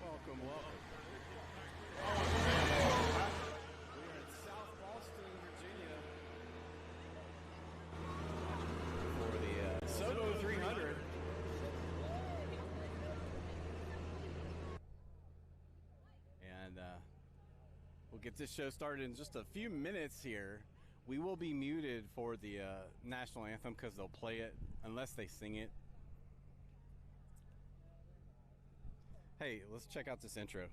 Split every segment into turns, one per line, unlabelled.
Welcome. We're in South Boston, Virginia for the Soto 300. And we'll get this show started in just a few minutes here. We will be muted for the national anthem because they'll play it unless they sing it. Hey, let's check out this intro.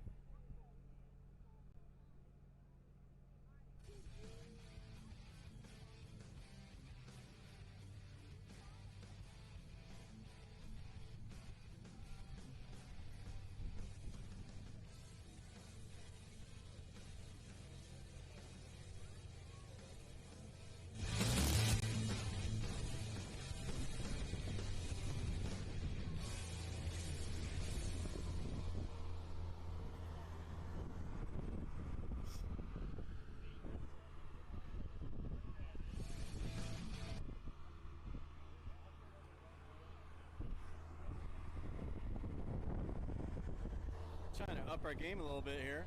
Trying to up our game a little bit here.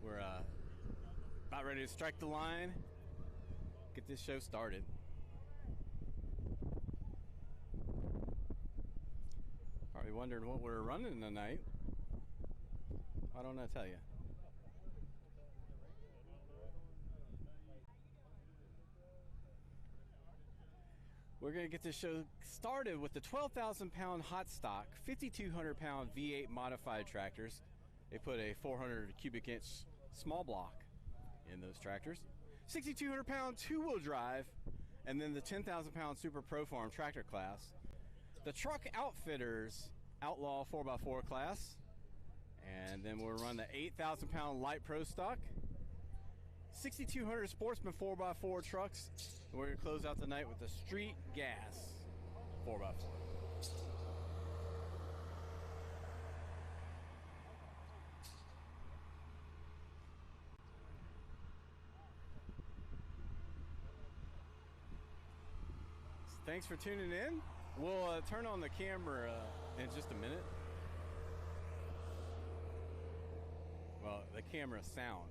We're about ready to strike the line, get this show started. Probably wondering what we're running tonight. Why don't I tell you? We're going to get this show started with the 12,000-pound hot stock, 5,200-pound V8 modified tractors. They put a 400 cubic inch small block in those tractors. 6,200-pound two-wheel drive, and then the 10,000-pound Super Pro Farm tractor class. The Truck Outfitters Outlaw 4x4 class. And then we'll run the 8,000-pound Light Pro stock. 6,200 Sportsman 4x4 trucks. And we're going to close out the night with the Street Gas 4x4. Thanks for tuning in. We'll turn on the camera in just a minute. Well, the camera sound.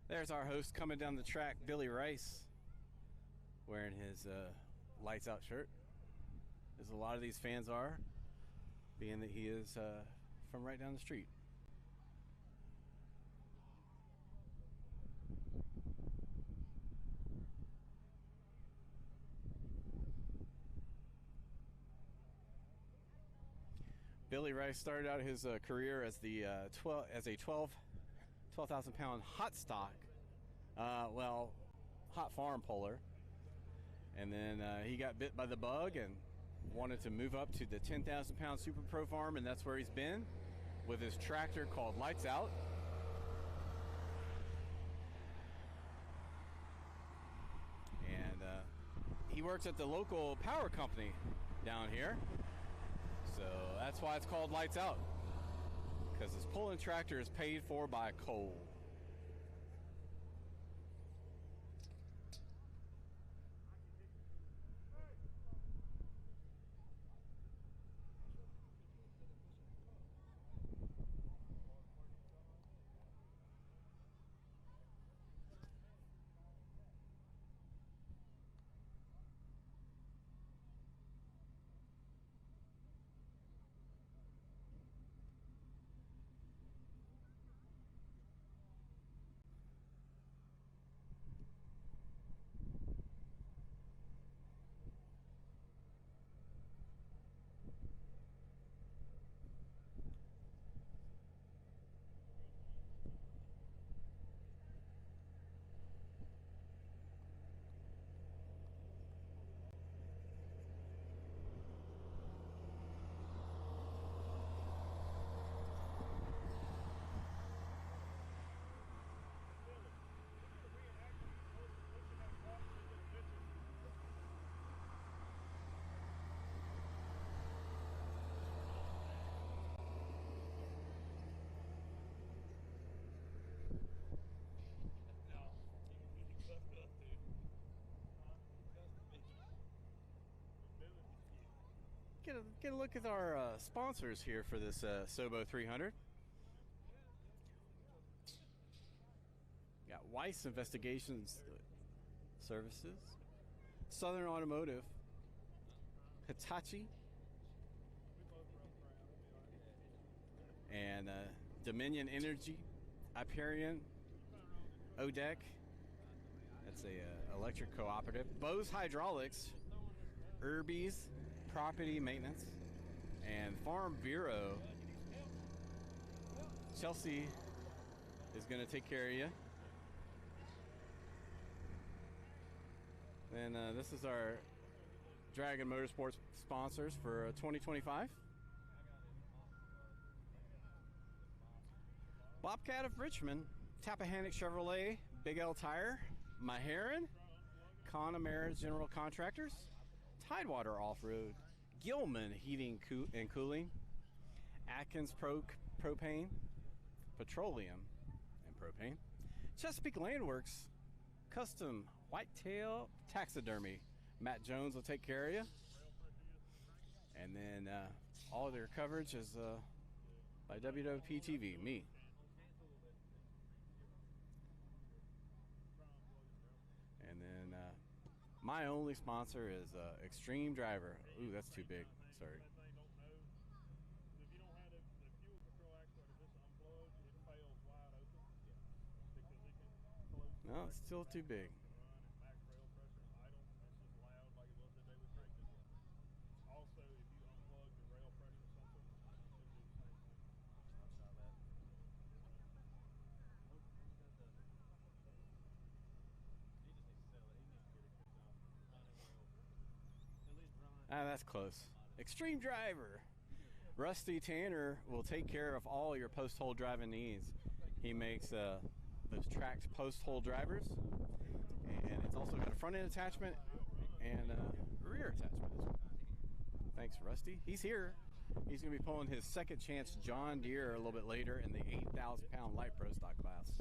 There's our host coming down the track, Billy Rice, wearing his lights out shirt, as a lot of these fans are, being that he is from right down the street. Billy Rice started out his career as the 12,000-pound hot stock, hot farm puller, and then he got bit by the bug and wanted to move up to the 10,000-pound Super Pro Farm, and that's where he's been with his tractor called Lights Out. And he works at the local power company down here. So that's why it's called Lights Out, because this pulling tractor is paid for by coal. Get a look at our sponsors here for this Sobo 300. Got Weiss Investigations Services, Southern Automotive, Hitachi, and Dominion Energy, Hyperion, ODEC, that's a electric cooperative, Bose Hydraulics, Irby's Property Maintenance, and Farm Bureau. Chelsea is going to take care of you. And this is our Dragon Motorsports sponsors for 2025. Bobcat of Richmond, Tappahannock Chevrolet, Big L Tire, Maheron, Connemara General Contractors, Tidewater Off-Road, Gilman Heating and Cooling, Atkins Propane, Petroleum and Propane, Chesapeake Landworks, Custom Whitetail Taxidermy. Matt Jones will take care of you. And then all of their coverage is by WWP TV, me. And then my only sponsor is Extreme Driver. Ooh, that's too big. Sorry. No, it's still too big. That's close. Extreme Driver. Rusty Tanner will take care of all your post-hole driving needs. He makes those tracked post-hole drivers, and it's also got a front-end attachment and a rear attachment as well. Thanks, Rusty. He's here. He's going to be pulling his second chance John Deere a little bit later in the 8,000-pound light pro stock class.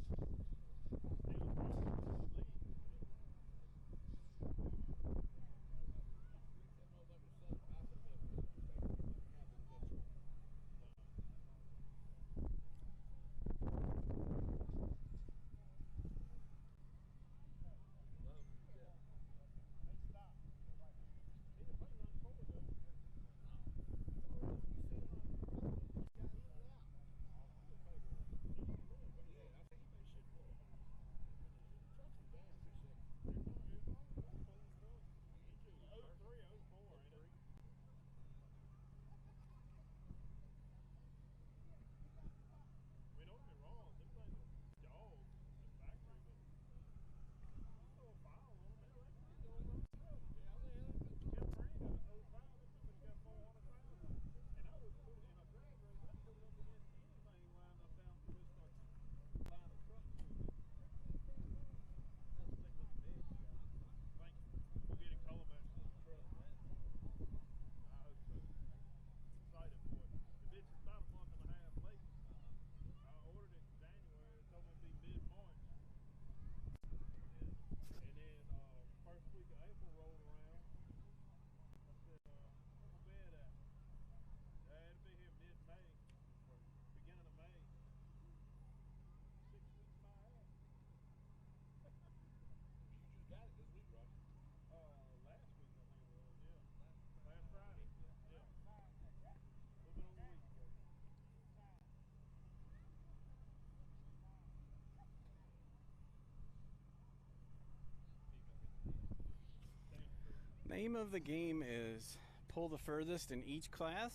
Name of the game is pull the furthest in each class,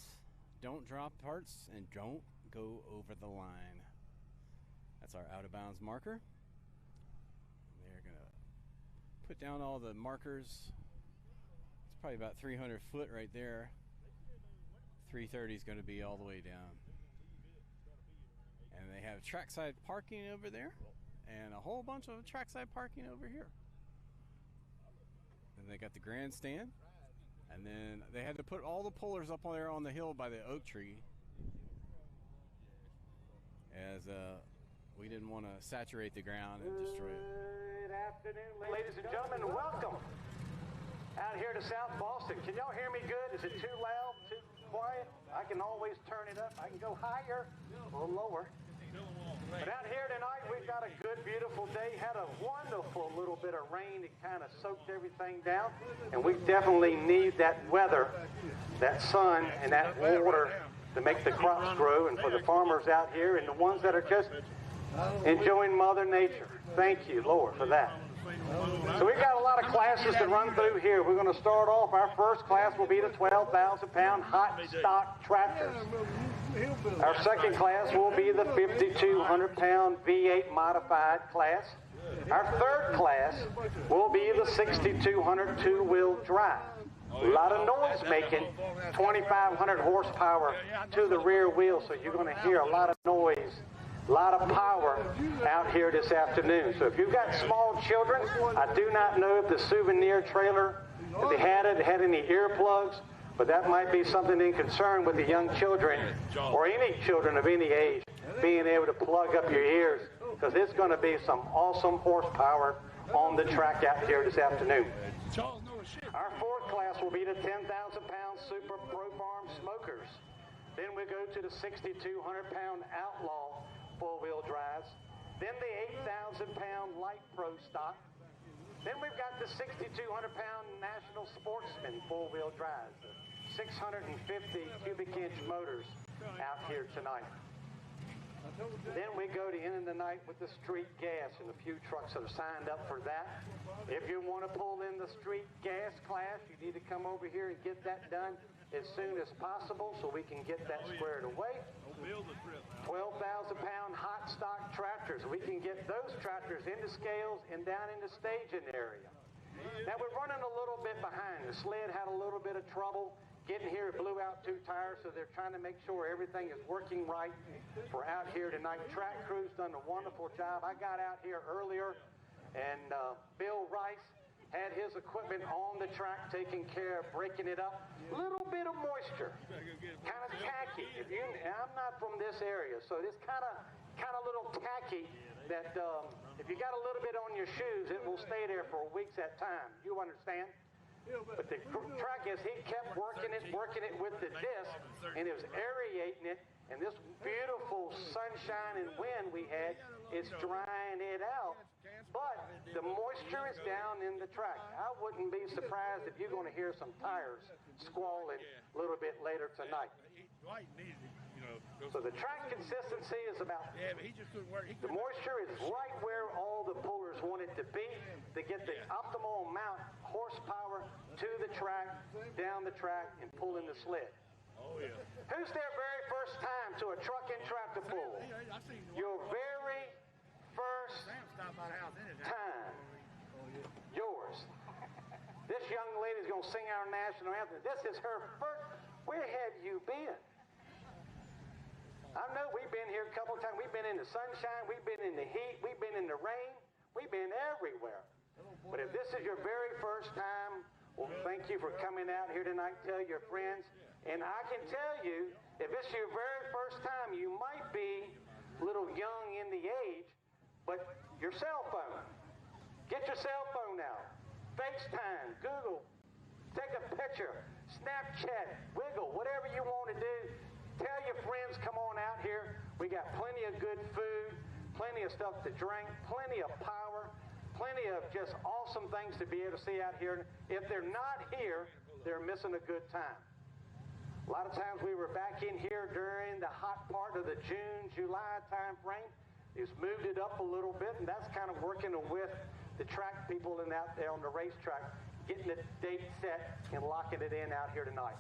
don't drop parts, and don't go over the line. That's our out of bounds marker. They're going to put down all the markers. It's probably about 300 foot right there. 330 is going to be all the way down. And they have trackside parking over there and a whole bunch of trackside parking over here. And they got the grandstand. And then they had to put all the pullers up there on the hill by the oak tree, as we didn't want to saturate the ground and destroy it.
Good afternoon, ladies and gentlemen. Welcome out here to South Boston. Can y'all hear me good? Is it too loud, too quiet? I can always turn it up. I can go higher or lower. But out here tonight, we've got a good, beautiful day. Had a wonderful little bit of rain that kind of soaked everything down. And we definitely need that weather, that sun, and that water to make the crops grow. And for the farmers out here and the ones that are just enjoying Mother Nature. Thank you, Lord, for that. So we've got a lot of classes to run through here. We're going to start off. Our first class will be the 12,000-pound hot stock tractors. Our second class will be the 5,200-pound V8 modified class. Our third class will be the 6,200 two-wheel drive. A lot of noise making, 2,500 horsepower to the rear wheel, so you're going to hear a lot of noise, a lot of power out here this afternoon. So if you've got small children, I do not know if the souvenir trailer, if they had any earplugs, but that might be something in concern with the young children or any children of any age being able to plug up your ears, because it's going to be some awesome horsepower on the track out here this afternoon. Our fourth class will be the 10,000-pound Super Pro Farm Smokers. Then we go to the 6,200-pound Outlaw four-wheel drives. Then the 8,000-pound Light Pro stock. Then we've got the 6,200-pound National Sportsman four-wheel drives. 650 cubic inch motors out here tonight. Then we go to end of the night with the street gas, and a few trucks that are signed up for that. If you want to pull in the street gas class, you need to come over here and get that done as soon as possible so we can get that squared away. 12,000-pound hot stock tractors. We can get those tractors into scales and down in the staging area. Now we're running a little bit behind. The sled had a little bit of trouble getting here. It blew out 2 tires, so they're trying to make sure everything is working right for out here tonight. Track crew's done a wonderful job. I got out here earlier, and Bill Rice had his equipment on the track taking care of breaking it up. Little bit of moisture, kind of tacky. I'm not from this area, so it's kind of a little tacky that if you got a little bit on your shoes, it will stay there for weeks at a time. You understand? But the track is, he kept working it with the disc, and it was aerating it, and this beautiful sunshine and wind we had is drying it out. But the moisture is down in the track. I wouldn't be surprised if you're going to hear some tires squalling a little bit later tonight. So the track consistency is about, the moisture is right where all the pullers want it to be to get the optimal amount horsepower to the track, down the track, and pulling the sled. Who's their very first time to a truck and tractor pull? Your very first time. Yours. This young lady's going to sing our national anthem. This is her first. Where have you been? I know we've been here a couple of times. We've been in the sunshine. We've been in the heat. We've been in the rain. We've been everywhere. But if this is your very first time, well, thank you for coming out here tonight. Tell your friends. And I can tell you, if it's your very first time, you might be a little young in the age, but your cell phone. Get your cell phone out. FaceTime, Google, take a picture, Snapchat, Wiggle, whatever you want to do. Tell your friends, come on out here. We got plenty of good food, plenty of stuff to drink, plenty of power, plenty of just awesome things to be able to see out here. If they're not here, they're missing a good time. A lot of times we were back in here during the hot part of the June, July time frame. It's moved it up a little bit, and that's kind of working with the track people and out there on the racetrack, getting the date set and locking it in out here tonight.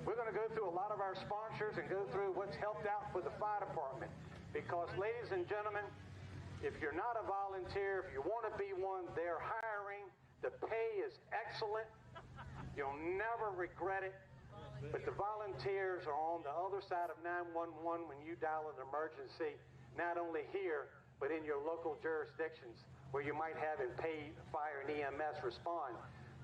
We're going to go through a lot of our sponsors and go through what's helped out for the fire department. Because, ladies and gentlemen, if you're not a volunteer, if you want to be one, they're hiring. The pay is excellent. You'll never regret it. But the volunteers are on the other side of 911 when you dial an emergency, not only here, but in your local jurisdictions where you might have paid fire and EMS respond.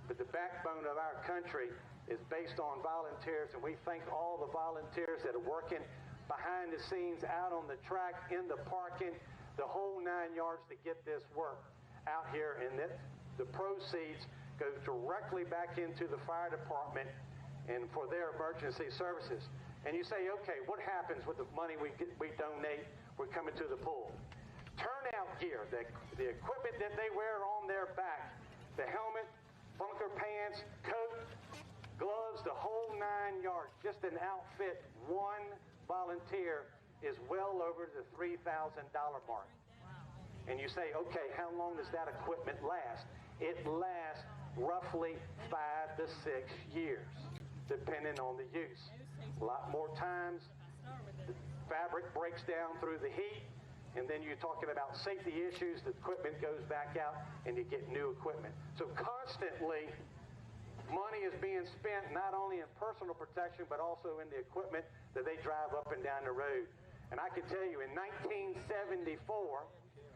But the backbone of our country is based on volunteers, and we thank all the volunteers that are working behind the scenes, out on the track, in the parking, the whole 9 yards to get this work out here. And the proceeds go directly back into the fire department and for their emergency services. And you say, okay, what happens with the money we donate? We're coming to the pool. Turnout gear, the equipment that they wear on their back, the helmet, bunker pants, coat, gloves, the whole 9 yards, just an outfit. One volunteer is well over the $3,000 mark. And you say, okay, how long does that equipment last? It lasts roughly 5 to 6 years, depending on the use. A lot more times, the fabric breaks down through the heat, and then you're talking about safety issues, the equipment goes back out, and you get new equipment. So constantly, money is being spent not only in personal protection, but also in the equipment that they drive up and down the road. And I can tell you, in 1974,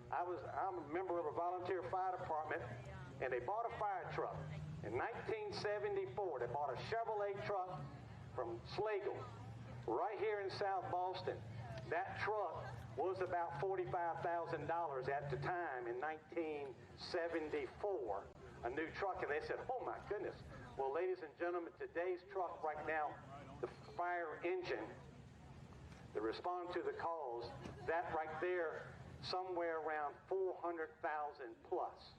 I'm a member of a volunteer fire department, and they bought a fire truck. In 1974, they bought a Chevrolet truck from Sled, right here in South Boston. That truck was about $45,000 at the time in 1974, a new truck. And they said, oh my goodness. Well, ladies and gentlemen, today's truck right now, the fire engine, to respond to the calls, that right there, somewhere around 400,000 plus.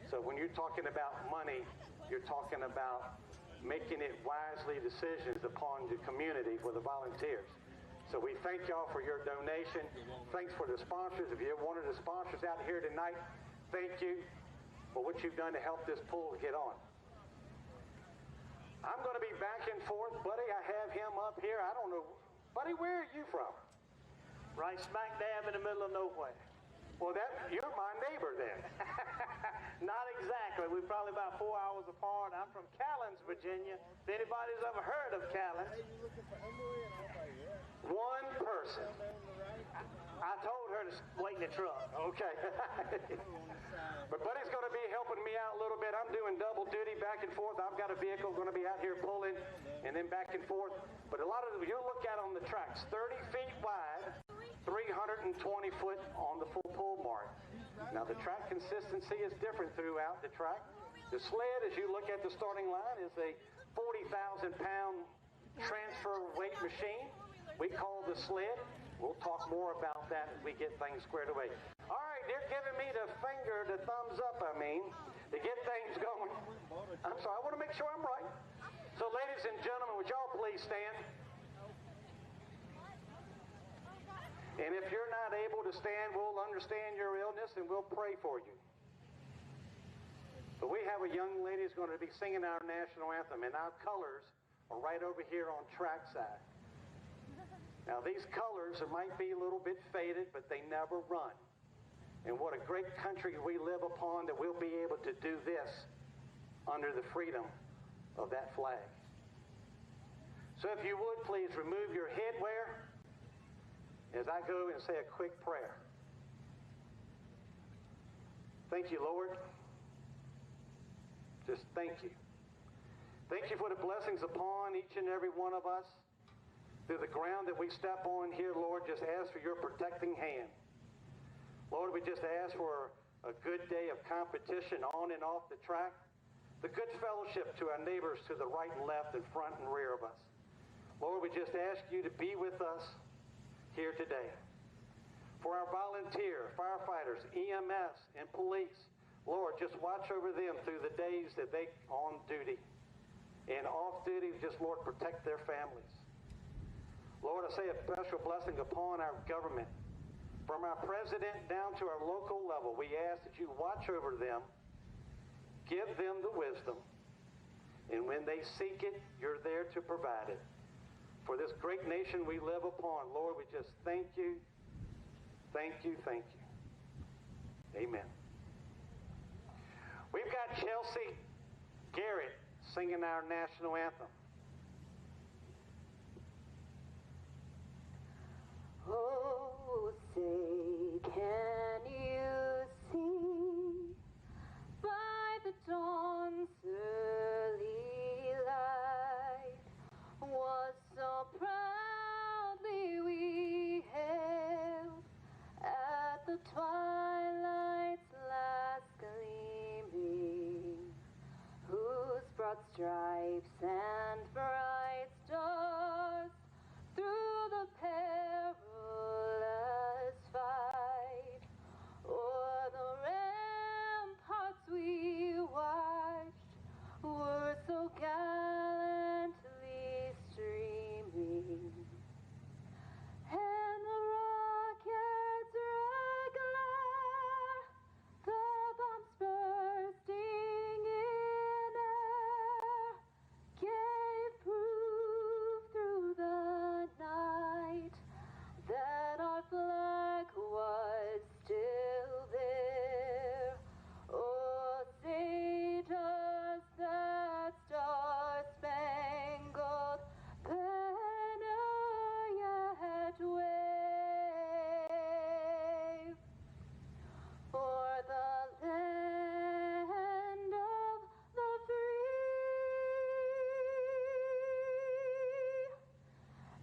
So when you're talking about money, you're talking about making it wisely decisions upon the community for the volunteers. So we thank y'all for your donation. Thanks for the sponsors. If you're one of the sponsors out here tonight, thank you for what you've done to help this pool get on. I'm going to be back and forth. Buddy, I have him up here. I don't know. Buddy, where are you from?
Right smack dab in the middle of nowhere.
Well, you're my neighbor then.
Not exactly. We're probably about 4 hours apart. I'm from Callens, Virginia. If anybody's ever heard of Callens.
One person.
I told her to wait in the truck.
Okay. But Buddy's going to be helping me out a little bit. I'm doing double duty back and forth. I've got a vehicle going to be out here pulling and then back and forth. But a lot of you'll look at on the tracks, 30 feet wide, 320 foot on the full pull mark. Now the track consistency is different throughout the track. The Sled, as you look at the starting line, is a 40,000 pound transfer weight machine. We call the Sled. We'll talk more about that as we get things squared away. All right, they're giving me the finger, the thumbs up, to get things going. I'm sorry, I want to make sure I'm right. So ladies and gentlemen, would y'all please stand? And if you're not able to stand, we'll understand your illness and we'll pray for you. But we have a young lady who's going to be singing our national anthem, and our colors are right over here on trackside. Now, these colors might be a little bit faded, but they never run. And what a great country we live upon that we'll be able to do this under the freedom of that flag. So if you would, please remove your headwear as I go and say a quick prayer. Thank you, Lord. Just thank you. Thank you for the blessings upon each and every one of us. Through the ground that we step on here, Lord, just ask for your protecting hand. Lord, we just ask for a good day of competition on and off the track. The good fellowship to our neighbors to the right and left and front and rear of us. Lord, we just ask you to be with us here today. For our volunteer, firefighters, EMS, and police, Lord, just watch over them through the days that they on duty. And off duty, just, Lord, protect their families. Lord, I say a special blessing upon our government. From our president down to our local level, we ask that you watch over them, give them the wisdom, and when they seek it, you're there to provide it. For this great nation we live upon, Lord, we just thank you, thank you, thank you. Amen. We've got Chelsea Garrett singing our national anthem.
Oh, say, can you see by the dawn's early light what so proudly we hailed at the twilight's last gleaming, whose broad stripes and bright stars through the perilous fight o'er the ramparts we watched were so gallantly streaming, and the rockets' regular, the bombs bursting in air, gave proof through the night that our flag was still there. Oh, say does that star-spangled banner yet wave for the land of the free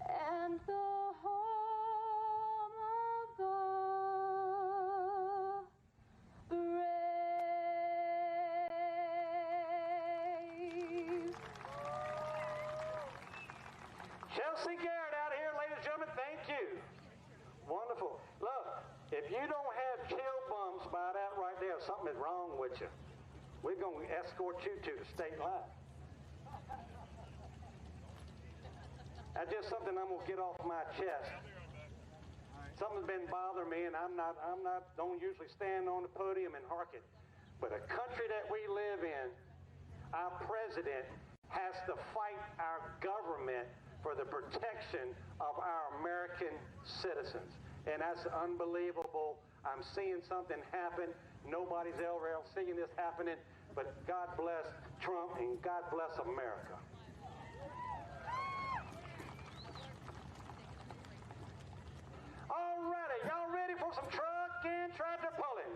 and the home of the brave.
Chelsea Garrett out here, ladies and gentlemen, thank you. Wonderful. Look, if you don't have chill bumps by that right there, something is wrong with you. We're going to escort you to the state line. That's just something I'm going to get off my chest. Something's been bothering me, and don't usually stand on the podium and hark it. But a country that we live in, our president has to fight our government for the protection of our American citizens. And that's unbelievable. I'm seeing something happen. Nobody's ever seeing this happening. But God bless Trump and God bless America. All righty, y'all ready for some truck and tractor pulling?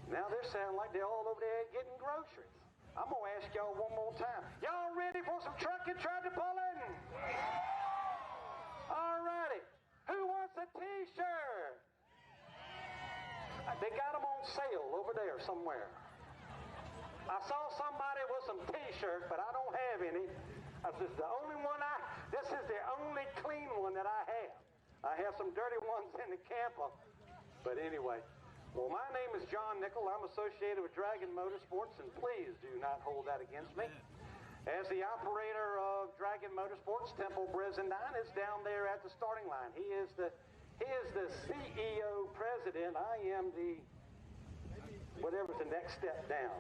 Now they're sounding like they're all over there getting groceries. I'm going to ask y'all one more time. Y'all ready for some truck and tractor pulling? All righty. Who wants a T-shirt? They got them on sale over there somewhere. I saw somebody with some T-shirts, but I don't have any. This is the only one this is the only clean one that I have. I have some dirty ones in the camper. But anyway, well, my name is John Nickel. I'm associated with Dragon Motorsports, and please do not hold that against me. As the operator of Dragon Motorsports, Temple Brizendine is down there at the starting line. He is the CEO president. I am the, whatever's the next step down.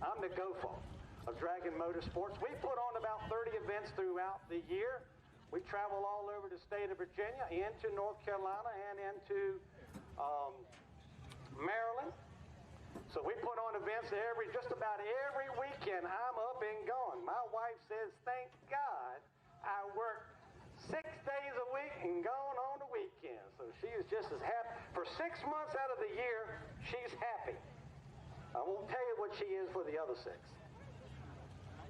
I'm the gopher of Dragon Motorsports. We put on about 30 events throughout the year. We travel all over the state of Virginia, into North Carolina, and into Maryland. So we put on events just about every weekend. I'm up and gone. My wife says, thank God I work 6 days a week and gone on the weekend. So she is just as happy. For 6 months out of the year, she's happy. I won't tell you what she is for the other 6.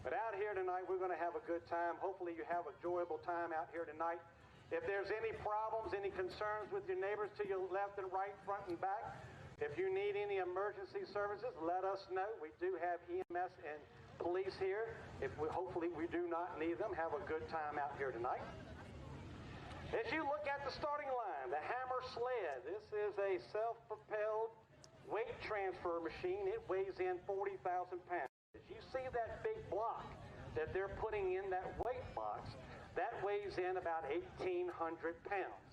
But out here tonight, we're going to have a good time. Hopefully you have an enjoyable time out here tonight. If there's any problems, any concerns with your neighbors to your left and right, front and back, if you need any emergency services, let us know. We do have EMS and police here. Hopefully we do not need them. Have a good time out here tonight. As you look at the starting line, the Hammer Sled. This is a self-propelled weight transfer machine. It weighs in 40,000 pounds. You see that big block that they're putting in that weight box, that weighs in about 1,800 pounds.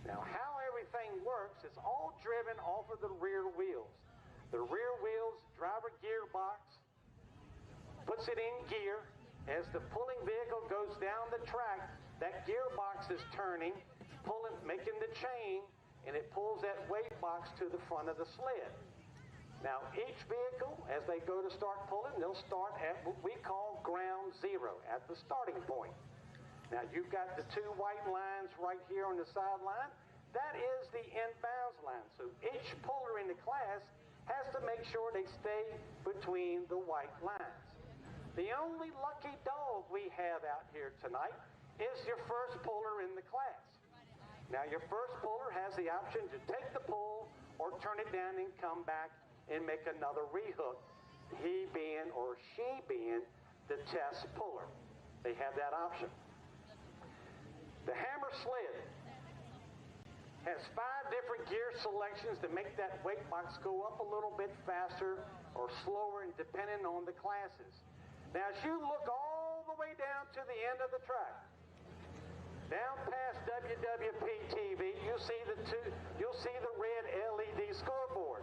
Now, how everything works is all driven off of the rear wheels. The rear wheels, driver gearbox, puts it in gear. As the pulling vehicle goes down the track, that gearbox is turning, making the chain, and it pulls that weight box to the front of the sled. Now, each vehicle, as they go to start pulling, they'll start at what we call ground zero, at the starting point. Now, you've got the two white lines right here on the sideline. That is the inbounds line. So each puller in the class has to make sure they stay between the white lines. The only lucky dog we have out here tonight is your first puller in the class. Now, your first puller has the option to take the pull or turn it down and come back and make another rehook, he being or she being the test puller. They have that option. The hammer sled has 5 different gear selections to make that weight box go up a little bit faster or slower, and depending on the classes. Now, as you look all the way down to the end of the track, down past WWP TV, you'll see the red LED scoreboard.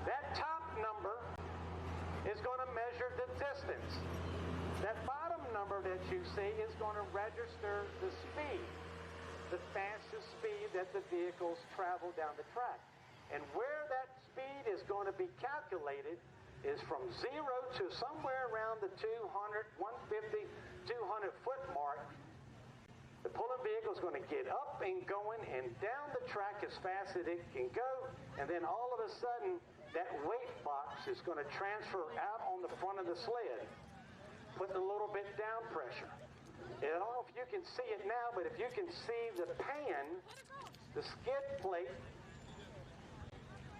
That top number is going to measure the distance. That bottom number that you see is going to register the speed, the fastest speed that the vehicles travel down the track. And where that speed is going to be calculated is from 0 to somewhere around the 200, 150, 200 foot mark. The pulling vehicle is going to get up and going and down the track as fast as it can go, and then all of a sudden that weight box is going to transfer out on the front of the sled, putting a little bit down pressure. And I don't know if you can see it now, but if you can see the pan, the skid plate,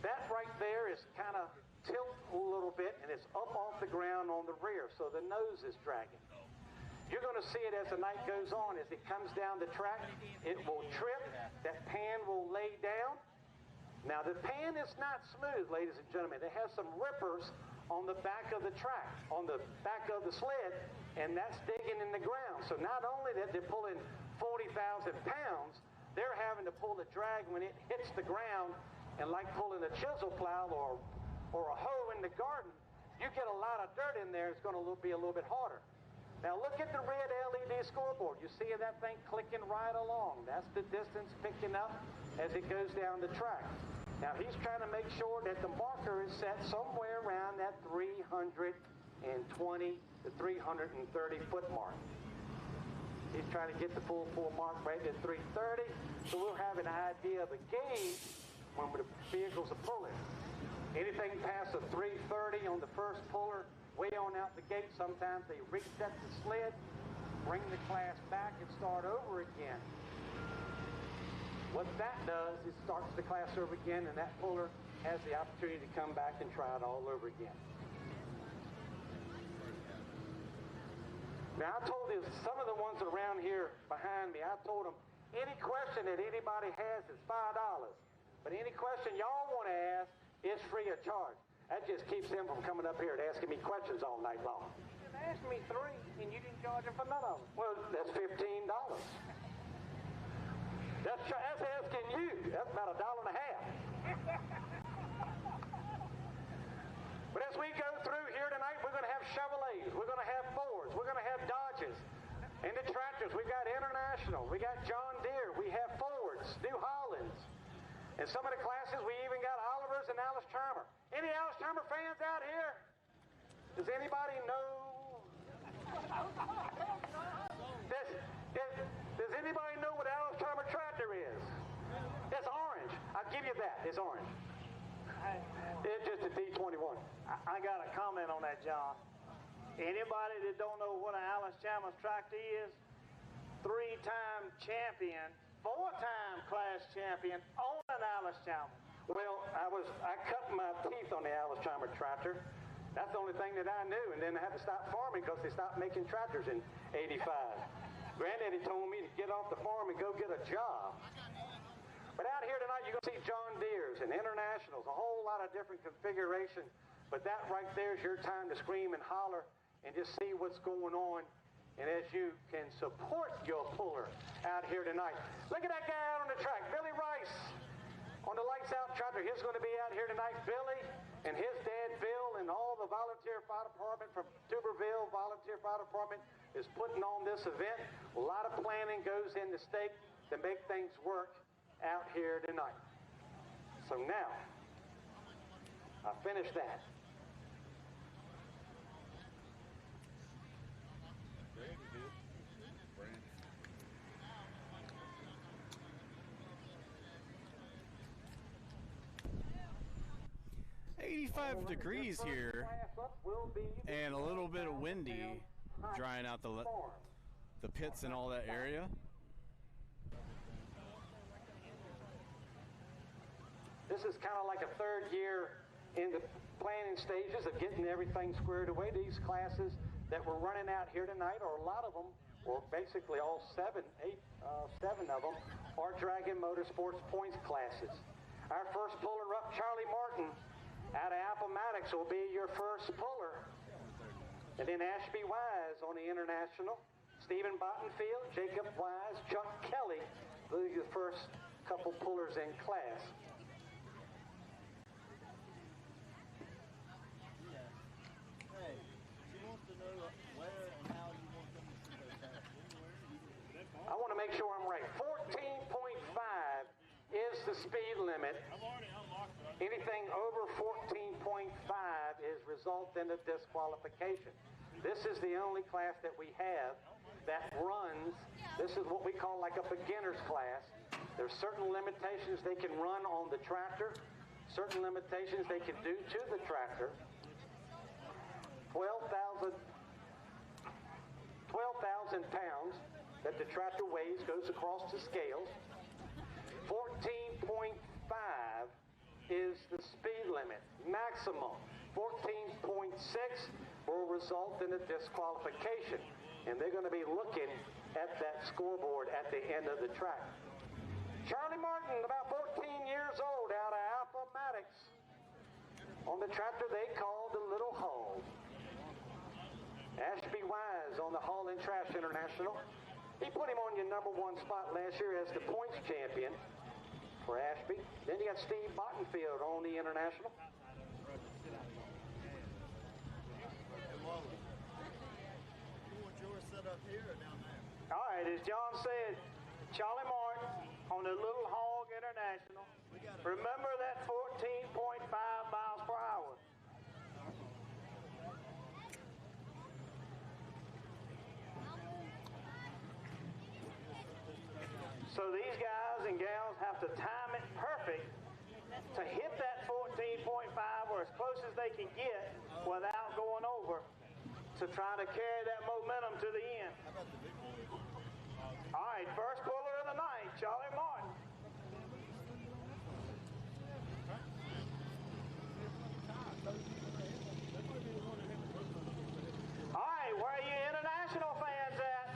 that right there is kind of tilt a little bit, and it's up off the ground on the rear, so the nose is dragging. You're going to see it as the night goes on. As it comes down the track, it will trip. That pan will lay down. Now, the pan is not smooth, ladies and gentlemen. It has some rippers on the back of the track, on the back of the sled, and that's digging in the ground. So not only that they're pulling 40,000 pounds, they're having to pull the drag when it hits the ground, and like pulling a chisel plow or a hoe in the garden, you get a lot of dirt in there, it's going to be a little bit harder. Now look at the red LED scoreboard. You see that thing clicking right along. That's the distance picking up as it goes down the track. Now he's trying to make sure that the marker is set somewhere around that 320 to 330 foot mark. He's trying to get the full mark right at 330, so we'll have an idea of a gauge when the vehicles are pulling. Anything past a 330 on the first puller, way on out the gate, sometimes they reset the sled, bring the class back, and start over again. What that does is starts the class over again, and that puller has the opportunity to come back and try it all over again. Now, I told you, some of the ones around here behind me, I told them, any question that anybody has is $5. But any question y'all want to ask is free of charge. That just keeps them from coming up here and asking me questions all night long.
You asked me 3, and you didn't charge them for none of them.
Well, that's $15. That's asking you. That's about $1.50. But as we go through here tonight, we're going to have Chevrolets, we're going to have Fords, we're going to have Dodges. And the tractors, we've got International, we got John Deere, we have Fords, New Hollands. And some of the classes, we even got Olivers and Alice Charmer. Any Alice Charmer fans out here? Does anybody know? Does anybody know what Alice Charmer tractor is? It's orange. I'll give you that. It's orange. It's just a D21.
I got a comment on that, John. Anybody that don't know what an Alice Chalmers tractor is, 3-time champion, 4-time class champion on an Alice Chalmers.
Well, I cut my teeth on the Alice Charmer tractor. That's the only thing that I knew, and then I had to stop farming because they stopped making tractors in '85. Granddaddy told me to get off the farm and go get a job. But out here tonight, you're going to see John Deere's and Internationals, a whole lot of different configurations. But that right there is your time to scream and holler and just see what's going on. And as you can support your puller out here tonight. Look at that guy out on the track, Billy Rice, on the Lights Out tractor. He's going to be out here tonight. Billy And his dad, Bill, and all the volunteer fire department from Tuberville Volunteer Fire Department is putting on this event. A lot of planning goes into stake to make things work out here tonight. So now, I finished that.
$85 degrees here and a little bit of windy, drying out the pits and all that area.
This is kind of like a third year in the planning stages of getting everything squared away. These classes that we're running out here tonight, or a lot of them, or basically all seven of them, are Dragon Motorsports points classes. Our first puller up, Charlie Martin, out of Appomattox, will be your first puller. And then Ashby Wise on the International, Stephen Bottenfield, Jacob Wise, Chuck Kelly, those are the first couple pullers in class. I want to make sure I'm right. 14.5 is the speed limit. Anything over 14.5 is result in a disqualification. This is the only class that we have that runs. This is what we call like a beginner's class. There's certain limitations they can run on the tractor, certain limitations they can do to the tractor. 12,000 pounds that the tractor weighs goes across the scales. 14.5 is the speed limit. Maximum 14.6 will result in a disqualification. And they're going to be looking at that scoreboard at the end of the track. Charlie Martin, about 14 years old, out of Appomattox, on the tractor they call the Little Hall. Ashby Wise on the Hall and Trash International. He put him on your #1 spot last year as the points champion for Ashby. Then you got Steve Bottenfield on the International. All right, as John said, Charlie Martin on the Little Hog International. Remember that 14.5 miles per hour. So these guys and gals have to time it perfect to hit that 14.5 or as close as they can get without going over, to try to carry that momentum to the end. All right, first puller of the night, Charlie Martin. All right, where are you international fans at?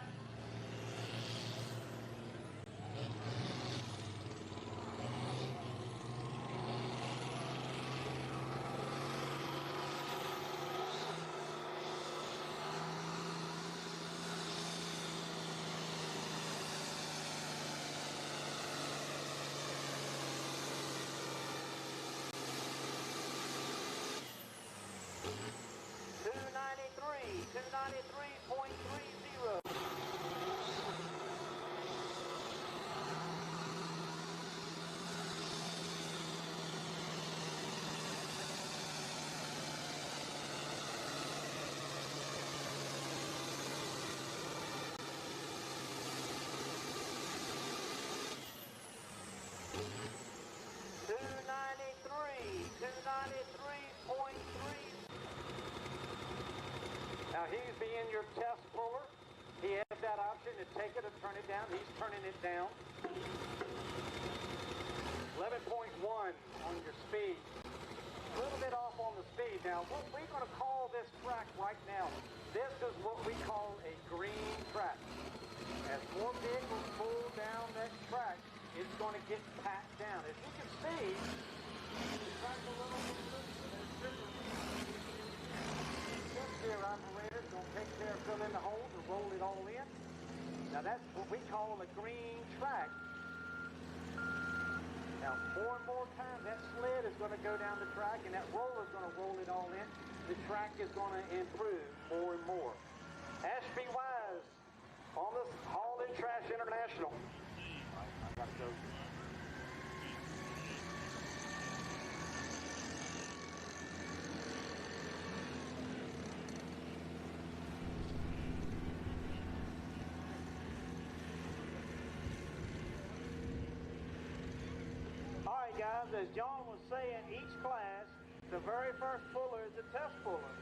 Now he's being your test puller. He has that option to take it or turn it down. He's turning it down. 11.1 on your speed. A little bit off on the speed. Now what we're going to call this track right now, this is what we call a green track. As more vehicles pull down that track, it's going to get packed down. As you can see, the track's a little bit loose and it's different. Here, operator's going to take care of filling the holes and roll it all in. Now that's what we call a green track.
Now, more and more times, that sled is going to go down the track, and that roller is going to roll it all in. The track is going to improve more and more. Ashby Wise on the Haul in Trash International. I got to go. All right, guys, as John was saying, each class, the very first puller is a test puller.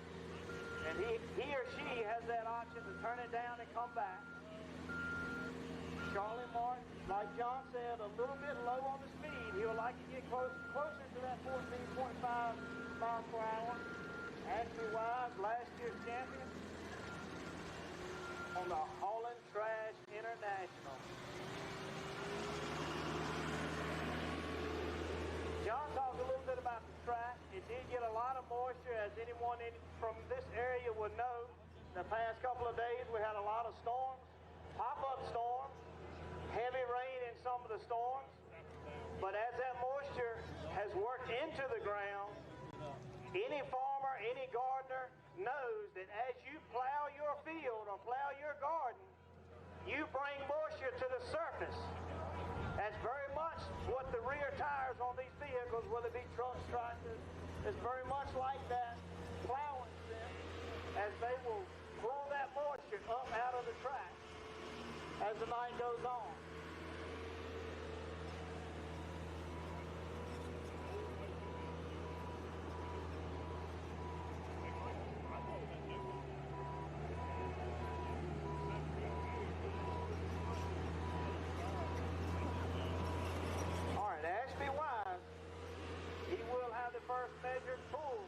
And he or she has that option to turn it down and come back. Charlie Martin, like John said, a little bit low on the speed. He would like to get closer to that 14.5 miles per hour. Ashley Wise, last year's champion on the Haul in Trash International. John talked a little bit about the track. It did get a lot of moisture, as anyone from this area would know. The past couple of days, we had a lot of storms, pop-up storms, heavy rain in some of the storms. But as that moisture has worked into the ground, any farmer, any gardener knows that as you plow your field or plow your garden, you bring moisture to the surface. That's very much what the rear tires on these vehicles, whether it be trucks, tractors, is very much like that, plowing them, as they will blow that moisture up out of the track as the night goes on. First measured pull.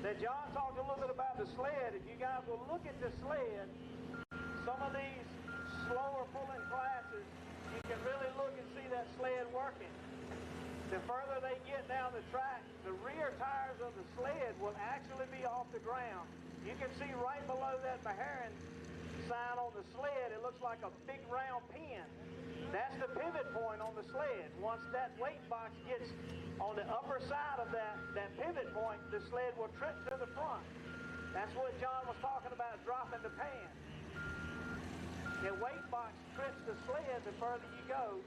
Now, John talked a little bit about the sled. If you guys will look at the sled, some of these slower pulling classes, you can really look and see that sled working. The further they get down the track, the rear tires of the sled will actually be off the ground. You can see right below that Maharan sign on the sled, it looks like a big round pin. That's the pivot point on the sled. Once that weight box gets on the upper side of that pivot point, the sled will trip to the front. That's what John was talking about, dropping the pan. The weight box trips the sled the further you go.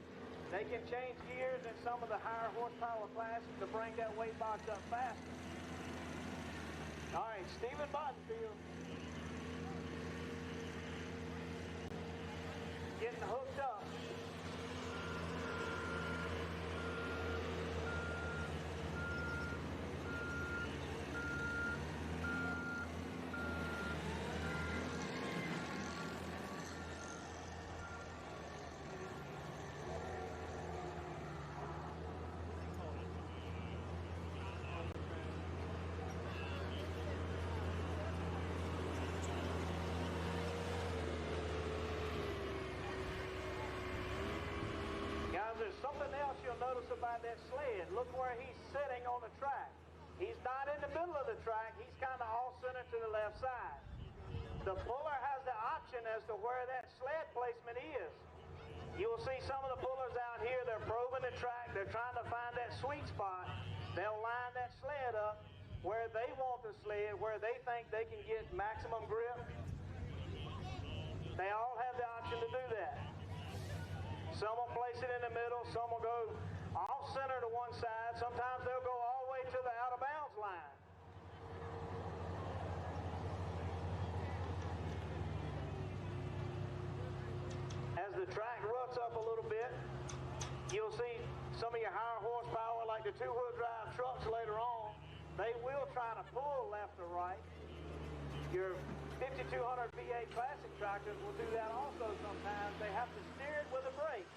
They can change gears in some of the higher horsepower classes to bring that weight box up faster. All right, Stephen Bottenfield getting hooked up. There's something else you'll notice about that sled. Look where he's sitting on the track. He's not in the middle of the track. He's kind of off-center to the left side. The puller has the option as to where that sled placement is. You will see some of the pullers out here, they're probing the track. They're trying to find that sweet spot. They'll line that sled up where they want the sled, where they think they can get maximum grip. They all have the option to do that. Some will place it in the middle, some will go off center to one side. Sometimes they'll go all the way to the out of bounds line. As the track ruts up a little bit, you'll see some of your higher horsepower, like the two-wheel drive trucks later on, they will try to pull left or right. Your 5200 V8 classic tractors will do that also sometimes. They have to steer it with a brake.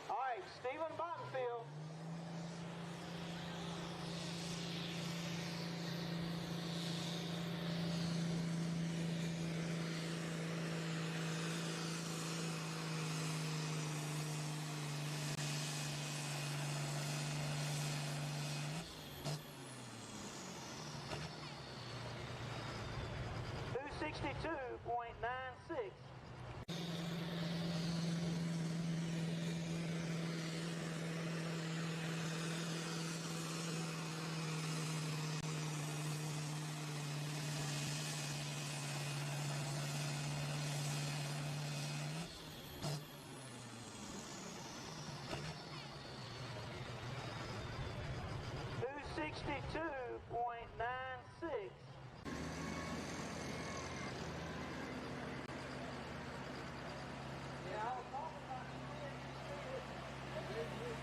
All right, Stephen Bottenfield. .96. .96.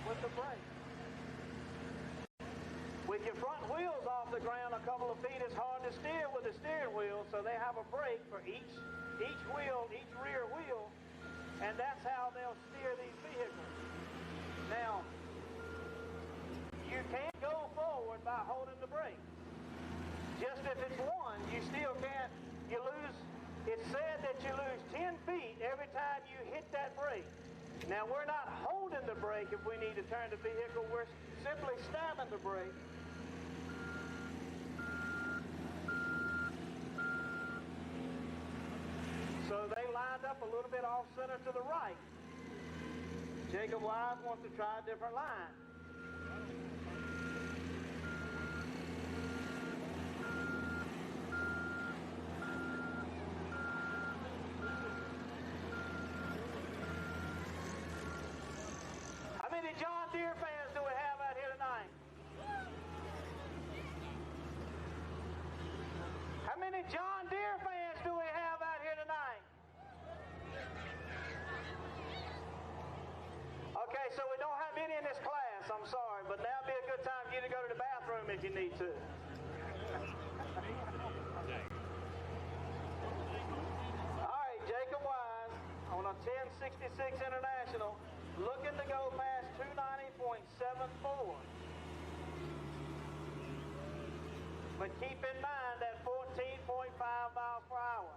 With the brake. With your front wheels off the ground a couple of feet, it's hard to steer with the steering wheel, so they have a brake for each wheel, each rear wheel, and that's how they'll steer these vehicles. Now, you can't go forward by holding the brake. Just if it's one, you still can't. You lose, it's said that you lose 10 feet every time you hit that brake. Now, we're not holding the brake if we need to turn the vehicle. We're simply stabbing the brake. So they lined up a little bit off center to the right. Jacob Wise wants to try a different line. How many John Deere fans do we have out here tonight? How many John Deere fans do we have out here tonight? Okay, so we don't have any in this class, I'm sorry, but now would be a good time for you to go to the bathroom if you need to. All right, Jacob Wise on a 1066 International, looking to go past 290.74. But keep in mind that 14.5 miles per hour.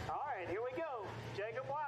All right, here we go. Jacob Wise.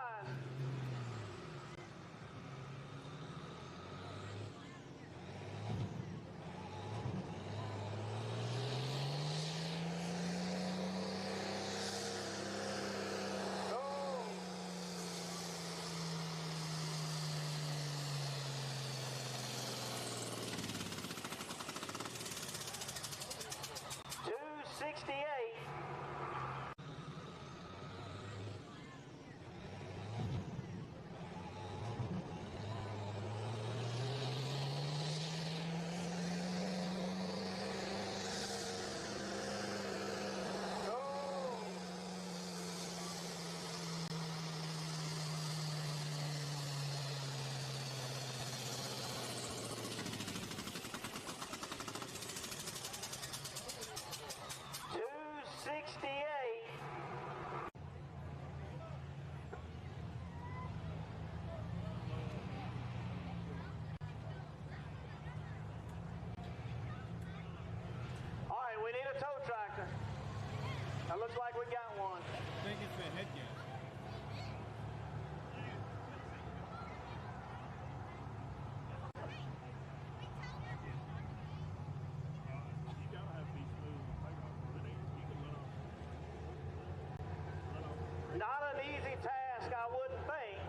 Not an easy task, I wouldn't think,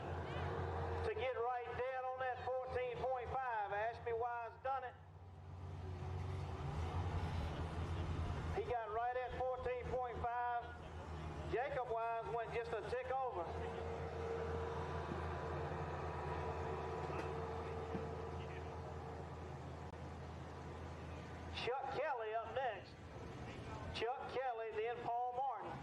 to get right dead on that 14.5. Ashby Wise done it. He got right at 14.5. Jacob Wise went just a tick over. Chuck Kelly up next. Chuck Kelly, then Paul Martin.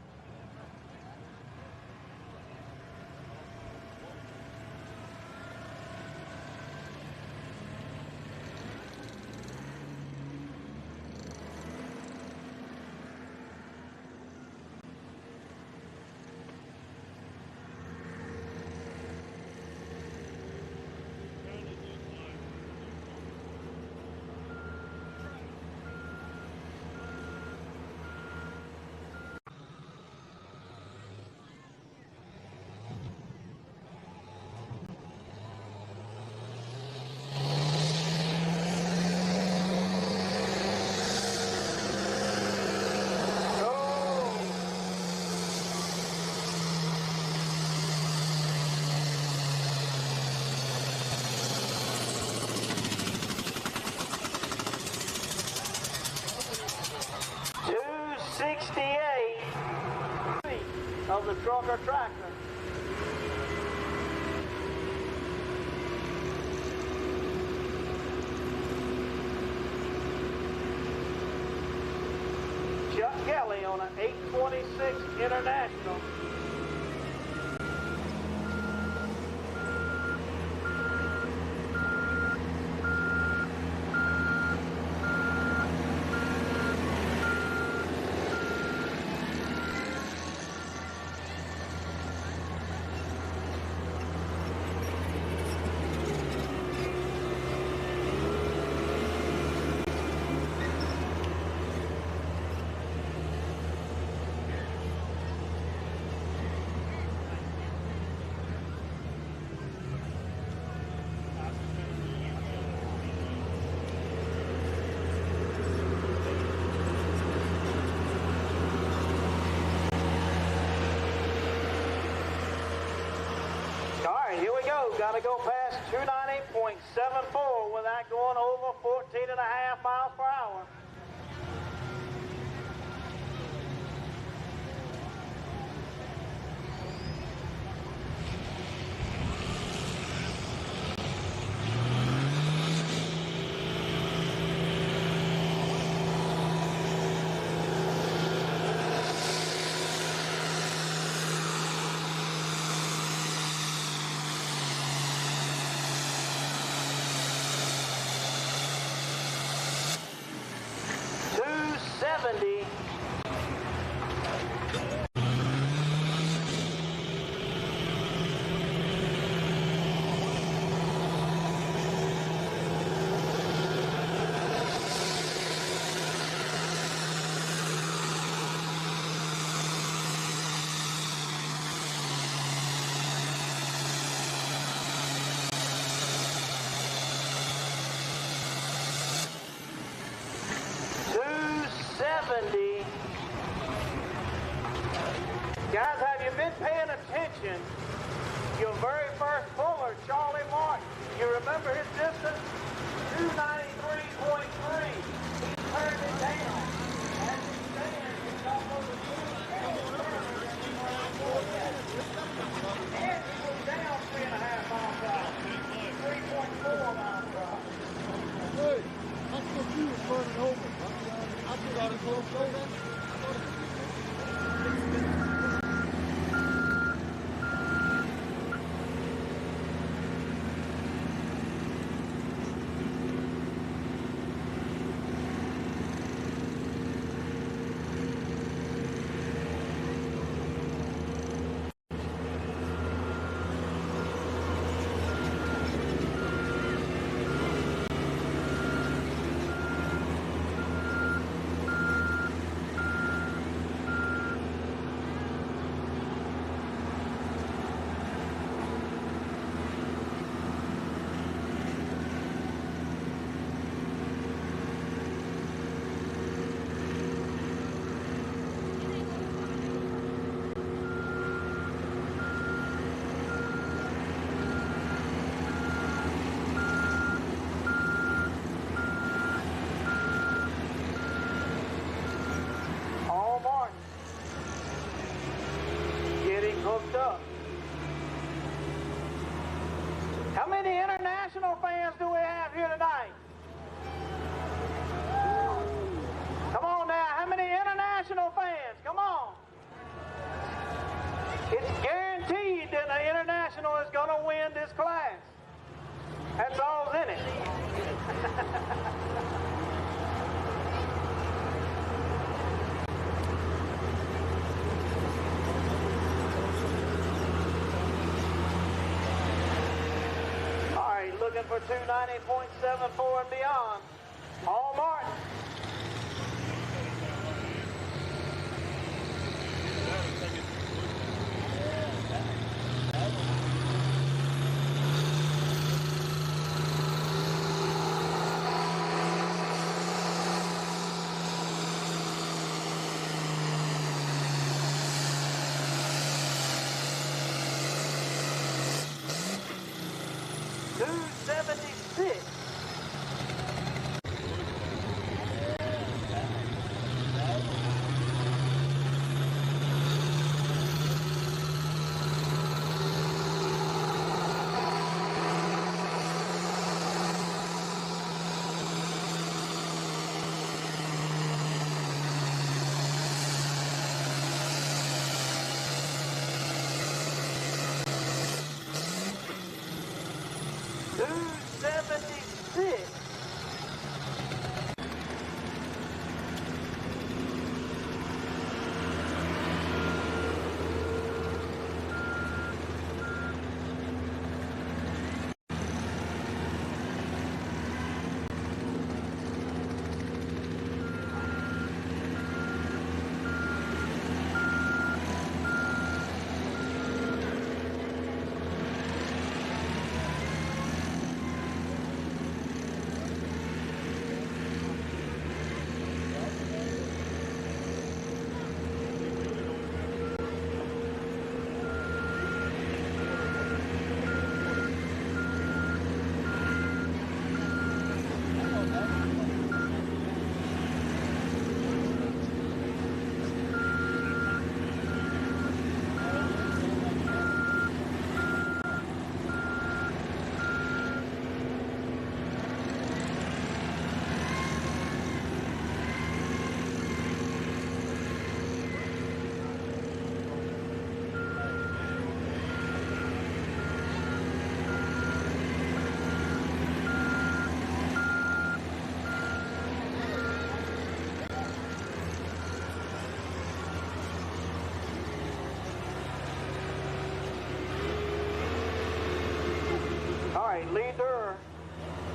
Of the trucker tractor. Chuck Kelly on an 826 International. Got to go past 290.74 without going over 14.5 miles per hour. Guys, have you been paying attention? Your very first puller, Charlie Martin, you remember his distance? 293.3. He turned it down. As it stands, it's almost a 2 and he was down 3.5 miles per hour. 3.4 miles per hour.
Hey, I thought you was running over. I thought it was over.
It's guaranteed that the International is going to win this class. That's all's in it. All right, looking for 290.74 and beyond. Paul Martin. Leader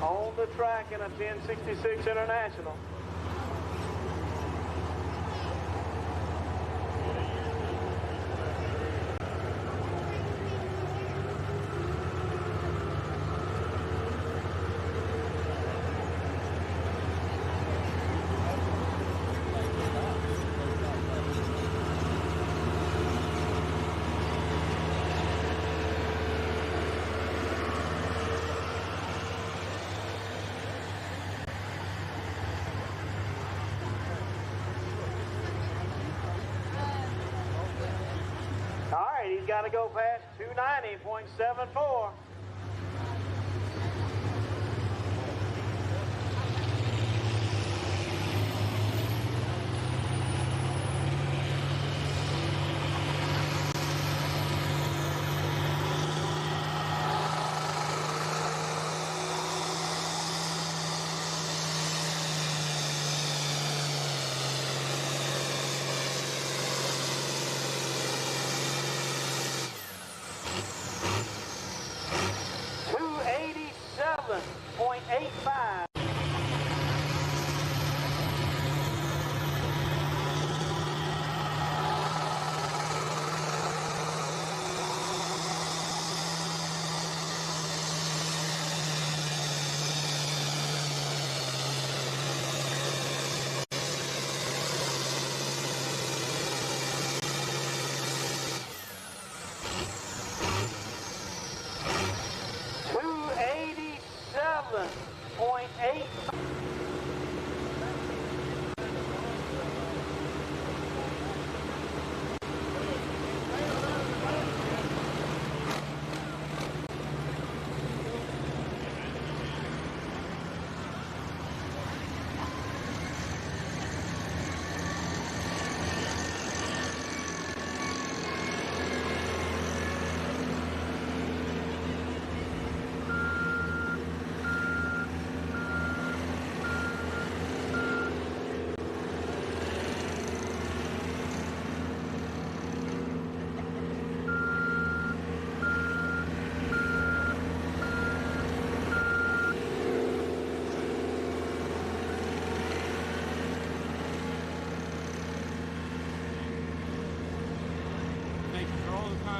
on the track in a 1066 International. He's got to go past 290.74.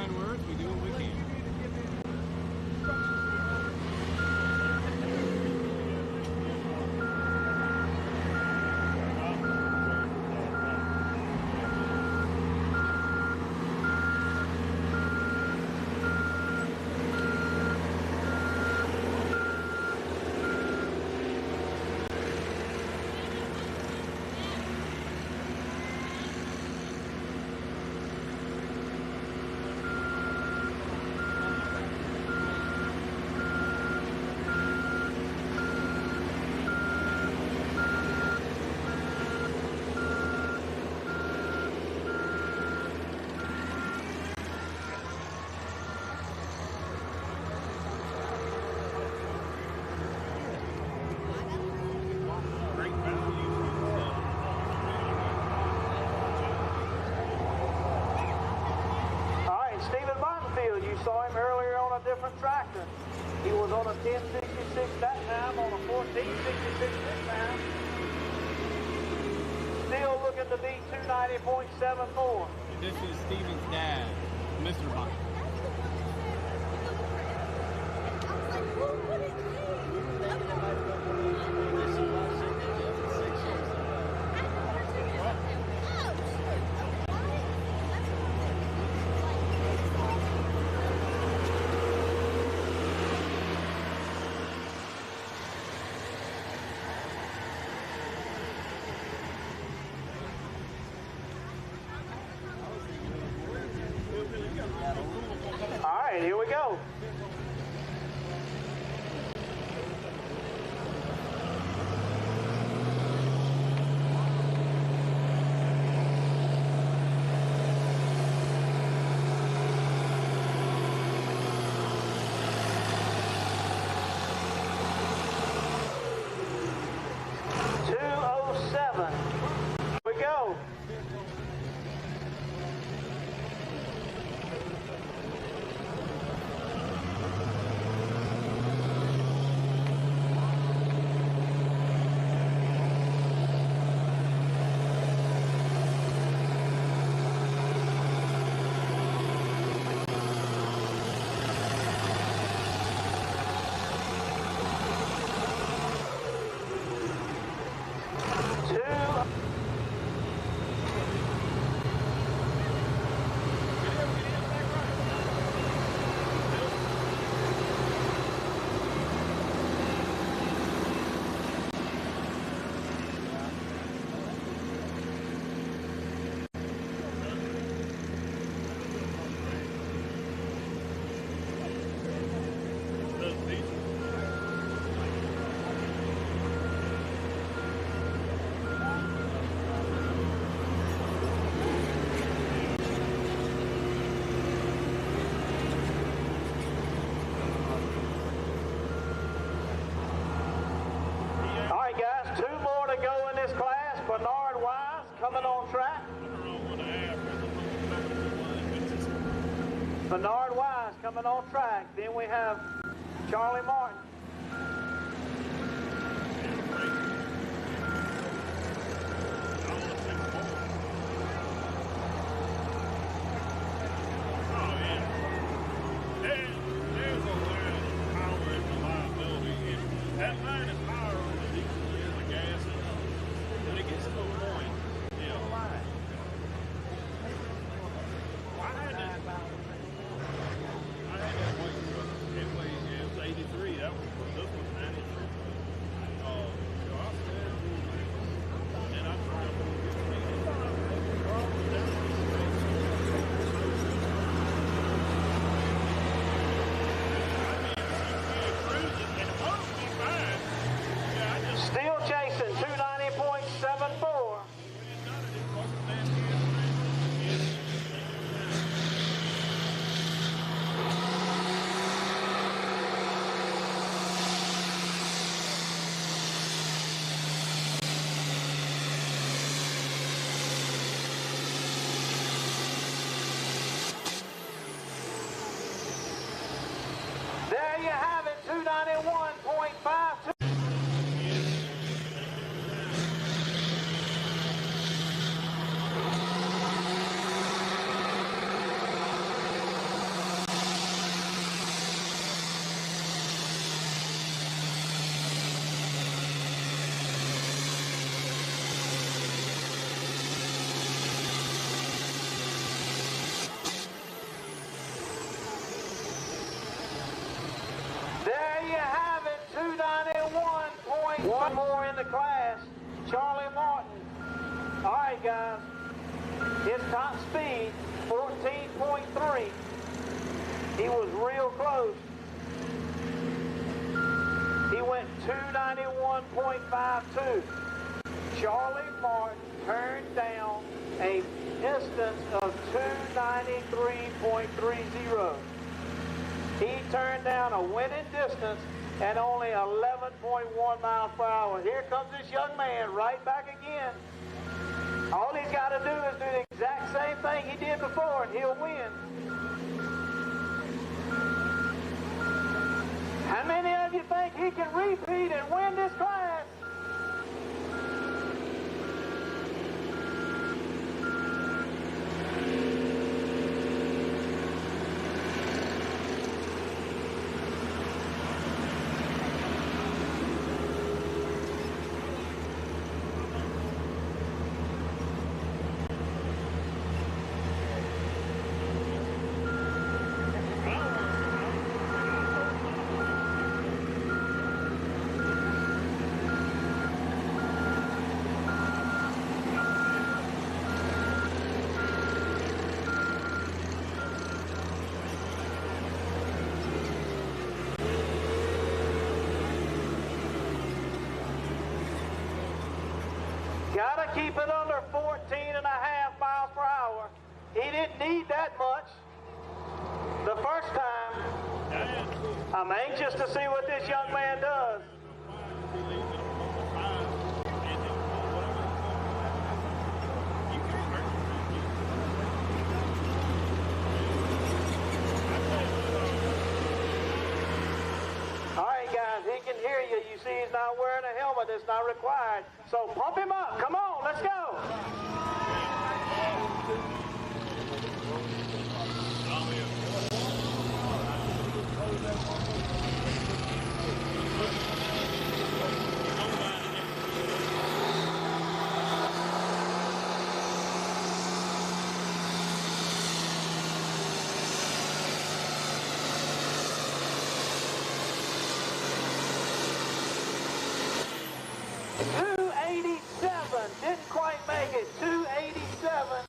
kind words. We do what we can.
You saw him earlier on a different tractor. He was on a 1066 that time, on a 1466 this time. Still looking to be 290.74.
This is Steven's dad, Mr. Bike.
All right, here we go. Coming on track. Bernard Wise coming on track. Then we have Charlie Martin.
That was
class, Charlie Martin. All right, guys. His top speed, 14.3. He was real close. He went 291.52. Charlie Martin turned down a distance of 293.30. He turned down a winning distance at only 11.1 miles per hour. Here comes this young man right back again. All he's got to do is do the exact same thing he did before and he'll win. How many of you think he can repeat and win this class? Gotta keep it under 14.5 miles per hour. He didn't need that much the first time. I'm anxious to see what this young man does. All right, guys, he can hear you. You see he's not wearing a helmet. It's not required. So pump him up. Come on, let's go. Didn't quite make it. 287.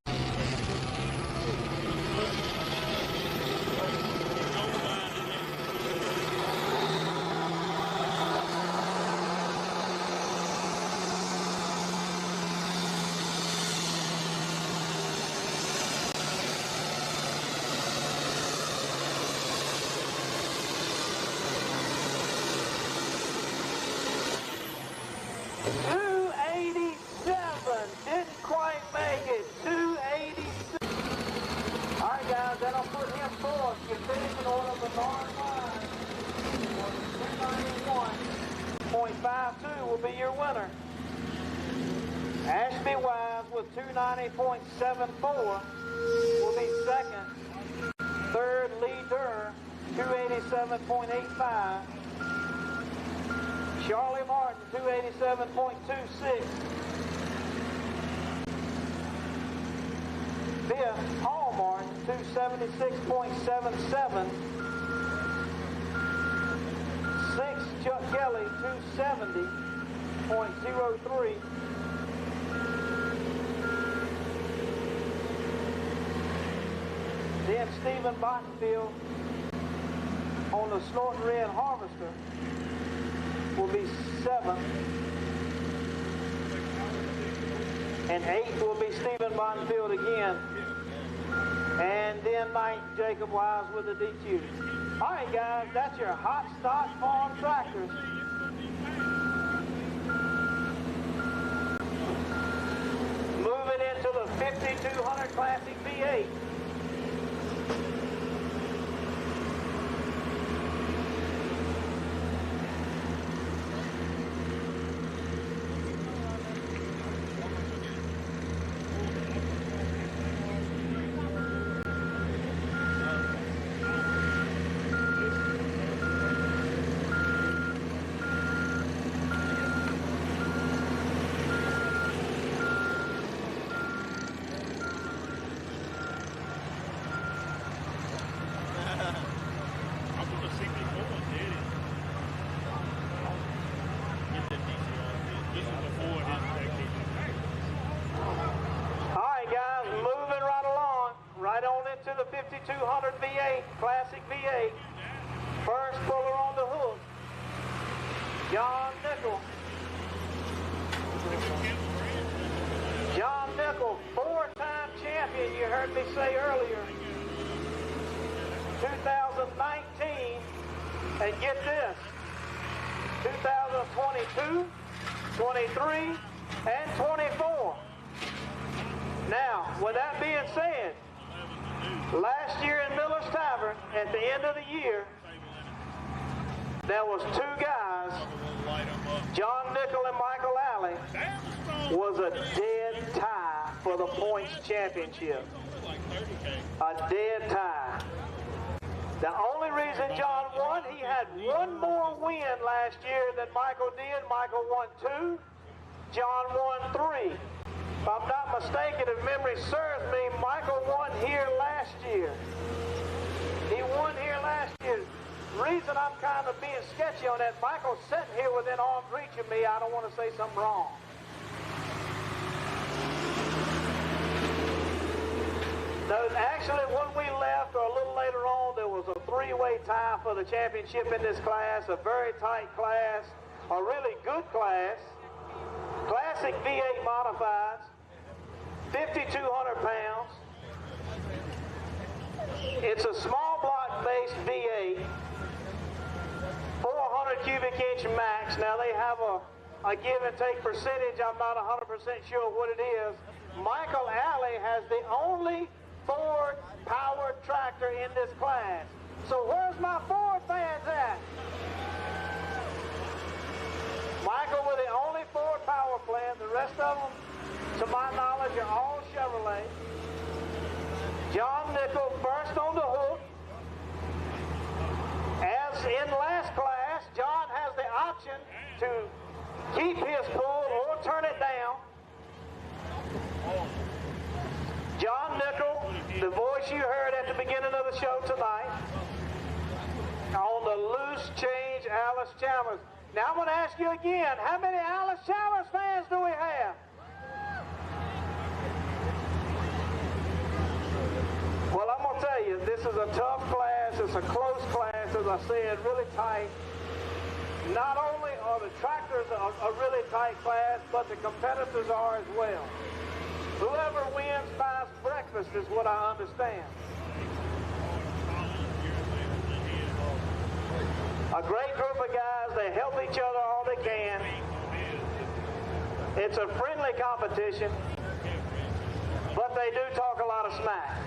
Didn't quite make it. 286. All right, guys, that'll put him fourth. Your finishing order for North Line was 291.52 will be your winner. Ashby Wise with 290.74 will be second. Third, Lee Durr, 287.85. Charlie Martin, 287.26. Fifth, Paul Martin, 276.77. Sixth, Chuck Kelly, 270.03. Then Stephen Bottenfield on the Snorton Red Harvester will be seventh. And eighth will be Stephen Bottenfield again. And then ninth, Jacob Wise with the DQ. All right, guys, that's your hot stock farm tractors. Moving into the 5200 Classic V8. into the 5200 V8, Classic V8. First puller on the hook, John Nickel. John Nickel, four-time champion, you heard me say earlier. 2019, and get this, 2022, 23, and 24. Now, with that being said, last year in Miller's Tavern, at the end of the year, there was two guys, John Nickel and Michael Alley, was a dead tie for the points championship. A dead tie. The only reason John won, he had one more win last year than Michael did. Michael won 2, John won 3. If I'm not mistaken, if memory serves me, Michael won here last year. He won here last year. The reason I'm kind of being sketchy on that, Michael's sitting here within arm's reach of me. I don't want to say something wrong. No, actually, when we left, or a little later on, there was a three-way tie for the championship in this class, a very tight class, a really good class. Classic V8 modifieds, 5,200 pounds. It's a small block-based V8, 400 cubic inch max. Now they have a give and take percentage. I'm not 100% sure what it is. Michael Alley has the only Ford powered tractor in this class. So where's my Ford fans at? Michael with the only Ford power plant. The rest of them, to my knowledge, are all Chevrolet. John Nickel first on the hook. As in last class, John has the option to keep his pull or turn it down. John Nickel, the voice you heard at the beginning of the show tonight, on the loose change Alice Chalmers. Now I'm going to ask you again, how many Alice Chalmers fans do we have? Well, I'm going to tell you, this is a tough class. It's a close class, as I said, really tight. Not only are the tractors a really tight class, but the competitors are as well. Whoever wins buys breakfast is what I understand. A great group of guys. They help each other all they can. It's a friendly competition, but they do talk a lot of smack.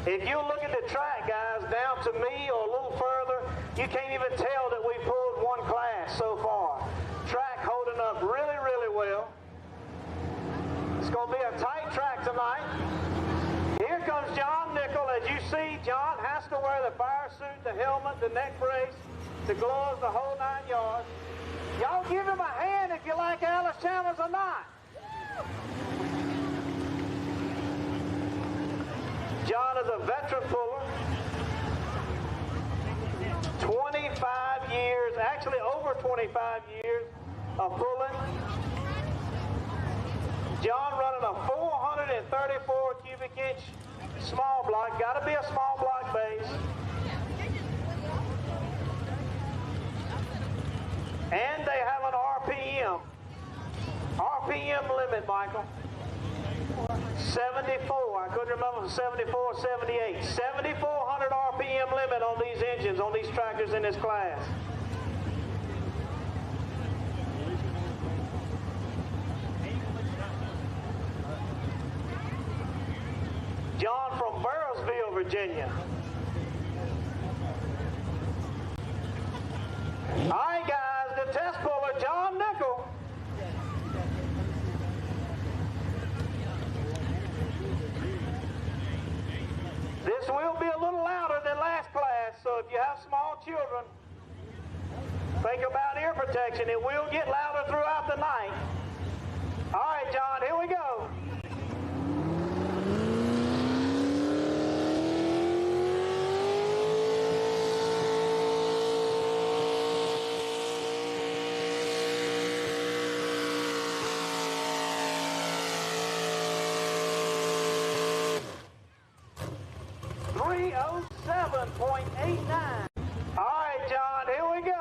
If you look at the track, guys, down to me or a little further, you can't even tell that we pulled one class so far. Track holding up really, really well. It's going to be a tight track tonight. Here comes John Nickel. As you see, John has to wear the fire suit, the helmet, the neck brace, the gloves, the whole 9 yards. Y'all give him a hand if you like Alice Chalmers or not. John is a veteran puller. 25 years, actually over 25 years of pulling. John running a 434 cubic inch small block. Got to be a small block base. And they have an RPM limit, Michael. 74. I couldn't remember 74, 78. 7,400 RPM limit on these engines, on these tractors in this class. John from Burroughsville, Virginia. All right, guys, the test puller, John Nickel. This will be a little louder than last class, so if you have small children, think about ear protection. It will get louder throughout the night. All right, John, here we go. 2:36.89. All right, John, here we go.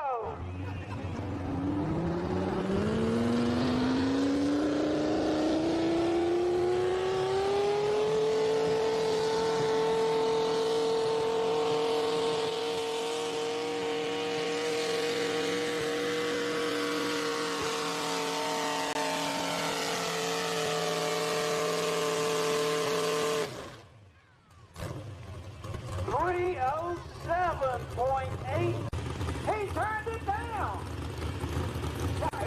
.8. He turned it down.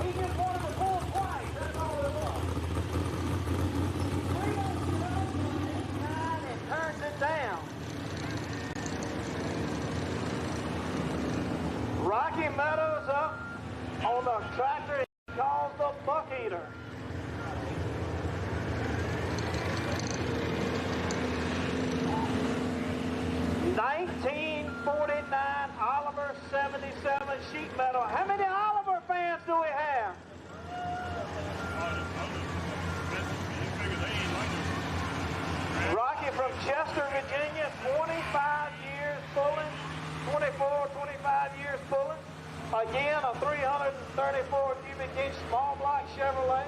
He just wanted to pull twice. That's all it was. 3:07.89 and turns it down. Rocky Meadows up on the tractor he calls the Buck Eater. $19.49 Oliver 77 sheet metal. How many Oliver fans do we have? Rocky from Chester, Virginia, 25 years pulling, 25 years pulling. Again, a 334 cubic inch small block Chevrolet.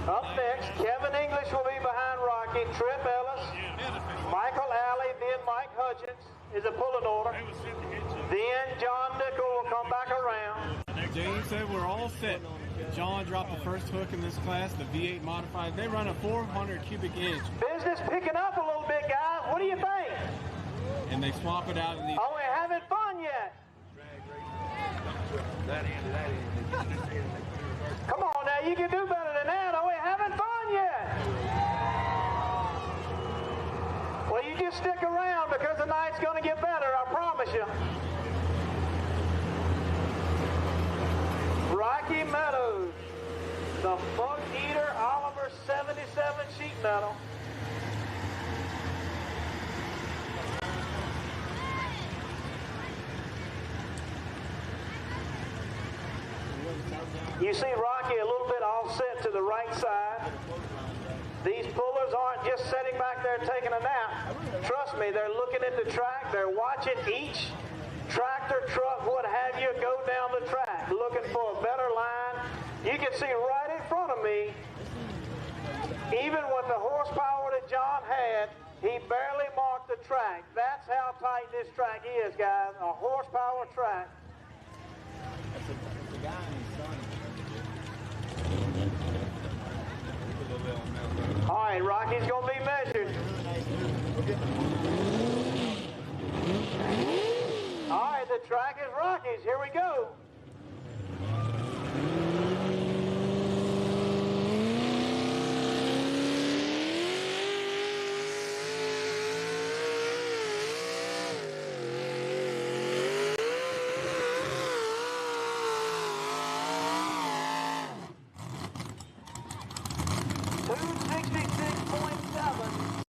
Up next, Kevin English will be behind Rocky. Trip Ellis, Michael Alley, then Mike Hutchins is a pulling order. Then John Nickel will come back around.
James said we're all set. John dropped the first hook in this class, the V8 modified. They run a 400 cubic inch.
Business picking up a little bit, guys. What do you think?
And they swap it out in the...
Oh, we're having fun yet. Come on now, you can do better than that. Are we having fun yet? Well, you just stick around because the night's going to get better, I promise you. Rocky Meadows, the Buck Eater Oliver 77 sheet metal. You see Rocky a little bit offset to the right side. These pullers aren't just sitting back there taking a nap. Trust me, they're looking at the track. They're watching each tractor, truck, what have you, go down the track, looking for a better line. You can see right in front of me, even with the horsepower that John had, he barely marked the track. That's how tight this track is, guys. A horsepower track.
That's a guy and his son.
All right, Rocky's going to be measured. All right, the track is Rocky's. Here we go.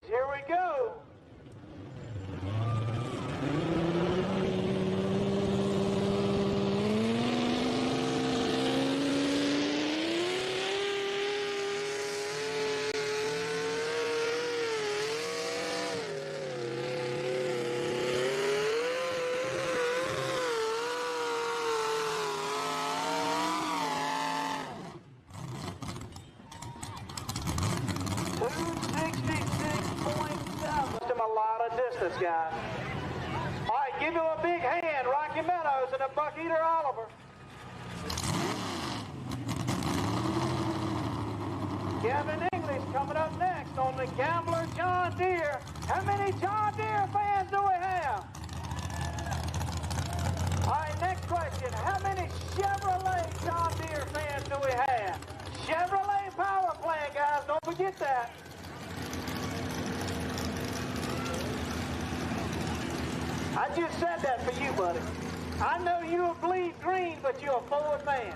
Here we go. Guys. All right, give him a big hand, Rocky. Rocky Meadows and a Buckeater Oliver. Kevin English coming up next on the Gambler John Deere. How many John Deere fans do we have? All right, next question. How many Chevrolet John Deere fans do we have? Chevrolet power plant, guys. Don't forget that. I just said that for you, buddy. I know you'll bleed green, but you're a Ford fan.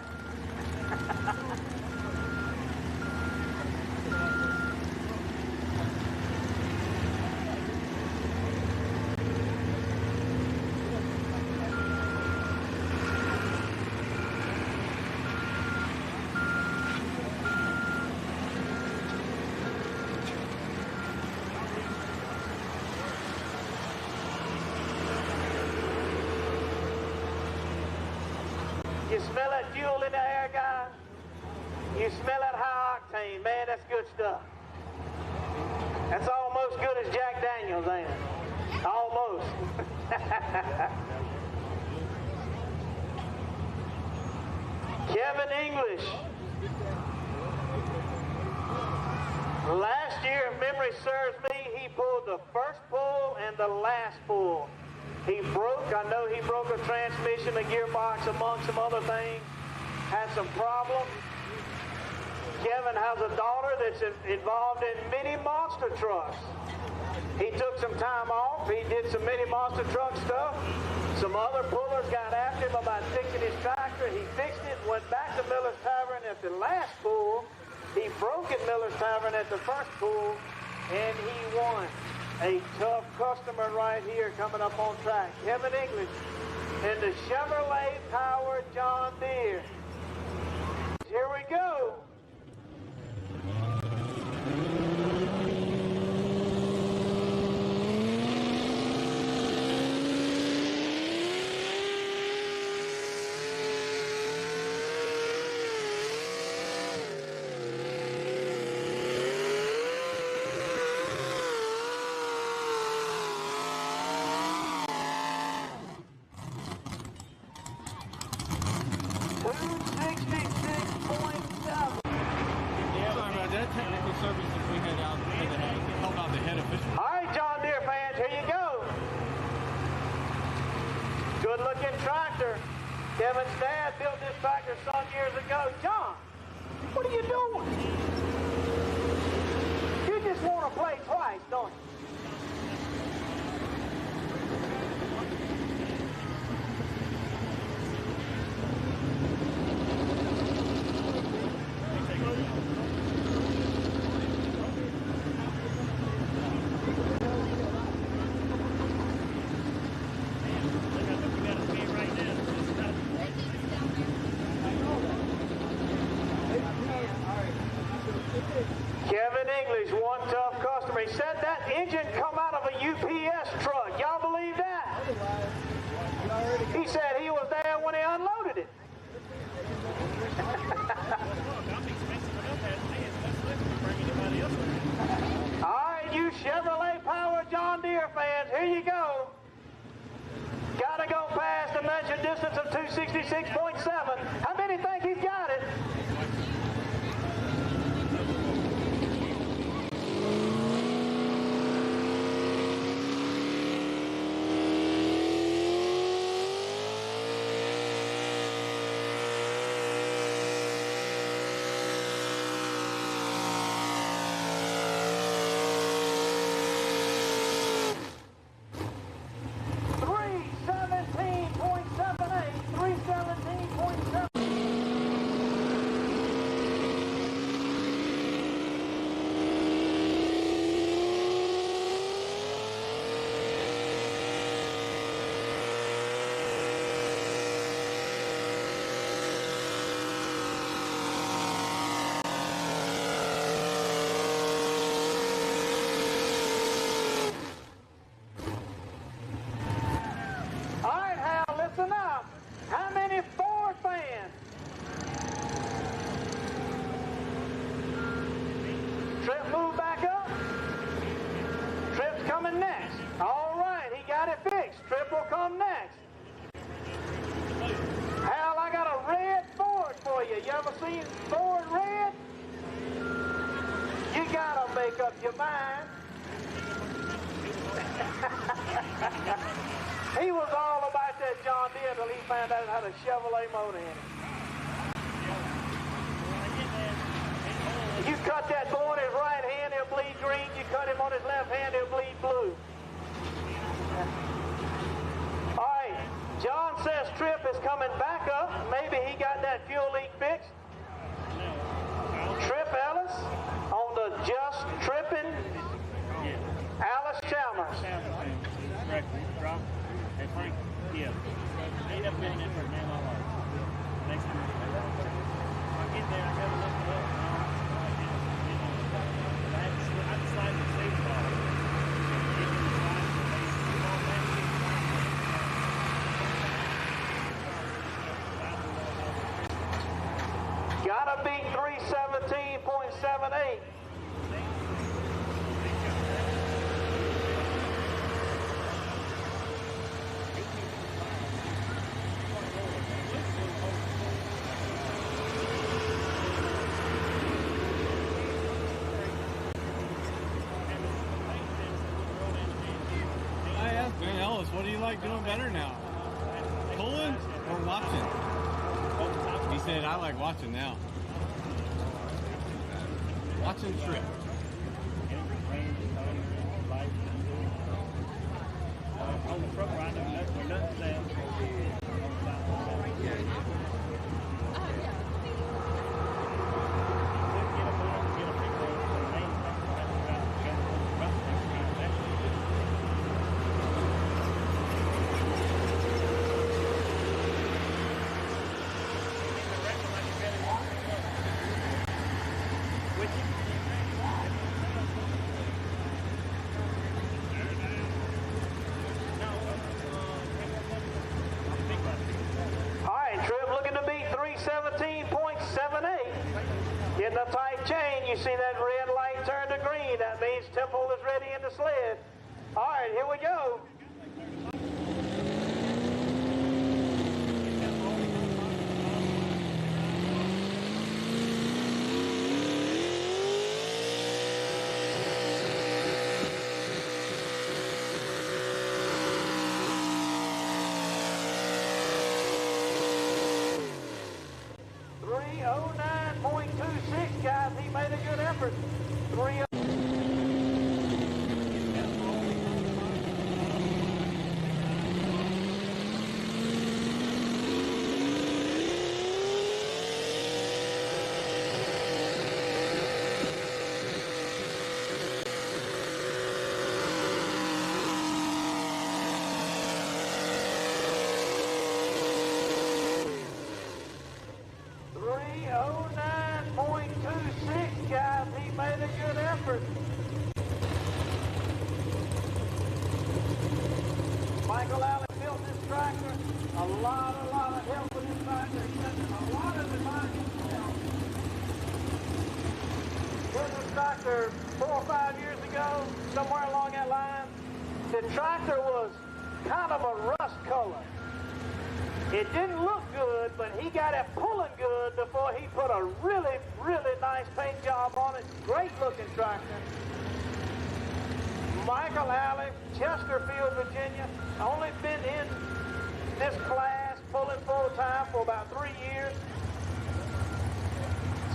You smell that fuel in the air, guys? You smell that high octane, man, that's good stuff. That's almost good as Jack Daniels, ain't it? Almost. Kevin English. Last year, if memory serves me, he pulled the first pull and the last pull. He broke, I know he broke a transmission, a gearbox, among some other things. Had some problems. Kevin has a daughter that's involved in mini monster trucks. He took some time off. He did some mini monster truck stuff. Some other pullers got after him about fixing his tractor. He fixed it, went back to Miller's Tavern at the last pool. He broke at Miller's Tavern at the first pool, and he won. A tough customer right here coming up on track. Kevin English in the Chevrolet powered John Deere. Here we go. Tractor. Kevin's dad built this tractor some years ago. John, what are you doing? You just want to play twice, don't you? Kevin English, one tough customer. He said that engine come out of a UPS truck. Y'all believe that? He said he was there when he unloaded it. All right, you Chevrolet powered John Deere fans, here you go. Gotta go past the measured distance of 266.7. How many think he's got it? you. You ever seen Ford Red? You gotta make up your mind. He was all about that John Deere until he found out it had a Chevrolet motor in it. You cut that boy on his right hand, he'll bleed green. You cut him on his left hand, he'll bleed blue. All right, John says Tripp is coming back up. Maybe he got that fuel leak fixed. Tripp Ellis on the just tripping Alice Chalmers.
Drop. Hey, Frank. Yeah. They have been in for a man all life. Next time. I get there, I gotta look it up. I decided to save it all.
Gotta beat 317.78.
What do you like doing better now? Pulling or watching? He said, I like watching now. Watching Tripp.
On the truck ride, we're nothing there.
Getting a tight chain. You see that red light turn to green. That means Temple is ready in the sled. All right, here we go. Guys, he made a good effort. 3 309.26, guys. He made a good effort. Michael Allen built this tractor. A lot of help with this tractor. He done a lot of design himself. Built this tractor 4 or 5 years ago, somewhere along that line. The tractor was kind of a rust color. It didn't look good, but he got it pulling good before he put a really, really nice paint job on it. Great looking tractor. Michael Allen, Chesterfield, Virginia. Only been in this class pulling full time for about 3 years.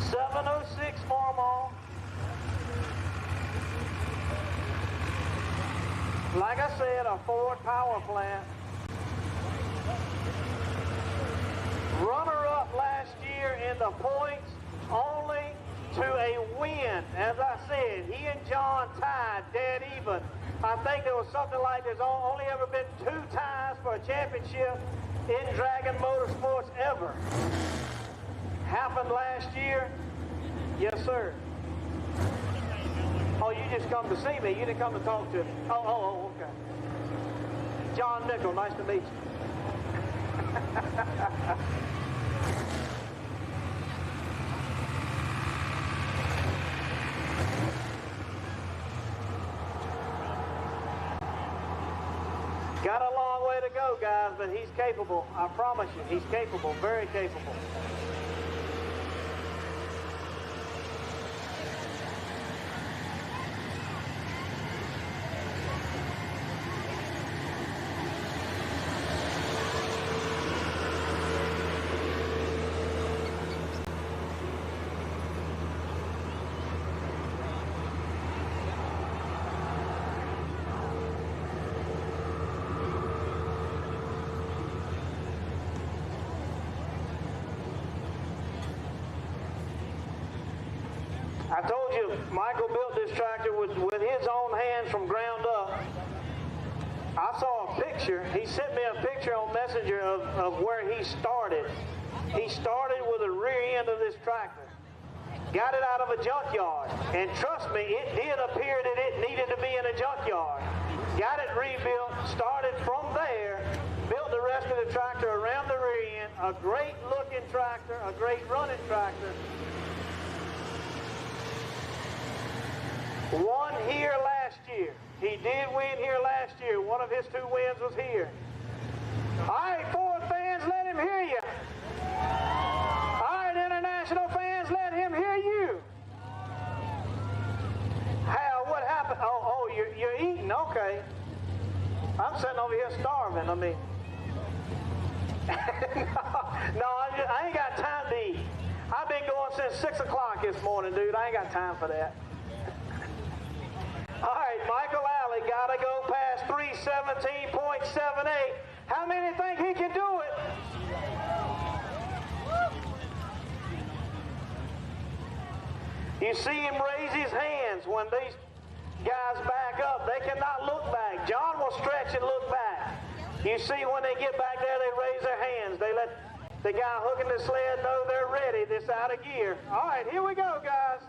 706 Marmont. Like I said, a Ford power plant. Runner-up last year in the points, only to a win. As I said, he and John tied dead even. I think there was something like there's only ever been 2 ties for a championship in Dragon Motorsports ever. Happened last year? Yes, sir. Oh, you just come to see me. You didn't come to talk to me. Oh, okay. John Nickel, nice to meet you. Got a long way to go, guys, but he's capable. I promise you, he's capable, very capable. I told you, Michael built this tractor with his own hands from ground up. I saw a picture. He sent me a picture on Messenger of where he started. He started with the rear end of this tractor. Got it out of a junkyard. And trust me, it did appear that it needed to be in a junkyard. Got it rebuilt, started from there, built the rest of the tractor around the rear end. A great looking tractor, a great running tractor. Won here last year. He did win here last year. One of his 2 wins was here. All right, Ford fans, let him hear you. All right, international fans, let him hear you. Hal, what happened? Oh, you're eating, okay. I'm sitting over here starving, I mean. no, I ain't got time to eat. I've been going since 6 o'clock this morning, dude. I ain't got time for that. All right, Michael Alley got to go past 317.78. How many think he can do it? You see him raise his hands when these guys back up. They cannot look back. John will stretch and look back. You see when they get back there, they raise their hands. They let the guy hooking the sled know they're ready. This out of gear. All right, here we go, guys.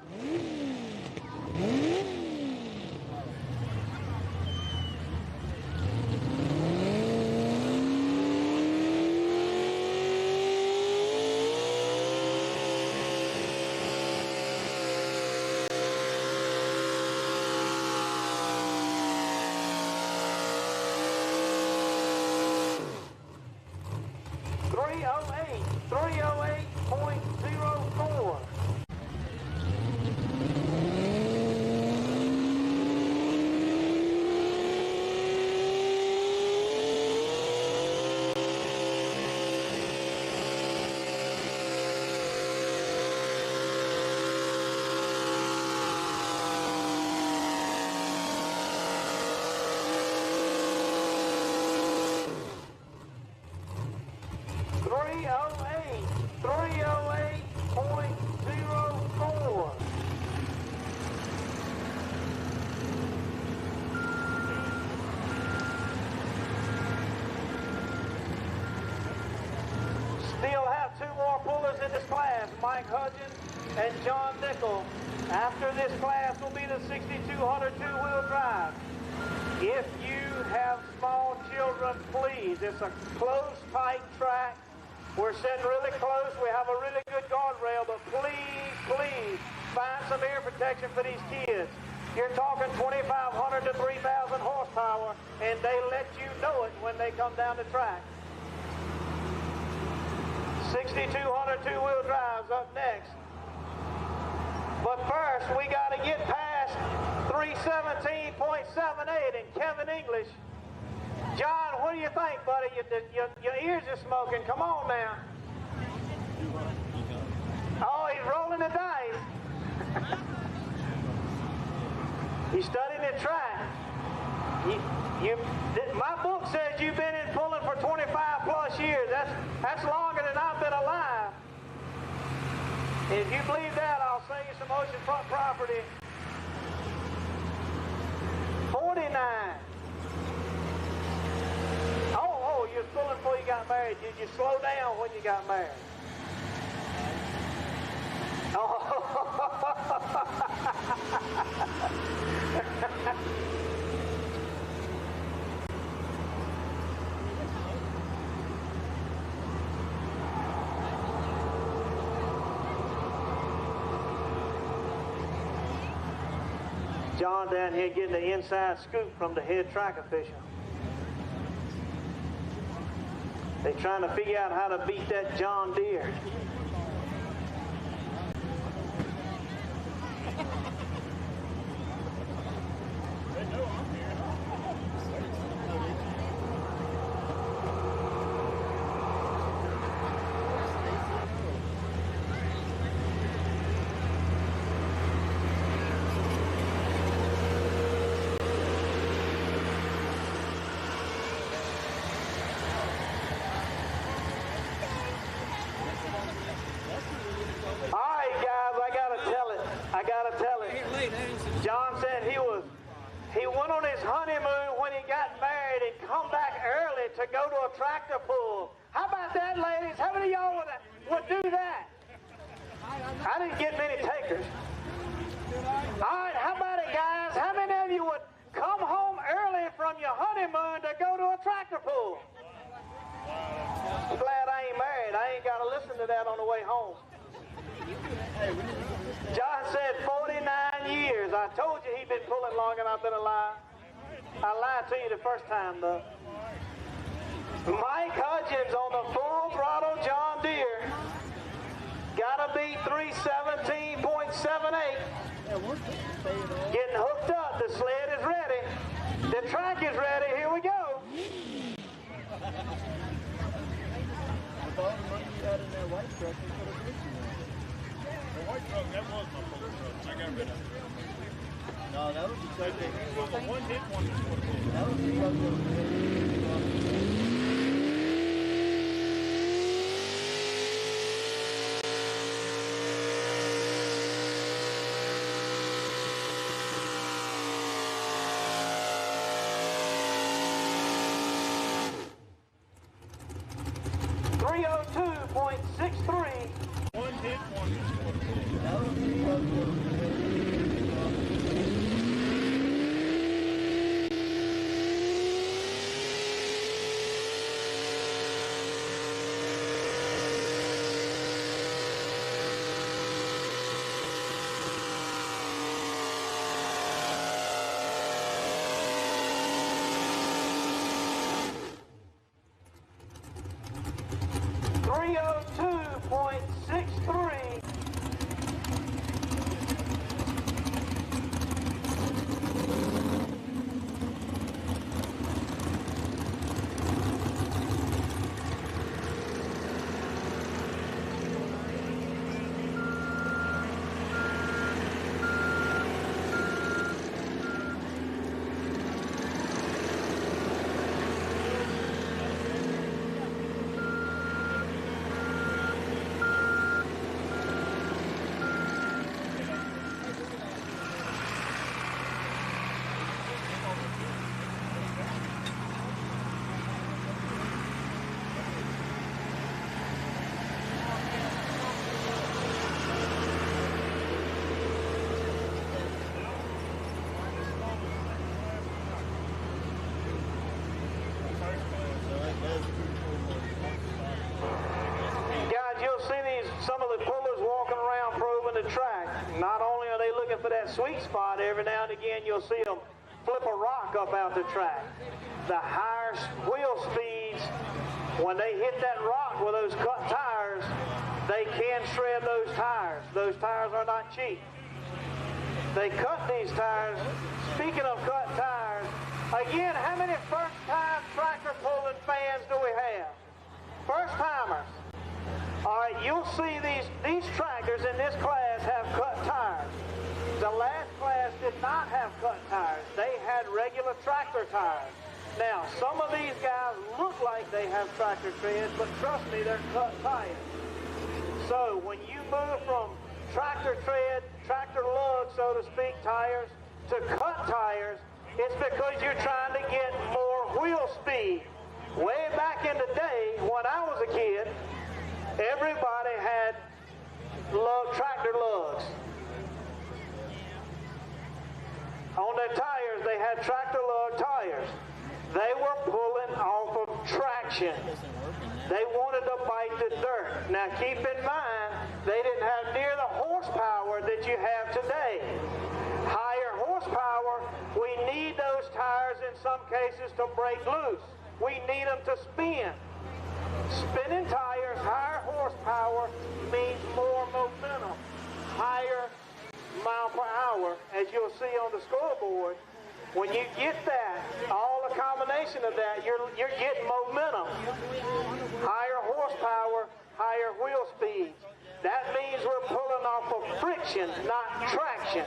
308.04. Still have 2 more pullers in this class, Mike Hudgens and John Nickel. After this class will be the 6200 two-wheel drive. If you have small children, please, it's a close, tight track. We're sitting really close. We have a really good guardrail, but please, please, find some ear protection for these kids. You're talking 2,500 to 3,000 horsepower, and they let you know it when they come down the track. 6200 two-wheel drives up next. But first, we got to get past 317.78 and Kevin English. John, what do you think, buddy? Your ears are smoking. Come on now. Oh, he's rolling the dice. He's studying the track. My book says you've been in pulling for 25 plus years. That's longer than I've been alive. If you believe that, I'll sell you some oceanfront property. 49. Oh, you're pulling before you got married. Did you slow down when you got married? Oh. John down here getting the inside scoop from the head track official. They're trying to figure out how to beat that John Deere. to go to a tractor pull. How about that, ladies? How many of y'all would do that? I didn't get many takers. All right, how about it, guys? How many of you would come home early from your honeymoon to go to a tractor pull? I'm glad I ain't married. I ain't got to listen to that on the way home. John said 49 years. I told you he'd been pulling longer than I've been alive. I lied to you the first time, though. Mike Hudgens on the full throttle John Deere. Gotta be 317.78. Getting hooked up. The sled is ready. The track is ready. Here we go.
With all the money you had in that white truck, you could have fixed it.
The white truck, that was my pull truck. I got rid of it.
No, that was the truck that
Well, the one hit one is what it was.
that was the truck that was
One hit one is what it was.
that was the truck that was
some of the pullers walking around probing the track. Not only are they looking for that sweet spot, every now and again you'll see them flip a rock up out the track. The higher wheel speeds, when they hit that rock with those cut tires, they can shred those tires. Those tires are not cheap. They cut these tires. Speaking of cut tires, again, how many first-time tractor pulling fans do we have? First-timers. All right, you'll see these tractors in this class have cut tires. The last class did not have cut tires. They had regular tractor tires. Now, some of these guys look like they have tractor treads, but trust me, they're cut tires. So when you move from tractor tread, tractor lug, so to speak, tires to cut tires, it's because you're trying to get more wheel speed. Way back in the day, when I was a kid, everybody had tractor lugs. On their tires, they had tractor lug tires. They were pulling off of traction. They wanted to bite the dirt. Now keep in mind, they didn't have near the horsepower that you have today. Higher horsepower, we need those tires in some cases to break loose. We need them to spin. Spinning tires, higher horsepower, means more momentum. Higher mile per hour, as you'll see on the scoreboard. When you get that, all the combination of that, you're getting momentum. Higher horsepower, higher wheel speeds. That means we're pulling off of friction, not traction.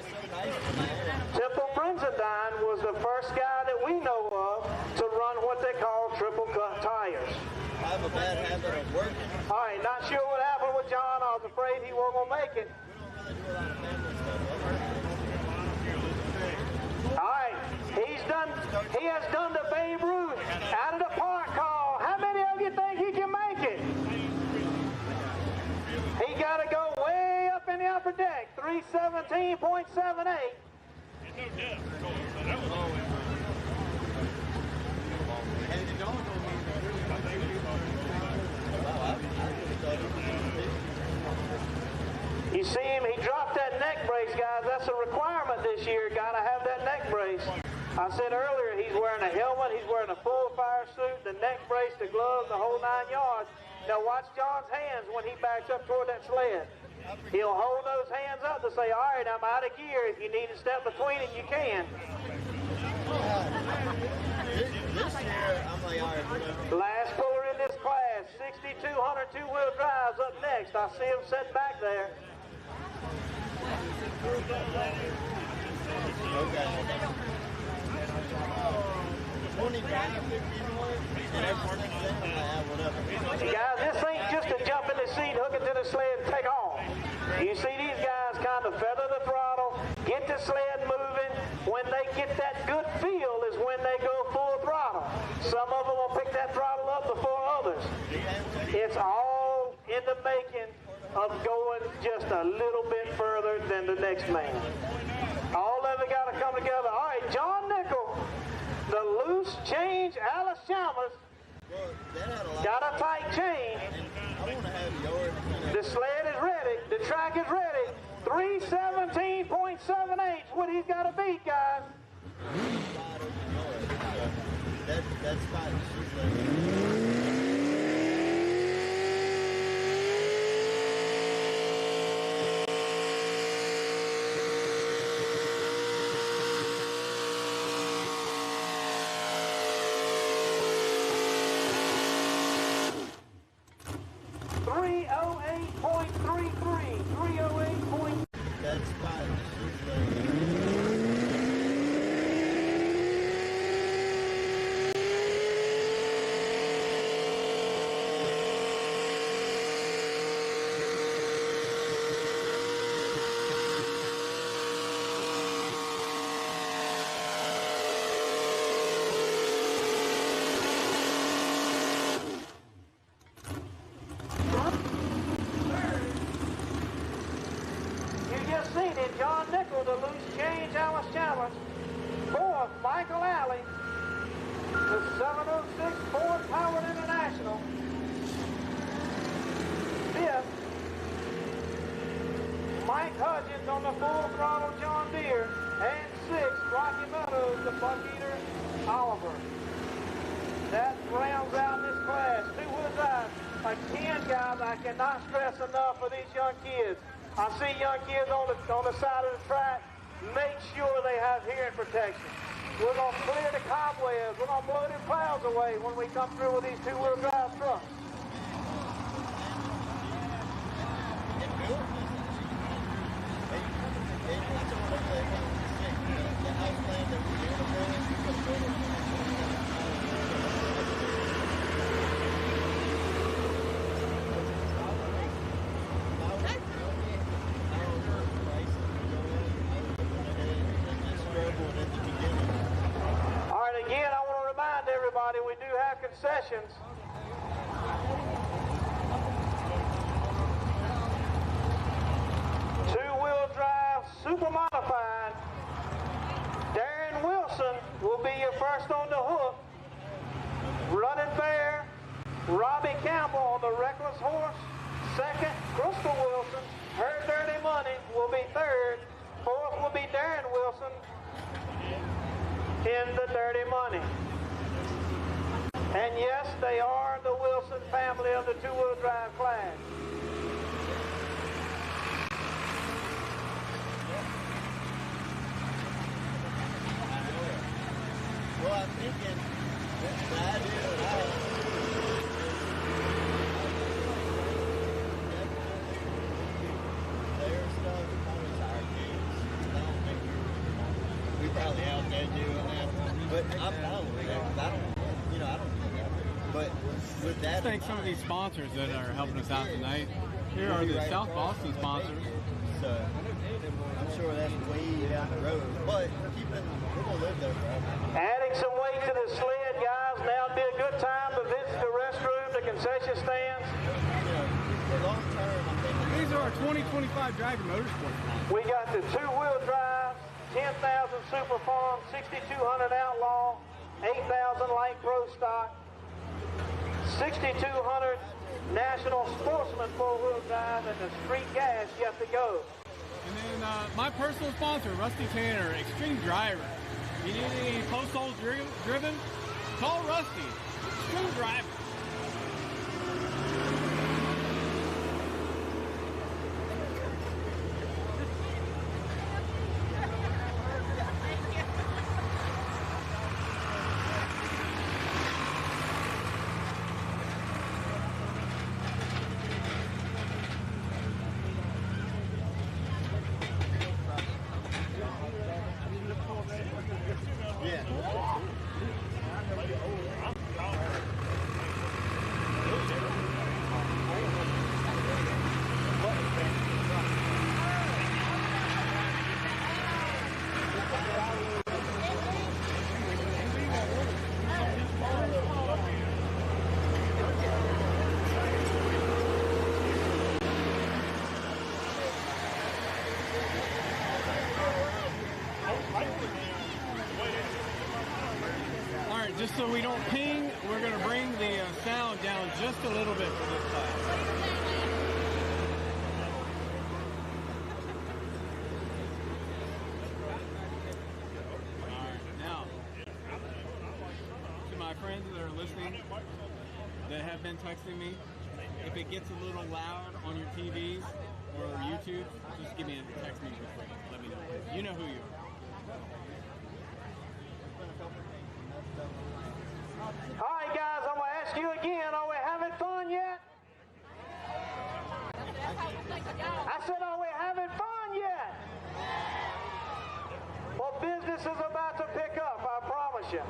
Temple Brinzendine was the first guy that we know of to run what they call triple cut tires.
I have a bad habit of working.
All right, not sure what happened with John. I was afraid he wasn't going to make it. All right, he has done the Babe Ruth out of the park call. 3:17.78. You see him, he dropped that neck brace, guys. That's a requirement this year. Got to have that neck brace. I said earlier, he's wearing a helmet, he's wearing a full fire suit, the neck brace, the gloves, the whole 9 yards. Now watch John's hands when he backs up toward that sled. He'll hold those hands up to say, all right, I'm out of gear. If you need to step between it, you can.
This year, I'm like, all right, whatever.
Last puller in this class, 6,200 two-wheel drives up next. I see him sitting back there.
Okay. 20 drive, 15 more, and everyone's like, whatever.
Guys, this ain't just a jump in the seat, hook it to the sled, and take off. You see these guys kind of feather the throttle, get the sled moving. When they get that good feel is when they go full throttle. Some of them will pick that throttle up before others. It's all in the making of going just a little bit further than the next man. All of it got to come together. All right, John Nickel, the loose change Alice Chalmers, got a tight chain.
I want to have yours.
The sled is ready. The track is ready. 3:17.78 is what he's got to beat, guys.
That's fine. That's fine.
John Nickel, the loose change Alice Chalmers. Fourth, Michael Alley, the 706 Ford Powered International. Fifth, Mike Hudgens on the full throttle John Deere. And sixth, Rocky Meadows, the Buckeater Oliver. That rounds out this class. Two-wheel drive. Again, guys, I cannot stress enough for these young kids. I see young kids on the side of the track. Make sure they have hearing protection. We're going to clear the cobwebs. We're going to blow them clouds away when we come through with these two-wheel drive trucks. We do have concessions. Two-wheel drive, super modified. Darren Wilson will be your first on the hook. Running fair, Robbie Campbell on the Reckless Horse. Second, Crystal Wilson. Her Dirty Money will be third. Fourth will be Darren Wilson in the Dirty Money. And yes, they are the Wilson family of the two-wheel drive class.
Well, I'm thinking the idea that I have their stuff always our kids. We probably out there doing that. But I'm following that because I don't do that. But with that,
I thank some of these sponsors that are helping us out tonight. Here are the South Boston sponsors.
So I'm sure that's way down the road. But we're going to live there forever.
Adding some weight to the sled, guys. Now would be a good time to visit the restroom, the concession stands.
For long term, I'm thinking
These are our 2025 Dragon Motorsports line.
We got the two-wheel drive, 10,000 Super Farm, 6,200 Outlaw, 8,000 Light Pro Stock, 6,200 National Sportsman four-wheel drive, and the street gas yet to go.
And then my personal sponsor, Rusty Tanner, Extreme Driver. You need any post holes driven? Call Rusty, Extreme Driver. Just so we don't ping, we're going to bring the sound down just a little bit for this side. Alright, now, to my friends that are listening, that have been texting me, if it gets a little loud on your TVs or YouTube, just give me a text me real quick. Let me know. You know who you are.
All right, guys, I'm going to ask you again, are we having fun yet? I said, are we having fun yet? Well, business is about to pick up, I promise you.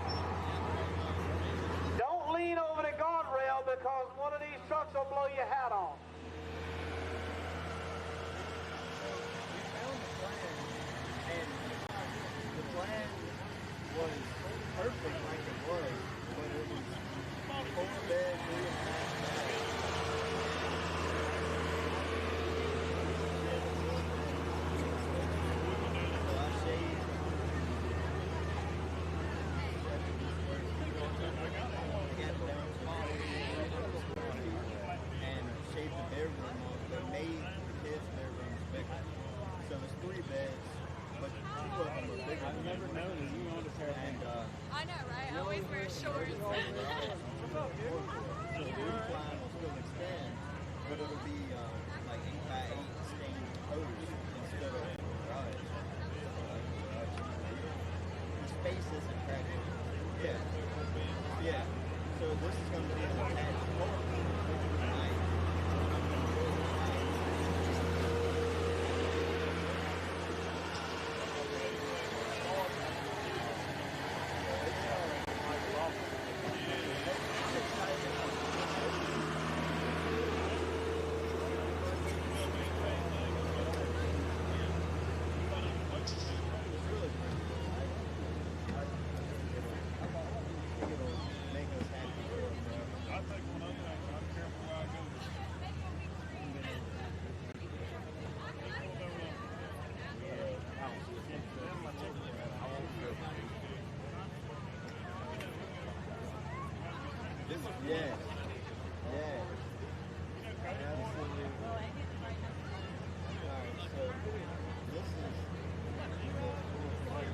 Don't lean over the guardrail because one of these trucks will blow your hat off.
And the plan was perfect like it was. But it was 4 bed, 3.5 So I shaved. And shaved the bedroom off, but made the kids' bedrooms bigger. So it's 3 beds, but 2 of them are bigger.
I've never known that you owned a pair of pants.
I know, right? I always wear shorts.
So the roof line will still extend, but it'll be like 8x8 stained hose instead of garage. The space isn't cracking. Yeah. Yeah. So this is going to be an attached pole. Nice. Yeah. Yeah. Absolutely. Alright, so this is the full flight.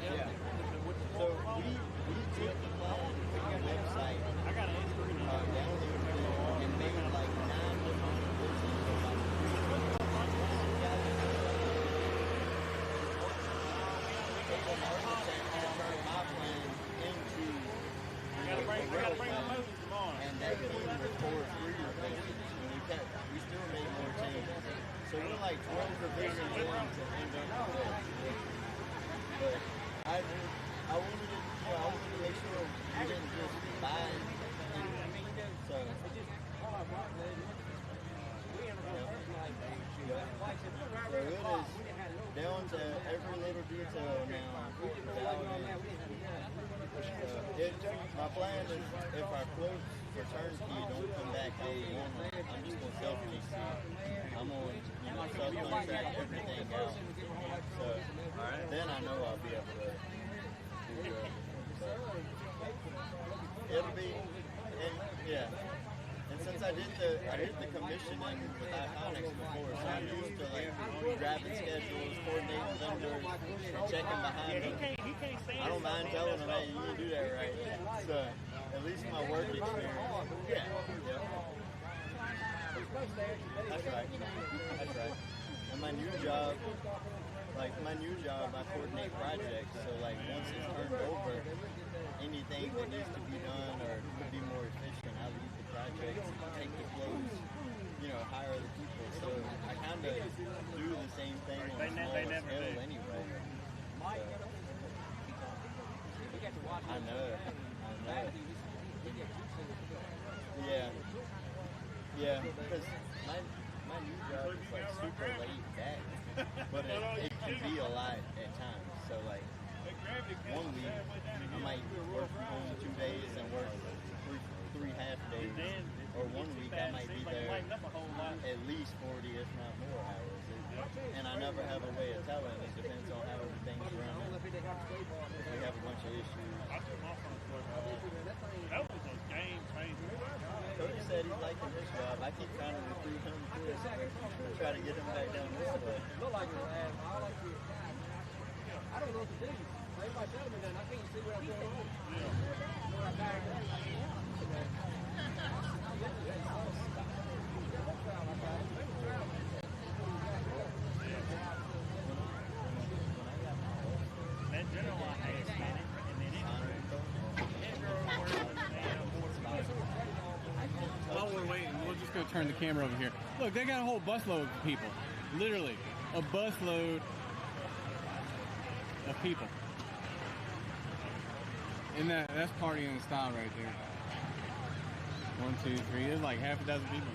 Yeah. like 12 revision wins and end up with this. But I wanted to, I wanted to make sure we didn't just buy it. So it is down to every little detail now. My plan is if our quotes for turnkey don't come back how we want them, I'm just going to self-GC. I'm going to subcontract everything out. So then I know I'll be able to do that. So it'll be, and yeah. And since I did the commissioning with Iconics before, so I'm used to like grabbing schedules, coordinating vendors, and checking behind them. I don't mind telling them, hey, you didn't do that right. So at least my work experience. Yeah. That's right. And my new job, I coordinate projects. So like once it's turned over, anything that needs to be done or could be more efficient, I lead the project, take the flows, hire the people. So I kind of do the same thing on a smaller scale anyway. I know. Yeah, because my new job is like super laid back, but it can be a lot at times. So like 1 week I might work from home 2 days and work three half days, or 1 week I might be there at least 40 if not more hours. And I never have a way of telling. It depends on how everything's running. We have a bunch of issues. Cody said he's liking his job. I keep trying to recruit him too. Try to get him back down this way.
I don't know what to do. Everybody telling me that I can't see what I'm going on.
While we're waiting, we'll just go turn the camera over here. Look, they got a whole busload of people. Literally, a busload of people. And that's partying style right there. 1, 2, 3. There's like half a dozen people.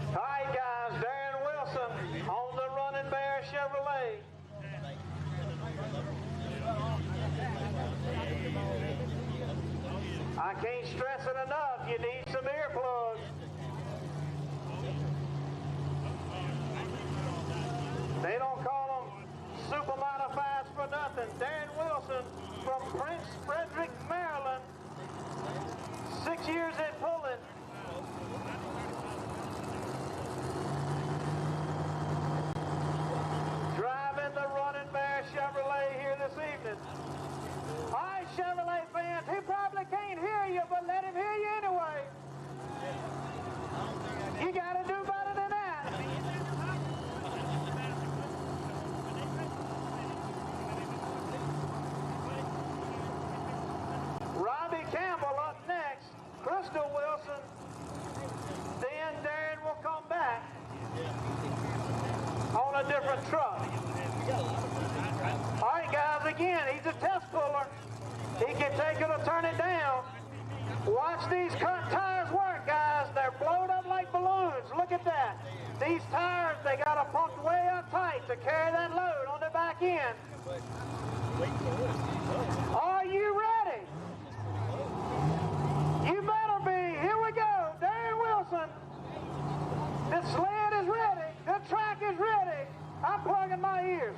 All right, guys, Darren Wilson on the Running Bear Chevrolet. I can't stress it enough. You need some earplugs. They don't call them super modifieds for nothing. Darren Wilson from Prince Frederick, Maryland. 6 years in pulling. Driving the Running Bear Chevrolet here this evening. All right, Chevrolet fans, he probably can't hear you, but let him hear you anyway. You got to do better than that. Robbie Campbell up next. Crystal Wilson. Then Darren will come back on a different truck. All right, guys, again, he's a test puller. He can take it or turn it down. Watch these current tires work, guys. They're blown up like balloons. Look at that. These tires, they got to pump way up tight to carry that load on the back end. Are you ready? You better be. Here we go. Darren Wilson. The sled is ready. The track is ready. I'm plugging my ears.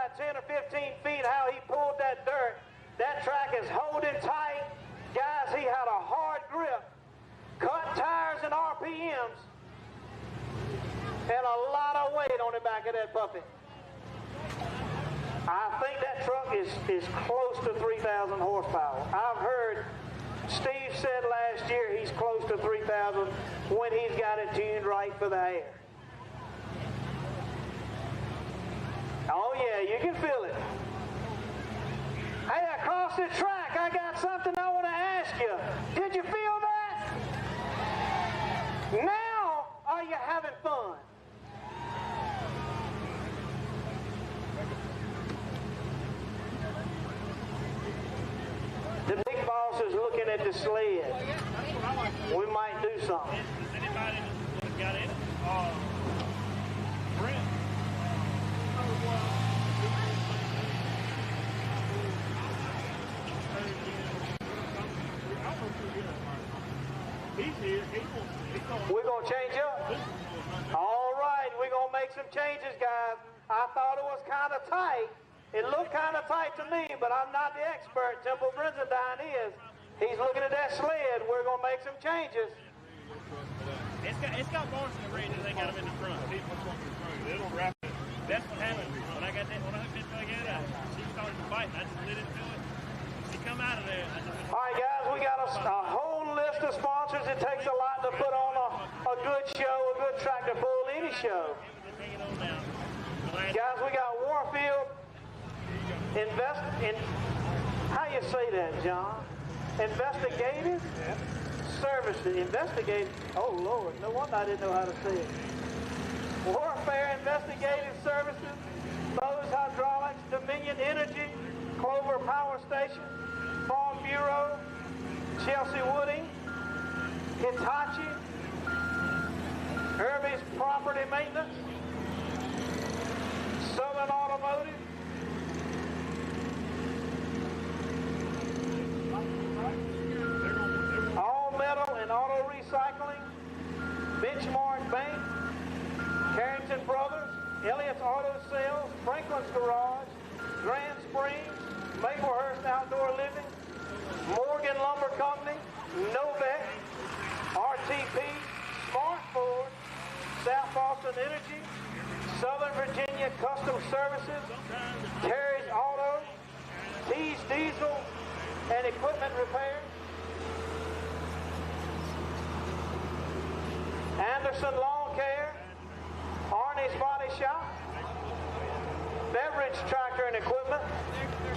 about 10 or 15 feet how he pulled that dirt. That track is holding tight. Guys, he had a hard grip. Cut tires and RPMs. And a lot of weight on the back of that puppy. I think that truck is close to 3,000 horsepower. I've heard Steve said last year he's close to 3,000 when he's got it tuned right for the air. Oh yeah, you can feel it. Hey, across the track, I got something I want to ask you. Did you feel that? Now, are you having fun? The big boss is looking at the sled. We might do something.
Has anybody got in? Brent.
We're going to change up. All right, we're going to make some changes, guys. I thought it was kind of tight. It looked kind of tight to me, but I'm not the expert. Temple Brenzendine is. He's looking at that sled. We're going to make some changes.
It's got bars in the rear and they got them in the front. It'll wrap it. That's what happened. When I hooked it together, she started to bite and I just lit into it. She come out of there.
All right, guys, we got a whole list of sponsors. It takes a lot to put on a good show, a good tractor pull, any show. Guys, we got Warfield how you say that, John? Investigative Services. Investigative. Oh, Lord. No wonder I didn't know how to say it. Warfare Investigative Services, Bose Hydraulics, Dominion Energy, Clover Power Station, Farm Bureau, Chelsea Wooding, Hitachi, Irby's Property Maintenance, Southern Automotive, All Metal and Auto Recycling, Benchmark Bank, Carrington Brothers, Elliott's Auto Sales, Franklin's Garage, Grand Springs, Maplehurst Outdoor Living, Morgan Lumber Company, Novec, RTP, Smart Ford, South Boston Energy, Southern Virginia Custom Services, Terry's Auto, T's Diesel and Equipment Repair, Anderson Lawn Care, Arnie's Body Shop, Beverage Tractor and Equipment,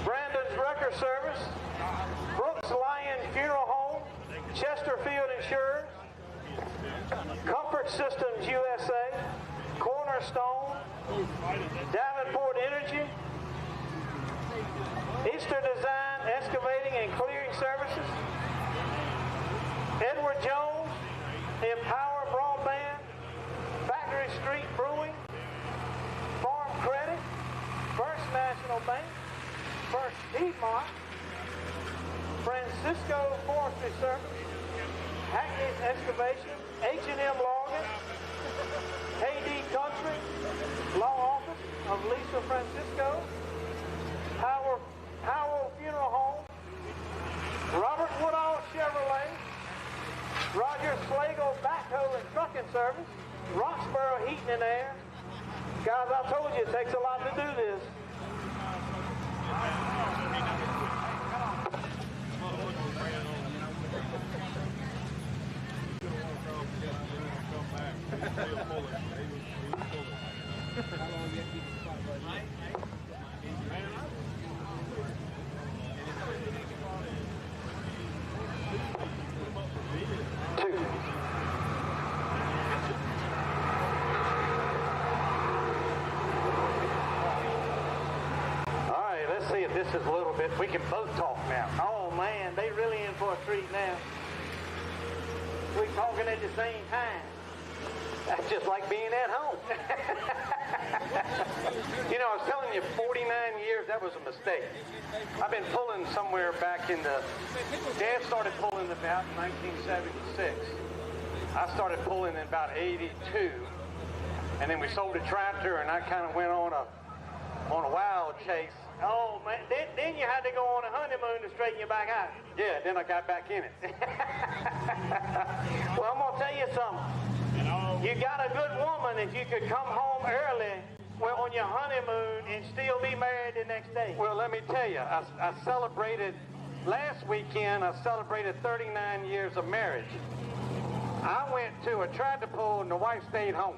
Brandon's Wrecker Service, Brooks Lyon Funeral Home, Chesterfield Insurance, Comfort Systems USA, Cornerstone, Davenport Energy, Easter Design Excavating and Clearing Services, Edward Jones, Empower Broadband, Factory Street Brewing, Farm Credit, First National Bank, First Piedmont, Francisco Forestry Service, Hackney's Excavation, H&M Logging, KD Country, Law Office of Lisa Francisco, Powell Funeral Home, Robert Woodall Chevrolet, Roger Slagle Backhoe and Trucking Service, Roxborough Heating and Air. Guys, I told you it takes a lot to do this. This is a little bit, we can both talk now. Oh man, they really in for a treat now. We talking at the same time. That's just like being at home. You know, I was telling you, 49 years, that was a mistake. I've been pulling somewhere back in the, Dad started pulling about in 1976. I started pulling in about 82. And then we sold a tractor and I kind of went on a
on a wild chase.
Oh, man. Then you had to go on a honeymoon to straighten you back out.
Yeah, then I got back in it.
Well, I'm going to tell you something. You got a good woman if you could come home early on your honeymoon and still be married the next day.
Well, let me tell you, I celebrated, last weekend, I celebrated 39 years of marriage. I went to a tractor pull and the wife stayed home.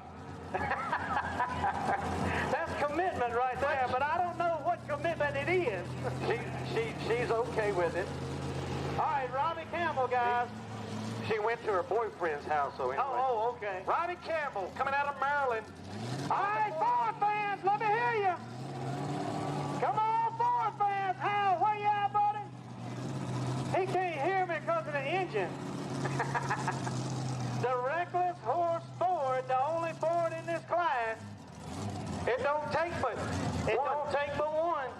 That's commitment right there, but I don't know what commitment it is.
She's okay with it.
All right, Robbie Campbell, guys.
She went to her boyfriend's house, so anyway.
Oh, okay.
Robbie Campbell, coming out of Maryland.
All right, Ford fans, let me hear you. Come on, Ford fans. Hal, where you at, buddy? He can't hear me because of the engine. The Reckless Horse Ford, the only Ford in this class.
It don't take but
one.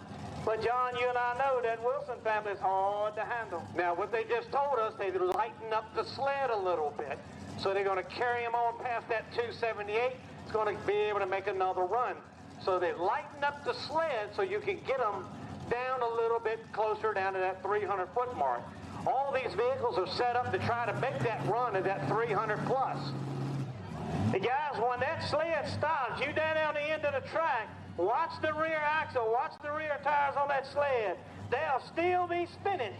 But John, you and I know that Wilson family is hard to handle.
Now, what they just told us, they lighten up the sled a little bit. So they're going to carry him on past that 278. It's going to be able to make another run. So they lighten up the sled so you can get them down a little bit closer down to that 300-foot mark. All these vehicles are set up to try to make that run at that 300 plus.
Hey guys, when that sled stops, you down on the end of the track, watch the rear axle, watch the rear tires on that sled. They'll still be spinning.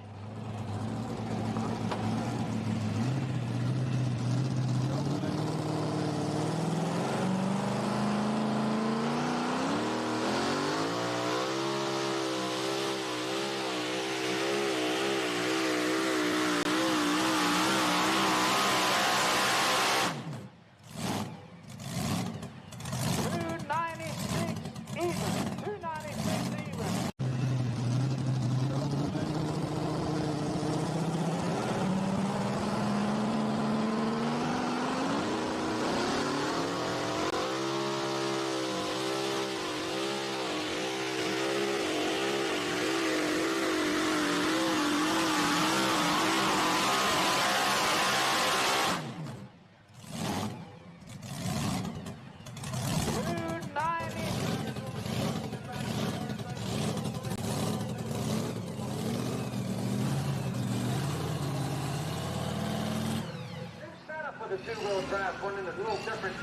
The two-wheel drive running a little different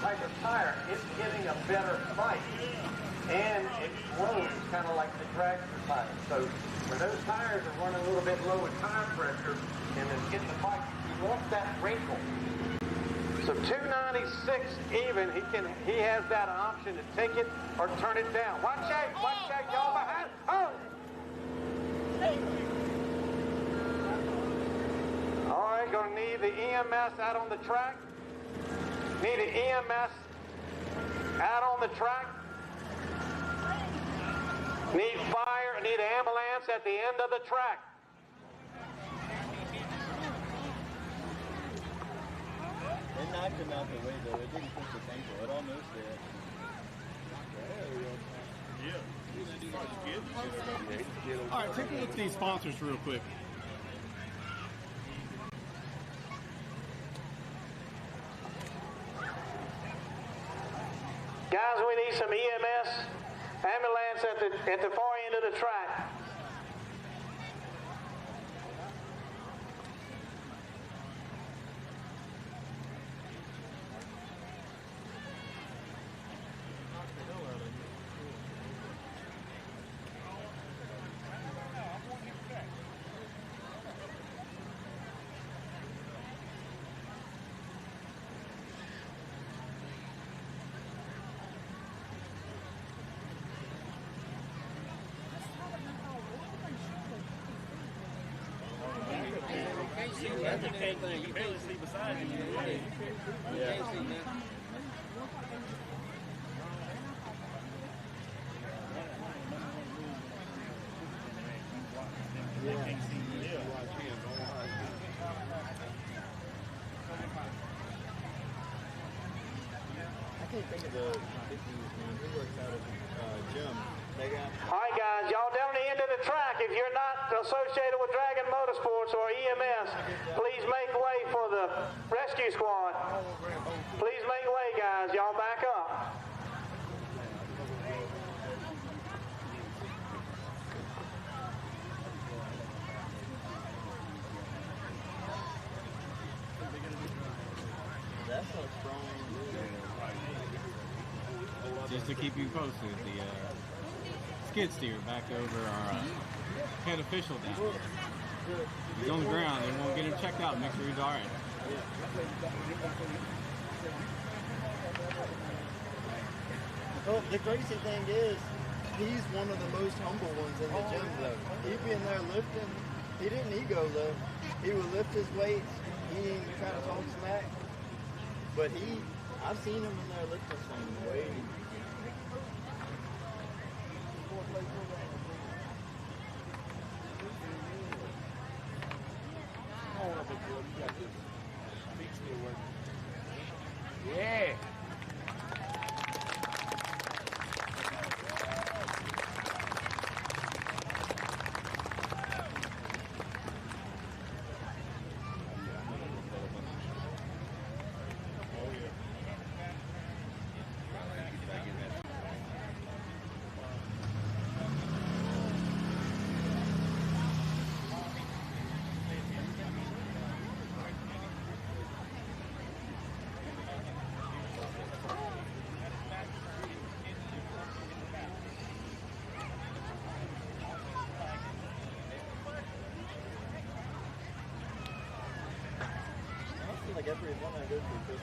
type of tire. It's getting a better fight, and it flows kind of like the dragster tire. So when those tires are running a little bit low in tire pressure and it's getting the fight, you want that wrinkle. So 296 even, he has that option to take it or turn it down. Watch out, y'all behind. Oh! All right, gonna need the EMS out on the track. Need the EMS out on the track. Need fire, need an ambulance at the end of the track.
It knocked him out the way though. It didn't push his ankle. It almost did.
All right, take a look at these sponsors real quick.
Guys, we need some EMS ambulance at the far end of the track.
You barely see beside you.
Yeah. I can't think of the who works out at the gym. They got.
All right, guys, y'all down the end of the track. If you're not associated with Dragon Motorsports or EMS, please make way for the rescue squad. Please make way, guys. Y'all back up.
just to keep you posted, the skid steer back over our head official down there. He's on the ground. They won't get him checked out. Make sure he's all right.
Well, the crazy thing is, he's one of the most humble ones in the gym, though. He'd be in there lifting. He didn't ego lift. He would lift his weights. He didn't try to talk smack. But I've seen him in there lifting some weight.
Yeah.
Like every one I go through,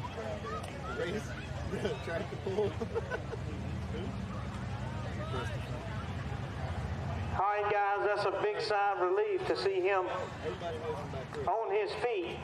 the race, the track to pull.
All right, guys, that's a big sigh of relief to see him on his feet.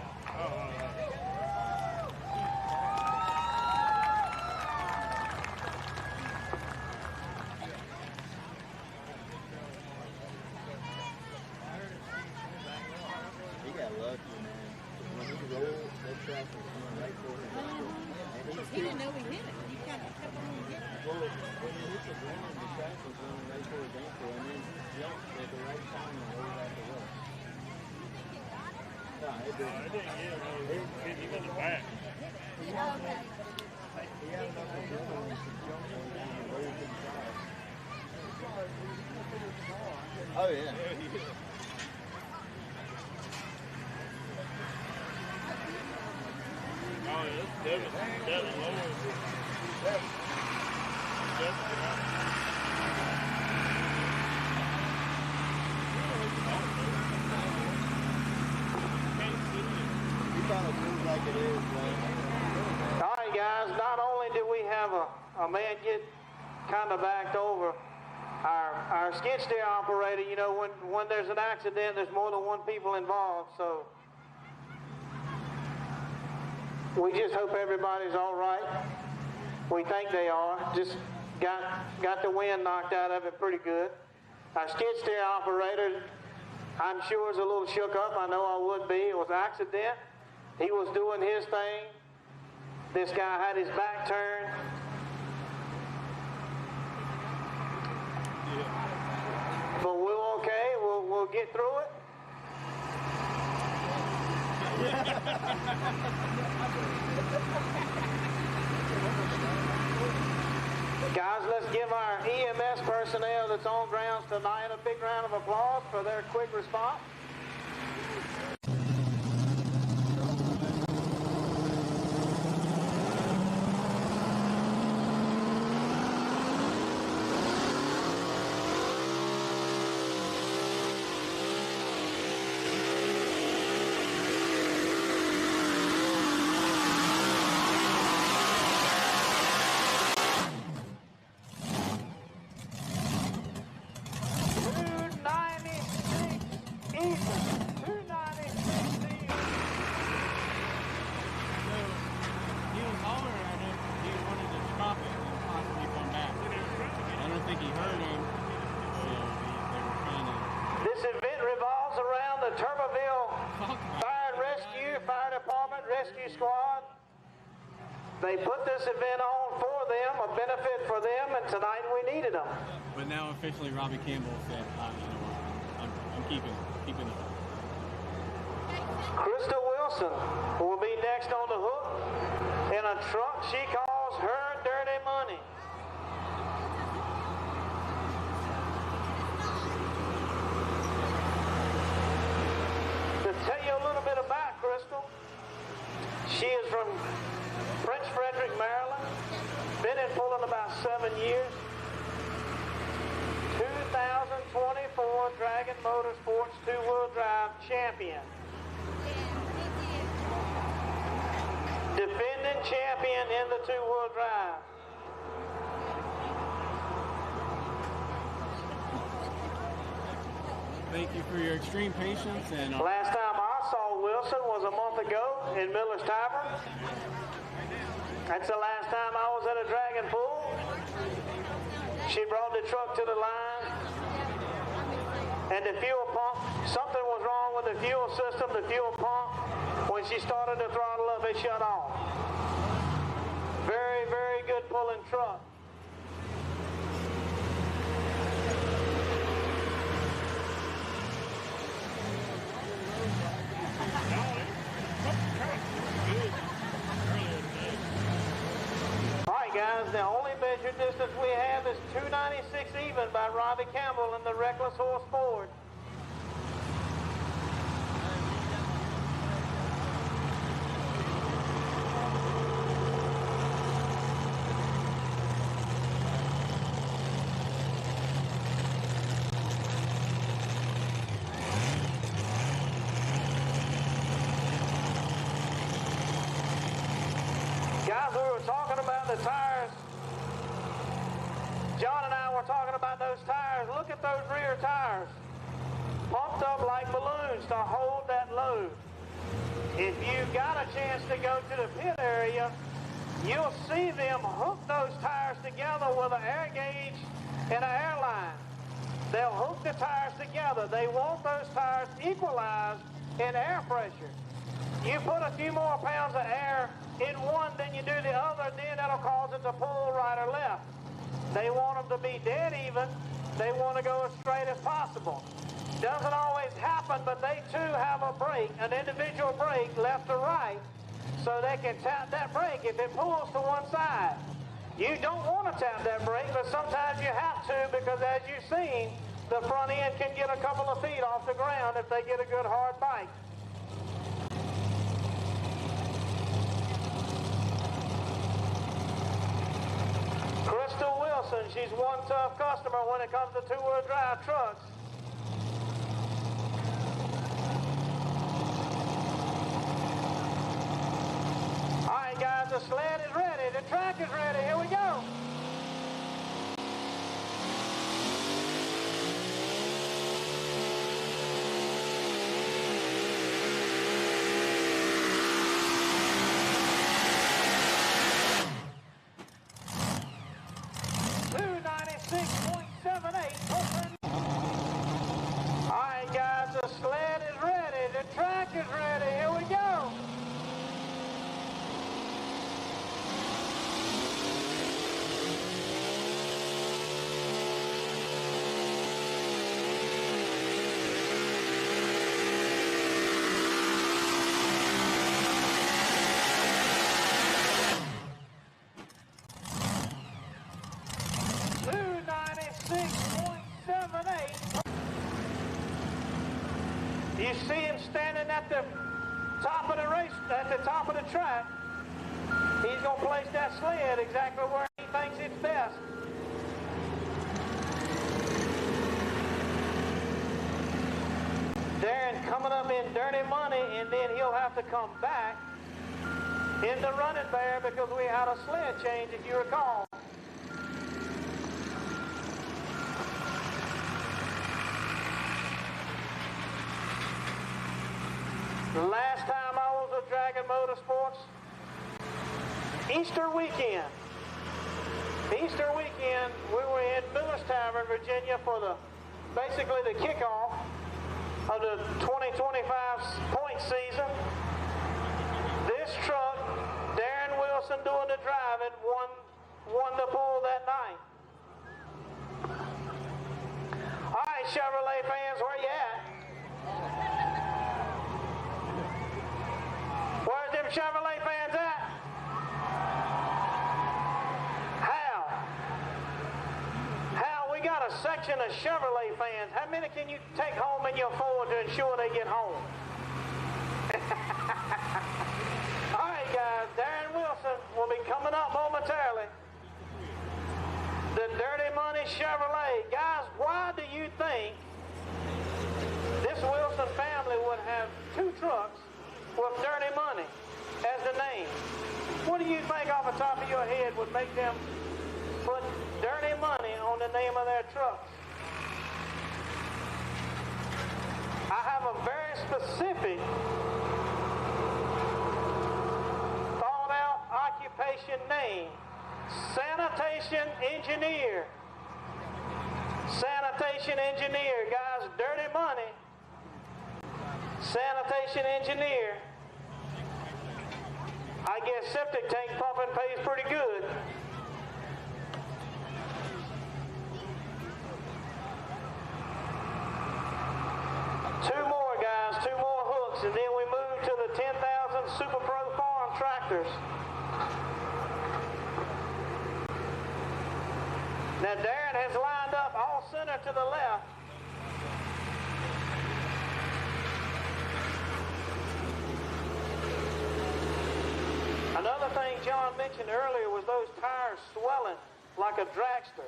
He got lucky, man. When he rolled, that track was going right for him. And
He didn't know he hit it. He kind of kept on hitting it.
Well, when he hit the ground, the track was going right for his ankle, and then he jumped at the right time and rolled out the way. No, it didn't.
It didn't get him. It hit him in the back.
He had enough adrenaline to jump on down and roll to the side. Oh, yeah.
Oh, it's Devin Lowell.
He kind of feels like it is, man.
All right, guys, not only did we have a man get kind of backed over, our skid steer operator, you know, when there's an accident, there's more than one people involved, so we just hope everybody's all right. We think they are. Just got the wind knocked out of it pretty good. Our skid steer operator, I'm sure, is a little shook up. I know I would be. It was an accident. He was doing his thing. This guy had his back turned. But we're okay. We'll get through it. Guys, let's give our EMS personnel that's on grounds tonight a big round of applause for their quick response. They put this event on for them, a benefit for them, and tonight we needed them.
But now officially Robbie Campbell said, you know what, I'm keeping it.
Krista Wilson will be next on the hook in a truck she calls her dirty money. To tell you a little bit about Crystal, she is from Prince Frederick, Maryland. Been in pulling about 7 years. 2024 Dragon Motorsports two-wheel drive champion. Defending champion in the two-wheel drive.
Thank you for your extreme patience. And
Last time I saw Wilson was a month ago in Miller's Tavern. That's the last time I was at a Dragon pool. She brought the truck to the line, and the fuel pump, something was wrong with the fuel system, the fuel pump. When she started to throttle up, it shut off. Very, very good pulling truck. Guys, the only measured distance we have is 296 even by Robbie Campbell in the Reckless Horse Ford. Guys, we were talking about the tires. John and I were talking about those tires. Look at those rear tires. Pumped up like balloons to hold that load. If you got a chance to go to the pit area, you'll see them hook those tires together with an air gauge and an air line. They'll hook the tires together. They want those tires equalized in air pressure. You put a few more pounds of air in one than you do the other, then that'll cause it to pull right or left. They want them to be dead even. They want to go as straight as possible. Doesn't always happen, but they too have a brake, an individual brake left or right, so they can tap that brake if it pulls to one side. You don't want to tap that brake, but sometimes you have to, because as you've seen, the front end can get a couple of feet off the ground if they get a good hard bite. Crystal Wilson, she's one tough customer when it comes to two-wheel drive trucks. All right, guys, the sled is ready. The track is ready. Here we go. Alright guys, the sled is ready, the track is ready, here we go. You see him standing at the top of the race, at the top of the track. He's going to place that sled exactly where he thinks it's best. Darren coming up in dirty money, and then he'll have to come back in the running bear because we had a sled change, if you recall. The last time I was at Dragon Motorsports, Easter weekend, we were in Miller's Tavern, Virginia for basically the kickoff of the 2025 point season. This truck, Darren Wilson doing the driving, won the pool that night. All right, Chevrolet fans, where you at? Where's them Chevrolet fans at? Hal, we got a section of Chevrolet fans. How many can you take home in your Ford to ensure they get home? All right, guys, Darren Wilson will be coming up momentarily. the Dirty Money Chevrolet. Guys, why do you think this Wilson family would have 2 trucks with Dirty Money as the name? What do you think off the top of your head would make them put Dirty Money on the name of their trucks? I have a very specific, thought out occupation name. Sanitation engineer. Sanitation engineer, guys. Dirty Money. Sanitation engineer. I guess septic tank pumping pays pretty good. Two more, guys. 2 more hooks, and then we move to the 10,000 Super Pro Farm tractors. Now Darren has lined up all center to the left. Another thing John mentioned earlier was those tires swelling like a dragster.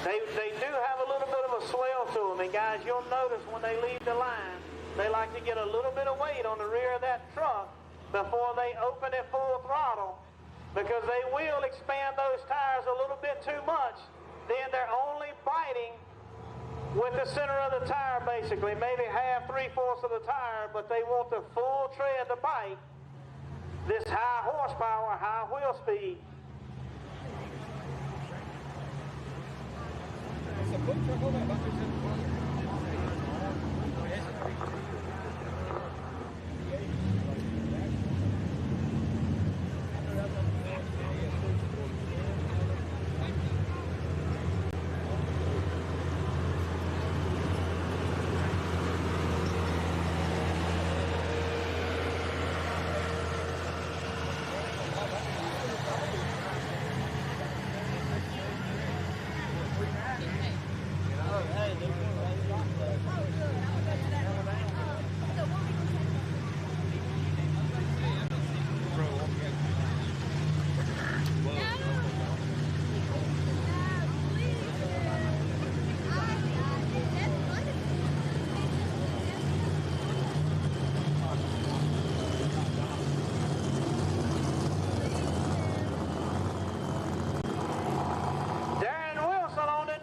They do have a little bit of a swell to them, and guys, you'll notice when they leave the line, they like to get a little bit of weight on the rear of that truck before they open it full throttle, because they will expand those tires a little bit too much. Then they're only biting with the center of the tire, basically, maybe half, 3/4 of the tire, but they want the full tread to bite this high horsepower, high wheel speed.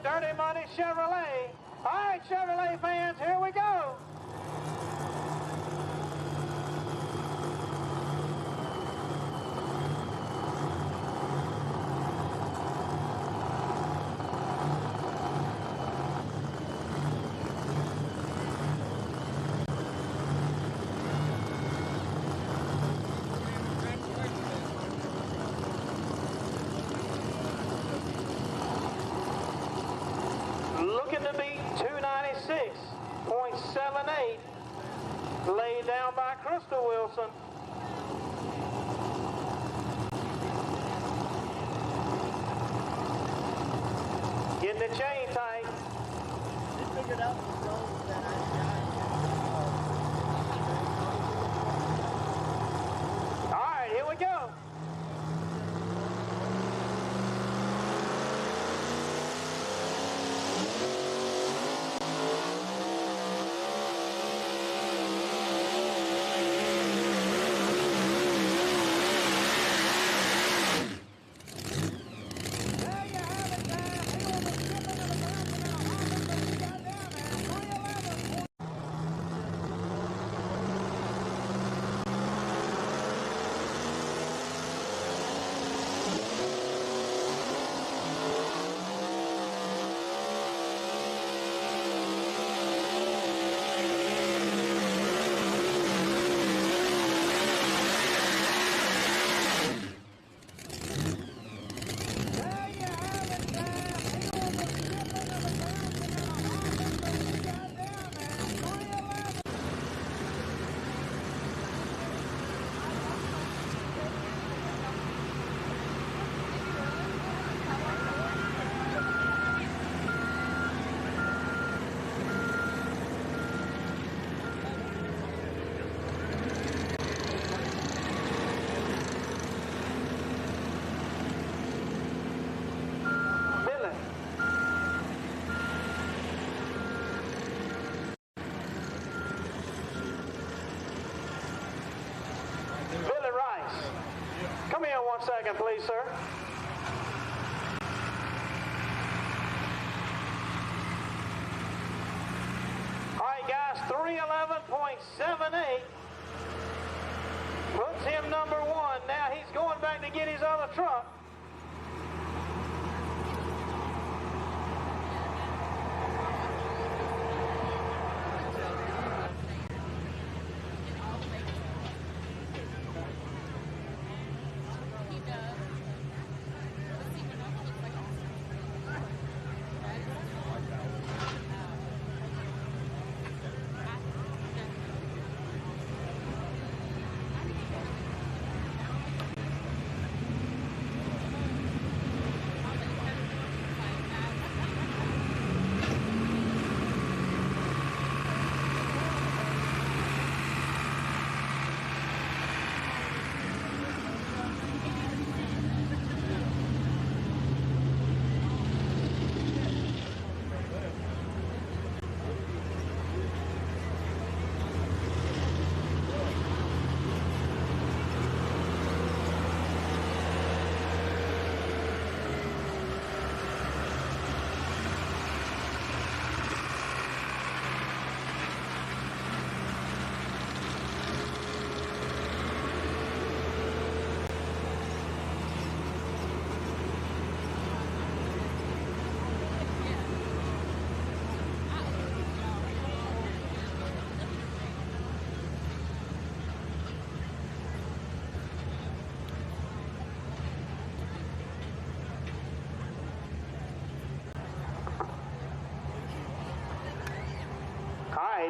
Dirty Money Chevrolet. All right, Chevrolet fans, here we go. Looking to beat 296.78, laid down by Crystal Wilson. Getting the chain tight.
They figured out the zones that I got.
All right, here we go. second, please, sir. All right, guys, 311.78 puts him number one. Now he's going back to get his other truck.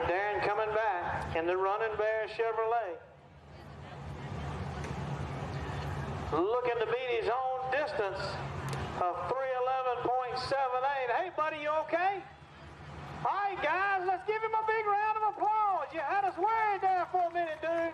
Darren coming back in the Running Bear Chevrolet. Looking to beat his own distance of 311.78. Hey, buddy, you okay? All right, guys, let's give him a big round of applause. You had us worried there for a minute, dude.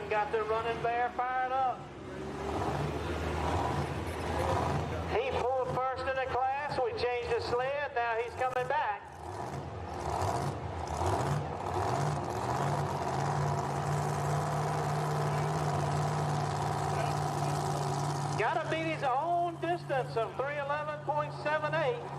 Got the Running Bear fired up. He pulled first in the class. We changed the sled. Now he's coming back. Got to beat his own distance of 311.78.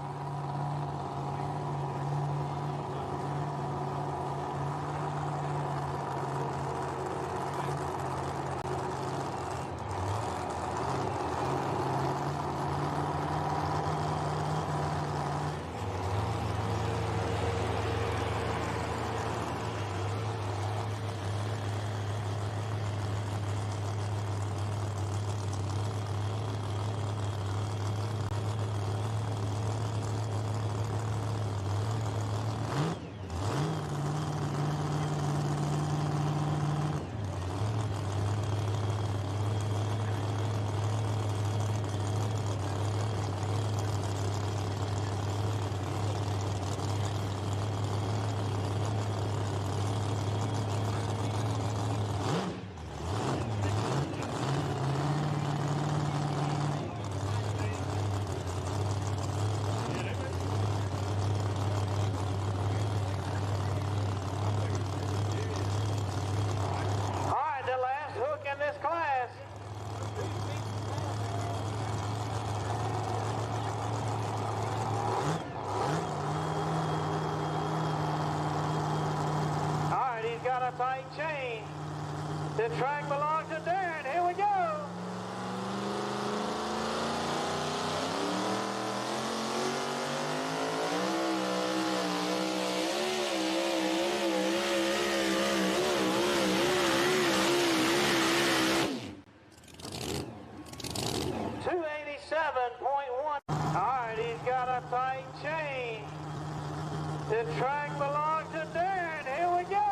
got a tight chain. The track belongs to Darren. Here we go. Alright, he's got a tight chain. The track belongs to Darren. Here we go.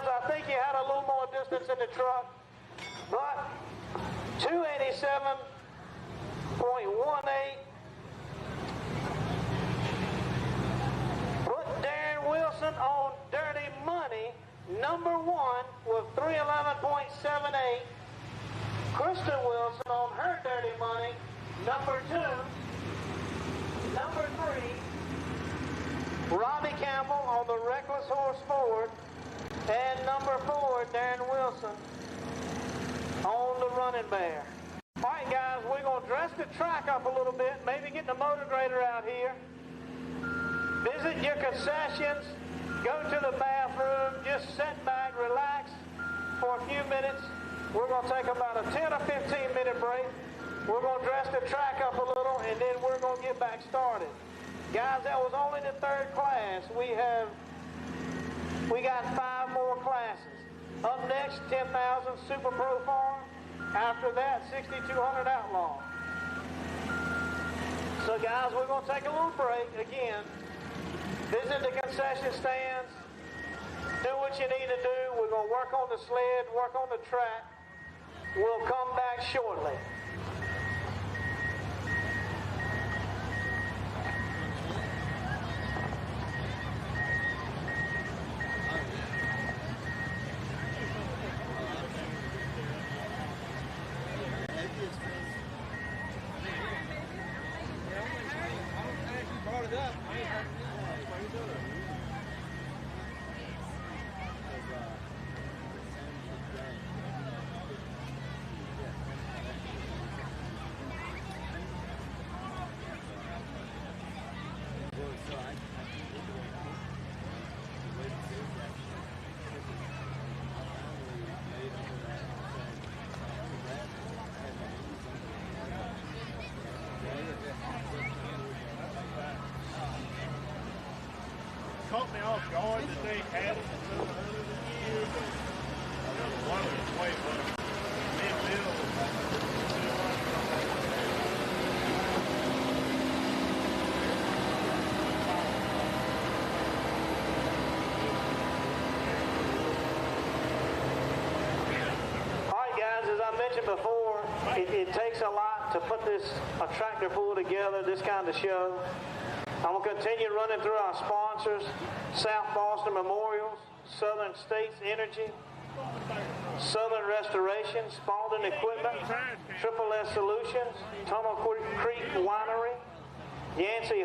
I think you had a little more distance in the truck, but 287.18 put Darren Wilson on Dirty Money, number 1 with 311.78. Kristen Wilson on her Dirty Money, number 2. Number 3, Robbie Campbell on the Reckless Horse Ford. And number 4, Darren Wilson on the Running Bear. All right, guys, we're going to dress the track up a little bit, maybe get the motor grader out here. Visit your concessions, go to the bathroom, just sit back, relax for a few minutes. We're going to take about a 10 or 15 minute break. We're going to dress the track up a little, and then we're going to get back started. Guys, that was only the 3rd class. We got 5 more classes. Up next, 10,000 Super Pro Farm. After that, 6,200 Outlaw. So guys, we're going to take a little break again. Visit the concession stands. Do what you need to do. We're going to work on the sled, work on the track. We'll come back shortly.
Caught me off guard that they had it for some other years. One of the way was mid-middle.
All right, guys, as I mentioned before, it takes a lot to put a tractor pull together, this kind of show. I'm going to continue running through our sponsors: South Boston Memorials, Southern States Energy, Southern Restoration, Spalding Equipment, Triple S Solutions, Tunnel Creek Winery, Yancey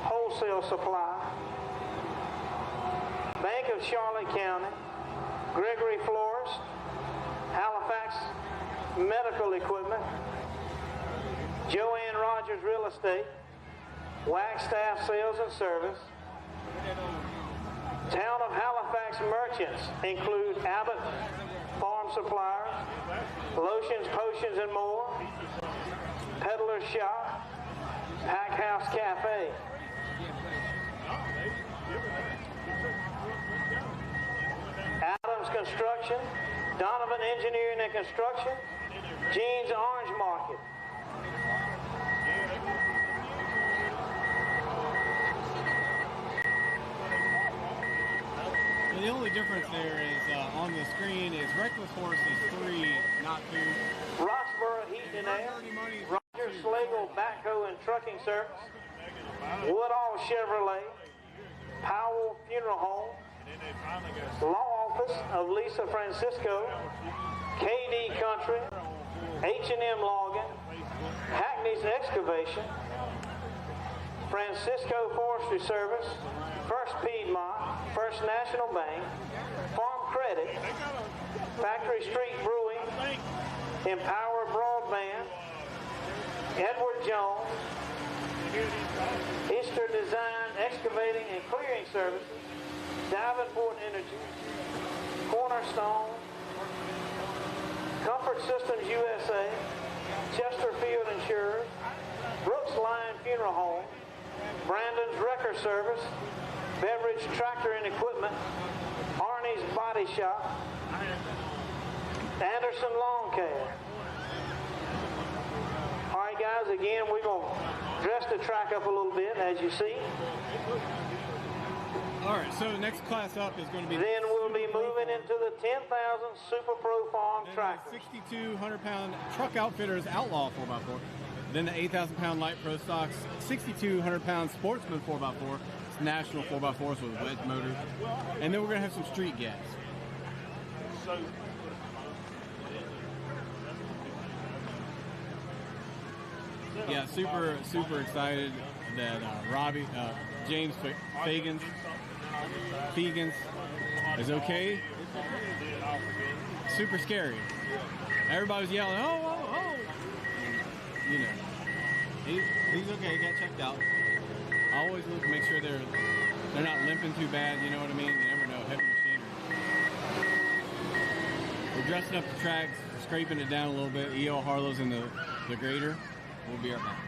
Wholesale Supply, Bank of Charlotte County, Gregory Florist, Halifax Medical Equipment, Joanne Rogers Real Estate, Wagstaff Sales and Service. Town of Halifax merchants include Abbott Farm Suppliers, Lotions, Potions, and more, Peddler's Shop, Pack House Cafe. Adams Construction, Donovan Engineering and Construction, Jean's Orange Market.
The only difference there is on the screen is Reckless Horse is 3, not 2.
Roxborough Heat and Air, Roger Slagle Backhoe and Trucking Service, Woodall Chevrolet, Powell Funeral Home, Law Office of Lisa Francisco, KD Country, H&M Logging, Hackney's Excavation, Francisco Forestry Service, First Piedmont, First National Bank, Farm Credit, Factory Street Brewing, Empower Broadband, Edward Jones, Easter Design Excavating and Clearing Services, Davenport Energy, Cornerstone, Comfort Systems USA, Chesterfield Insurers, Brooks Line Funeral Home, Brandon's Wrecker Service, Beverage Tractor and Equipment, Arnie's Body Shop, Anderson Lawn Care. All right, guys, again, we're going to dress the track up a little bit, as you see.
All right, so the next class up is going to be...
Then we'll be moving into the 10,000 Super Pro Farm tractors.
6,200-pound Truck Outfitters Outlaw 4x4. Then the 8,000-pound Light Pro Stocks 6,200-pound Sportsman 4x4. It's National 4x4s with wedge motors. And then we're going to have some street gas. Yeah, super excited that James Fagans is okay. Super scary. Everybody was yelling, oh. You know, he's okay. He got checked out. I always look to make sure they're not limping too bad. You know what I mean? You never know. Heavy machinery. We're dressing up the tracks, scraping it down a little bit. E.O. Harlow's in the grader. We'll be right back.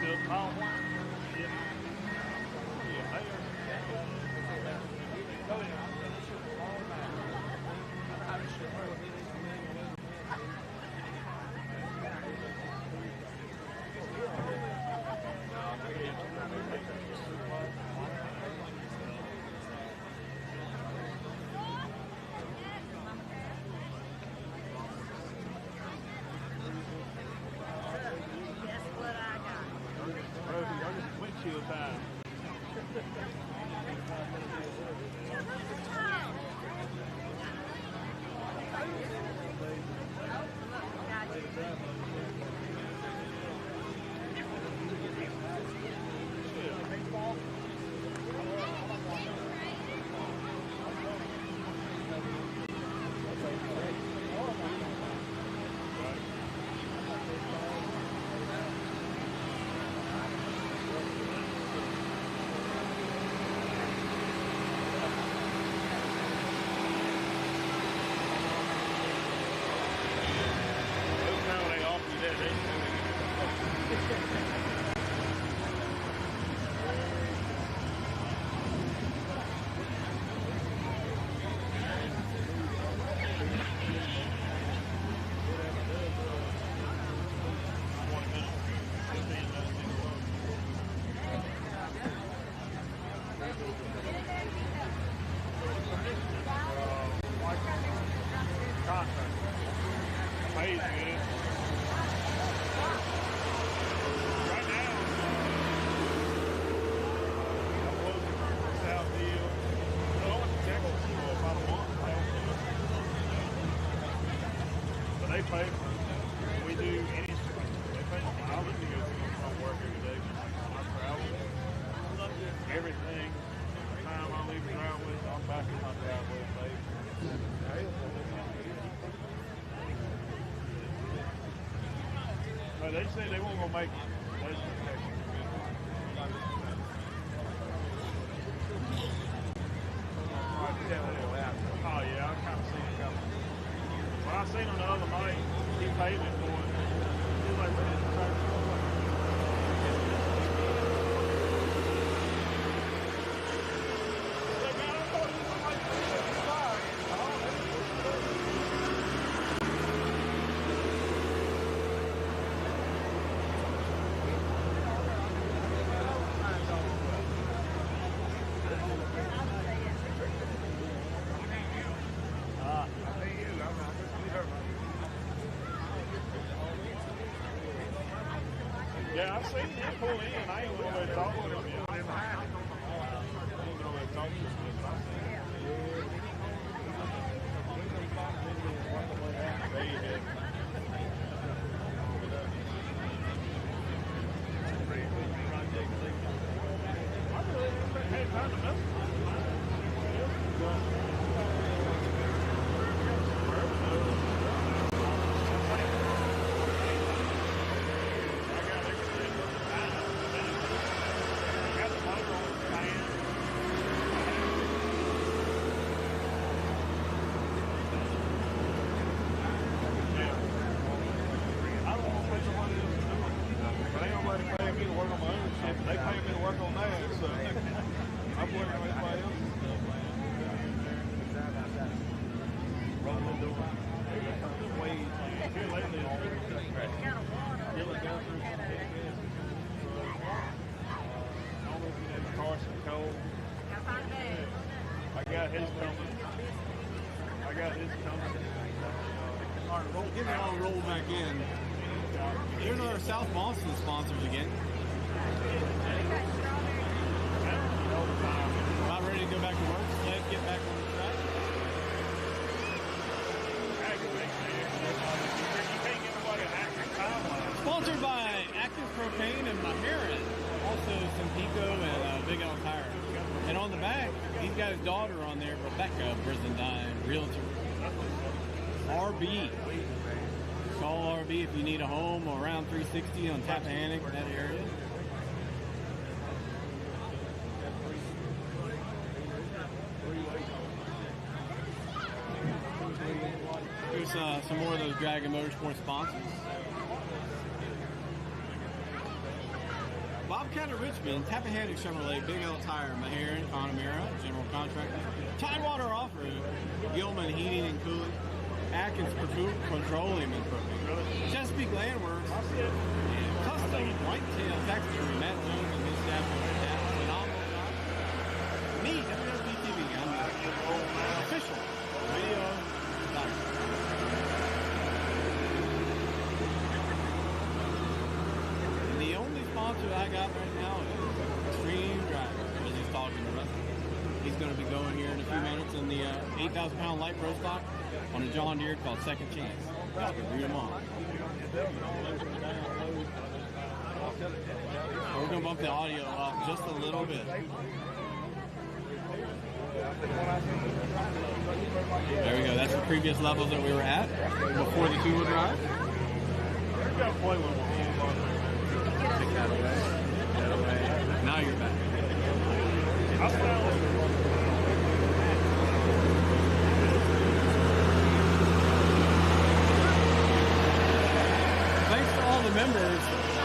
still tall one. Yeah. Yeah, they are. Go ahead. Windshield time. We do any, I live to go from work every day. I travel. Everything. The time I leave the driveway, I'm back in my driveway, babe. But they say they won't go make it. That's the case. Oh yeah, I kind of seen it coming. When I seen him the other night, he paid me for it. He was like, ready to try to go away. Like, man, I thought it was like yeah, I seen him pull in. I ain't going to talk to him yet. I ain't going to talk to him yet. They pay me to work on that, so I'm working on everybody else. Rolling the door. Way here lately, Carson Cole. I got his coming.
All right, roll, get it all rolled back in. Here's our South Boston sponsors again. About ready to go back to work. Sled, get back on the track. Sponsored by Active Propane and Maharan. Also Simpico and Big L Tire. And on the back, these guys' daughter on there, Rebecca Brizendine, realtor. RB. Call RB if you need a home around 360 on Tappahannock, that area. Here's some more of those Dragon Motorsport sponsors. Bobcat of Richmond, Tappahannock Chevrolet, Big L Tire, Maharan, Connemara, General Contractor, Tidewater Off-Road, Gilman Heating and Cooling, Atkins Petroleum and Propane, Chesapeake Land Works, and Custom Whitetail Texture, Matt Jones and his staff over at Phenomenal Job. Me, WSBTV, I'm the official video doctor. And the only sponsor I got right now is Extreme Driver, as he's talking to us. He's going to be going here in a few minutes in the 8,000-pound light pro stock on a John Deere called Second Chance. Y'all can read them on. We're going to bump the audio up just a little bit. There we go. That's the previous levels that we were at before the two-wheel drive. Now you're back. Thanks to all the members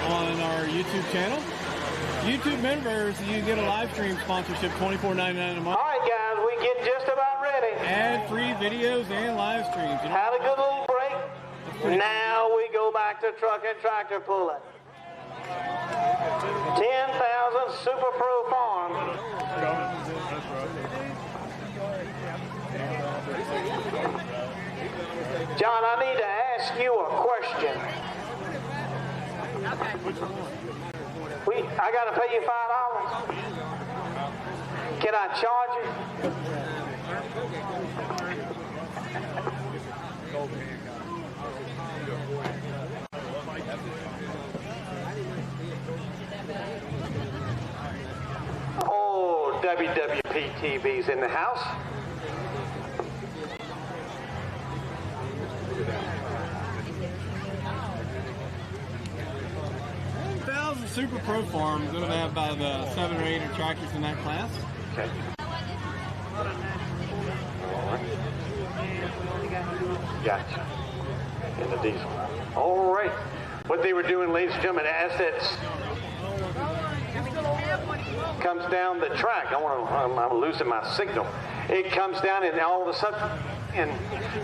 on our YouTube channel. YouTube members, you get a live stream sponsorship, $24.99 a month.
All right, guys, we get just about ready.
Ad-free videos and live streams. You know,
had a good little break. Now we go back to truck and tractor pulling. 10,000 Super Pro Farm. John, I need to ask you a question. I got to pay you $5. Can I charge you? Oh, WWP TV's in the house.
Super Pro Farm is going to have about 7 or 8 tractors in that class.
Okay. Gotcha. In the diesel. All right. What they were doing, ladies and gentlemen, as that comes down the track, I'm losing my signal. It comes down and all of a sudden and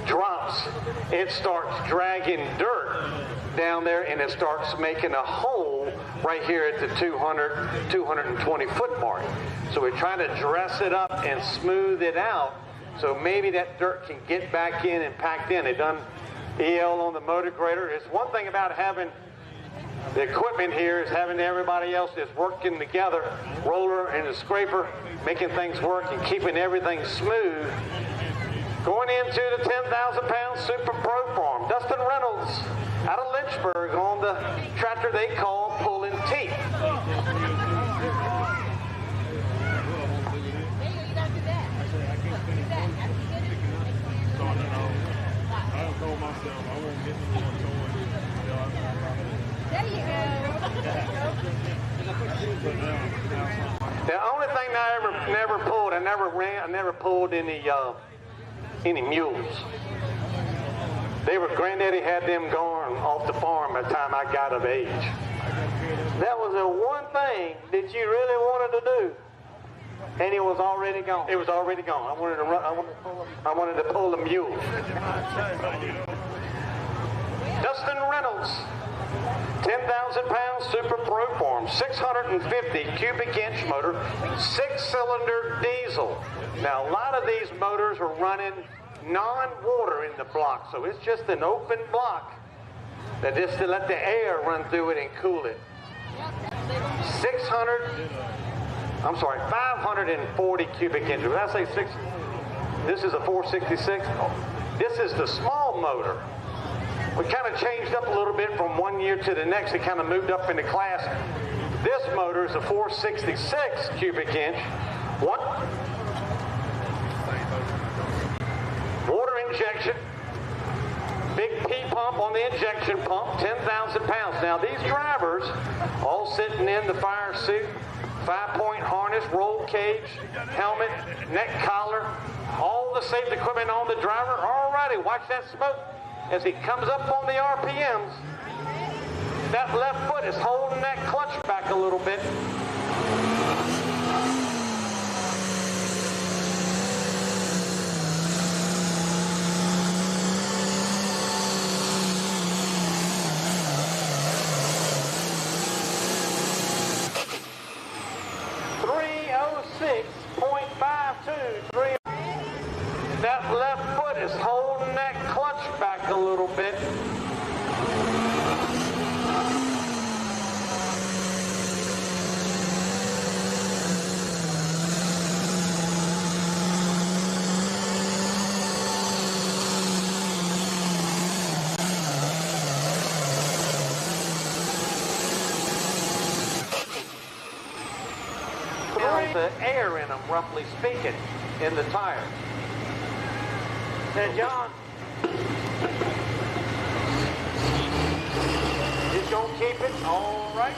drops. It starts dragging dirt down there and it starts making a hole right here at the 220 foot mark. So we're trying to dress it up and smooth it out so maybe that dirt can get back in and packed in. They done EL on the motor grader. It's one thing about having the equipment here is having everybody else just working together, roller and a scraper, making things work and keeping everything smooth. Going into the 10,000-pound Super Pro Farm, Dustin Reynolds out of Lynchburg on the tractor they call pulling teeth.
There you
The only thing I never pulled, I never pulled any mules. Granddaddy had them going off the farm by the time I got of age. That was the one thing that you really wanted to do, and it was already gone. It was already gone. I wanted to pull a mule. Dustin Reynolds, 10,000-pound Super Pro Farm, 650 cubic inch motor, 6-cylinder diesel. Now, a lot of these motors are running non-water in the block, so it's just an open block that just to let the air run through it and cool it. 540 cubic inches. When I say 6, this is a 466. This is the small motor. We kind of changed up a little bit from one year to the next. It kind of moved up in the class. This motor is a 466 cubic inch. Water injection. Big P pump on the injection pump, 10,000 pounds. Now these drivers, all sitting in the fire suit, 5-point harness, roll cage, helmet, neck collar, all the safety equipment on the driver. Alrighty, watch that smoke as he comes up on the RPMs.
That left foot is holding that clutch back a little bit. That left foot is holding that clutch back a little bit. The air in them, roughly speaking, in the tire. Now, John, he's gonna keep it all right.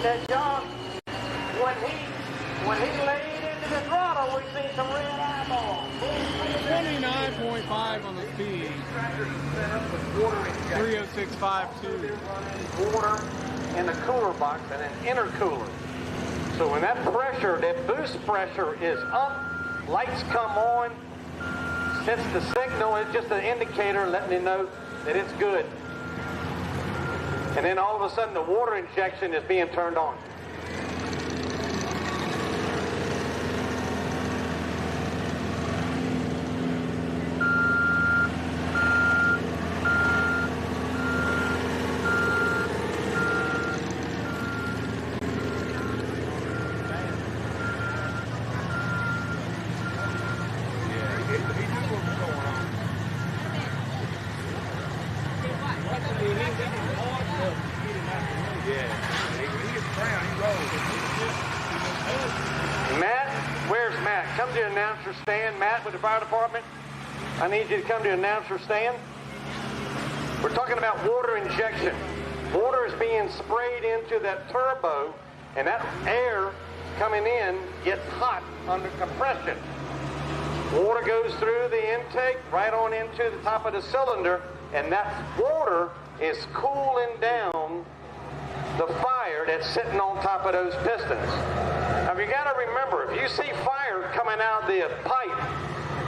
Now, John, when he laid into the throttle, we see some red eyeballs.
29.5 on the speed. 306.52.
Water in the cooler box and an intercooler. So when that pressure, that boost pressure is up, lights come on, sets the signal. It's just an indicator letting you know that it's good. And then all of a sudden the water injection is being turned on. Come to the announcer stand. Matt with the fire department, I need you to come to the announcer stand. We're talking about water injection. Water is being sprayed into that turbo, and that air coming in gets hot under compression. Water goes through the intake right on into the top of the cylinder, and that water is cooling down the fire that's sitting on top of those pistons. Now you got to remember, if you see fire coming out of the pipe,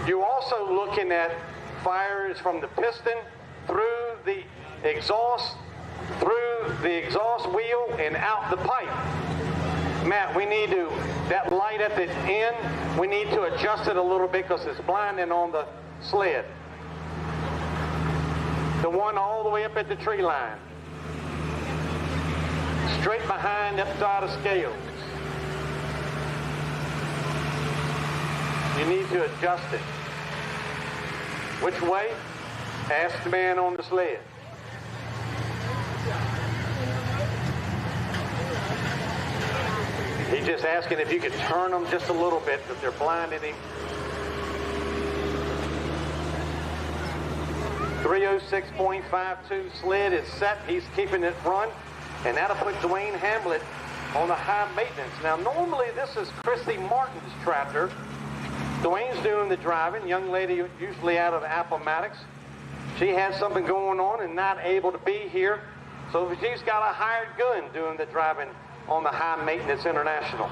you're also looking at fires from the piston through the exhaust wheel and out the pipe. Matt, we need to, that light at the end, we need to adjust it a little bit because it's blinding on the sled. The one all the way up at the tree line. Straight behind that side of scales. You need to adjust it. Which way? Ask the man on the sled. He's just asking if you could turn them just a little bit because they're blinding him. 306.52 sled is set. He's keeping it run. And that'll put Dwayne Hamlet on the high maintenance. Now, normally this is Chrissy Martin's tractor. Dwayne's doing the driving. Young lady usually out of Appomattox. She has something going on and not able to be here. So she's got a hired gun doing the driving on the High Maintenance International.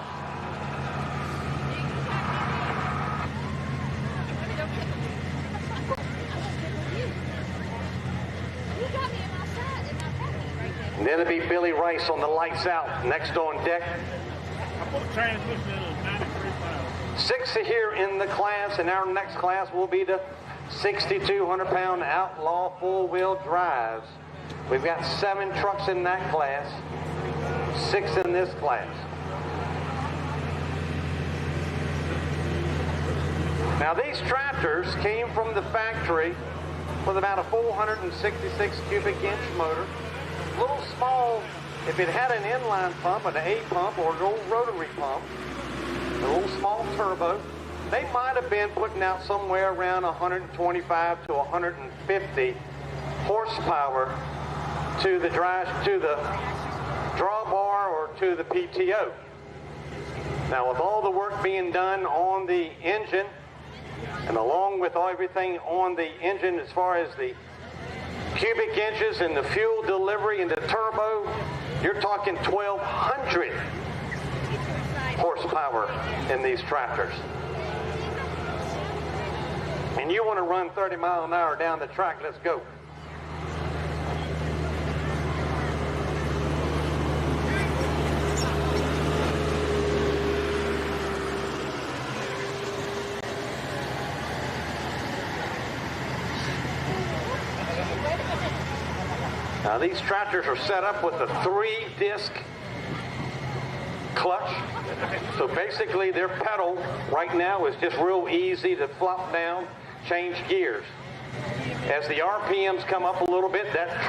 And then it'll be Billy Rice on the lights out, next on deck.
Transmission is 93 pounds.
6 here in the class, and our next class will be the 6,200-pound Outlaw four-wheel drives. We've got 7 trucks in that class, 6 in this class. Now these tractors came from the factory with about a 466 cubic inch motor. A little small, if it had an inline pump, an A pump, or an old rotary pump, a little small turbo, they might have been putting out somewhere around 125 to 150 horsepower to the drawbar or to the PTO. Now with all the work being done on the engine, and along with everything on the engine as far as the cubic inches in the fuel delivery and the turbo, you're talking 1,200 horsepower in these tractors. And you want to run 30 miles an hour down the track, let's go. Now these tractors are set up with a 3-disc clutch. So basically their pedal right now is just real easy to flop down, change gears. As the RPMs come up a little bit, that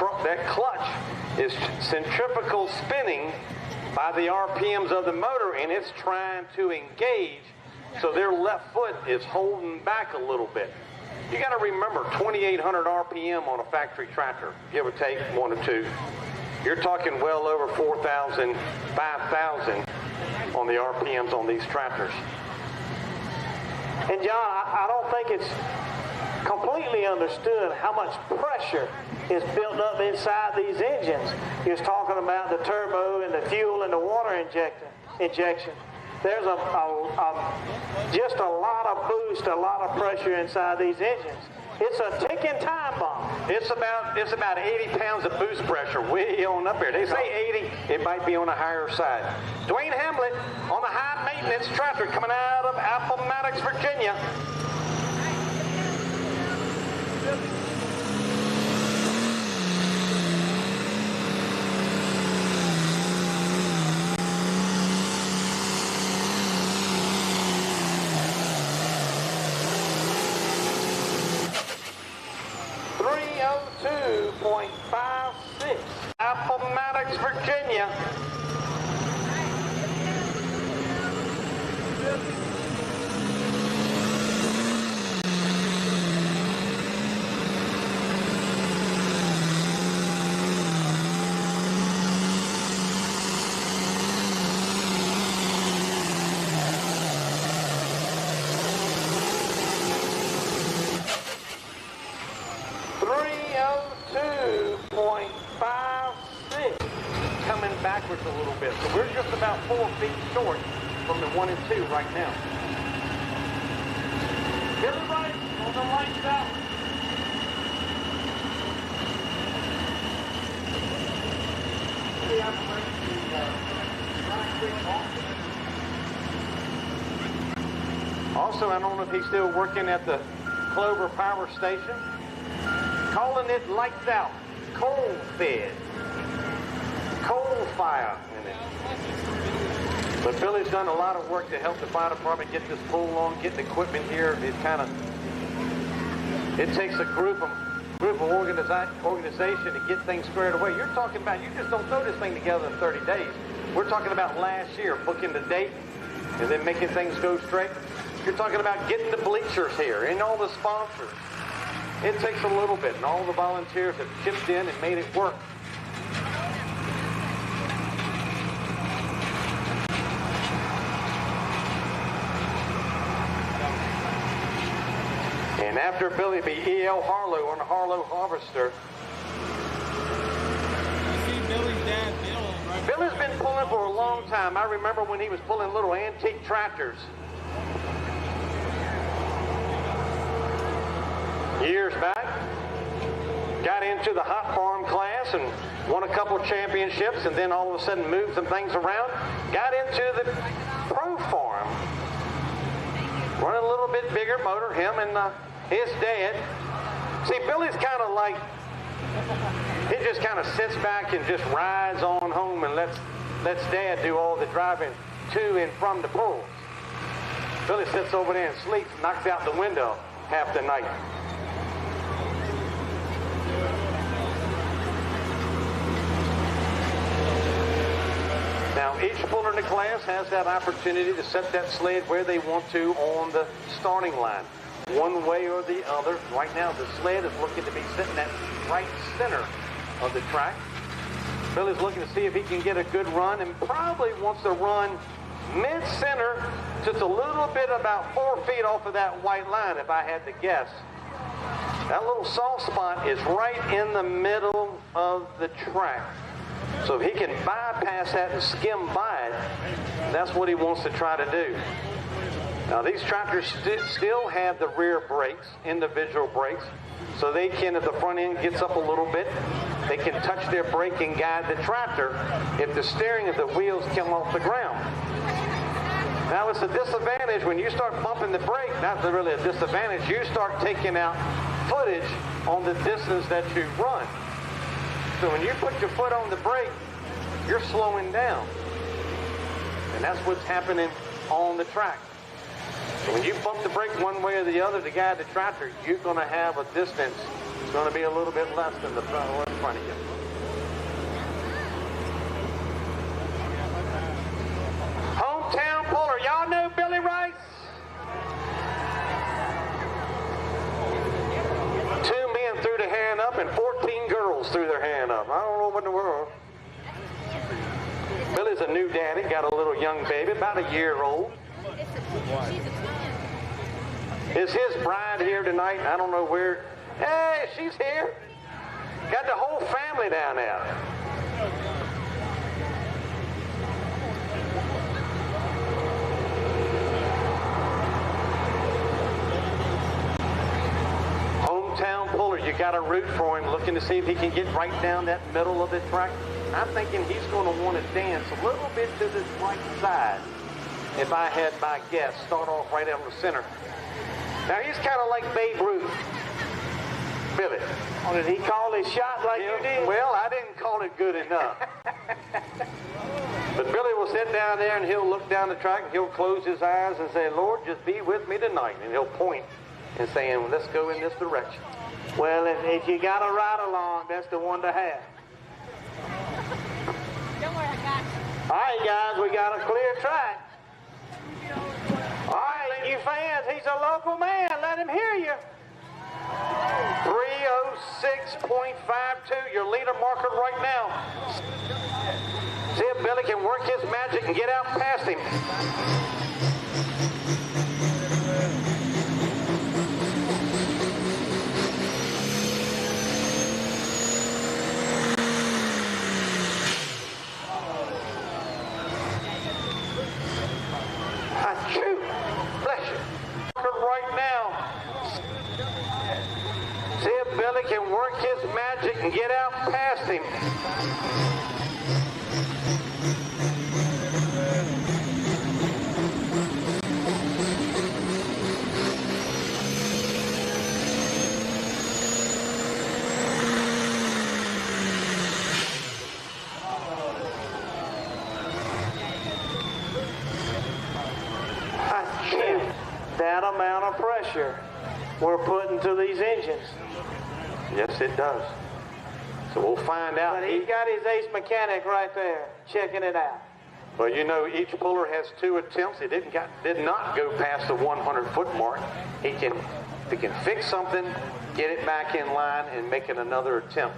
clutch is centrifugal spinning by the RPMs of the motor, and it's trying to engage, so their left foot is holding back a little bit. You got to remember 2,800 RPM on a factory tractor, give or take 1 or 2. You're talking well over 4,000, 5,000 on the RPMs on these tractors.
And John, I don't think it's completely understood how much pressure is built up inside these engines. You're talking about the turbo and the fuel and the water injection. There's just a lot of boost, a lot of pressure inside these engines. It's a ticking time bomb.
It's about 80 pounds of boost pressure way on up here. They say 80, it might be on the higher side. Dwayne Hamlet on the high maintenance tractor coming out of Appomattox, Virginia. .56, Appomattox, Virginia. Backwards a little bit. So we're just about 4 feet short from the 1 and 2 right now. Billy right on the lights out. Also, I don't know if he's still working at the Clover Power Station. Calling it lights out, coal fed. Coal fire in it. But Billy's done a lot of work to help the fire department get this pull on, get the equipment here. It takes a group of organization to get things squared away. You're talking about, you just don't throw this thing together in 30 days. We're talking about last year, booking the date and then making things go straight. You're talking about getting the bleachers here and all the sponsors. It takes a little bit, and all the volunteers have chipped in and made it work. And after Billy be E.L. Harlow on the Harlow Harvester.
You see Billy's dad, Bill, right?
Billy's been pulling for a long time. I remember when he was pulling little antique tractors. Years back. Got into the hot farm class and won a couple of championships, and then all of a sudden moved some things around. Got into the pro farm. Running a little bit bigger motor, him and his dad. See, Billy's kind of like, he just kind of sits back and just rides on home and lets Dad do all the driving to and from the pulls. Billy sits over there and sleeps, knocks out the window half the night. Now, each puller in the class has that opportunity to set that sled where they want to on the starting line, one way or the other. Right now, the sled is looking to be sitting at right center of the track. Billy's looking to see if he can get a good run, and probably wants to run mid-center, just a little bit, about 4 feet off of that white line, if I had to guess. That little soft spot is right in the middle of the track. So if he can bypass that and skim by it, that's what he wants to try to do. Now these tractors still have the rear brakes, individual brakes, so they can, if the front end gets up a little bit, they can touch their brake and guide the tractor if the steering of the wheels come off the ground. Now it's a disadvantage when you start bumping the brake, not really a disadvantage, you start taking out footage on the distance that you run. So when you put your foot on the brake, you're slowing down. And that's what's happening on the track. So when you bump the brake one way or the other to guide the tractor, you're going to have a distance. It's going to be a little bit less than the one in front of you. Hometown puller. Y'all know Billy Rice? 2 men threw their hand up and 14 girls threw their hand up. I don't know what in the world. Billy's a new daddy, got a little young baby, about a year old. Is his bride here tonight? I don't know where. Hey, she's here. Got the whole family down there. Hometown puller, you got to root for him, looking to see if he can get right down that middle of the track. I'm thinking he's going to want to dance a little bit to this right side. If I had my guess, start off right down the center. Now he's kind of like Babe Ruth. Billy.
Oh, did he call his shot like you did?
Well, I didn't call it good enough. But Billy will sit down there and he'll look down the track and he'll close his eyes and say, Lord, just be with me tonight. And he'll point and say, let's go in this direction.
Well, if you got a ride along, that's the one to have.
Don't worry, I got you.
All right, guys, we got a clear track. All right, you fans, he's a local man. Let him hear you.
3:06.52, your leader marker right now. See if Billy can work his magic and get out past him. Bless you. Right now. See if Billy can work his magic and get out past him.
That amount of pressure we're putting to these engines.
Yes, it does. So we'll find out.
But he's got his ace mechanic right there, checking it out.
Well, you know, each puller has 2 attempts. He did not go past the 100-foot mark. He can fix something, get it back in line, and make it another attempt.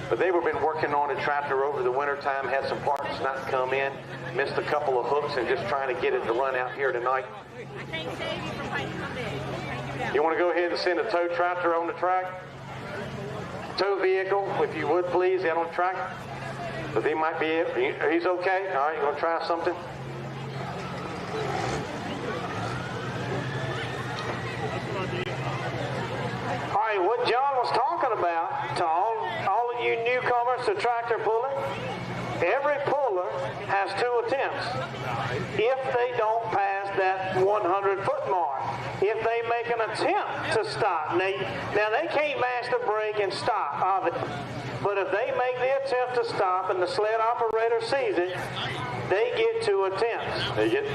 But they've been working on the tractor over the wintertime, had some parts not come in, missed a couple of hooks, and just trying to get it to run out here tonight.
I can't save you from fighting someday.
You want to go ahead and send a tow tractor on the track? Tow vehicle, if you would, please, out on the track. But he might be, he's okay? All right, you going to try something?
All right, what John was talking about to all of you newcomers to tractor pulling, every puller has 2 attempts. If they don't pass that 100-foot mark, if they make an attempt to stop, now they can't mash the brake and stop, obviously. But if they make the attempt to stop and the sled operator sees it, they get 2 attempts.
They get,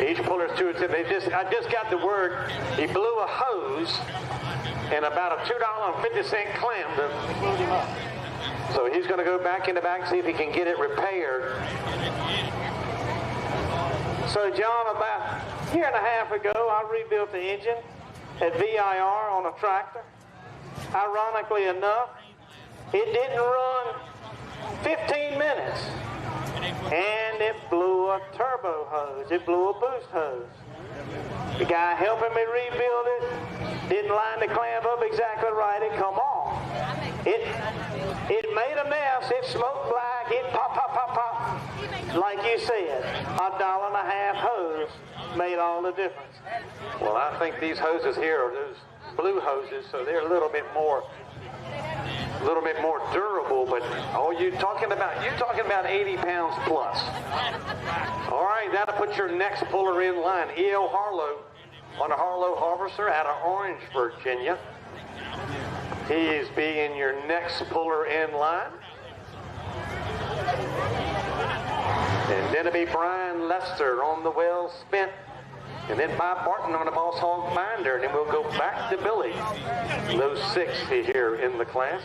each puller's 2 attempts. I just got the word, he blew a hose and about a $2.50 clamp to close him up. So he's going to go back in the back, see if he can get it repaired.
So John, about a year and a half ago, I rebuilt the engine at VIR on a tractor. Ironically enough, it didn't run 15 minutes. And it blew a turbo hose. It blew a boost hose. The guy helping me rebuild it Didn't line the clamp up exactly right. It come off. It made a mess. It smoked black. It pop, pop, pop, pop. Like you said, $1.50 hose made all the difference.
Well, I think these hoses here are those blue hoses, so they're a little bit more durable. But you're talking about 80 pounds plus. All right, that'll put your next puller in line. E.L. Harlow on a Harlow Harvester out of Orange, Virginia. He is being your next puller in line. And then it'll be Brian Lester on the well spent. And then Bob Barton on the Boss Hog binder. And then we'll go back to Billy. Those 6 here in the class.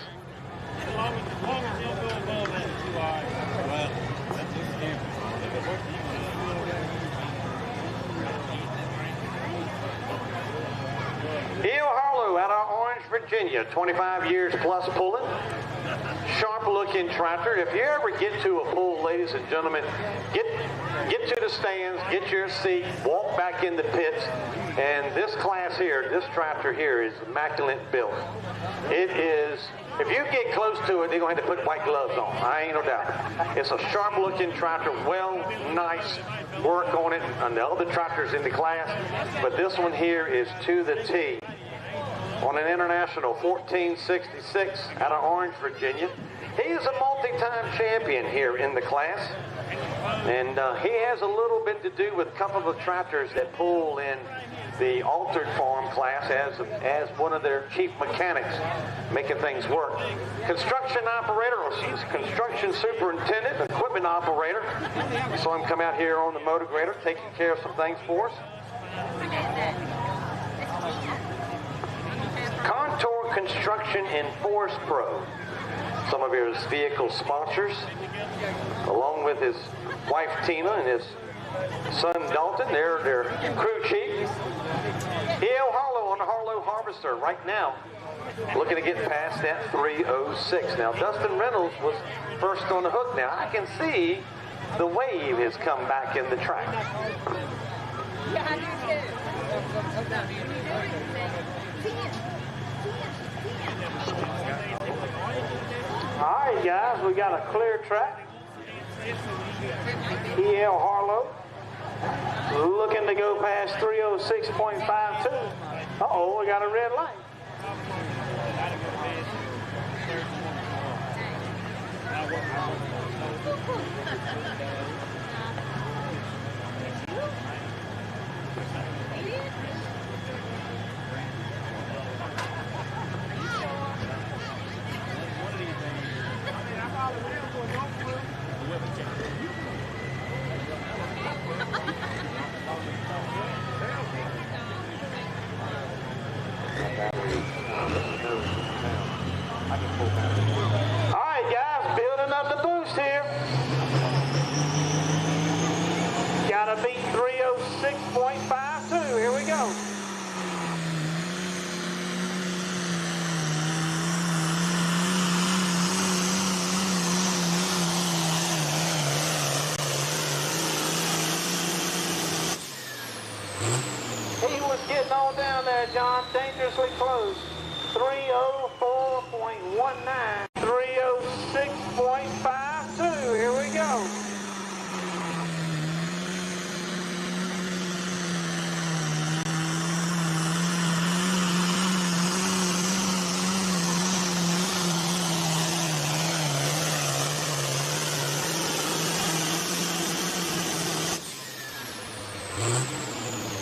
E.L. Harlow out of Orange, Virginia, 25 years plus pulling. Sharp looking tractor. If you ever get to a pull, ladies and gentlemen, get to the stands, get your seat, walk back in the pits. And this class here, this tractor here is immaculate built. It is, if you get close to it, they're going to have to put white gloves on. I ain't no doubt. It's a sharp looking tractor, nice work on it on the other tractors in the class. But this one here is to the T. On an International 1466 out of Orange, Virginia. He is a multi-time champion here in the class. And he has a little bit to do with a couple of the tractors that pull in the altered farm class as one of their chief mechanics, making things work. Construction operator, or construction superintendent, equipment operator. Saw him come out here on the motor grader, taking care of some things for us. Contour Construction and Forest Pro, some of his vehicle sponsors, along with his wife Tina and his son Dalton. They're their crew chief. E.L. Harlow on the Harlow Harvester right now, looking to get past that 306. Now Dustin Reynolds was first on the hook. Now I can see the wave has come back in the track.
Yeah, I do too.
All right, guys, we got a clear track. E.L. Harlow looking to go past 306.52. Uh-oh, we got a red light. All right, guys, building up the boost here. Gotta beat 306.52. Here we go. He was getting on down there, John, dangerously close. 304.19, 306.52. Here we go.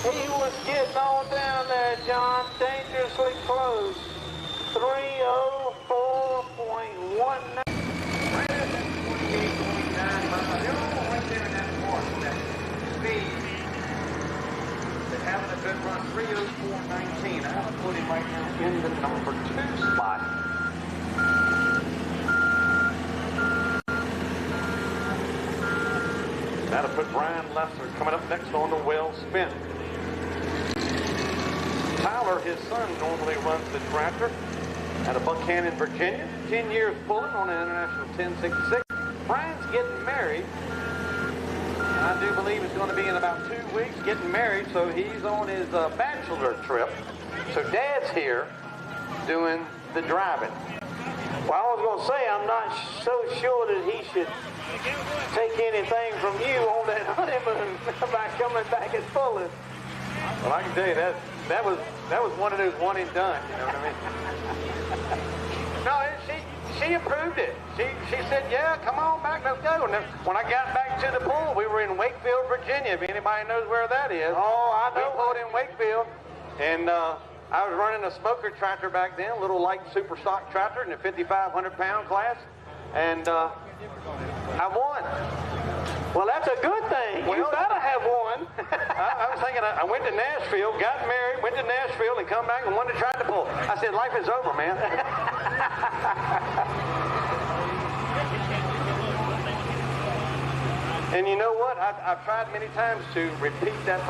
He was getting on down there, John, dangerously close. 304.19.
Having a good run, 304.19. I'll put him right now in the number 2 spot. That'll put Brian Lester coming up next on the well spin. Tyler, his son, normally runs the tractor out of Buchanan, Virginia. 10 years pulling on an International 1066. Brian's getting married. I I do believe it's going to be in about 2 weeks, getting married, so he's on his bachelor trip. So Dad's here doing the driving.
Well, I was going to say, I'm not so sure that he should take anything from you on that honeymoon by coming back and pulling.
Well, I can tell you that was one of those one and done. You know what I mean? No, she approved it. She said, "Yeah, come on back, let's go." And then when I got back to the pool, we were in Wakefield, Virginia. If anybody knows where that is.
Oh, I know.
We pulled in Wakefield, and I was running a smoker tractor back then, a little light super stock tractor in the 5,500-pound class, and I won.
Well, that's a good thing.
Well,
You better have one.
I was thinking, I went to Nashville, got married, went to Nashville, and come back and won the tractor pull. I said, life is over, man. And you know what? I've tried many times to repeat that,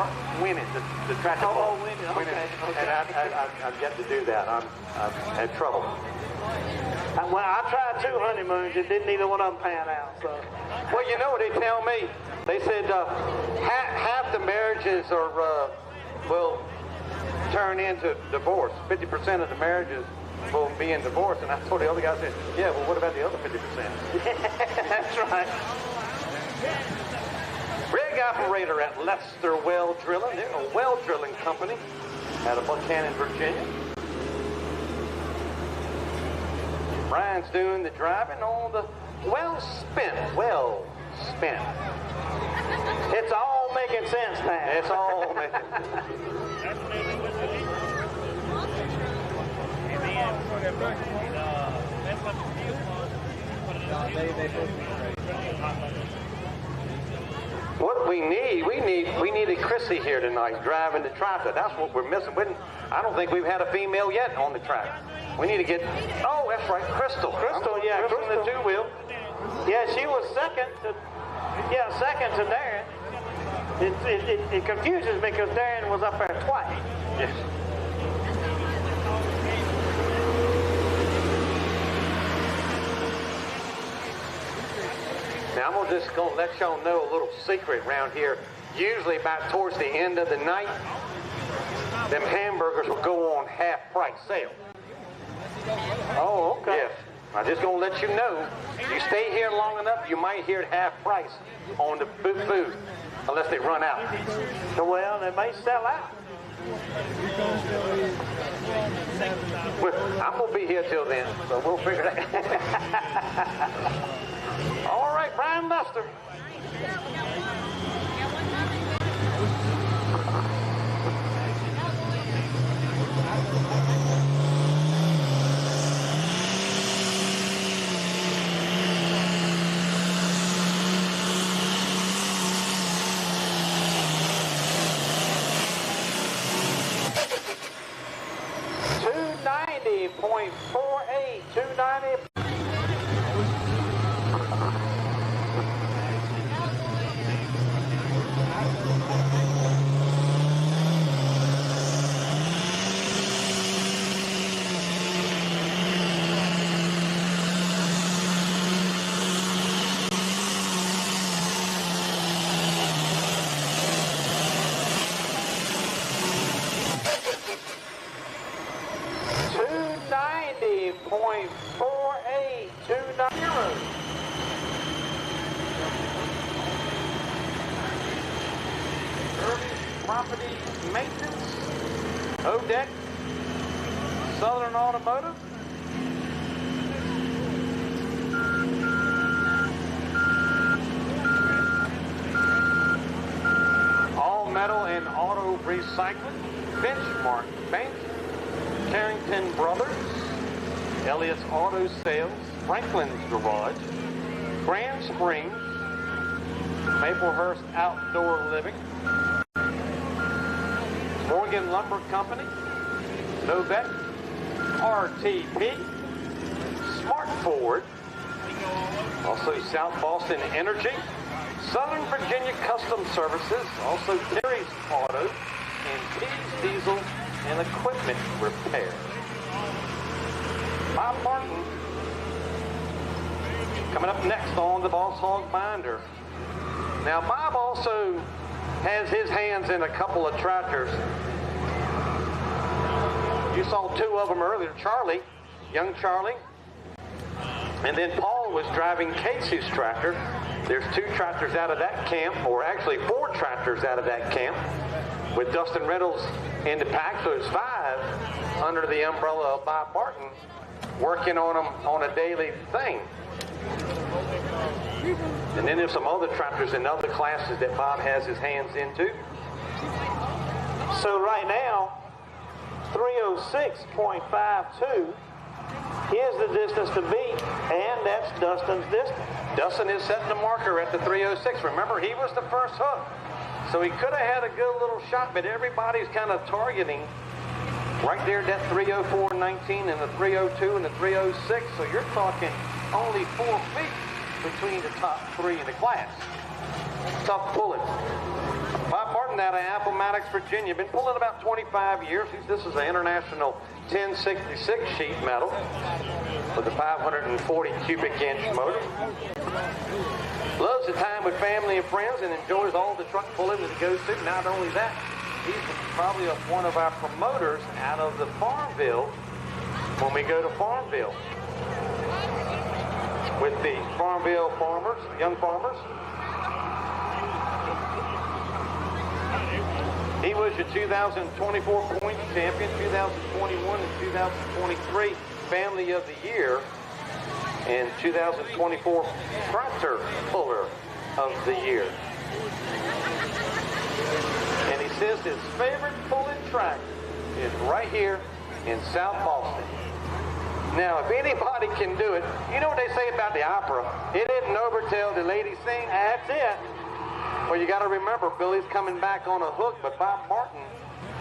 win it, the tractor pull.
Oh, win it. Okay.
And I've yet to do that. I've had trouble.
Well, I tried 2 honeymoons, and didn't either one of them pan out. So.
Well, you know what they tell me? They said half the marriages will turn into divorce. 50% of the marriages will be in divorce. And I told the other guy, I said, yeah, well, what about the other 50%?
That's right.
Rig operator at Lester Well Drilling. They're a well drilling company out of Buchanan, Virginia. Brian's doing the driving on the well spent.
It's all making sense now.
It's all making What we need a Chrissy here tonight driving the tractor. That's what we're missing. I don't think we've had a female yet on the track. We need to get, oh, that's right, Crystal.
Crystal
in the 2-wheel.
Yeah, she was second to Darren. It confuses me because Darren was up there twice.
Yes. Now, I'm just going to let y'all know a little secret around here. Usually about towards the end of the night, them hamburgers will go on half-price sale.
Oh, okay.
Yes. I'm just going to let you know. You stay here long enough, you might hear it half price on the food, unless they run out.
Well, they may sell out.
Well, I'm going to be here till then, so we'll figure it out. All right, Brian Lester. Property Maintenance, ODEC, Southern Automotive. All Metal and Auto Recycling, Benchmark Bank, Carrington Brothers, Elliott's Auto Sales, Franklin's Garage, Grand Springs, Maplehurst Outdoor Living, Morgan Lumber Company, Novec, RTP, Smart Ford, also South Boston Energy, Southern Virginia Custom Services, also Terry's Auto, and T's Diesel and Equipment Repair. Bob Martin. Coming up next on the Boss Hog Binder, Now, Bob also has his hands in a couple of tractors. You saw two of them earlier, Charlie, young Charlie. And then Paul was driving Casey's tractor. There's two tractors out of that camp, or actually four tractors out of that camp, with Dustin Reynolds in the pack. So there's five under the umbrella of Bob Martin, working on them on a daily thing. And then there's some other tractors in other classes that Bob has his hands into.
So right now, 306.52 is the distance to beat, and that's Dustin's distance.
Dustin is setting the marker at the 306. Remember, he was the first hook. So he could have had a good little shot, but everybody's kind of targeting right there at that 304.19 and the 302 and the 306. So you're talking only 4 feet between the top three in the class. Tough pulling. Bob Martin out of Appomattox, Virginia. Been pulling about 25 years. This is an international 1066 sheet metal with a 540 cubic inch motor. Loves the time with family and friends and enjoys all the truck pulling that he goes to. Not only that, he's probably one of our promoters out of the Farmville when we go to Farmville with the Farmville farmers, young farmers. He was your 2024 points champion, 2021 and 2023 Family of the Year, and 2024 Tractor Puller of the Year. And he says his favorite pulling track is right here in South Boston. Now, if anybody can do it, you know what they say about the opera? It isn't over till the ladies sing. That's it. Well, you got to remember, Billy's coming back on a hook, but Bob Martin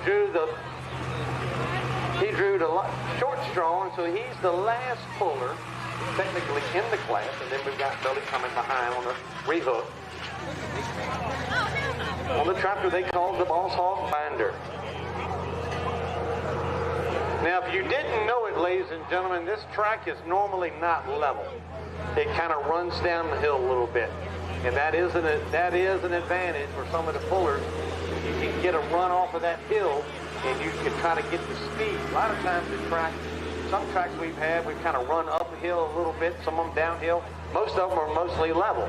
drew the short straw, and so he's the last puller, technically in the class, and then we've got Billy coming behind on a rehook. On the tractor they call the Boss Hog Binder. Now, if you didn't know it, ladies and gentlemen, this track is normally not level. It kind of runs down the hill a little bit. And that is an advantage for some of the pullers. You can get a run off of that hill, and you can try to get the speed. A lot of times some tracks we've had, we've kind of run uphill a little bit, some of them downhill. Most of them are mostly level.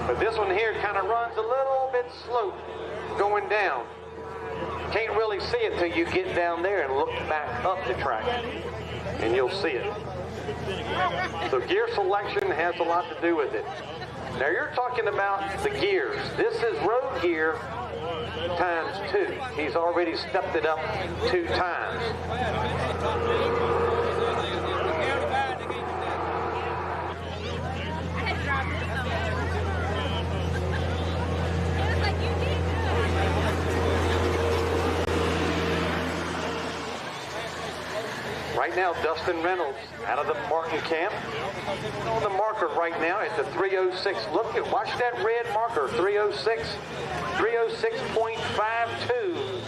But this one here kind of runs a little bit slope going down. Can't really see it till you get down there and look back up the track, and you'll see it. So gear selection has a lot to do with it. Now you're talking about the gears. This is road gear times 2. He's already stepped it up 2 times. Right now, Dustin Reynolds out of the Martin camp. On the marker right now at the 306. Look at, watch that red marker, 306, 306.52.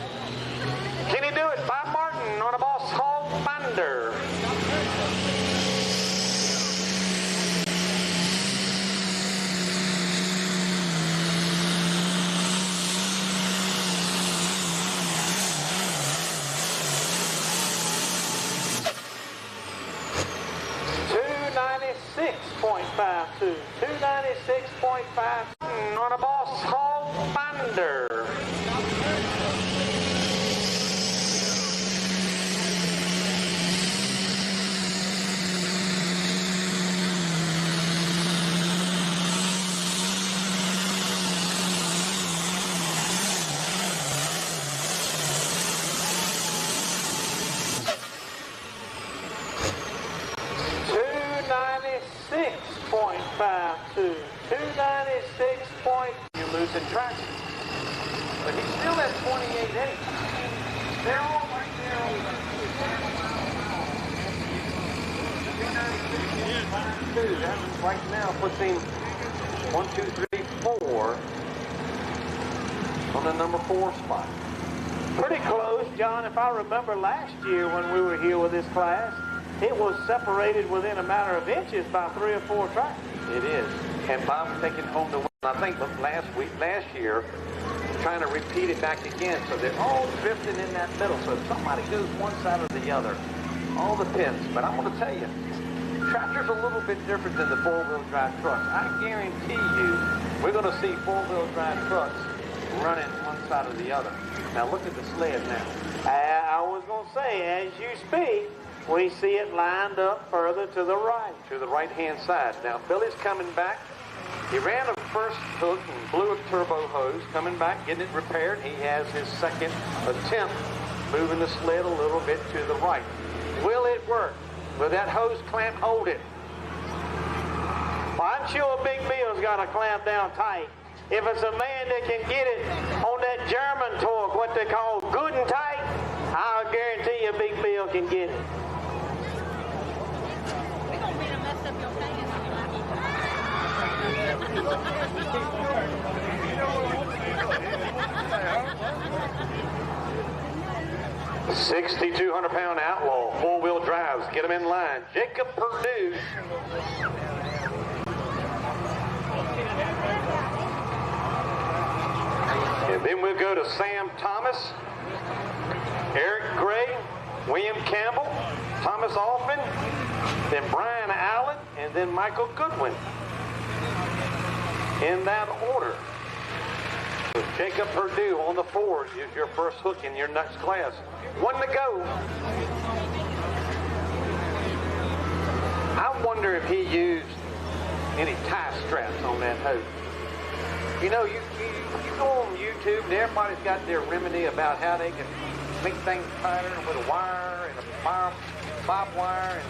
Can he do it? Bob Martin on a Boss Hog Binder. .52, 296.5 on a Boss Hog Binder. You're losing traction. But he's still at 28.8. They're all right there on the 296.52. That right now puts him 1, 2, 3, 4 on the number 4 spot. Pretty close, John. If I remember last year when we were here with this class, it was separated within a matter of inches by 3 or 4 tracks. It is. and Bob taking home the win. I think last year, trying to repeat it back again. So they're all drifting in that middle. So if somebody goes one side or the other, all the pins. But I'm going to tell you, tractor's a little bit different than the four-wheel drive trucks. I guarantee you, we're going to see four-wheel drive trucks running one side or the other. Now look at the sled now.
I was going to say, as you speak, we see it lined up further to the right.
To the right-hand side. Now Billy's coming back. He ran a first hook and blew a turbo hose, coming back, getting it repaired. He has his second attempt, moving the sled a little bit to the right. Will it work? Will that hose clamp hold it?
Well, I'm sure Big Bill's got to clamp down tight. If it's a man that can get it on that German torque, what they call good and tight, I'll guarantee you Big Bill can get it.
We're going to be to mess up your pants.
6,200-pound Outlaw, four-wheel drives, get him in line. Jacob Perdue. And then we'll go to Sam Thomas, Eric Gray, William Campbell, Thomas Alfin, then Brian Allen, and then Michael Goodwin. In that order. So Jacob Perdue on the Ford is your first hook in your next class. One to go. I wonder if he used any tie straps on that hose. You know, you go on YouTube and everybody's got their remedy about how they can make things tighter with a wire and a bob wire and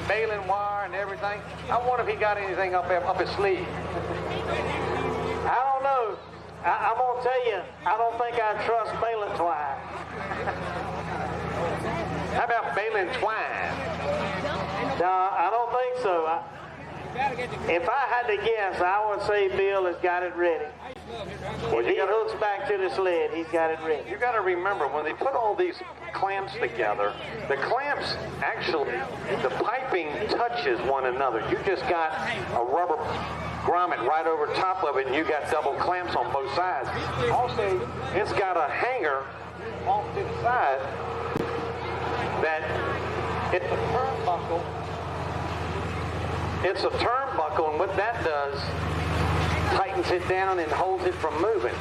baling wire and everything. I wonder if he got anything up his sleeve.
I don't know. I'm going to tell you, I don't think I trust baling twine.
How about baling twine?
No, I don't think so. If I had to guess, I would say Bill has got it ready. If he hooks back to the sled, he's got it ready.
You got to remember, when they put all these clamps together, the clamps actually, the piping touches one another. You just got a rubber grommet right over top of it, and you got double clamps on both sides. Also, it's got a hanger off to the side that it's a turnbuckle. It's a turnbuckle, and what that does, tightens it down and holds it from moving.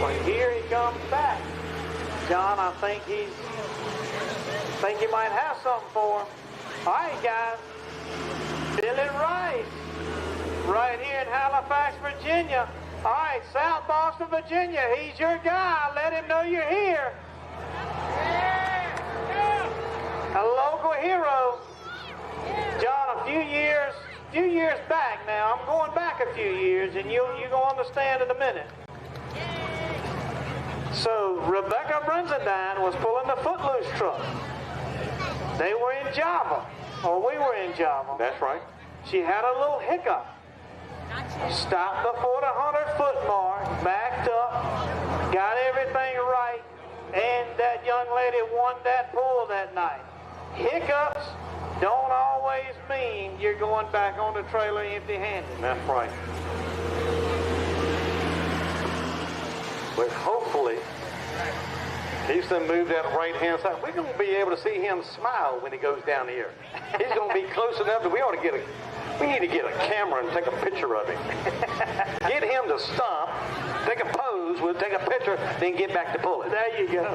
Well, here he comes back. John, I think you might have something for him. All right, guys. Billy Rice, right here in Halifax, Virginia. All right, South Boston, Virginia. He's your guy. Let him know you're here. A local hero. John, a few years back now. I'm going back a few years, and you're going to understand in a minute. So Rebecca Brenzendine was pulling the Footloose truck. They were in Java, or we were in Java.
That's right.
She had a little hiccup. Stopped before the 100-foot mark, backed up, got everything right, and that young lady won that pull that night. Hiccups don't always mean you're going back on the trailer empty-handed.
That's right. But hopefully, he's going to move that right-hand side. We're going to be able to see him smile when he goes down here. He's going to be close enough that we need to get a camera and take a picture of him. Get him to stop, take a pose, we'll take a picture, then get back to pulling.
There you go.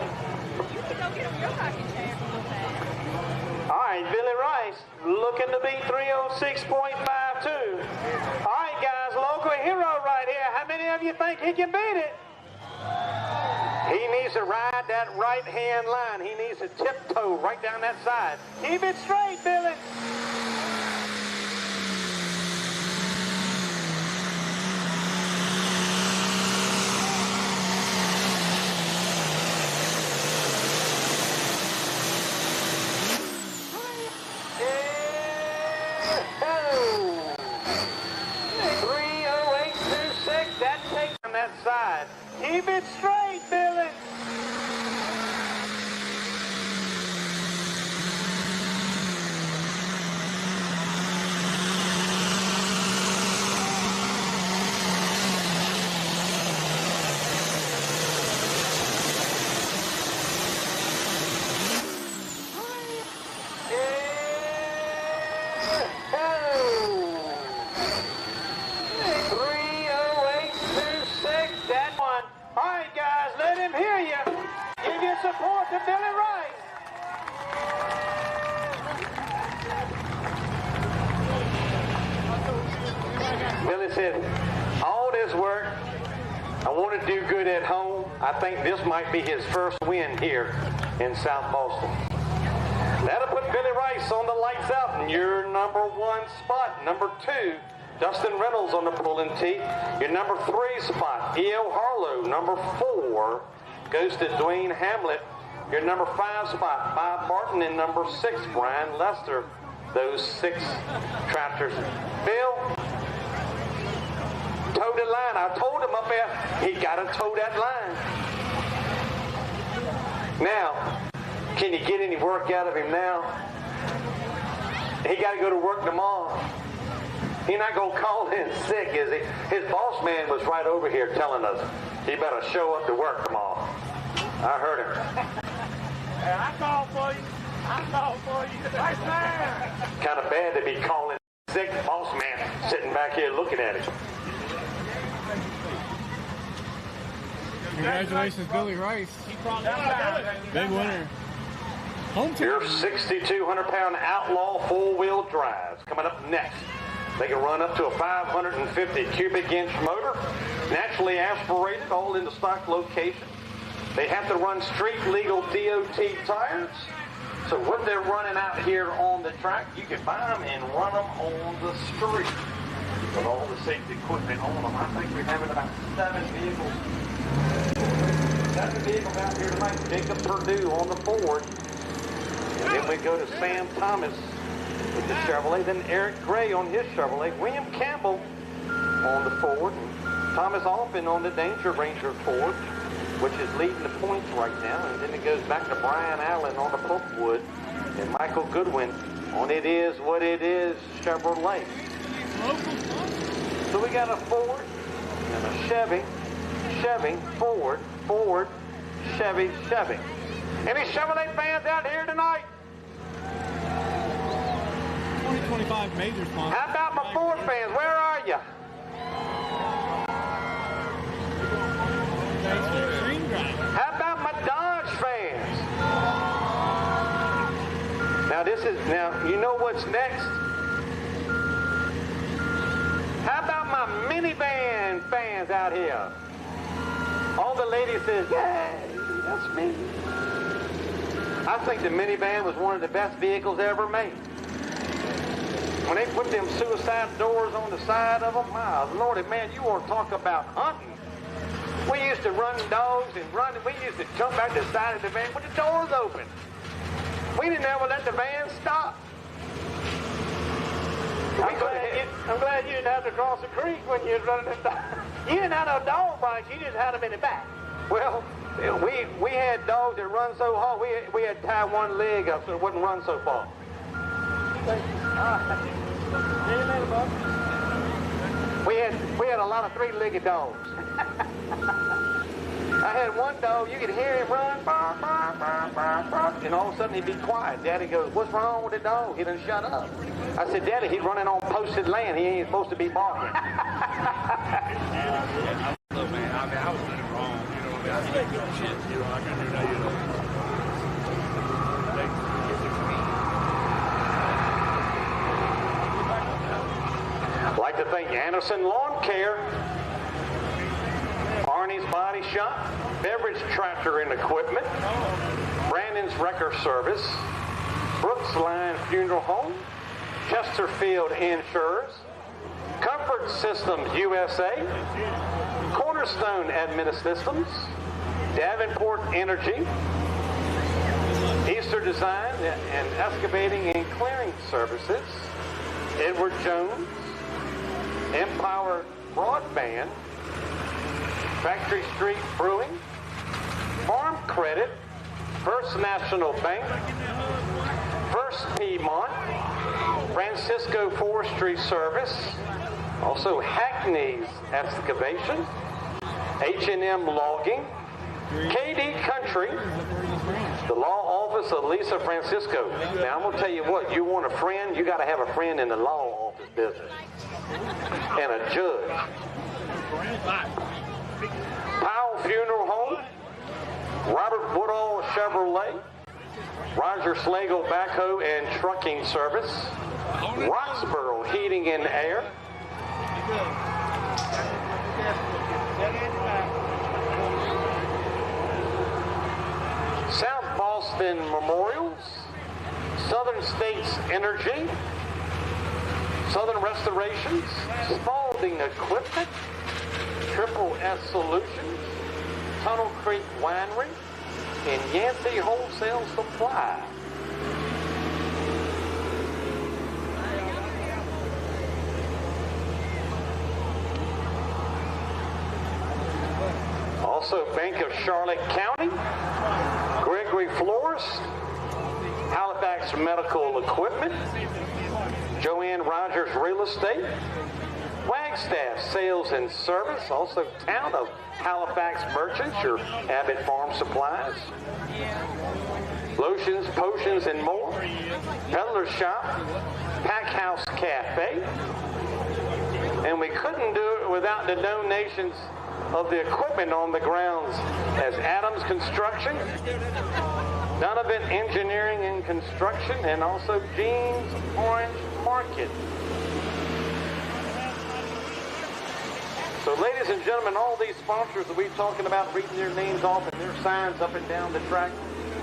You can go get a real rocking chair real fast.
All right, Billy Rice looking to beat 306.52. All right, guys, local hero right here. How many of you think he can beat it?
He needs to ride that right-hand line. He needs to tiptoe right down that side.
Keep it straight, Billy.
Side.
Keep it straight, Billy.
report to Billy Rice. Billy said, all this work, I want to do good at home. I think this might be his first win here in South Boston. That'll put Billy Rice on the lights out in your number 1 spot. Number 2, Dustin Reynolds on the pulling tee. Your number 3 spot, E.O. Harlow. Number 4 goes to Dwayne Hamlet. Your number 5 spot, Bob Barton. And number 6, Brian Lester. Those 6 tractors. Bill, toe the line. I told him up there, he got to toe that line. Now, can you get any work out of him now? He got to go to work tomorrow. He's not going to call in sick, is he? His boss man was right over here telling us he better show up to work tomorrow. I heard him.
Hey, I called for you. I called for you. Nice man.
Kind of bad to be calling sick, boss man sitting back here looking at him.
Congratulations, Billy Rice. Big winner. Home team.
Your 6,200-pound Outlaw 4-wheel drives coming up next. They can run up to a 550 cubic inch motor, naturally aspirated, all in the stock location. They have to run street legal DOT tires. So what they're running out here on the track, you can buy them and run them on the street with all the safety equipment on them. I think we're having about 7 vehicles. 7 vehicles out here tonight. Jacob Perdue on the Ford. And then we go to Sam Thomas with the Chevrolet. Then Eric Gray on his Chevrolet. William Campbell on the Ford. And Thomas Alpin on the Danger Ranger Ford, which is leading the points right now. And then it goes back to Brian Allen on the Pulpwood and Michael Goodwin on It Is What It Is Chevrolet. So we got a Ford and a Chevy, Ford, Chevy. Any Chevrolet fans out here tonight?
2025 major sponsor.
How about my Ford fans? Where are you? How about my Dodge fans? Now you know what's next? How about my minivan fans out here? All the ladies says, yay, that's me. I think the minivan was one of the best vehicles ever made. When they put them suicide doors on the side of them, my Lordy, man, you want to talk about hunting. We used to run dogs and we used to jump out the side of the van with the doors open. We didn't ever let the van stop. I'm glad you didn't have to cross the creek when you was running the dog. You didn't have no dog bites, you just had them in the back. Well, we had dogs that run so hard, we had to tie one leg up so it wouldn't run so far. We had a lot of 3-legged dogs. I had one dog, you could hear him run, bark, bark, bark, bark, bark, and all of a sudden he'd be quiet. Daddy goes, what's wrong with the dog? He done shut up. I said, Daddy, he's running on posted land. He ain't supposed to be barking.
Look, man, I was doing it wrong. You know, I was making shit. You know, I can do that, you know.
I'd like to thank Anderson Lawn Care, Arnie's Body Shop, Beverage Tractor and Equipment, Brandon's Wrecker Service, Brooks Line Funeral Home, Chesterfield Insurers, Comfort Systems USA, Cornerstone Administrations, Davenport Energy, Easter Design and Excavating and Clearing Services, Edward Jones, Empower Broadband, Factory Street Brewing, Farm Credit, First National Bank, First Piedmont, Francisco Forestry Service, also Hackney's Excavation, H&M Logging, KD Country, the law office of Lisa Francisco. Now, I'm going to tell you what, you want a friend, you got to have a friend in the law office business. And a judge. Powell Funeral Home, Robert Woodall Chevrolet, Roger Slagle Backhoe and Trucking Service, Roxborough Heating and Air, South Boston Memorials, Southern States Energy, Southern Restorations, Spalding Equipment, Triple S Solutions, Tunnel Creek Winery, and Yancey Wholesale Supply. Also, Bank of Charlotte County, Gregory Florist, Halifax Medical Equipment, Joanne Rogers Real Estate, Wagstaff Sales and Service, also Town of Halifax Merchants, your Abbott Farm Supplies, Lotions, Potions, and more, Peddler's Shop, Pack House Cafe, and we couldn't do it without the donations of the equipment on the grounds as Adams Construction, Donovan Engineering and Construction, and also Jeans Orange Market. So ladies and gentlemen, all these sponsors that we're talking about, reading their names off and their signs up and down the track,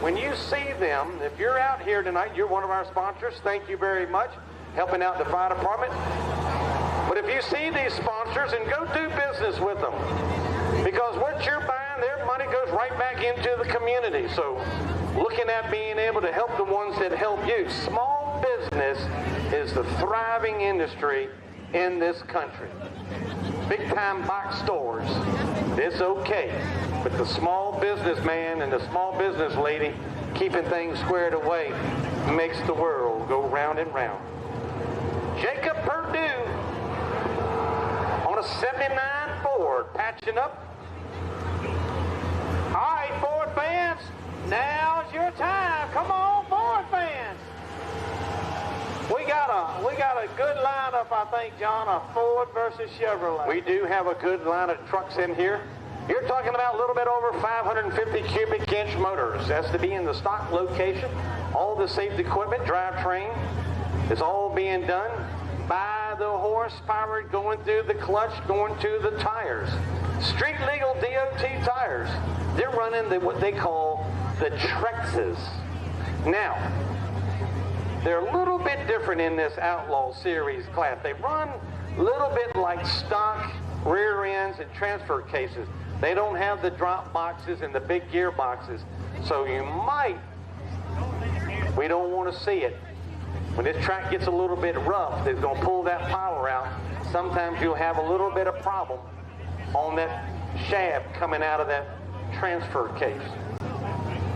when you see them, if you're out here tonight, you're one of our sponsors, thank you very much, helping out the fire department. But if you see these sponsors, and go do business with them, because what you're buying, their money goes right back into the community. So looking at being able to help the ones that help you. Small business is the thriving industry in this country. Big time box stores, it's okay. But the small businessman and the small business lady keeping things squared away makes the world go round and round. Jacob Perdue on a 79 Ford, patching up. All right, Ford fans, now's your time. Come on, Ford fans. We got a good lineup, I think, John, of Ford versus Chevrolet. We do have a good line of trucks in here. You're talking about a little bit over 550 cubic inch motors. That's to be in the stock location. All the safety equipment, drivetrain, is all being done by the horsepower going through the clutch, going to the tires. Street legal DOT tires. They're running what they call the Trexes. Now, they're a little bit different in this Outlaw Series class. They run a little bit like stock rear ends and transfer cases. They don't have the drop boxes and the big gear boxes. So you might, we don't want to see it. When this track gets a little bit rough, it's going to pull that power out. Sometimes you'll have a little bit of problem on that shaft coming out of that transfer case.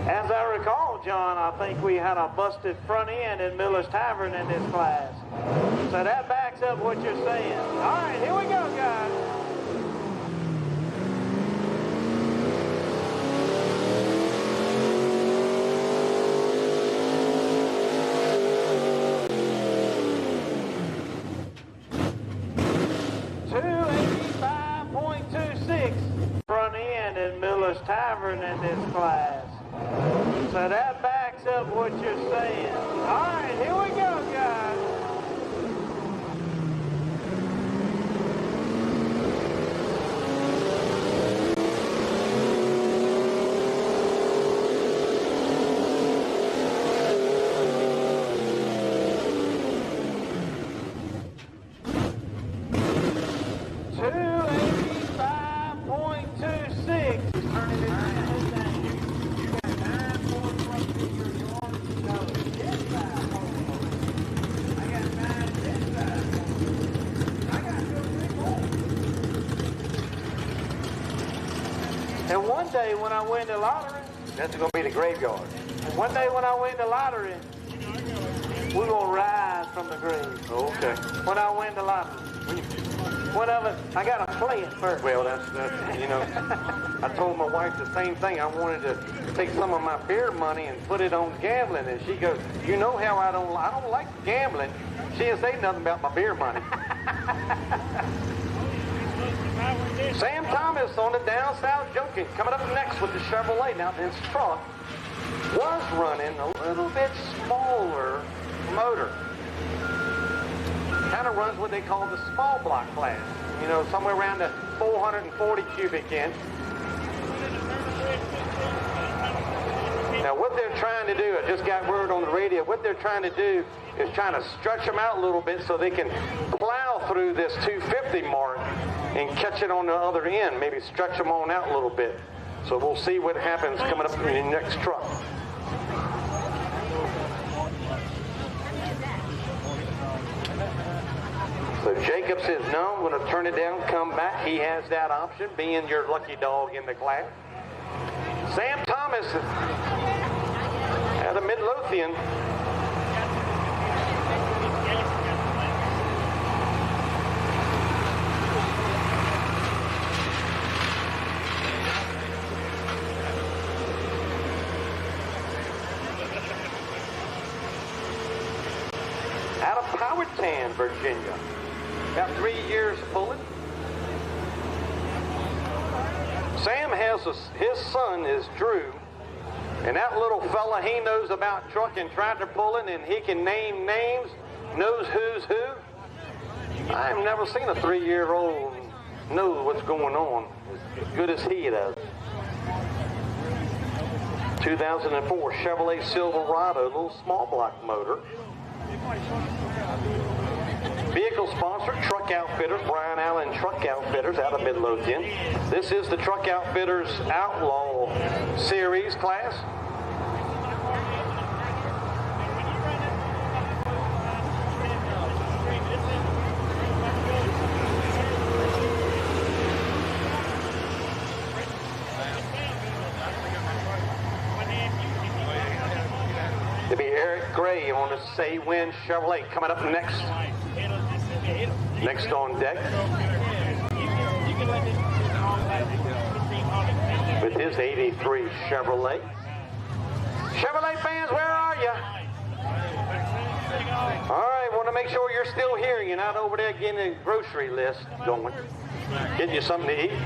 As I recall, John, I think we had a busted front end in Miller's Tavern in this class. So that backs up what you're saying. All right, here we go, guys. Front end in Miller's Tavern in this class. So that backs up what you're saying. All right, here we go, guys. And one day when I win the lottery,
That's going to be the graveyard.
and one day when I win the lottery, we're going to rise from the grave.
Okay.
When I win the lottery. Whenever, I got to play it first.
Well, that's you know, I told my wife the same thing. I wanted to take some of my beer money and put it on gambling, and she goes, "You know how I don't like gambling." She didn't say nothing about my beer money. Sam Thomas on the down south junction. Coming up next with the Chevrolet. Now this truck was running a little bit smaller motor. Kind of runs what they call the small block class. You know, somewhere around the 440 cubic inch. Now what they're trying to do, I just got word on the radio, what they're trying to do is trying to stretch them out a little bit so they can plow through this 250 mark and catch it on the other end, maybe stretch them on out a little bit. So we'll see what happens coming up in the next truck. So Jacobs says, no, I'm going to turn it down, come back. He has that option, being your lucky dog in the class. Sam Thomas out of Midlothian. Out of Powhatan, Virginia. Got 3 years pulling. Sam has his son is Drew, and that little fella, he knows about truck and tractor pulling, and he can name names, knows who's who. I've never seen a 3-year-old know what's going on as good as he does. 2004 Chevrolet Silverado, little small block motor. Vehicle sponsor, Truck Outfitters, Brian Allen Truck Outfitters out of Midlothian. This is the Truck Outfitters Outlaw Series class. To be Eric Gray on the Say Win Chevrolet coming up next. Next on deck with his 83 Chevrolet. Chevrolet fans, where are you? All right, want to make sure you're still here. You're not over there getting a grocery list going. Getting you something to eat.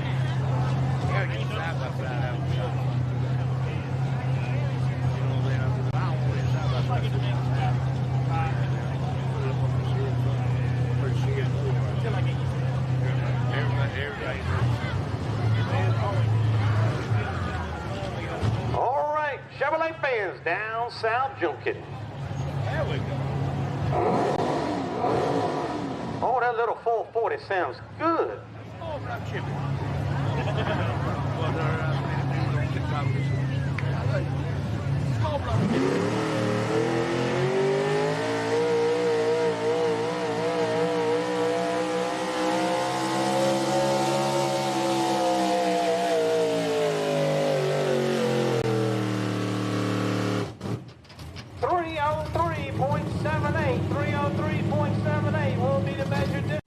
All right, Chevrolet fans down South Junction. There we go. Oh, that little 440 sounds good. Will be the measured difference.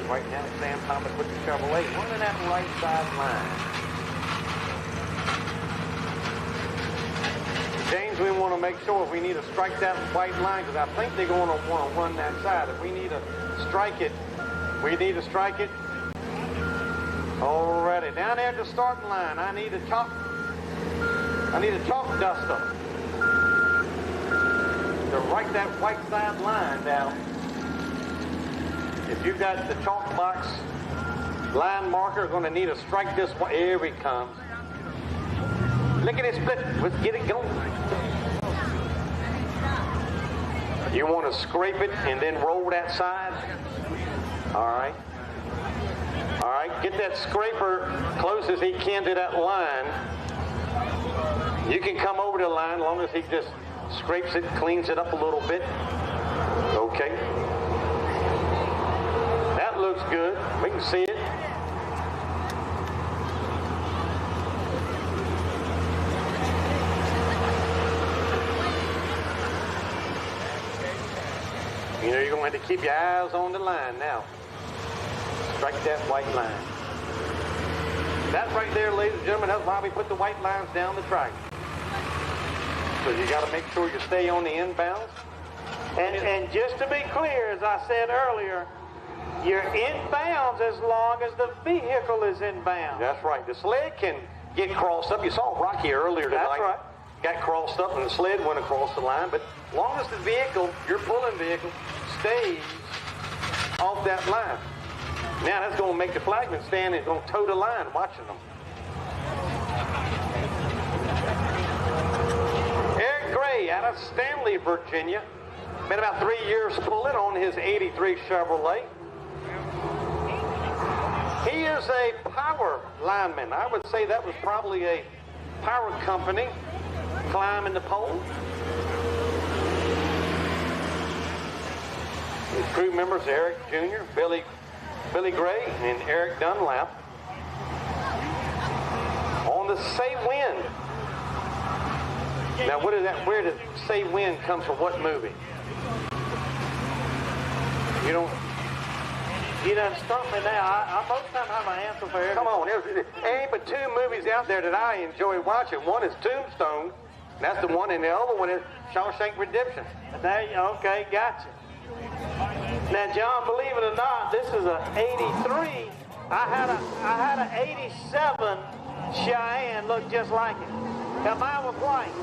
Right now, Sam Thomas with the Chevrolet, running that right side line. James, we want to make sure if we need to strike that white line, because I think they're going to want to run that side. If we need to strike it, we need to strike it. Alrighty, down there at the starting line, I need a chalk duster to write that white side line down. If you've got the chalk box line marker. Going to need to strike this one. Here he comes. Look at it split. Let's get it going. You want to scrape it and then roll that side. All right. All right. Get that scraper close as he can to that line. You can come over the line as long as he just scrapes it, cleans it up a little bit. Okay. That looks good. We can see it. You know, you're going to have to keep your eyes on the line now. Strike that white line. That right there, ladies and gentlemen, that's why we put the white lines down the track. So you got to make sure you stay on the inbounds.
And just to be clear, as I said earlier, you're inbounds as long as the vehicle is inbound.
That's right. The sled can get crossed up. You saw Rocky earlier tonight.
That's right.
Got crossed up and the sled went across the line. But as long as the vehicle, your pulling vehicle, stays off that line. Now that's going to make the flagman stand and going to toe the line watching them. Eric Gray out of Stanley, Virginia. Been about 3 years pulling on his 83 Chevrolet. He is a power lineman. I would say that was probably a power company climbing the pole. His crew members, Eric Jr., Billy Gray, and Eric Dunlap. On the Say When. Now, what is that? Where does Say When come from? What movie? You don't.
You done stumped me now. I most time have an answer for everything.
Come on, there ain't but two movies out there that I enjoy watching. One is Tombstone, and that's the one, and the other one is Shawshank Redemption.
There you okay, gotcha. Now, John, believe it or not, this is a 83. I had an 87 Cheyenne look just like it. Now mine was white.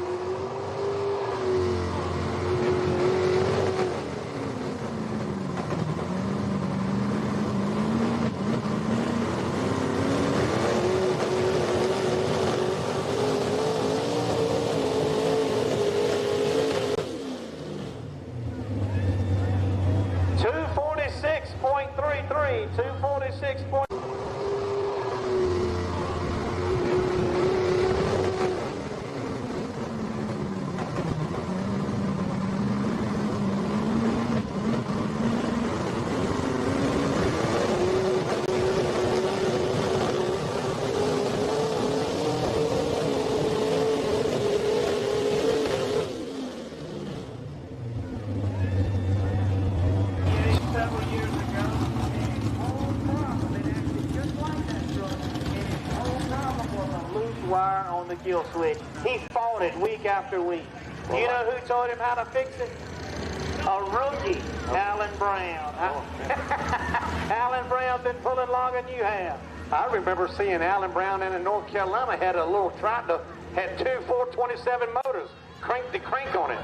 Kill switch. He fought it week after week. Well, you know who taught him how to fix it? A rookie, Alan Brown. Alan Brown's been pulling longer than you have.
I remember seeing Alan Brown in North Carolina had a little tractor, had two 427 motors, cranked the crank on it,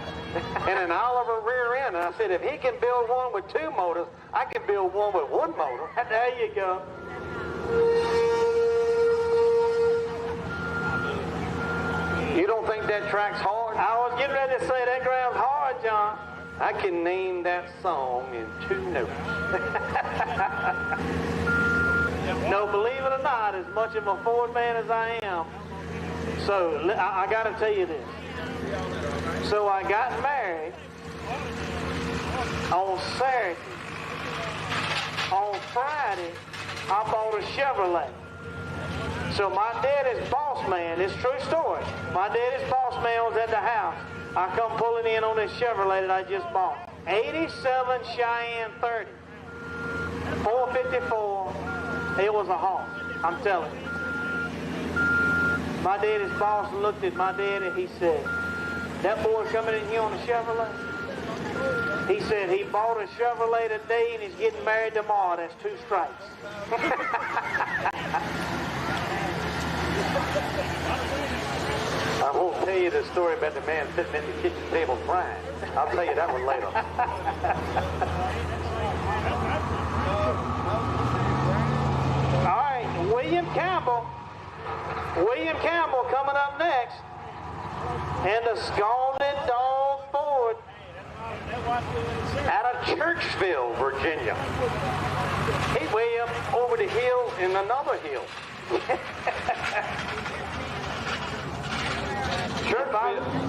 and an Oliver rear end. And I said, if he can build one with two motors, I can build one with one motor.
There you go.
You don't think that track's hard?
I was getting ready to say that ground's hard, John.
I can name that song in 2 notes.
No, believe it or not, as much of a Ford man as I am, so I got to tell you this. So I got married on Saturday. On Friday, I bought a Chevrolet. So my daddy's boss man, it's a true story. My daddy's boss man was at the house. I come pulling in on this Chevrolet that I just bought. 87 Cheyenne 30. 454. It was a hawk, I'm telling you. My daddy's boss looked at my daddy, he said, that boy coming in here on a Chevrolet? He said he bought a Chevrolet today and he's getting married tomorrow. That's 2 strikes.
I won't tell you the story about the man sitting at the kitchen table crying. I'll tell you that one later.
All Campbell. William Campbell coming up next. And the Scalded Dog Ford
out of Churchville, Virginia. He way up over the hill in another hill.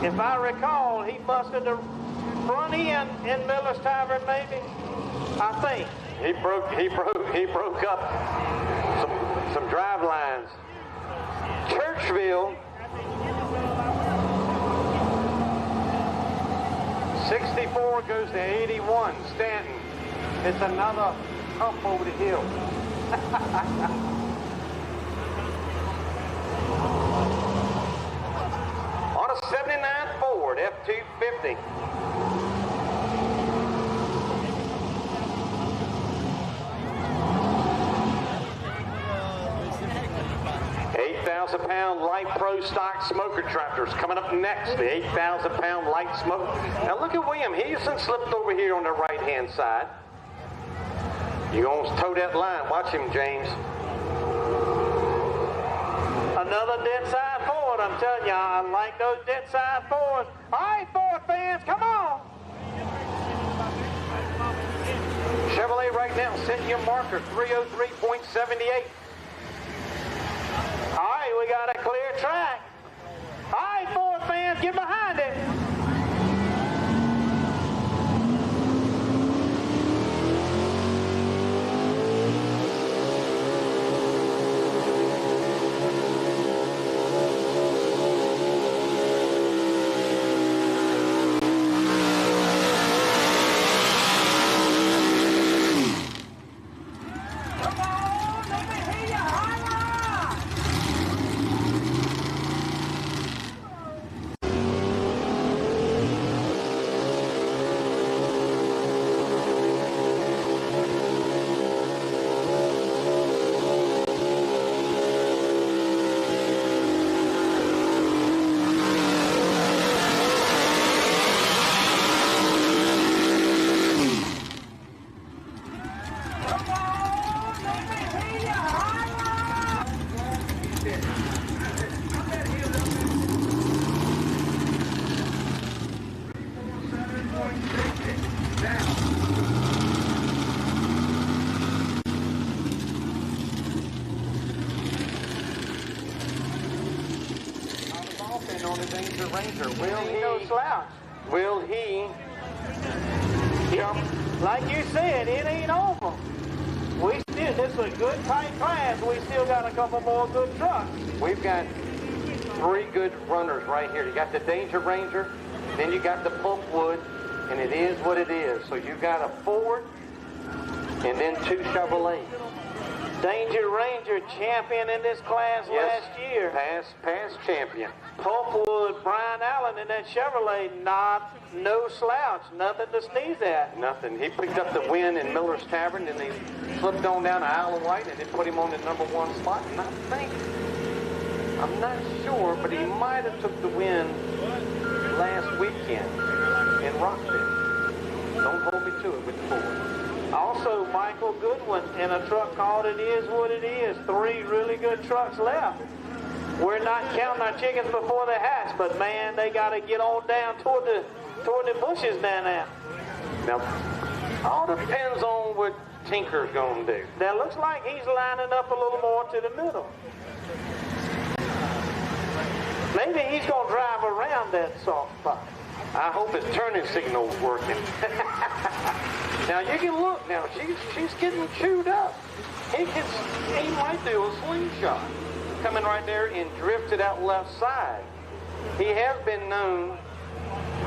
If I recall, he busted the front end in Miller's Tavern, maybe. I think
he broke up some drive lines. Churchville, 64 goes to 81. Stanton, it's another hump over the hill. On a 79 Ford F-250. £8,000 light pro stock smoker tractors coming up next. The 8,000-pound light smoke. Now look at William. He's slipped over here on the right-hand side. You almost toe that line. Watch him, James.
Another dead side Ford. I'm telling you, I like those dead side Fords. All right, Ford fans, come on.
Chevrolet right now, set your marker, 303.78.
All right, we got a clear track. All right, Ford fans, get behind it.
Will he jump?
Like you said, it ain't over. This is a good tight class. We still got a couple more good trucks.
We've got 3 good runners right here. You got the Danger Ranger, then you got the Pulpwood, and it is what it is. So you got a Ford, and then 2 Chevrolets.
Danger Ranger champion in this class last year.
Past champion.
Pulpwood, Brian Allen in that Chevrolet, no slouch, nothing to sneeze at.
Nothing. He picked up the win in Miller's Tavern, and he slipped on down to Isle of Wight, and they put him on the #1 spot. And I'm not sure, but he might have took the win last weekend in Rockville. Don't hold me to it with the Ford.
Also, Michael Goodwin in a truck called It Is What It Is. 3 really good trucks left. We're not counting our chickens before they hatch, but man, they got to get on down toward the bushes down there.
Now, all depends on what Tinker's going to do.
That looks like he's lining up a little more to the middle. Maybe he's going to drive around that soft spot.
I hope his turning signal's working. Now you can look. Now she's getting chewed up. He might do a slingshot, coming right there and drift it out left side. He has been known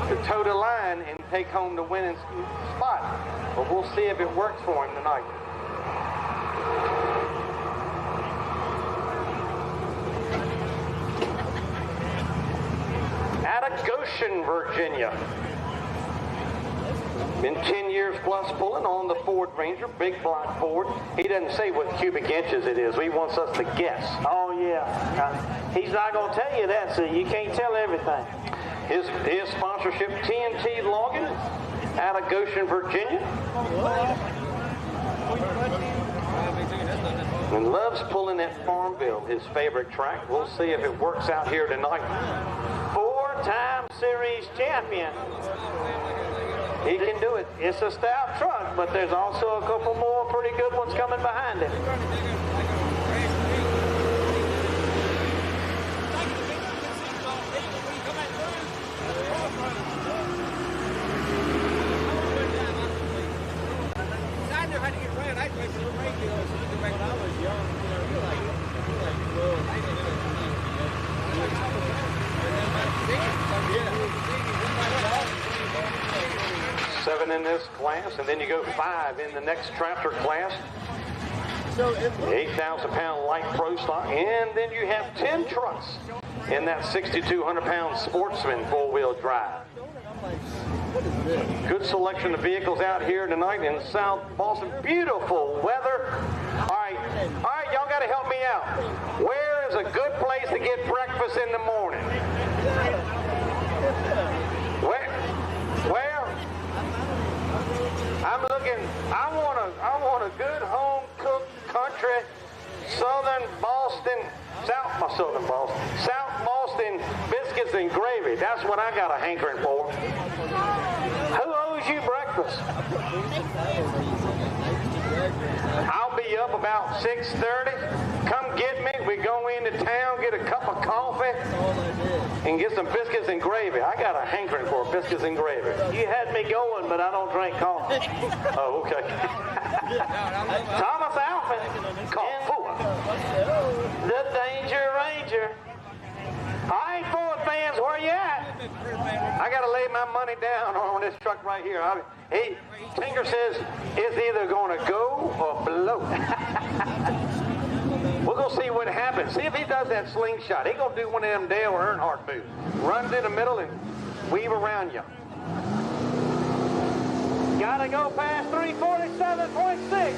to toe the line and take home the winning spot, but we'll see if it works for him tonight. Out of Goshen, Virginia. Been 10 years plus pulling on the Ford Ranger, big block Ford. He doesn't say what cubic inches it is. He wants us to guess.
Oh, yeah. He's not going to tell you that, so you can't tell everything.
His sponsorship, TNT Logging, out of Goshen, Virginia. and loves pulling at Farmville, his favorite track. We'll see if it works out here tonight.
4-time series champion. He can do it. It's a stout truck, but there's also a couple more pretty good ones coming behind it.
Seven in this class, and then you go 5 in the next tractor class. 8,000-pound light pro stock, and then you have 10 trucks in that 6,200-pound Sportsman four-wheel drive. Good selection of vehicles out here tonight in South Boston. Beautiful weather. All right, y'all got to help me out. Where is a good place to get breakfast in the morning? Where? I'm looking. I want a good home-cooked country South Boston biscuits and gravy. That's what I got a hankering for. Who owes you breakfast? I'll be up about 6:30. Come get me. We go into town, get a cup of coffee, and get some biscuits and gravy. I got a hankering for biscuits and gravy.
You had me going, but I don't drink coffee.
Oh, okay.
Thomas Alpha, the Danger Ranger. All right, Ford fans, where you at?
I got to lay my money down on this truck right here. Tinker says it's either going to go or blow. We're going to see what happens. See if he does that slingshot. He's going to do one of them Dale Earnhardt moves. Run through the middle and weave around you.
Got to go past 347.6.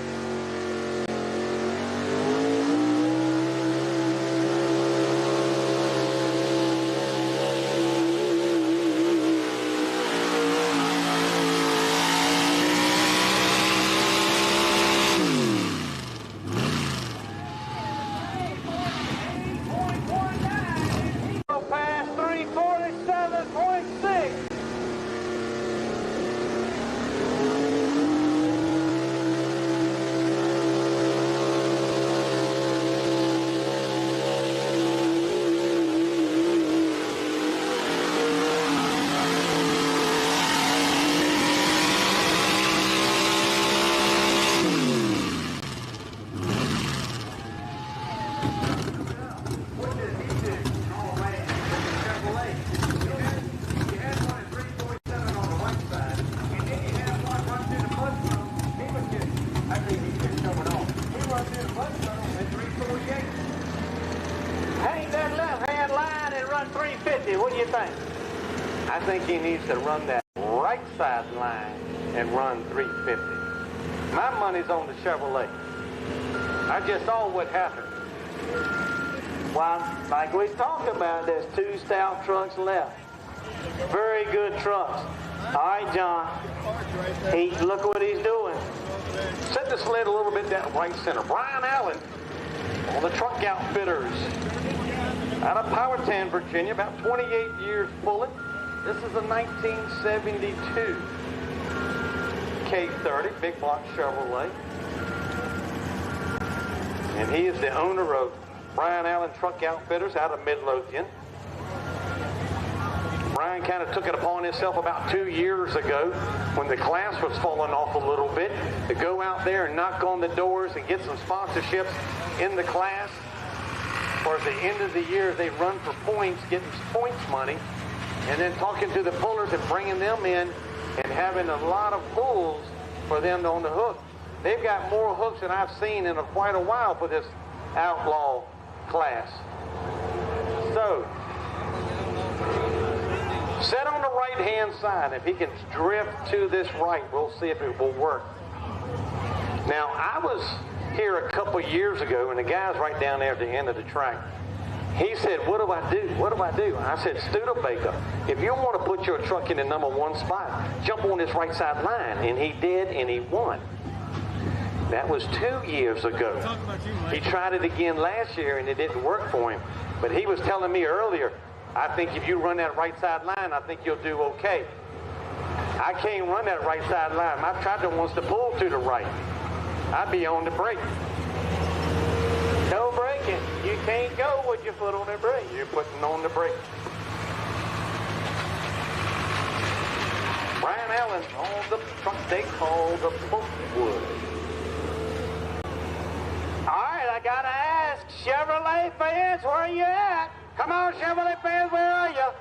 What do you think? I think he needs to run that right side line and run 350. My money's on the Chevrolet. I just saw what happened.
Well, like we talked about, there's 2 stout trucks left. Very good trucks. All right, John. Look what he's doing.
Set the sled a little bit down right center. Brian Allen on the Truck Outfitters. Out of Powhatan, Virginia, about 28 years pulling. This is a 1972 K30 big block Chevrolet. And he is the owner of Brian Allen Truck Outfitters out of Midlothian. Brian kind of took it upon himself about 2 years ago when the class was falling off a little bit to go out there and knock on the doors and get some sponsorships in the class. For at the end of the year, they run for points, getting points money, and then talking to the pullers and bringing them in and having a lot of pulls for them on the hook. They've got more hooks than I've seen in quite a while for this Outlaw class. So, set on the right-hand side. If he can drift to this right, we'll see if it will work. Now, I was here a couple years ago, and the guy's right down there at the end of the track. He said, what do I do? What do I do? I said, Studebaker, if you want to put your truck in the #1 spot, jump on this right side line. And he did, and he won. That was 2 years ago. He tried it again last year and it didn't work for him. But he was telling me earlier, I think if you run that right side line, I think you'll do okay. I can't run that right side line. My tractor wants to pull to the right. I'd be on the brake.
No braking. You can't go with your foot on the brake.
You're putting on the brake. Brian Allen on the truck they call the Bookwood.
All right, I gotta ask, Chevrolet fans, where you at? Come on, Chevrolet fans, where are you?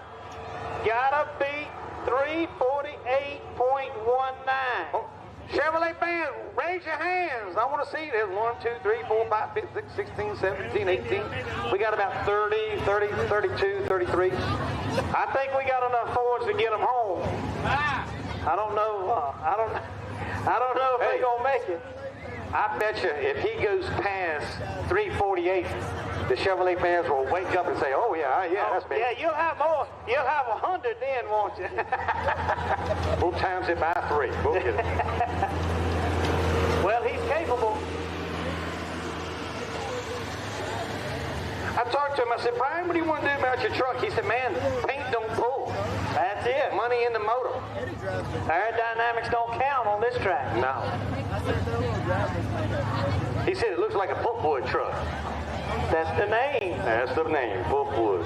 Gotta beat 348.19.
Oh, Chevrolet fans, raise your hands. I want to see. There's 1, 2, 3, 4, 5, 6, 16, 17, 18. We got about 30, 32, 33.
I think we got enough Fords to get them home. I don't know. I don't know if they're gonna make it.
I bet you if he goes past 348, the Chevrolet fans will wake up and say, "Oh yeah, that's big."
Yeah, you'll have more. You'll have 100 then, won't you?
We'll times it by 3. We'll get it.
Well, he's capable.
I talked to him. I said, "Brian, what do you want to do about your truck?" He said, "Man, paint don't pull.
That's it.
Money in the motor.
Aerodynamics don't count on this track."
No. He said it looks like a pulpwood truck.
That's the name.
That's the name, pulpwood.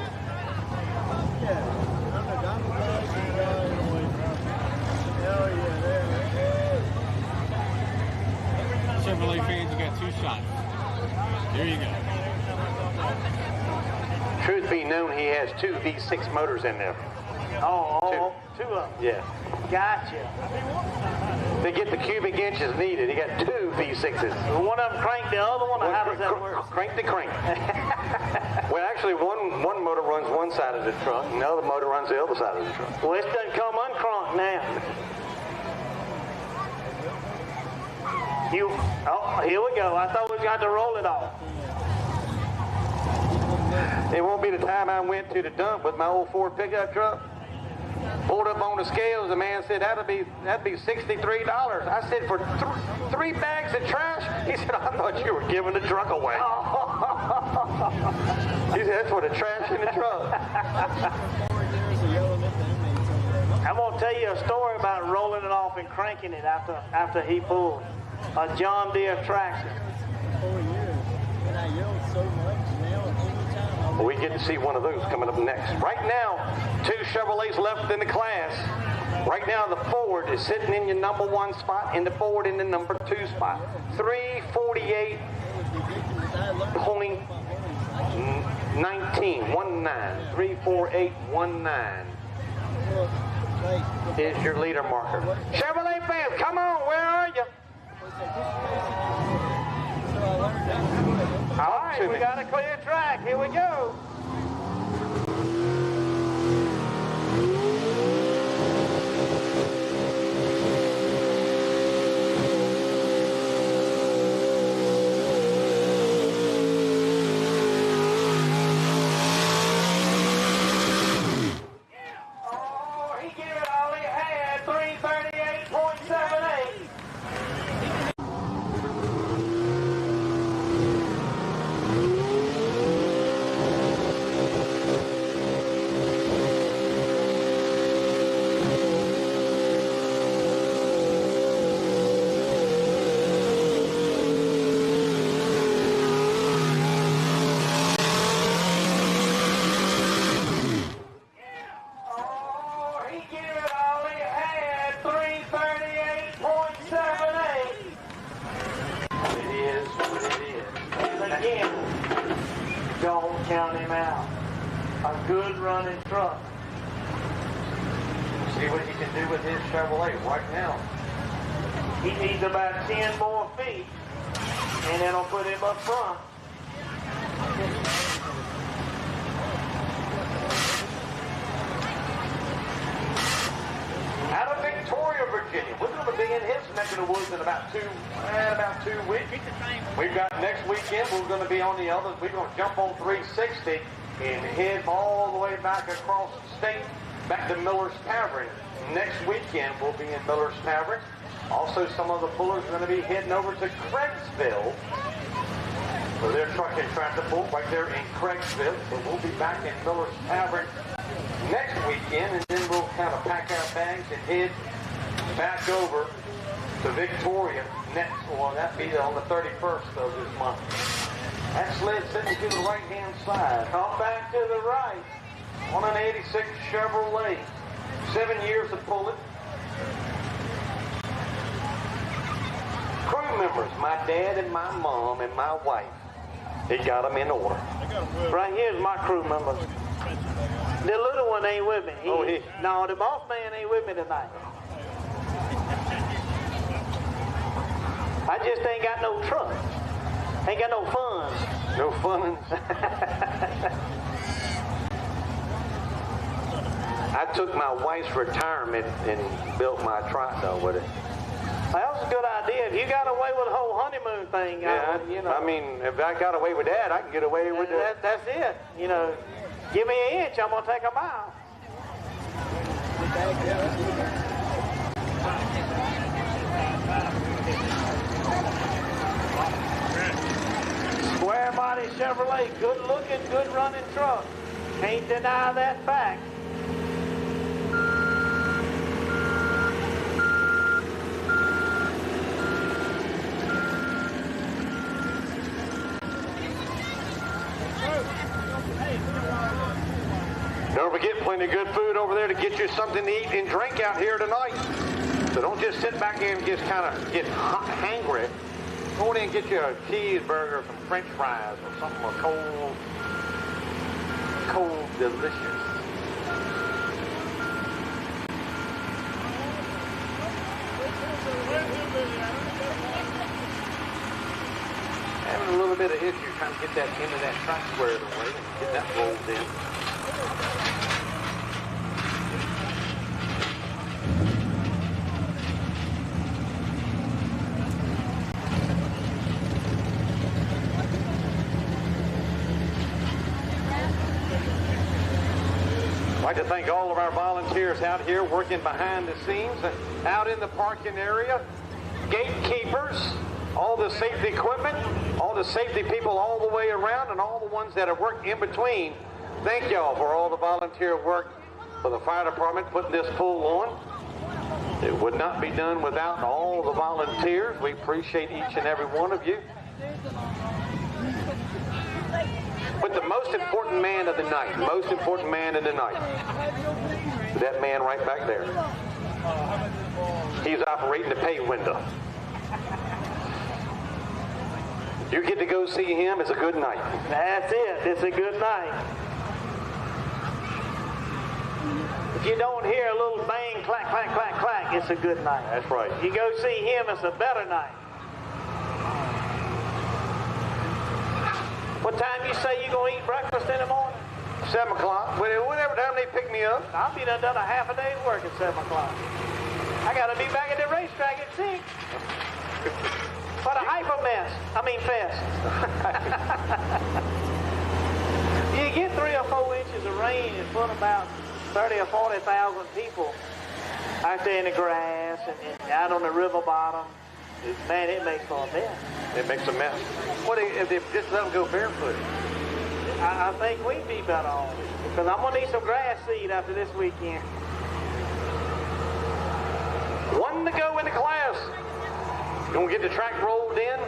Chevrolet fans, you got 2 shots. Here you go.
Truth be known, he has 2 V6 motors in there.
Oh, 2 of them.
Yeah.
Gotcha.
To get the cubic inches needed, he got 2 V6s.
One of them cranked the other one, or how does that work?
Crank the crank. Well, actually, one motor runs one side of the truck, and the other motor runs the other side of the truck.
Well, it doesn't come uncranked now. Here we go. I thought we got to roll it off.
It won't be the time I went to the dump with my old Ford pickup truck. Pulled up on the scales, the man said, that'd be $63. I said, for 3 bags of trash? He said, I thought you were giving the truck away. He said, that's for the trash in the truck.
I'm going to tell you a story about rolling it off and cranking it after he pulled a John Deere tractor.
4 years. And I yelled so much now every time.
We get to see one of those coming up next. Right now, 2 Chevrolets left in the class. Right now, the Ford is sitting in your number 1 spot and the Ford in the number 2 spot. 348.19. 348.19 is your leader marker. Chevrolet fans, come on, where are you?
All right, we got a clear track. Here we go.
Chevrolet right now.
He needs about 10 more feet, and then I'll put him up front.
Out of Victoria, Virginia. We're going to be in his neck of the woods in about 2 weeks. We've got next weekend, we're going to be on the other. We're going to jump on 360 and head all the way back across the state, back to Miller's Tavern. Next weekend, we'll be in Miller's Tavern. Also, some of the pullers are going to be heading over to Craigsville for their truck and tractor pull right there in Craigsville. So we'll be back in Miller's Tavern next weekend, and then we'll kind of pack our bags and head back over to Victoria next. Well, that'll be on the 31st of this month. That sled sitting to the right-hand side. Come back to the right on an 86 Chevrolet. 7 years of pulling. Crew members, my dad and my mom and my wife. He got them in order.
Right here's my crew members. The little one ain't with me. No, the boss man ain't with me tonight. I just ain't got no truck. Ain't got no funds.
No funds. I took my wife's retirement and built my tractor with it.
That was a good idea. If you got away with the whole honeymoon thing,
I mean, if I got away with that, I can get away with that.
That's it. You know, give me an inch, I'm gonna take a mile. Square body Chevrolet, good looking, good running truck. Can't deny that fact.
Don't forget, plenty of good food over there to get you something to eat and drink out here tonight. So don't just sit back here and just kind of get hangry. Go in and get you a cheeseburger, some French fries, or something cold, delicious. Having a little bit of issue trying to get that into that track squared away and get that rolled in. I'd like to thank all of our volunteers out here working behind the scenes, out in the parking area, gatekeepers, all the safety equipment, all the safety people all the way around, and all the ones that have worked in between. Thank y'all for all the volunteer work for the fire department putting this pool on. It would not be done without all the volunteers. We appreciate each and every one of you. But the most important man of the night, that man right back there. He's operating the pay window. You get to go see him, it's a good night.
That's it, it's a good night. If you don't hear a little bang, clack, clack, clack, clack, it's a good night.
That's right.
You go see him, it's a better night. What time you say you gonna eat breakfast in the morning?
7 o'clock. Whatever time they pick me up.
I'll be done a half a day's work at 7 o'clock. I gotta be back at the racetrack at 6. For the fest. You get 3 or 4 inches of rain and put about 30 or 40,000 people out there in the grass and out on the river bottom. Man, it makes for a mess.
It makes a mess. What if they just let them go barefoot?
I think we'd be better off. Because I'm going to need some grass seed after this weekend.
1 to go in the class. You going to get the track rolled in?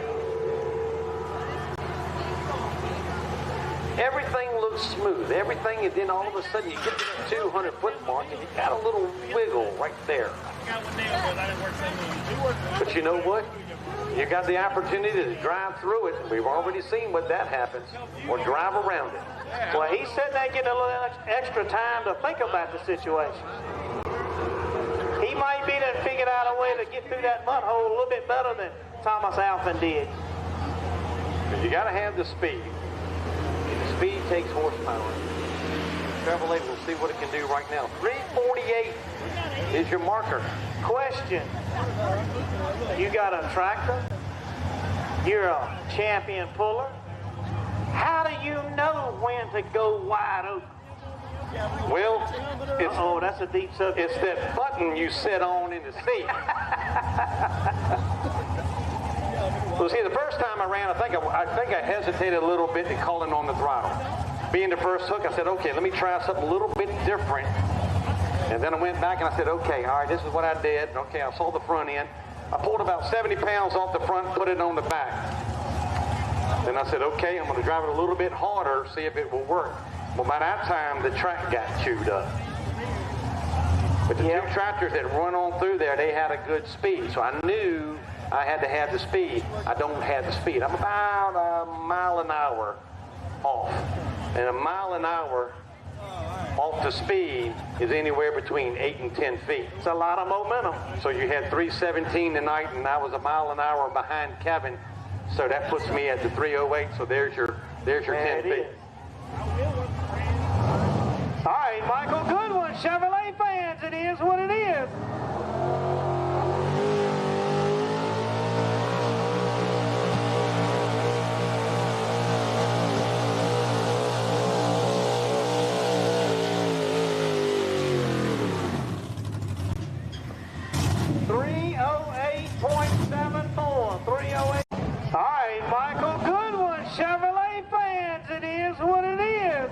Everything looks smooth. Everything, and then all of a sudden you get to the 200-foot mark and you got a little wiggle right there. But you know what? You got the opportunity to drive through it. We've already seen what that happens. Or drive around it.
Well, he's sitting there getting a little extra time to think about the situation. He might be there figured out a way to get through that mud hole a little bit better than Thomas Alphen did.
You got to have the speed. The speed takes horsepower. Chevrolet will see what it can do right now. 348 is your marker.
Question. You got a tractor. You're a champion puller. How do you know when to go wide open?
Well, it's,
oh, that's a deep subject.
it's that button you sit on in the seat. Well, see, the first time I ran, I think I hesitated a little bit in calling on the throttle. Being the first hook, I said, okay, let me try something a little bit different. And then I went back and I said, okay, all right, this is what I did. Okay, I saw the front end. I pulled about 70 pounds off the front, put it on the back. Then I said, okay, I'm going to drive it a little bit harder, see if it will work. Well, by that time, the track got chewed up. But the two tractors that run on through there, they had a good speed. So I knew I had to have the speed. I don't have the speed. I'm about a mile an hour off. And a mile an hour off the speed is anywhere between 8 and 10 feet.
It's a lot of momentum.
So you had 317 tonight, and I was a mile an hour behind Kevin. So that puts me at the 308. So there's your 10 feet.
All right, Michael Goodwin, Chevrolet fans, it is what it is. .74, 308. All right, Michael Goodwin, Chevrolet fans, it is what it is.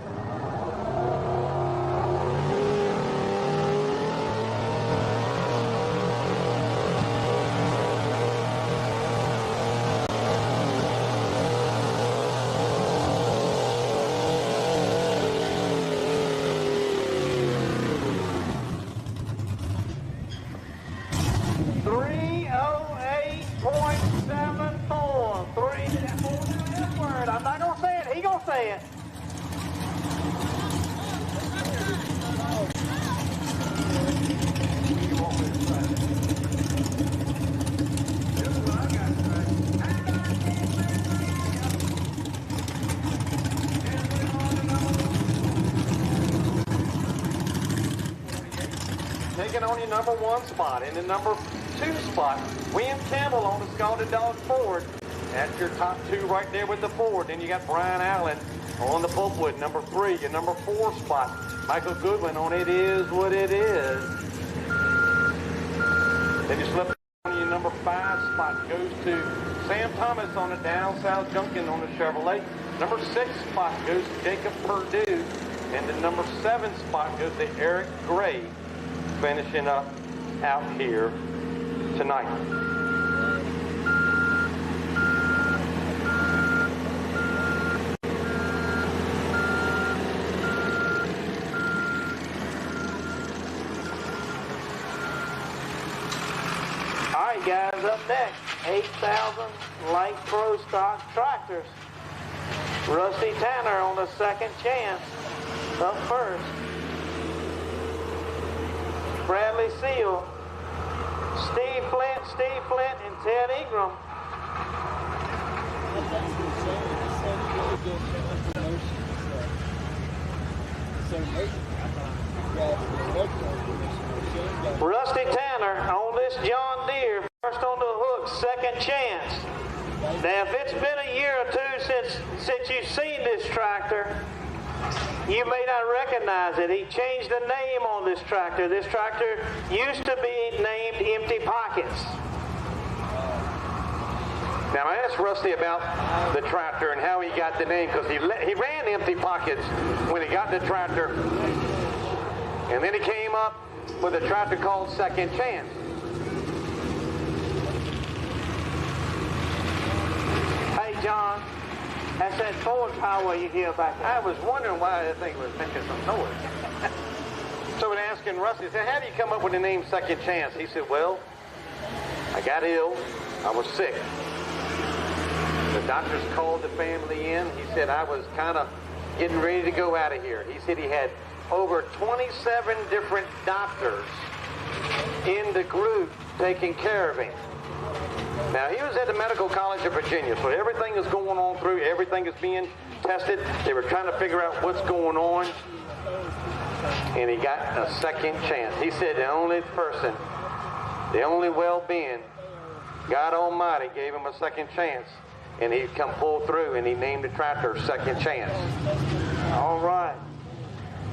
I'm not going to say it. He going to say it.
Taking on your number 1 spot. In the number 2 spot, William Campbell on the Scalded Dog Ford. That's your top 2 right there with the Ford. Then you got Brian Allen on the Pulpwood, number 3. Your number 4 spot, Michael Goodwin on It Is What It Is. Then you slip on your number 5 spot, goes to Sam Thomas on the Down South Junction on the Chevrolet. Number 6 spot goes to Jacob Perdue. And the number 7 spot goes to Eric Gray, finishing up out here tonight.
Guys, up next, 8,000 light pro stock tractors. Rusty Tanner on the second chance, up first. Bradley Seal, Steve Flint, and Ted Ingram. Rusty Tanner on this John Deere, first on the hook, second chance. Now, if it's been a year or two since you've seen this tractor, you may not recognize it. He changed the name on this tractor. This tractor used to be named Empty Pockets.
Now, I asked Rusty about the tractor and how he got the name, because he ran Empty Pockets when he got the tractor, and then he came up with a tractor called Second Chance.
Hey, John, that's that Ford power you hear back there.
I was wondering why that thing was making some noise. So, in asking Rusty, I said, how do you come up with the name Second Chance? He said, well, I got ill. I was sick. The doctors called the family in. He said, I was kind of getting ready to go out of here. He said he had over 27 different doctors in the group taking care of him. Now, he was at the Medical College of Virginia, so everything is going on through, everything is being tested. They were trying to figure out what's going on, and he got a second chance. He said the only person, the only well-being, God Almighty gave him a second chance, and he'd come pull through, and he named the tractor Second Chance.
All right.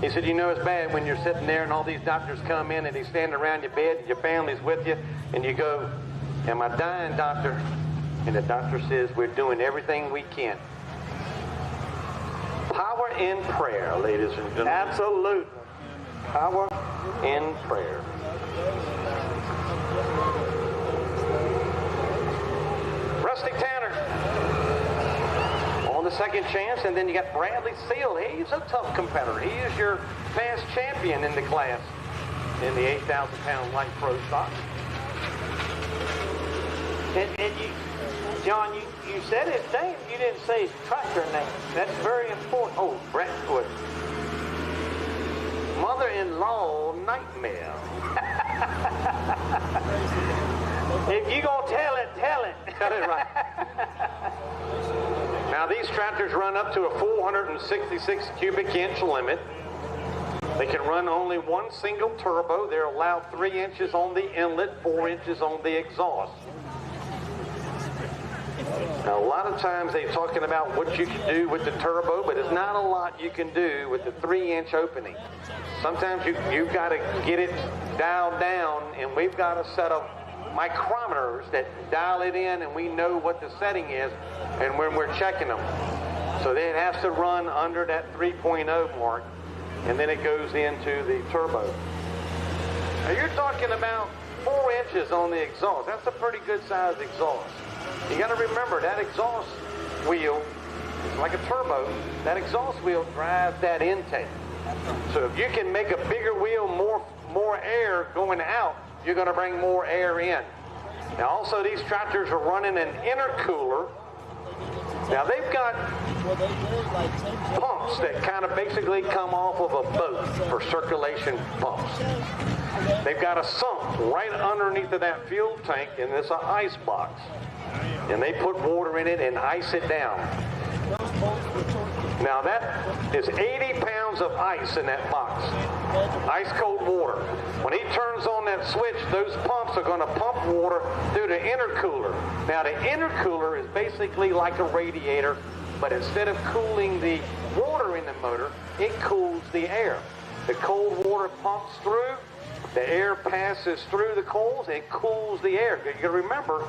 He said, you know it's bad when you're sitting there and all these doctors come in and they stand around your bed and your family's with you and you go, am I dying, doctor? And the doctor says, we're doing everything we can. Power in prayer, ladies and gentlemen.
Absolutely.
Power in prayer. Rusty Tanner on the second chance, and then you got Bradley Seal. He's a tough competitor. He is your past champion in the class in the 8,000-pound light pro stock.
And you, John, you said his name. You didn't say his tractor name. That's very important.
Oh, Brentwood. Mother-in-law nightmare.
If you gonna tell it, tell it.
Tell it right. Now these tractors run up to a 466 cubic inch limit. They can run only one single turbo. They're allowed 3 inches on the inlet, 4 inches on the exhaust. Now, a lot of times they're talking about what you can do with the turbo, but there's not a lot you can do with the 3-inch opening. Sometimes you've got to get it dialed down, and we've got a set of micrometers that dial it in, and we know what the setting is, and when we're checking them. So then it has to run under that 3.0 mark, and then it goes into the turbo. Now, you're talking about 4 inches on the exhaust. That's a pretty good sized exhaust. You got to remember that exhaust wheel, like a turbo, that exhaust wheel drives that intake. So if you can make a bigger wheel, more air going out, you're going to bring more air in. Now also these tractors are running an intercooler. Now they've got pumps that kind of basically come off of a boat for circulation pumps. They've got a sump right underneath of that fuel tank, and it's an ice box. And they put water in it and ice it down. Now that is 80 pounds of ice in that box. Ice cold water. When he turns on that switch, those pumps are going to pump water through the intercooler. Now the intercooler is basically like a radiator, but instead of cooling the water in the motor, it cools the air. The cold water pumps through, the air passes through the coals, it cools the air. You got to remember,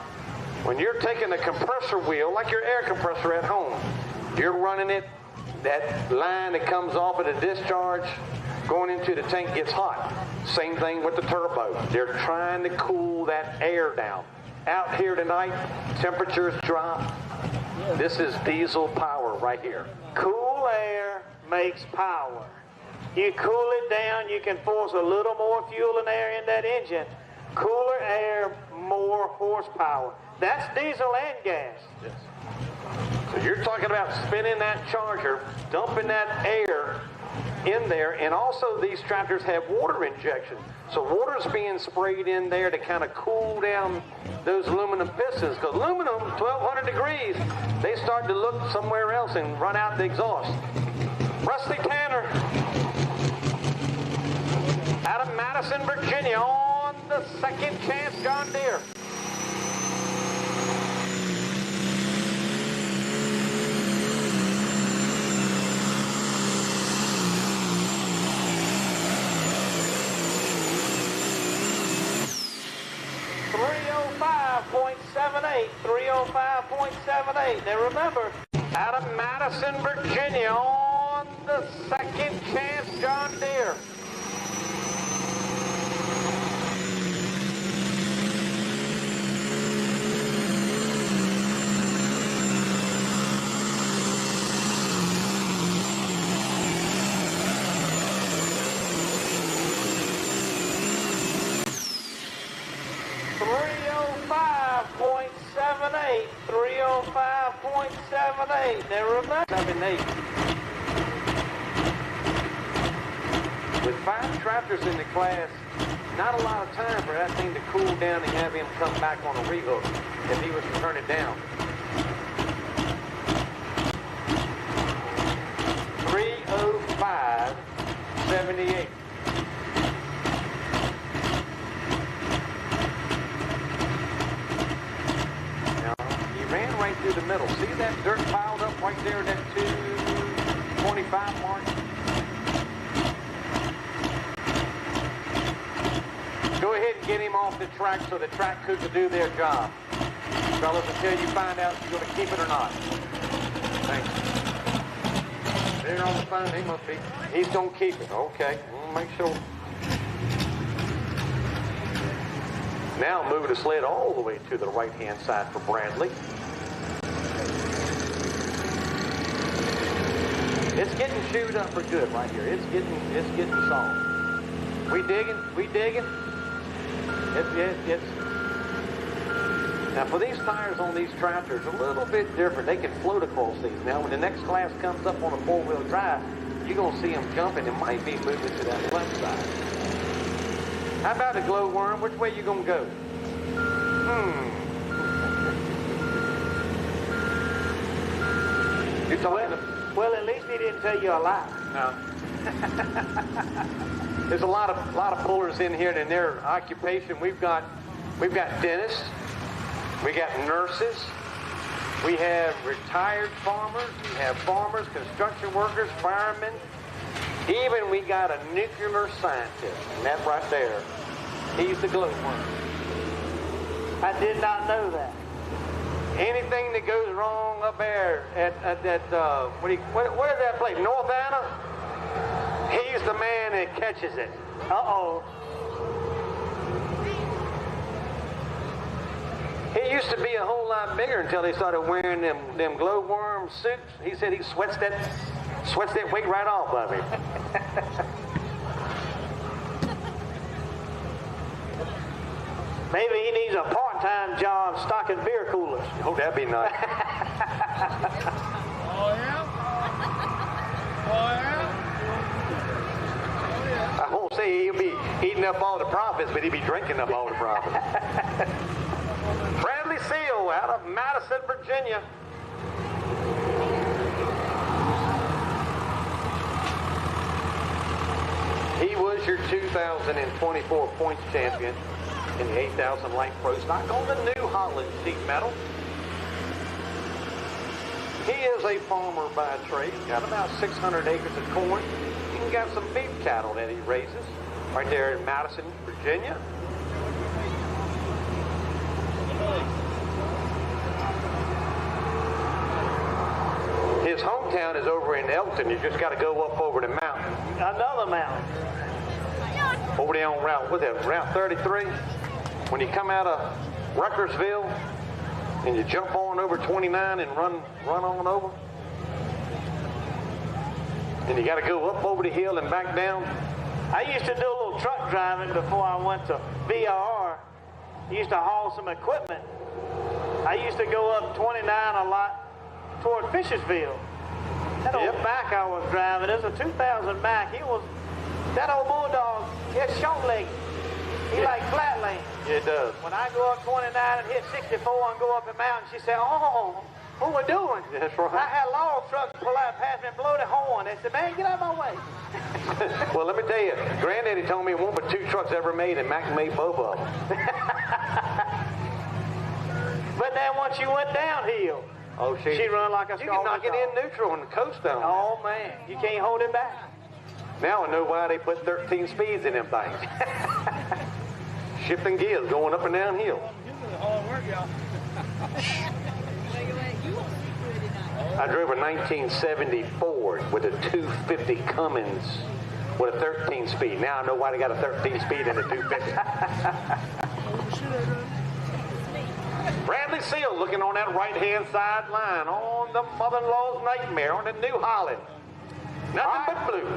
when you're taking a compressor wheel, like your air compressor at home, you're running it, that line that comes off of the discharge going into the tank gets hot. Same thing with the turbo. They're trying to cool that air down. Out here tonight, temperatures drop. This is diesel power right here.
Cool air makes power. You cool it down, you can force a little more fuel and air in that engine. Cooler air, more horsepower. That's diesel and gas.
Yes. So you're talking about spinning that charger, dumping that air in there, and also these tractors have water injection. So water's being sprayed in there to kind of cool down those aluminum pistons, because aluminum, 1,200 degrees, they start to look somewhere else and run out the exhaust. Rusty Tanner out of Madison, Virginia on the second chance John Deere. .78. Now remember, out of Madison, Virginia on the second chance John Deere. Now remember, 7-8. With 5 tractors in the class, not a lot of time for that thing to cool down and have him come back on a rehook if he was to turn it down. 3:05.78. Through the middle. See that dirt piled up right there at that 225 mark? Go ahead and get him off the track so the track crew can do their job. Fellas, until you find out if you're going to keep it or not. Thanks. They're on the phone. He must be. He's going to keep it. Okay. We'll make sure. Now moving the sled all the way to the right-hand side for Bradley. It's getting chewed up for good right here. It's getting soft. We digging. It's now for these tires on these tractors, a little bit different. They can float across these. Now when the next class comes up on a four-wheel drive, you're gonna see them jumping. It might be moving to that left side. How about a glowworm? Which way you gonna go? You're talking.
Well, at least he didn't tell you a lie.
No. There's a lot of pullers in here, and in their occupation, we've got dentists, we got nurses, we have retired farmers, we have farmers, construction workers, firemen, even we got a nuclear scientist, and that right there, he's the glowworm.
I did not know that.
Anything that goes wrong up there at where's that place? North Anna? He's the man that catches it.
Uh-oh.
He used to be a whole lot bigger until they started wearing them glowworm suits. He said he sweats that weight right off of him.
Maybe he needs a part-time job stocking beer coolers.
Oh, that'd be nice.
Oh, yeah? Oh, yeah?
I won't say he'll be eating up all the profits, but he'll be drinking up all the profits. Bradley Seal out of Madison, Virginia. He was your 2024 points champion in the 8,000 light pro stock on the New Holland sheet metal. He is a farmer by trade. He's got about 600 acres of corn. He's got some beef cattle that he raises right there in Madison, Virginia. His hometown is over in Elkton. You just got to go up over the mountain.
Another mountain.
Over there on Route 33. When you come out of Ruckersville and you jump on over 29 and run on over. And you got to go up over the hill and back down.
I used to do a little truck driving before I went to VRR. I used to haul some equipment. I used to go up 29 a lot toward Fishersville. That old Mack I was driving, it was a 2000 Mack. That old bulldog, it's short-legged. He like flat lane.
It does.
When I go up 29 and hit 64 and go up the mountain, she said, "Oh, what we doing?"
That's right.
I had log trucks pull out past me and blow the horn. They said, "Man, get out of my way."
Well, let me tell you, Granddaddy told me one but two trucks ever made, and Mac made both of them.
But then once you went downhill, she run like a
You can knock it in neutral on the coast down.
Oh, man, you can't hold it back.
Now I know why they put 13 speeds in them things. Shifting gears, going up and down hill. I drove a 1970 Ford with a 250 Cummins with a 13 speed. Now I know why they got a 13 speed in a 250. Bradley Seal looking on that right-hand side line on the mother-in-law's nightmare on the New Holland. Nothing but blue.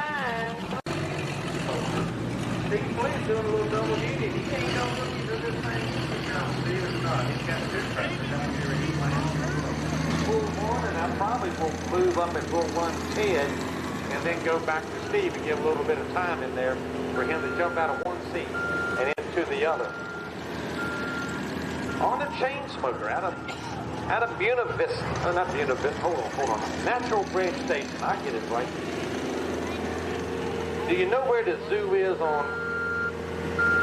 time. Steve Flynn's doing a little double duty. He ain't no rookies of this thing. No, Steve is not. He's got two tractors down here in Eastland. Bull 1, and I probably will move up and Bull 1 Ted, and then go back to Steve and give a little bit of time in there for him to jump out of one seat and into the other. On the chain smoker, out of Buena Vista, not Buena Vista, hold on. Natural Bridge Station, I get it right. Do you know where the zoo is on,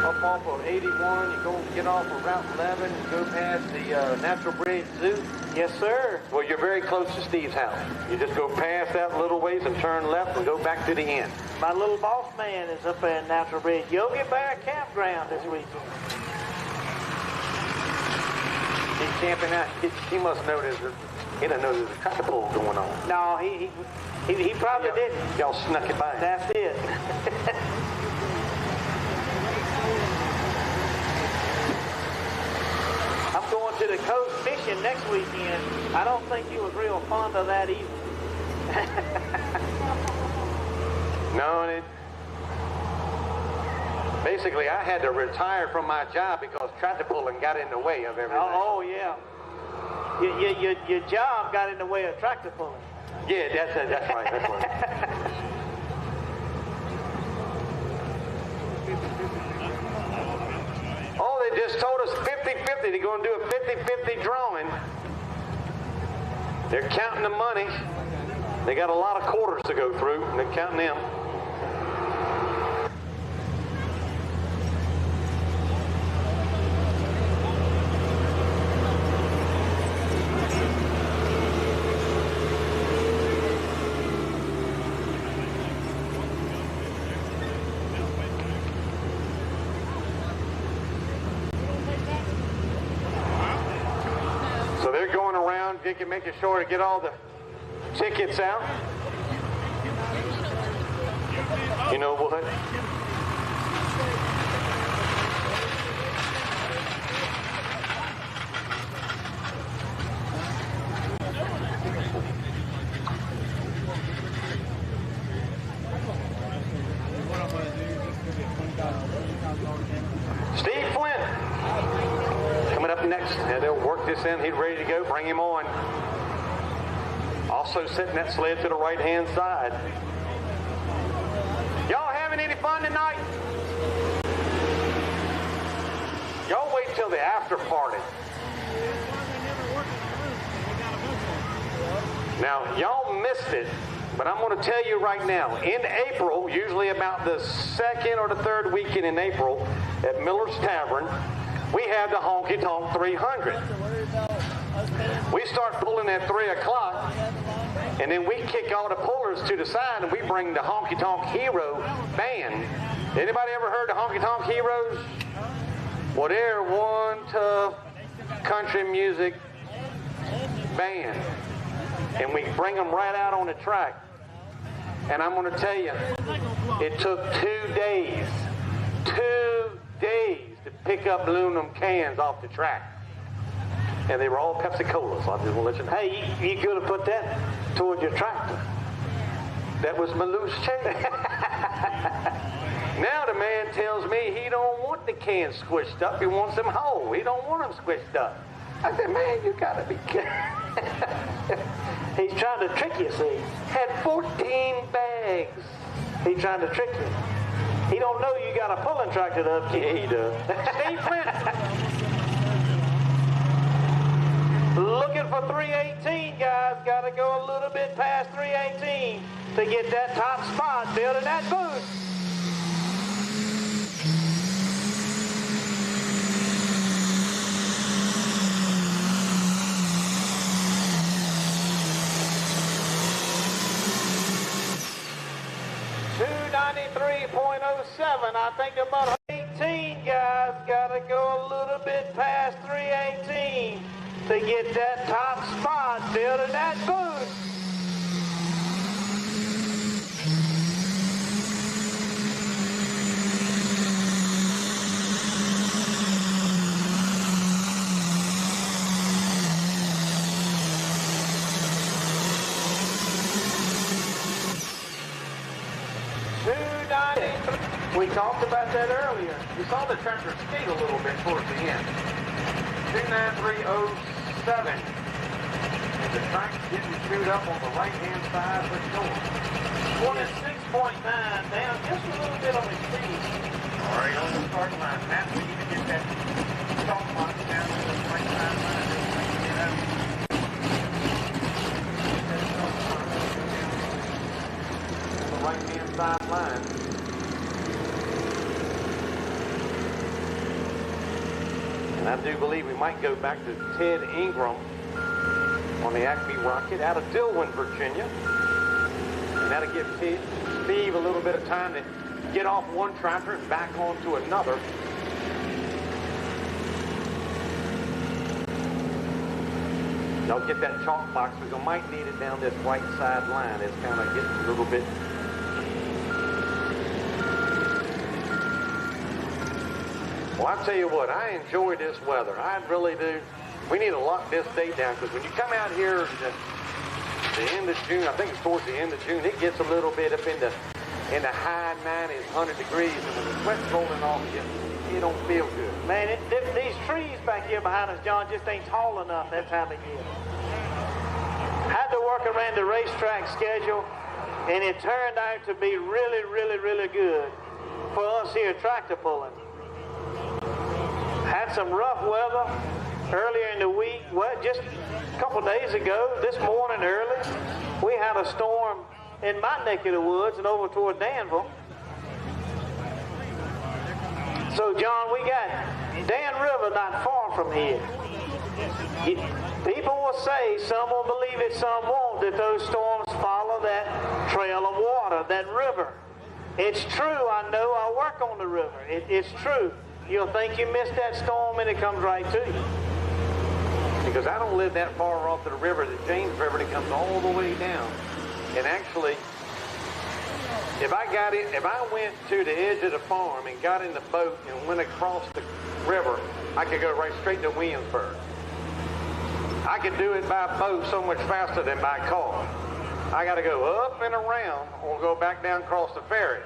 up off of 81, you go get off of Route 11, and go past the Natural Bridge Zoo? Yes, sir. Well, you're very close to Steve's house. You just go past that little ways and turn left and go back to the end. My little boss man is up at Natural Bridge Yogi Bear Campground this weekend. He's camping out. He must know he doesn't know there's a tractor pull going on. No, he probably didn't. Y'all snuck it by. That's it. I'm going to the coast fishing next weekend. I don't think he was real fond of that either. No, basically, I had to retire from my job because tractor pulling got in the way of everything. Oh yeah. Your job got in the way of tractor pulling. Yeah, that's right. That's right. Oh, they just told us 50-50. They're going to do a 50-50 drawing. They're counting the money. They got a lot of quarters to go through, and they're counting them. Making sure to get all the tickets out. You know what? Steve Flynn coming up next. Yeah, they'll work this in. He's ready to go. Bring him on. Also sitting that sled to the right-hand side. Y'all having any fun tonight? Y'all wait till the after party. Now, y'all missed it, but I'm going to tell you right now, in April, usually about the second or the third weekend in April, at Miller's Tavern, we have the Honky Tonk 300. We start pulling at 3 o'clock, and then we kick all the pullers to the side, and we bring the Honky Tonk Hero band. Anybody ever heard the Honky Tonk Heroes? Well, they're one tough country music band, and we bring them right out on the track. And I'm going to tell you, it took 2 days to pick up aluminum cans off the track. And they were all Pepsi-Cola, so I just want to let you know. Hey, you could have put that toward your tractor. That was my loose chain. Now the man tells me he don't want the cans squished up. He wants them whole. He don't want them squished up. I said, man, you got to be kidding. He's trying to trick you, see. Had 14 bags. He's trying to trick you. He don't know you got a pulling tractor to upkeep. Yeah, he does. Steve Flint. Looking for 318, guys. Got to go a little bit past 318 to get that top spot building that booth. I think about 18 guys got to go a little bit past 318 to get that top spot building that booth.
290. We talked about that earlier. We saw the tractor skate a little bit towards the end. 293.07. The track's getting chewed up on the right-hand side of the door. 26.9 down just a little bit on his speed. All right, on the start line. Matt, we need to get that chalk box down to the right side line. Get out. The right-hand side line. And I do believe we might go back to Ted Ingram on the Acme Rocket out of Dillwyn, Virginia. And that'll give Steve a little bit of time to get off one tractor and back onto another. Y'all get that chalk box because we might need it down this right side line. It's kind of getting a little bit. Well, I tell you what, I enjoy this weather. I really do. We need to lock this date down because when you come out here the end of June, I think it's towards the end of June, it gets a little bit up in the high 90s, 100 degrees, and when the sweat's rolling off, you don't feel good.
Man, these trees back here behind us, John, just ain't tall enough that time of year. Had to work around the racetrack schedule, and it turned out to be really, really, really good for us here tractor pulling. Had some rough weather earlier in the week. Well, just a couple days ago, this morning early, we had a storm in my neck of the woods and over toward Danville. So, John, we got Dan River not far from here. People will say, some will believe it, some won't, that those storms follow that trail of water, that river. It's true, I know, I work on the river. It's true. You'll think you missed that storm and it comes right to you.
Because I don't live that far off the river, the James River, that comes all the way down. And actually, if I went to the edge of the farm and got in the boat and went across the river, I could go right straight to Williamsburg. I could do it by boat so much faster than by car. I got to go up and around or go back down across the ferry.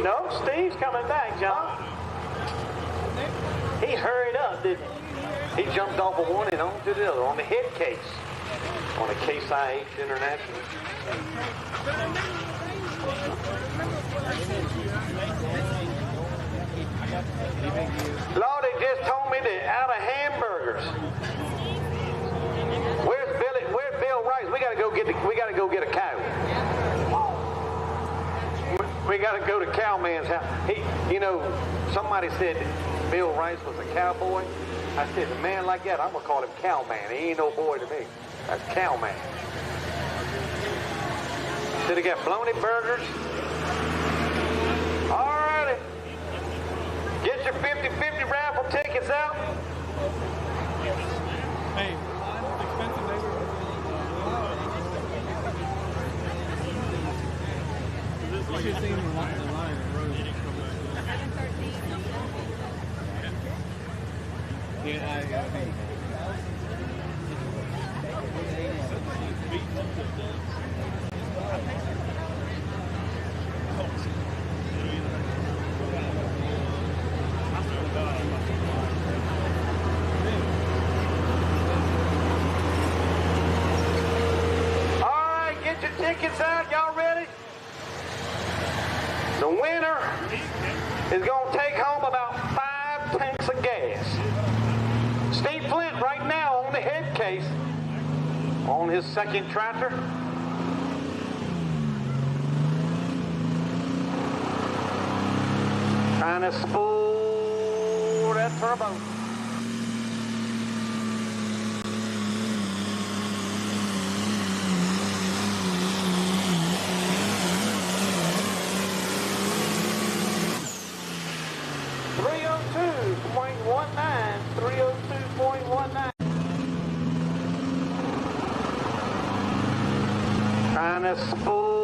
No, Steve's coming back, John. He hurried up, didn't he?
He jumped off of one and onto the other on the head case. On a Case IH International. Lord, they just told me they're out of hamburgers. Where's Bill Rice? We gotta go get a cow. We gotta go to Cowman's house. Somebody said Bill Rice was a cowboy. I said, a man like that, I'm gonna call him Cowman. He ain't no boy to me. That's Cowman. Did he get bologna burgers? All righty. Get your 50-50 raffle tickets out.
Hey, expensive neighborhood. You should see the line of the road. Yeah, I think.
All right, get your tickets out. Y'all ready? The winner is going to take home about 5 tanks of gas. Steve Flint right now on the head case on his second tractor. Trying to spool that turbo. Trying to spool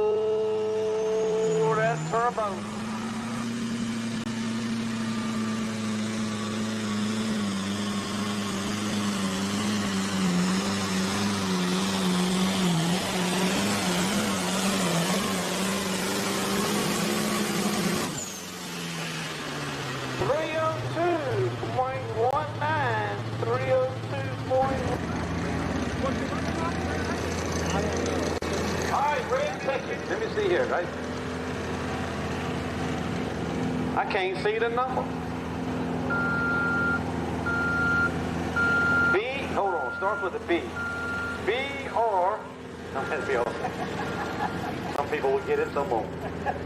that turbo. All right, red ticket. Let me see here, right? I can't see the number. B, hold on, starts with a B. B-R, some people will get it, some won't.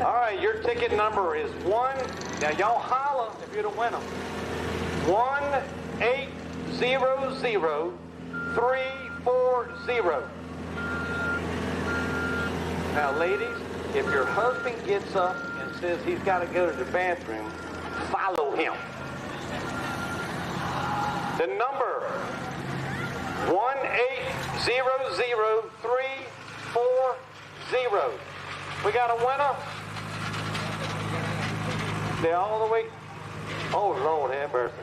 All right, your ticket number is 1, now y'all holler if you're the winner. 1-800-340. Now, ladies, if your husband gets up and says he's got to go to the bathroom, follow him. The number 1-800-340. We got a winner. They're all the way. Oh, Lord, have mercy.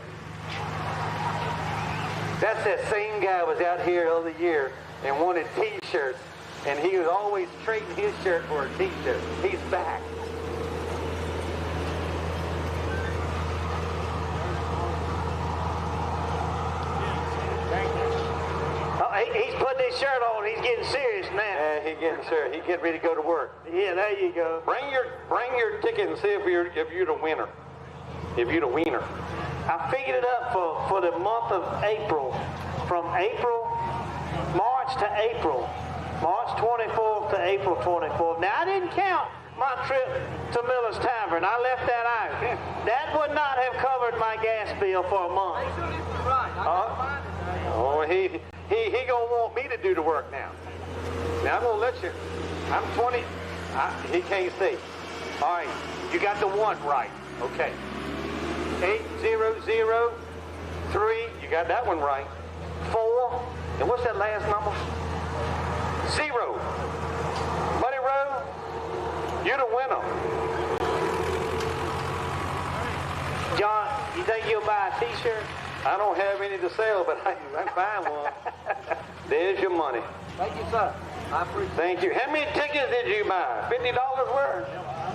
That's that same guy was out here the other year and wanted T-shirts, and he was always trading his shirt for a T-shirt. He's back. He's putting his shirt on. He's getting serious now. Yeah, he's getting serious. He's getting ready to go to work. Yeah, there you go. Bring your ticket and see if you're the winner. If you're the winner. I figured it up for the month of April, from March to April. March 24th to April 24th. Now, I didn't count my trip to Miller's Tavern. I left that out. That would not have covered my gas bill for a month. Oh, he gonna want me to do the work now. Now, I'm gonna let you. I'm 20. He can't see. All right, you got the 1 right. Okay. 800-3. You got that one right. 4. And what's that last number? 0. Buddy Rowe, you're the winner. John, you think you'll buy a T-shirt? I don't have any to sell, but I can buy one. There's your money.
Thank you, sir. I appreciate it.
Thank you. How many tickets did you buy? $50 worth?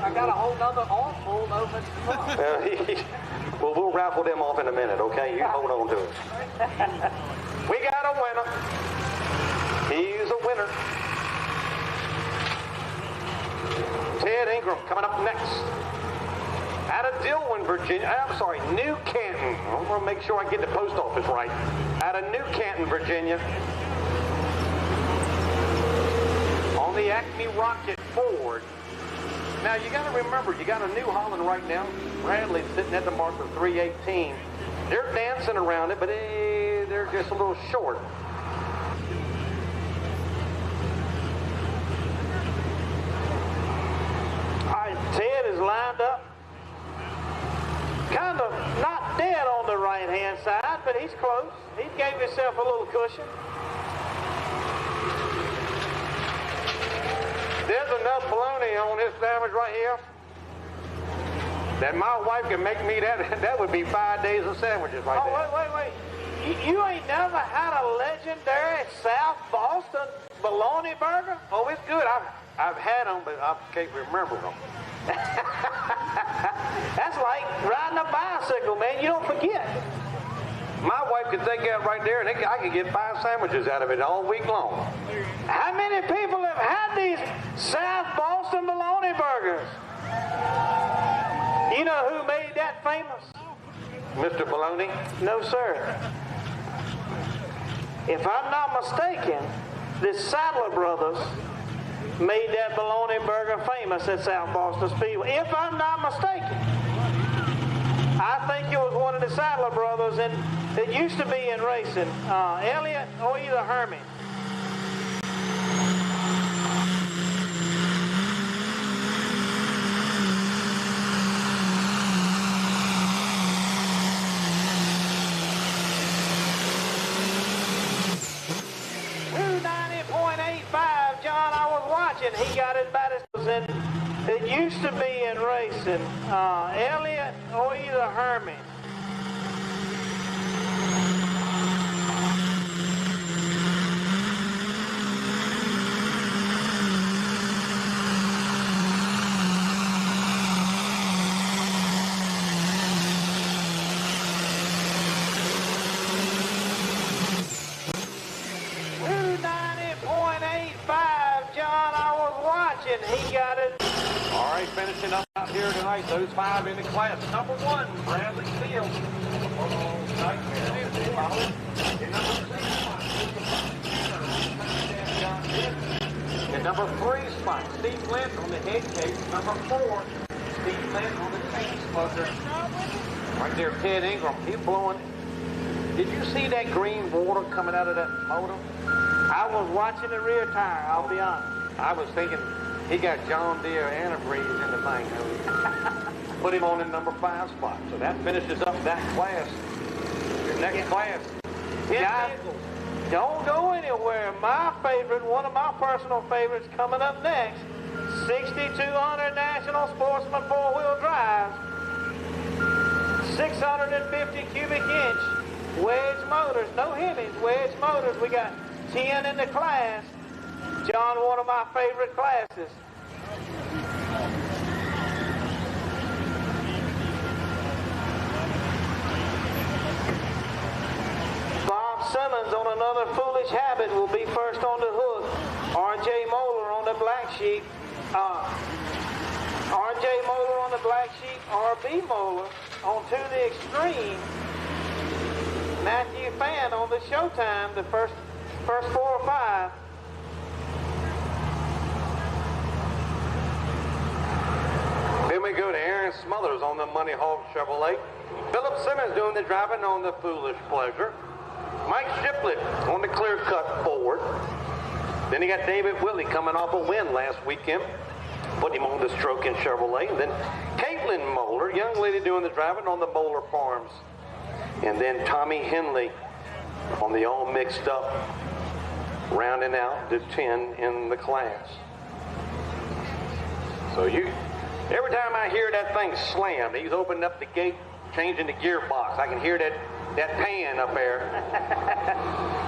I got a whole nother armful over the front.
Well, we'll raffle them off in a minute, okay? You hold on to it. We got a winner. He's a winner. Ted Ingram coming up next. Out of Dillwyn, Virginia. I'm sorry, New Canton. I want to make sure I get the post office right. Out of New Canton, Virginia. On the Acme Rocket Ford. Now, you got to remember, you got a New Holland right now. Bradley's sitting at the mark of 318. They're dancing around it, but they're just a little short. All right, Ted is lined up. Kind of not dead on the right-hand side, but he's close. He gave himself a little cushion. There's enough bologna on this sandwich right here that my wife can make me that. That would be 5 days of sandwiches right there. Oh, wait. You ain't never had a legendary South Boston bologna burger? Oh, it's good. I've had them, but I can't remember them. That's like riding a bicycle, man. You don't forget. My wife could take that right there, and I could get 5 sandwiches out of it all week long. How many people have had these South Boston bologna burgers? You know who made that famous? Mr. Bologna? No, sir. If I'm not mistaken, the Sadler brothers made that bologna burger famous at South Boston Speedway. If I'm not mistaken. I think it was one of the Sadler brothers, and it used to be in racing. Elliott or either Herman. John, I was watching. He got it about as it used to be in racing. Elliott or either Herman.
he got it.
All right, finishing up out here tonight, those 5 in the class. Number 1, Bradley Field. And number 3 spot, Steve Flint on the head case. Number 4, Steve Flint on the chain smoker. Right there, Ted Ingram, he's blowing. Did you see that green water coming out of that motor?
I was watching the rear tire, I'll be honest.
I was thinking he got John Deere antifreeze in the thing. Put him on the number 5 spot. So that finishes up that class. Your next class.
Guys, don't go anywhere. My favorite, one of my personal favorites coming up next, 6200 National Sportsman 4-wheel drive, 650 cubic inch wedge motors, no Hemis, wedge motors. We got 10 in the class. John, one of my favorite classes. Bob Simmons on Another Foolish Habit will be first on the hook. R.J. Moeller on the black sheep. R.J. Moeller on the black sheep. R.B. Moeller on To the Extreme. Matthew Fan on the Showtime, the first 4 or 5.
Then we go to Aaron Smothers on the Money Hog Chevrolet. Philip Simmons doing the driving on the Foolish Pleasure. Mike Shiplett on the Clear Cut Ford. Then you got David Whitley coming off a win last weekend. Put him on the Strokin Chevrolet. And then Caitlin Moeller, young lady doing the driving on the Moeller Farms. And then Tommy Henley on the all mixed up, rounding out to 10 in the class. So every time I hear that thing slam, he's opening up the gate, changing the gearbox. I can hear that pan up there,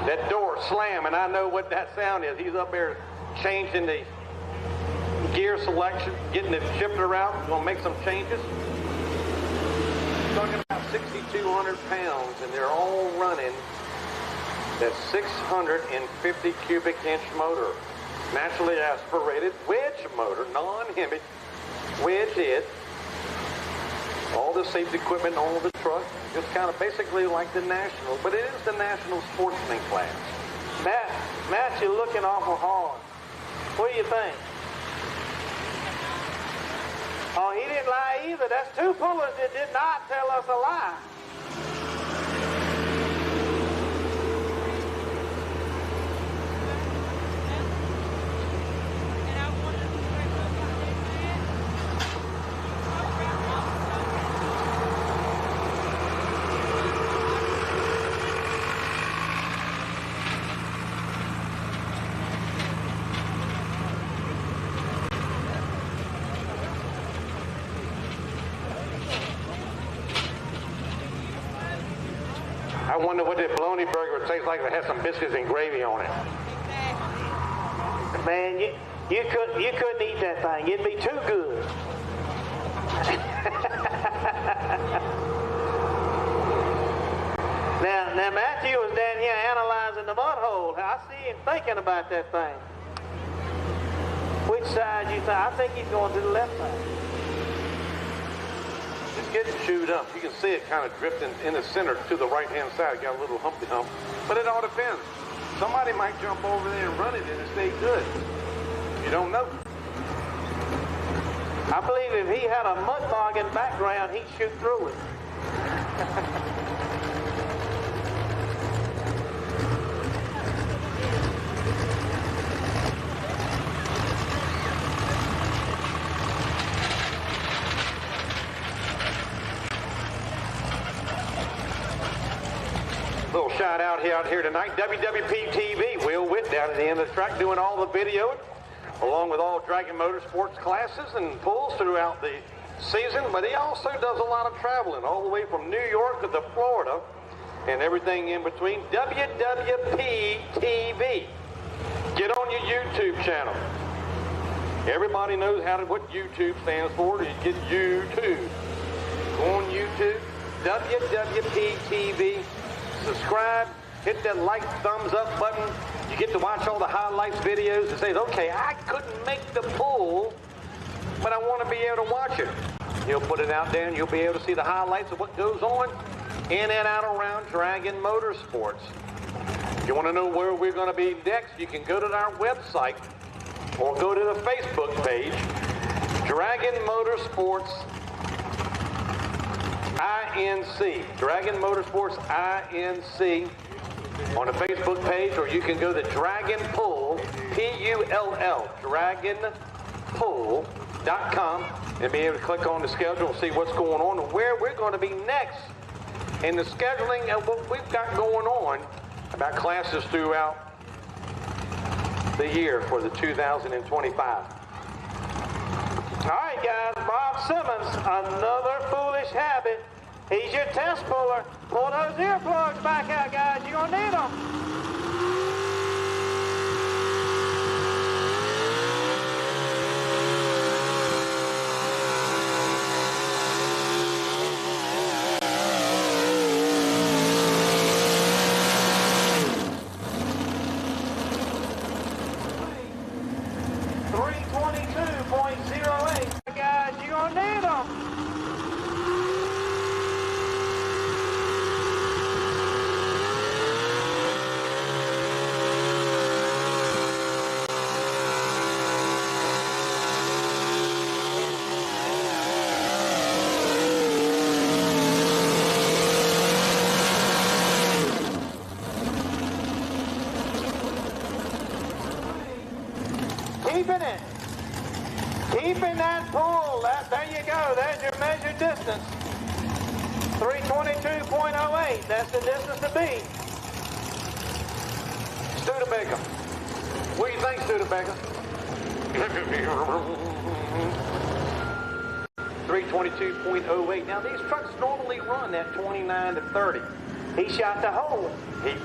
that door slam, and I know what that sound is. He's up there changing the gear selection, getting it shifted around, going to make some changes. Talking about 6,200 pounds, and they're all running that 650 cubic inch motor. Naturally aspirated wedge motor, non-Hemi wedge head. All the safety equipment on the truck. It's kind of basically like the National, but it is the National Sportsman class.
Matt, you're looking awful hard. What do you think? Oh, he didn't lie either. That's 2 pullers that did not tell us a lie.
I wonder what that bologna burger would taste like if it had some biscuits and gravy on it.
Man, you couldn't eat that thing. It'd be too good. Now Matthew was down here analyzing the mud hole. I see him thinking about that thing. Which side you think? I think he's going to the left side.
It's getting chewed up. You can see it kind of drifting in the center to the right-hand side. It got a little humpy hump. But it all depends. Somebody might jump over there and run it and it stay good. You don't know.
I believe if he had a mud bogging background, he'd shoot through it.
Little shout out here tonight. WWP TV, Will Witt down at the end of the track doing all the video, along with all Dragon Motorsports classes and pulls throughout the season. But he also does a lot of traveling all the way from New York to Florida and everything in between. WWP TV. Get on your YouTube channel. Everybody knows what YouTube stands for. You get YouTube. Go on YouTube, WWP TV. Subscribe, hit that like, thumbs up button, You get to watch all the highlights videos and say, okay, I couldn't make the pull, but I want to be able to watch it. You'll put it out there and you'll be able to see the highlights of what goes on in and out around Dragon Motorsports. If you want to know where we're going to be next, you can go to our website or go to the Facebook page, Dragon Motorsports INC. Dragon Motorsports INC on the Facebook page, or you can go to Dragon Pull, P-U-L-L, dragonpull.com, and be able to click on the schedule and see what's going on and where we're going to be next in the scheduling and what we've got going on about classes throughout the year for the 2025.
All right, guys, Bob Simmons, another foolish habit. He's your test puller. Pull those earplugs back out, guys. You're going to need them. Guys, you're going to need them. Keeping it. Keeping that pull. There you go. There's your measured distance. 322.08. That's the distance to beat.
Studebaker. What do you think, Studebaker? 322.08. Now, these trucks normally run at 29 to 30.
He shot the hole.
He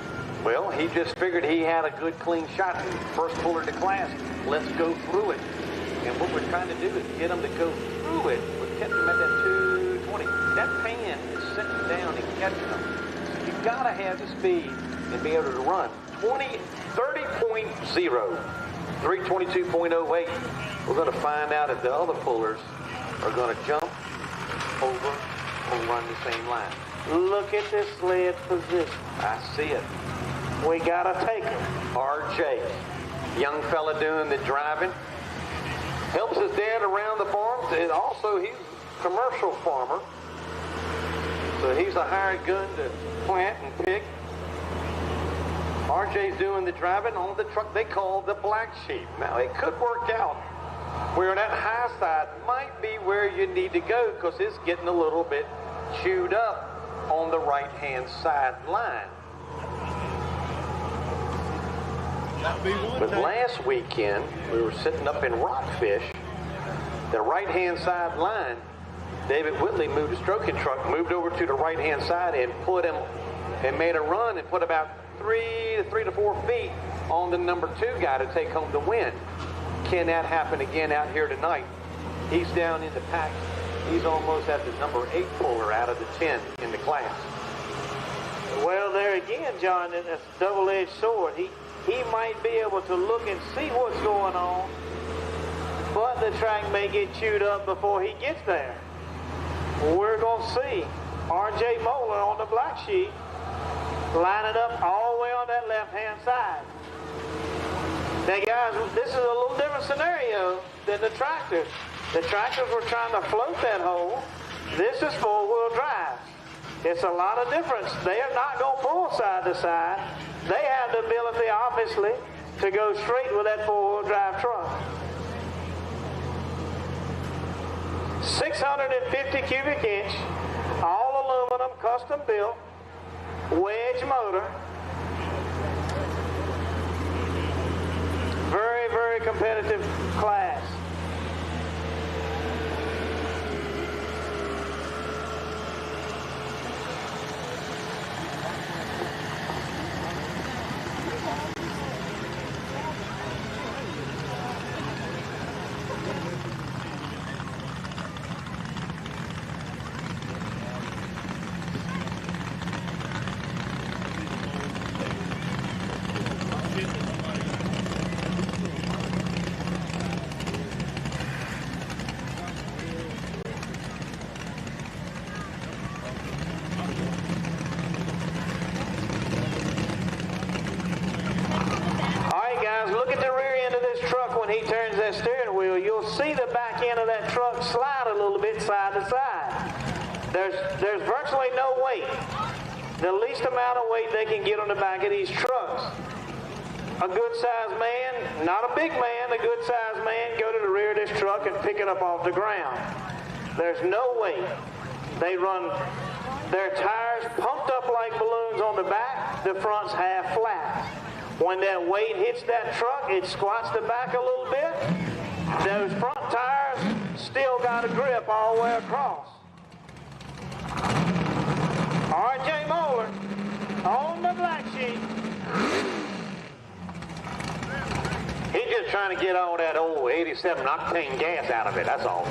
just figured he had a good, clean shot. First puller to class. Let's go through it. And what we're trying to do is get them to go through it. We kept them at that 220. That pan is sitting down and catching them. So you've got to have the speed and be able to run 30.0, 322.08. We're going to find out if the other pullers are going to jump over or run the same line.
Look at this sled position.
I see it.
We got to take him.
RJ, young fella doing the driving. Helps his dad around the farm, and also he's a commercial farmer. So he's a hired gun to plant and pick. RJ's doing the driving on the truck they call the Black Sheep. Now, it could work out where that high side might be where you need to go because it's getting a little bit chewed up on the right-hand side line. But last weekend, we were sitting up in Rockfish, the right-hand side line. David Whitley moved a stroking truck, moved over to the right-hand side and put him and made a run and put about 3 to 4 feet on the number 2 guy to take home the win. Can that happen again out here tonight? He's down in the pack. He's almost at the number 8 puller out of the 10 in the class.
Well, there again, John, that's a double-edged sword. He might be able to look and see what's going on, but the track may get chewed up before he gets there. We're going to see R.J. Moeller on the Black Sheep lining up all the way on that left-hand side. Now, guys, this is a little different scenario than the tractors. The tractors were trying to float that hole. This is four-wheel drive. It's a lot of difference. They are not going to pull side to side. They have the ability, obviously, to go straight with that four-wheel drive truck. 650 cubic inch, all aluminum, custom built, wedge motor. Very, very competitive class. see the back end of that truck slide a little bit side to side. There's virtually no weight. The least amount of weight they can get on the back of these trucks. A good-sized man, not a big man, a good-sized man, go to the rear of this truck and pick it up off the ground. There's no weight. They run their tires pumped up like balloons on the back, the front's half flat. When that weight hits that truck, it squats the back a little bit. Those front tires still got a grip all the way across. R.J. Moeller on the black sheet.
He's just trying to get all that old 87 octane gas out of it, that's all.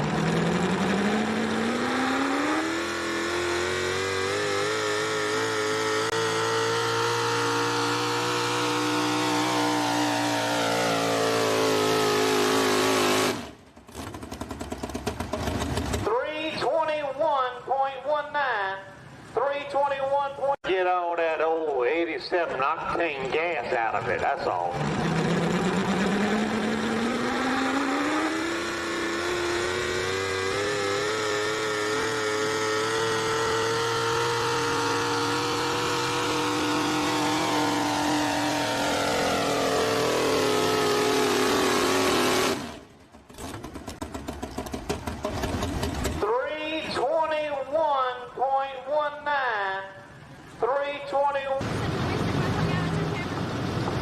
Get all that old 87 octane gas out of it, that's all.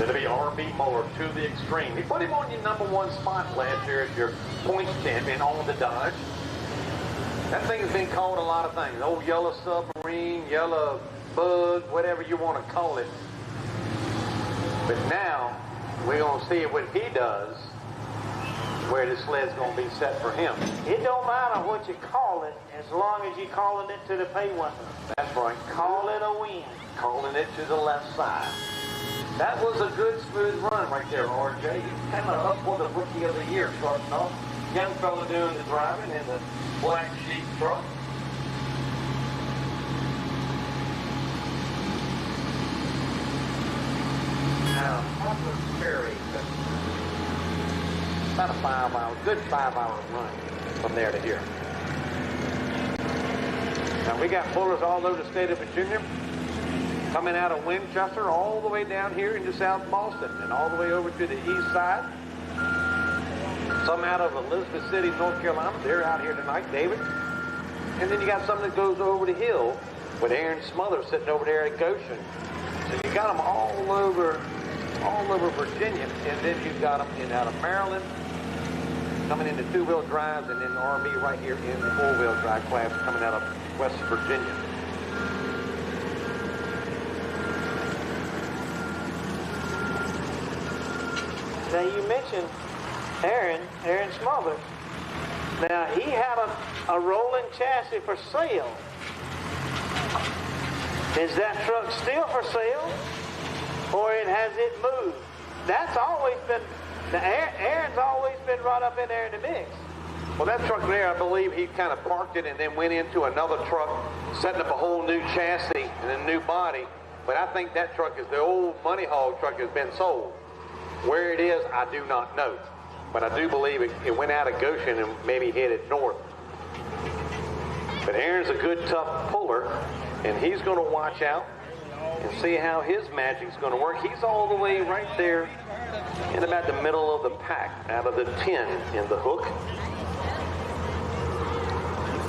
It'll be R.B. Moeller to the extreme. He put him on your #1 spot last year as your points champion on the Dodge. That thing's been called a lot of things. Old yellow submarine, yellow bug, whatever you want to call it. But now, we're going to see what he does, where the sled's going to be set for him.
It don't matter what you call it, as long as you're calling it to the pay window.
That's right.
Call it a win.
Calling it to the left side. That was a good, smooth run right there, R.J. He's kind of up for the Rookie of the Year starting off. Young fella doing the driving in the black sheep truck. Now, Harper's Ferry. About a 5 hour, good 5 hour run from there to here. Now, we got pullers all over the state of Virginia, coming out of Winchester all the way down here into South Boston and all the way over to the east side. Some out of Elizabeth City, North Carolina. They're out here tonight, David. And then you got some that goes over the hill with Aaron Smothers sitting over there at Goshen. So you got them all over Virginia. And then you've got them in out of Maryland, coming into two-wheel drives, and then R&B right here in the four-wheel drive class coming out of West Virginia.
Now you mentioned Aaron Smothers. Now he had a rolling chassis for sale. Is that truck still for sale, or has it moved? That's always been, Aaron's always been right up in there in the mix.
Well, that truck there, I believe he kind of parked it and then went into another truck, setting up a whole new chassis and a new body. But I think that truck is the old Money Hog truck has been sold. Where it is, I do not know. But I do believe it went out of Goshen and maybe headed north. But Aaron's a good, tough puller, and he's going to watch out and see how his magic's going to work. He's all the way right there in about the middle of the pack, out of the 10 in the hook.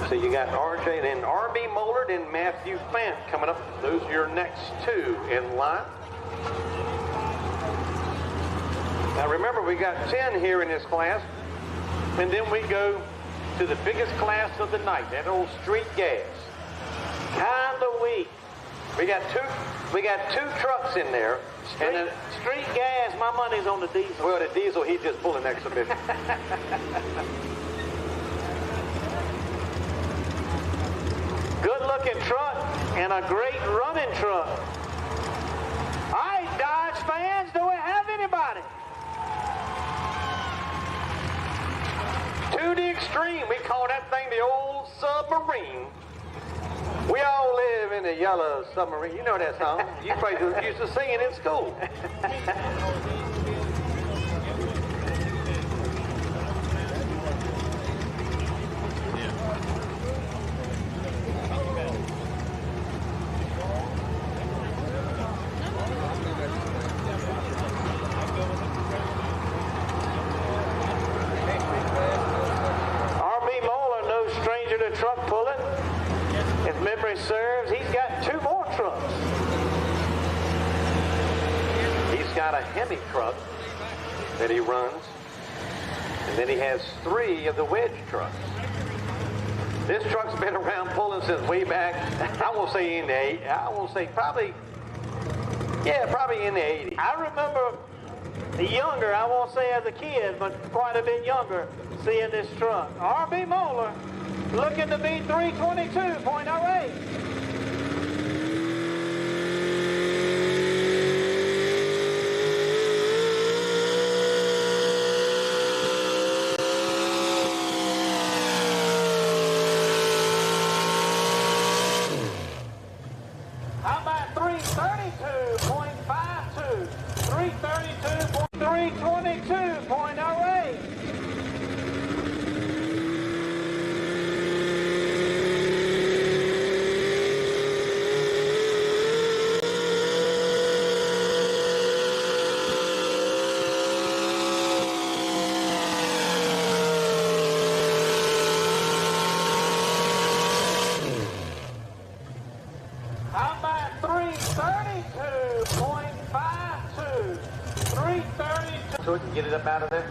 So you got RJ, then R.B. Moeller, and Matthew Fant coming up. Those are your next two in line. Now remember, we got 10 here in this class, and then we go to the biggest class of the night, that old street gas.
Kind of weak.
We got two trucks in there.
Street gas, my money's on the diesel.
Well, the diesel, he's just pulling exhibition.
Good-looking truck and a great running truck. All right, Dodge fans, do we have anybody?
To the extreme, we call that thing the old submarine. We all live in a yellow submarine. You know that song. You probably used to sing it in school.
he serves. He's got 2 more trucks.
He's got a Hemi truck that he runs, and then he has 3 of the wedge trucks. This truck's been around pulling since way back, I won't say in the 80s, I won't say probably in the 80s.
I remember younger, I won't say as a kid, but quite a bit younger, seeing this truck. R.B. Moeller looking to be 322.08. How about 332.52? 322.08. How about 332.52? 332.
So we can get it up out of there?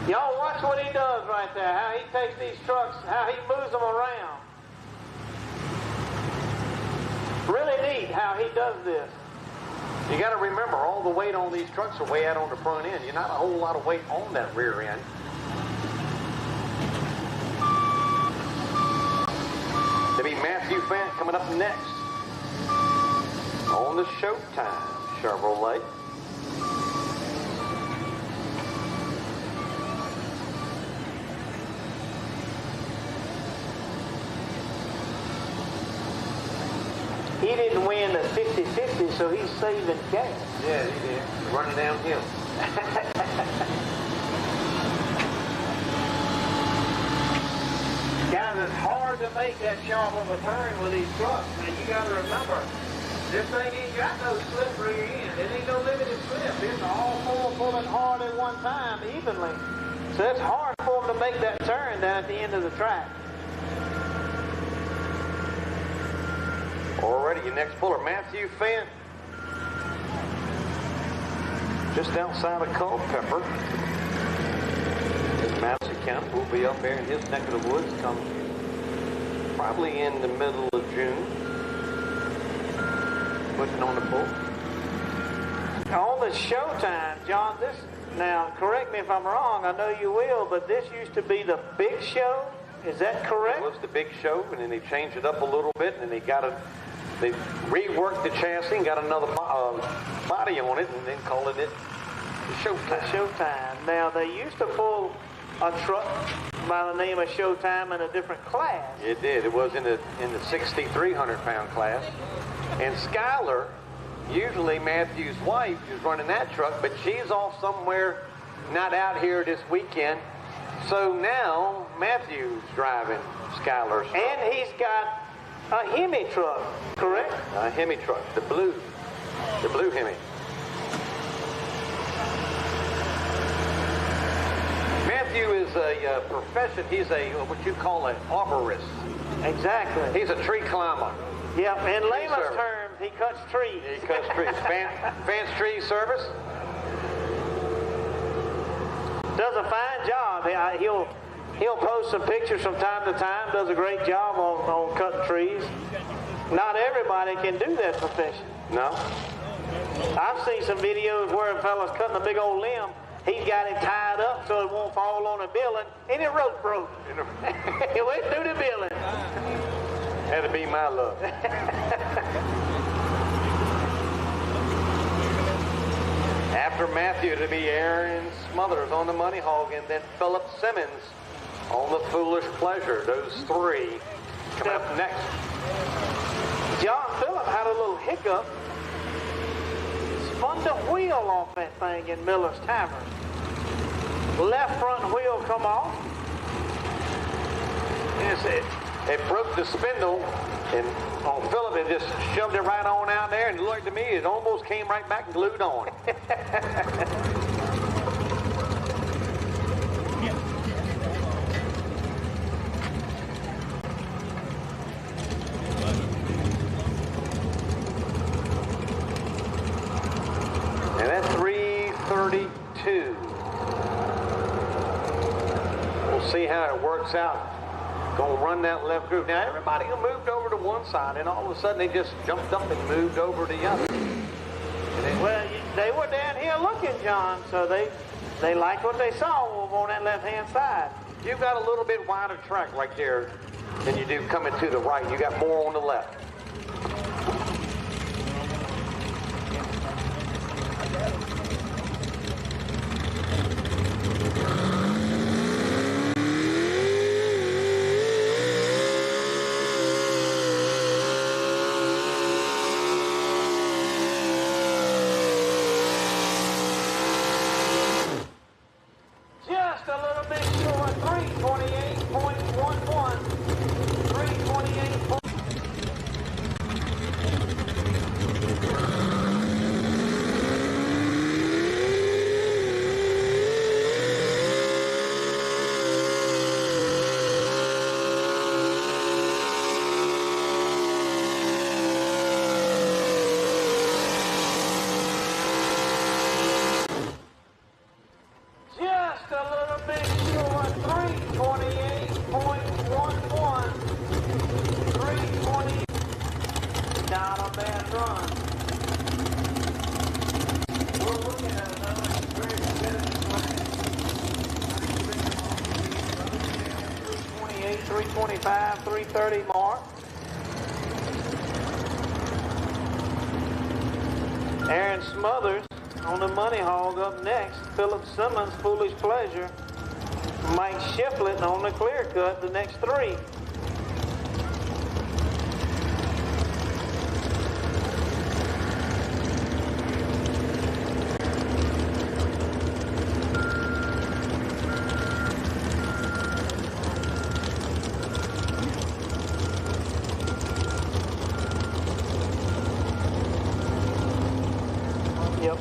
Y'all watch what he does right there, how he takes these trucks, how he moves them around. Really neat how he does this.
You got to remember, all the weight on these trucks are way out on the front end. You're not a whole lot of weight on that rear end. To be Matthew Fant coming up next on the Showtime Chevrolet.
He didn't win the 50-50, so he's saving gas.
Yeah, he did. Running downhill.
Guys, it's hard to make that sharp of a turn with these trucks. Now, you got to remember, this thing ain't got no slip rear end. It ain't no limited slip. It's all 4 pulling hard at one time, evenly. So it's hard for them to make that turn down at the end of the track.
Already, your next puller, Matthew Fant. Just outside of Culpeper. In Madison County. We'll be up there in his neck of the woods come probably in the middle of June. Pushing on the pull.
On the Showtime, John, this, now correct me if I'm wrong, I know you will, but this used to be the Big Show. Is that correct?
It was the Big Show, and then they changed it up a little bit, and they reworked the chassis and got another body on it, and then called it the Showtime.
Showtime. Now, they used to pull a truck by the name of Showtime in a different class.
It did. It was in the 6,300-pound class. And Skylar, usually Matthew's wife, is running that truck, but she's off somewhere, not out here this weekend. So now Matthew's driving Skylar's truck.
And he's got a Hemi truck, correct?
A Hemi truck, the blue Hemi. Matthew is a profession, he's what you call an arborist.
Exactly.
He's a tree climber.
Yep, in layman's terms, he cuts trees.
He cuts trees. Fans Tree Service.
Does a fine job. He'll post some pictures from time to time, does a great job on cutting trees. Not everybody can do that profession.
No.
I've seen some videos where a fella's cutting a big old limb. He's got it tied up so it won't fall on the building, and the rope broke. It went through the building.
Had to be my luck. After Matthew, it'll be Aaron Smothers on the Money Hog, and then Philip Simmons on the Foolish Pleasure. Those 3 coming up next.
John Phillip had a little hiccup. Spun the wheel off that thing in Miller's Tavern. Left front wheel come off.
Yes, it broke the spindle, and on Phillip, it just shoved it right on out there, and looked at me, it almost came right back and glued on. works out. Gonna run that left groove. Now everybody moved over to one side, and all of a sudden they just jumped up and moved over to the other.
Well, they were down here looking, John, so they liked what they saw over on that left-hand side.
You've got a little bit wider track right there than you do coming to the right. You got more on the left.
Just a little bit short, 328.11. 328. Just a little bit short, 328.11. 320. Not a bad run. We're looking at another very competitive class. 328, 325, 330 mark. Aaron Smothers on the money hog up next. Philip Simmons, Foolish Pleasure. Mike Shiflett on the clear cut, the next three. Yep.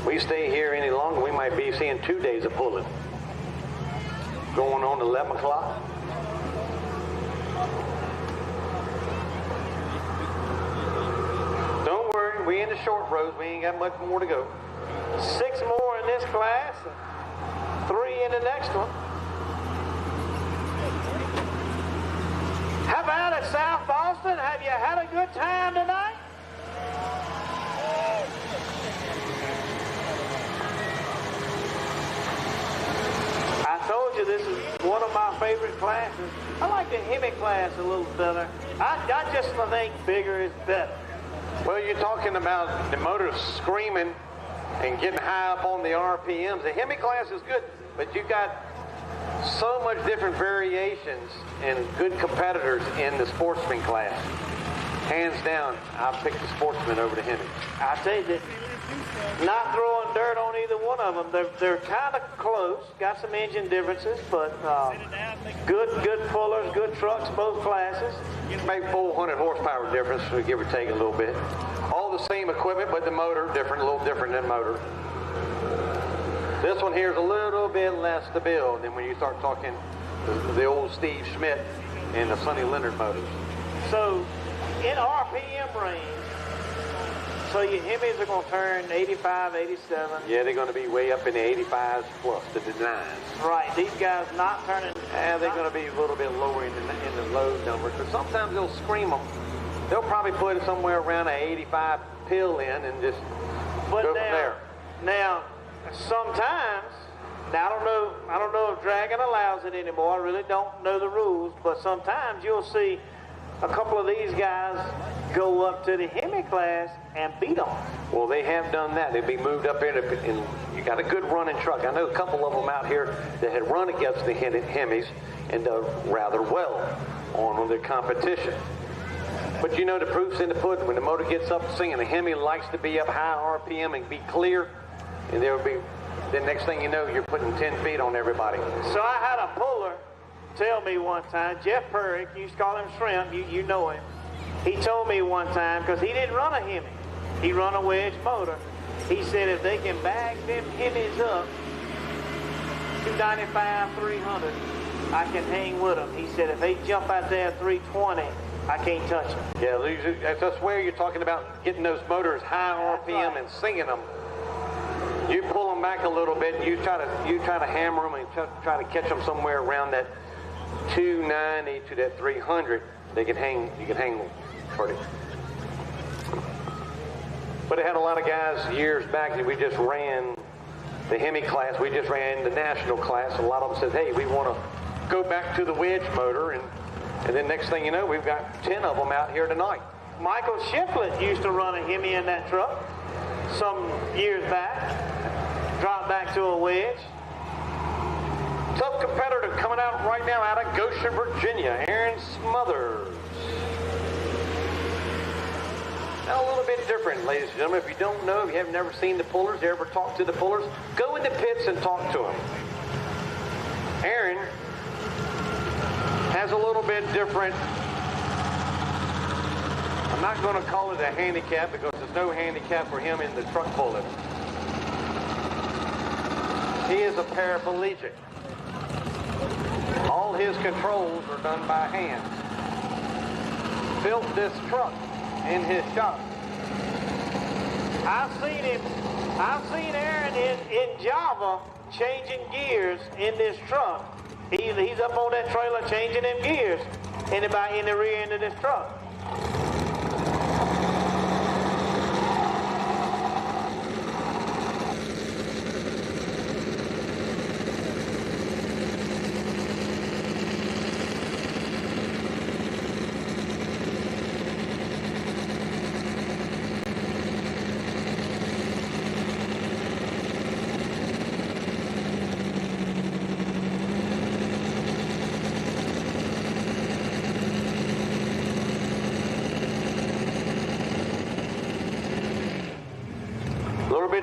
We stay here any longer, we might be seeing 2 days of pulling. Going on 11 o'clock. Don't worry, we in the short rows, we ain't got much more to go.
6 more in this class, 3 in the next one. How about it, South Boston? Have you had a good time tonight? I told you this is one of my favorite classes. I like the Hemi class a little better. I just think bigger is better.
Well, you're talking about the motors screaming and getting high up on the RPMs. The Hemi class is good, but you got so much different variations and good competitors in the Sportsman class. Hands down, I'll pick the Sportsman over the Hemi.
I tell you that, not throwing dirt on either one of them. They're kind of close. Got some engine differences, but good pullers, good trucks, both classes.
Maybe 400 horsepower difference, give or take a little bit. All the same equipment, but the motor different, a little different than motor. This one here is a little bit less to build than when you start talking the old Steve Schmidt and the Sonny Leonard motors.
So, in RPM range, so your Hemis are going to turn 85, 87.
Yeah, they're going to be way up in the 85s plus the 9s.
Right, these guys not turning.
And they're going to be a little bit lower in the low numbers, but sometimes they'll scream them. They'll probably put it somewhere around an 85 pill in and just go from there.
Now, sometimes, now I don't know if Dragon allows it anymore. I really don't know the rules, but sometimes you'll see a couple of these guys go up to the Hemi Hemi class and beat them.
Well, they have done that. They'd be moved up in, and you got a good running truck. I know a couple of them out here that had run against the Hemis and done rather well on the competition. But you know, the proof's in the pudding. When the motor gets up singing, the Hemi likes to be up high RPM and be clear, and there will be, the next thing you know, you're putting 10 feet on everybody.
So I had a puller tell me one time, Jeff Purrick, you used to call him Shrimp, you know him. He told me one time, because he didn't run a Hemi, he run a wedge motor. He said if they can bag them Hemis up 295, 300, I can hang with them. He said if they jump out there at 320, I can't touch them.
Yeah, that's where you're talking about getting those motors high RPM and singing them. You pull them back a little bit, and you try to hammer them and try to catch them somewhere around that 290 to that 300. You can hang pretty. But it had a lot of guys years back that we just ran the Hemi class. We just ran the national class. A lot of them said, hey, we want to go back to the wedge motor. And then next thing you know, we've got 10 of them out here tonight.
Michael Shiflett used to run a Hemi in that truck some years back. Dropped back to a wedge.
Tough competitor coming out right now out of Goshen, Virginia, Aaron Smothers. Now a little bit different, ladies and gentlemen. If you don't know, if you have never seen the pullers, ever talked to the pullers, go in the pits and talk to them. Aaron has a little bit different, I'm not going to call it a handicap because there's no handicap for him in the truck pulling. He is a paraplegic. All his controls are done by hand. Built this truck in his shop.
I've seen Aaron in Java changing gears in this truck. He's up on that trailer changing them gears in the rear end of this truck.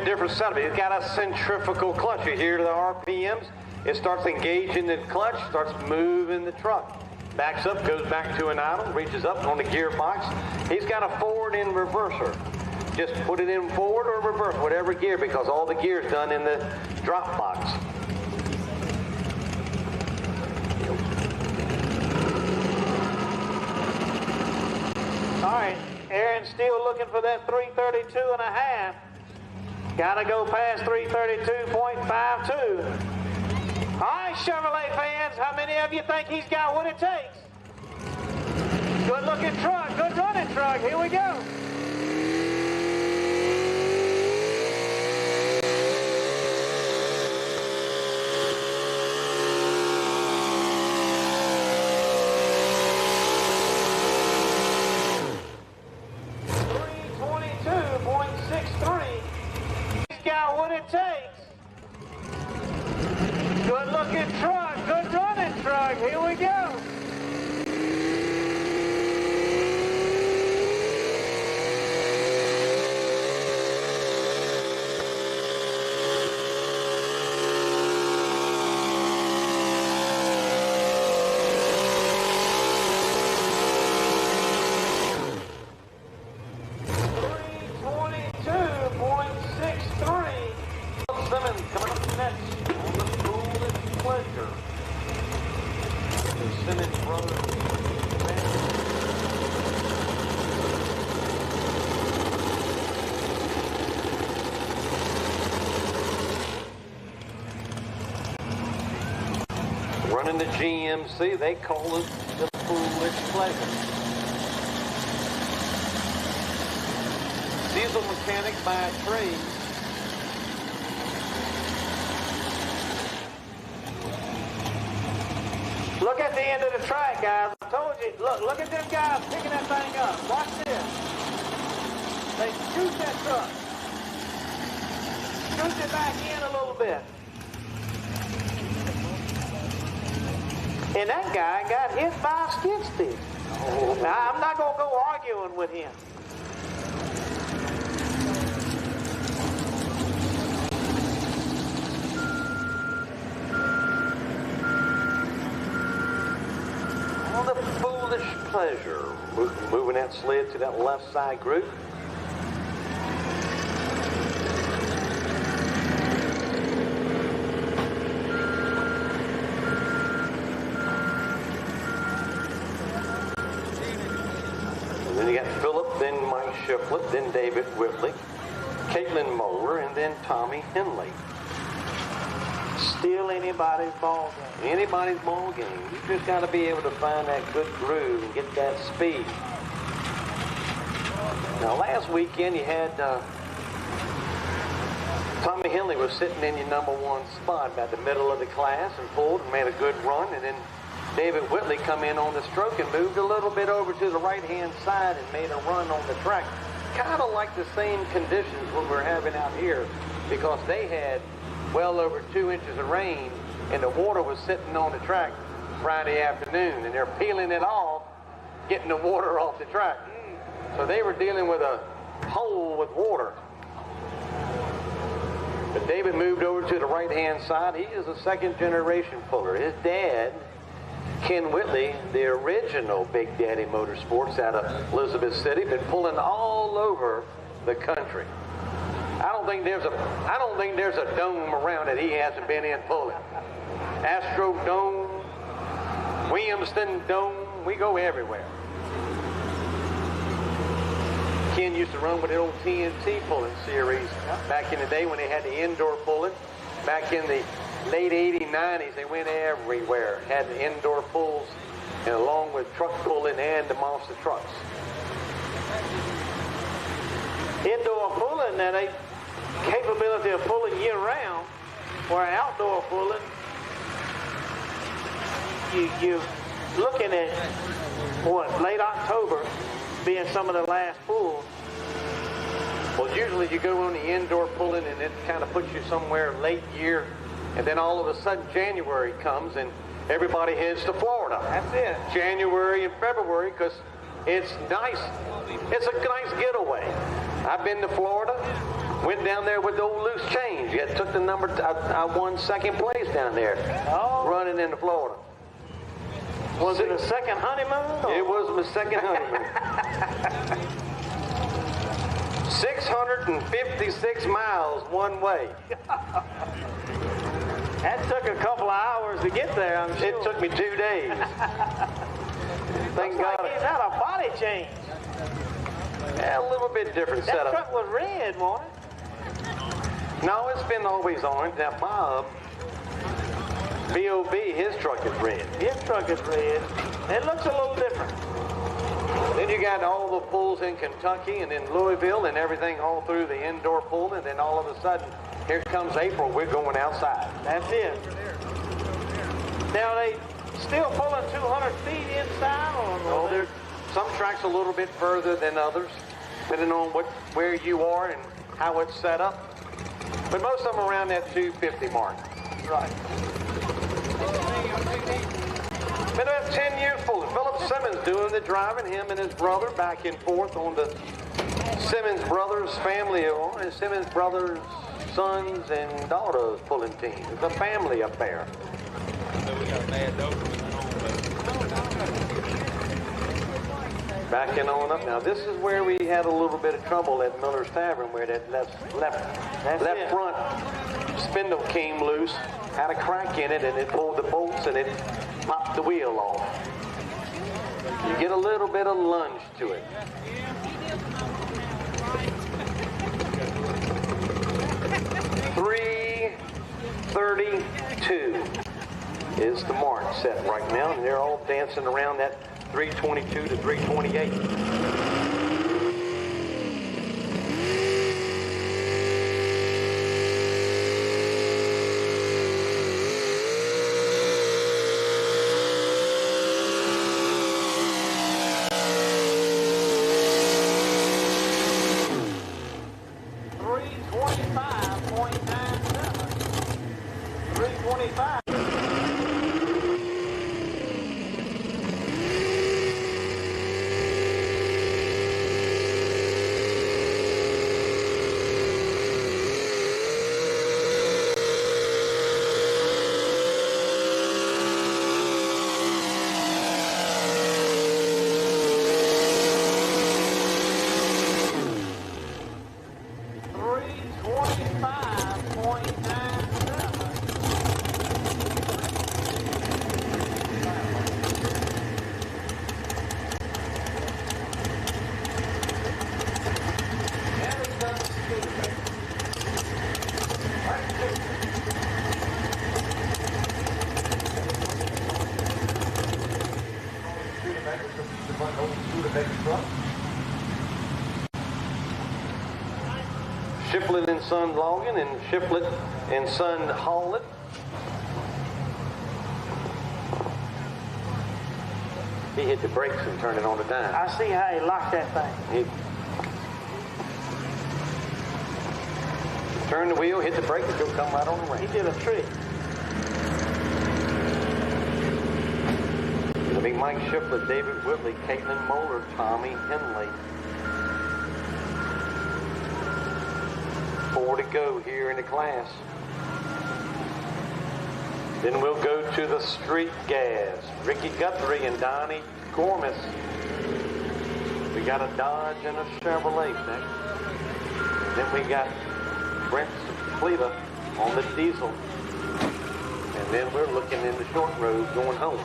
Different setup. It's got a centrifugal clutch. You hear the RPMs. It starts engaging the clutch, starts moving the truck. Backs up, goes back to an idle, reaches up on the gearbox. He's got a forward and reverser. Just put it in forward or reverse, whatever gear, because all the gear's done in the drop box.
All right, Aaron's still looking for that 332 and a half. Gotta go past 332.52. All right, Chevrolet fans, how many of you think he's got what it takes? Good looking truck, good running truck. Here we go. Got what it takes. Good looking truck, good running truck. Here we go.
Running the GMC, they call it the foolish pleasure. Diesel mechanic by trade.
Look at the end of the track, guys. I told you, look at them guys picking that thing up. Watch this. They scoot that truck. Scoot it back in a little bit. And that guy got hit by a skid steer. Now, I'm not going to go arguing with him.
On the foolish pleasure, moving that sled to that left side group. And then you got Philip, then Mike Shiflett, then David Whitley, Caitlin Moeller, and then Tommy Henley.
Still anybody's ball game.
Anybody's ball game. You just got to be able to find that good groove and get that speed. Now, last weekend you had Tommy Henley was sitting in your number one spot about the middle of the class and pulled and made a good run. And then David Whitley come in on the stroke and moved a little bit over to the right-hand side and made a run on the track. Kind of like the same conditions what we're having out here, because they had well over 2 inches of rain and the water was sitting on the track Friday afternoon, and they're peeling it off, getting the water off the track. So they were dealing with a hole with water. But David moved over to the right-hand side. He is a second-generation puller. His dad, Ken Whitley, the original Big Daddy Motorsports out of Elizabeth City, been pulling all over the country. I don't think there's a dome around it he hasn't been in pulling. Astro Dome, Williamston Dome, we go everywhere. Ken used to run with the old TNT pulling series back in the day when they had the indoor pulling. Back in the late 80s, 90s, they went everywhere. Had the indoor pulls, and along with truck pulling and the monster trucks.
Indoor pulling, now they capability of pulling year-round, where outdoor pulling, you're looking at, what, late October being some of the last pulls.
Well, usually you go on the indoor pulling, and it kind of puts you somewhere late year, and then all of a sudden January comes, and everybody heads to Florida.
That's it.
January and February, because it's nice. It's a nice getaway. I've been to Florida. Went down there with the old loose change. I took the number. I won second place down there, running into Florida.
Was it a second honeymoon?
It was my second honeymoon. 656 miles one way.
That took a couple of hours to get there, I'm sure.
It took me 2 days. Thank God.
Like he's had a body change.
Yeah, a little bit different
that
setup.
That truck was red, wasn't it?
No, it's been always orange. Now, Bob, B.O.B., his truck is red.
His truck is red. It looks a little different.
Then you got all the pulls in Kentucky and in Louisville and everything all through the indoor pool, and then all of a sudden, here comes April, we're going outside.
That's it. Now, they still pulling 200 feet inside?
No, there's some tracks a little bit further than others, depending on where you are and how it's set up. But most of them around that 250 mark.
Right.
Been about 10 years pulling. Philip Simmons doing the driving, him and his brother back and forth on the Simmons Brothers family, or Simmons Brothers sons and daughters pulling team. It's a family affair. Backing on up. Now this is where we had a little bit of trouble at Miller's Tavern, where that left front spindle came loose, had a crack in it, and it pulled the bolts and it popped the wheel off. You get a little bit of lunge to it. .332 is the mark set right now, and they're all dancing around that 322 to 328.
3:25.
Shiflett and Son logging and Shiflett and Son hauling. He hit the brakes and turned it on the dime.
I see how he locked that thing.
He turned the wheel, hit the brake, and it'll come right on the ramp.
He did a trick.
It'll be Mike Shiflett, David Whitley, Caitlin Moeller, Tommy Henley. 4 to go here in the class. Then we'll go to the street gas. Ricky Guthrie and Donnie Gormas. We got a Dodge and a Chevrolet next. Then we got Brent Cleva on the diesel. And then we're looking in the short road going home.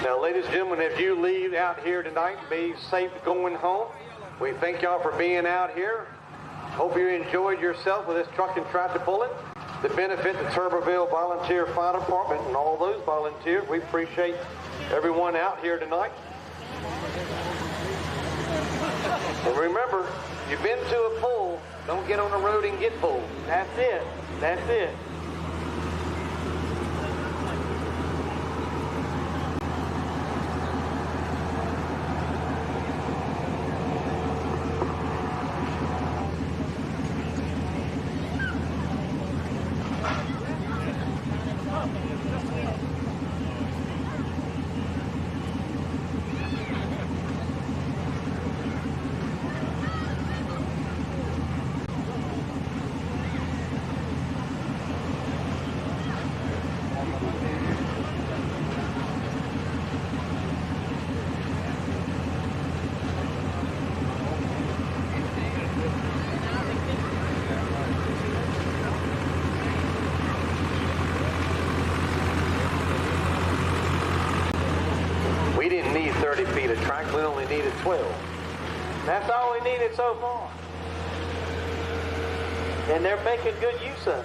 Now, ladies and gentlemen, if you leave out here tonight, be safe going home. We thank y'all for being out here. Hope you enjoyed yourself with this truck and tractor pulling to benefit the Tuberville Volunteer Fire Department and all those volunteers. We appreciate everyone out here tonight. And remember, you've been to a pull, don't get on the road and get pulled.
That's it. That's it.
We didn't need 30 feet of track, we only needed 12.
That's all we needed so far. And they're making good use of it.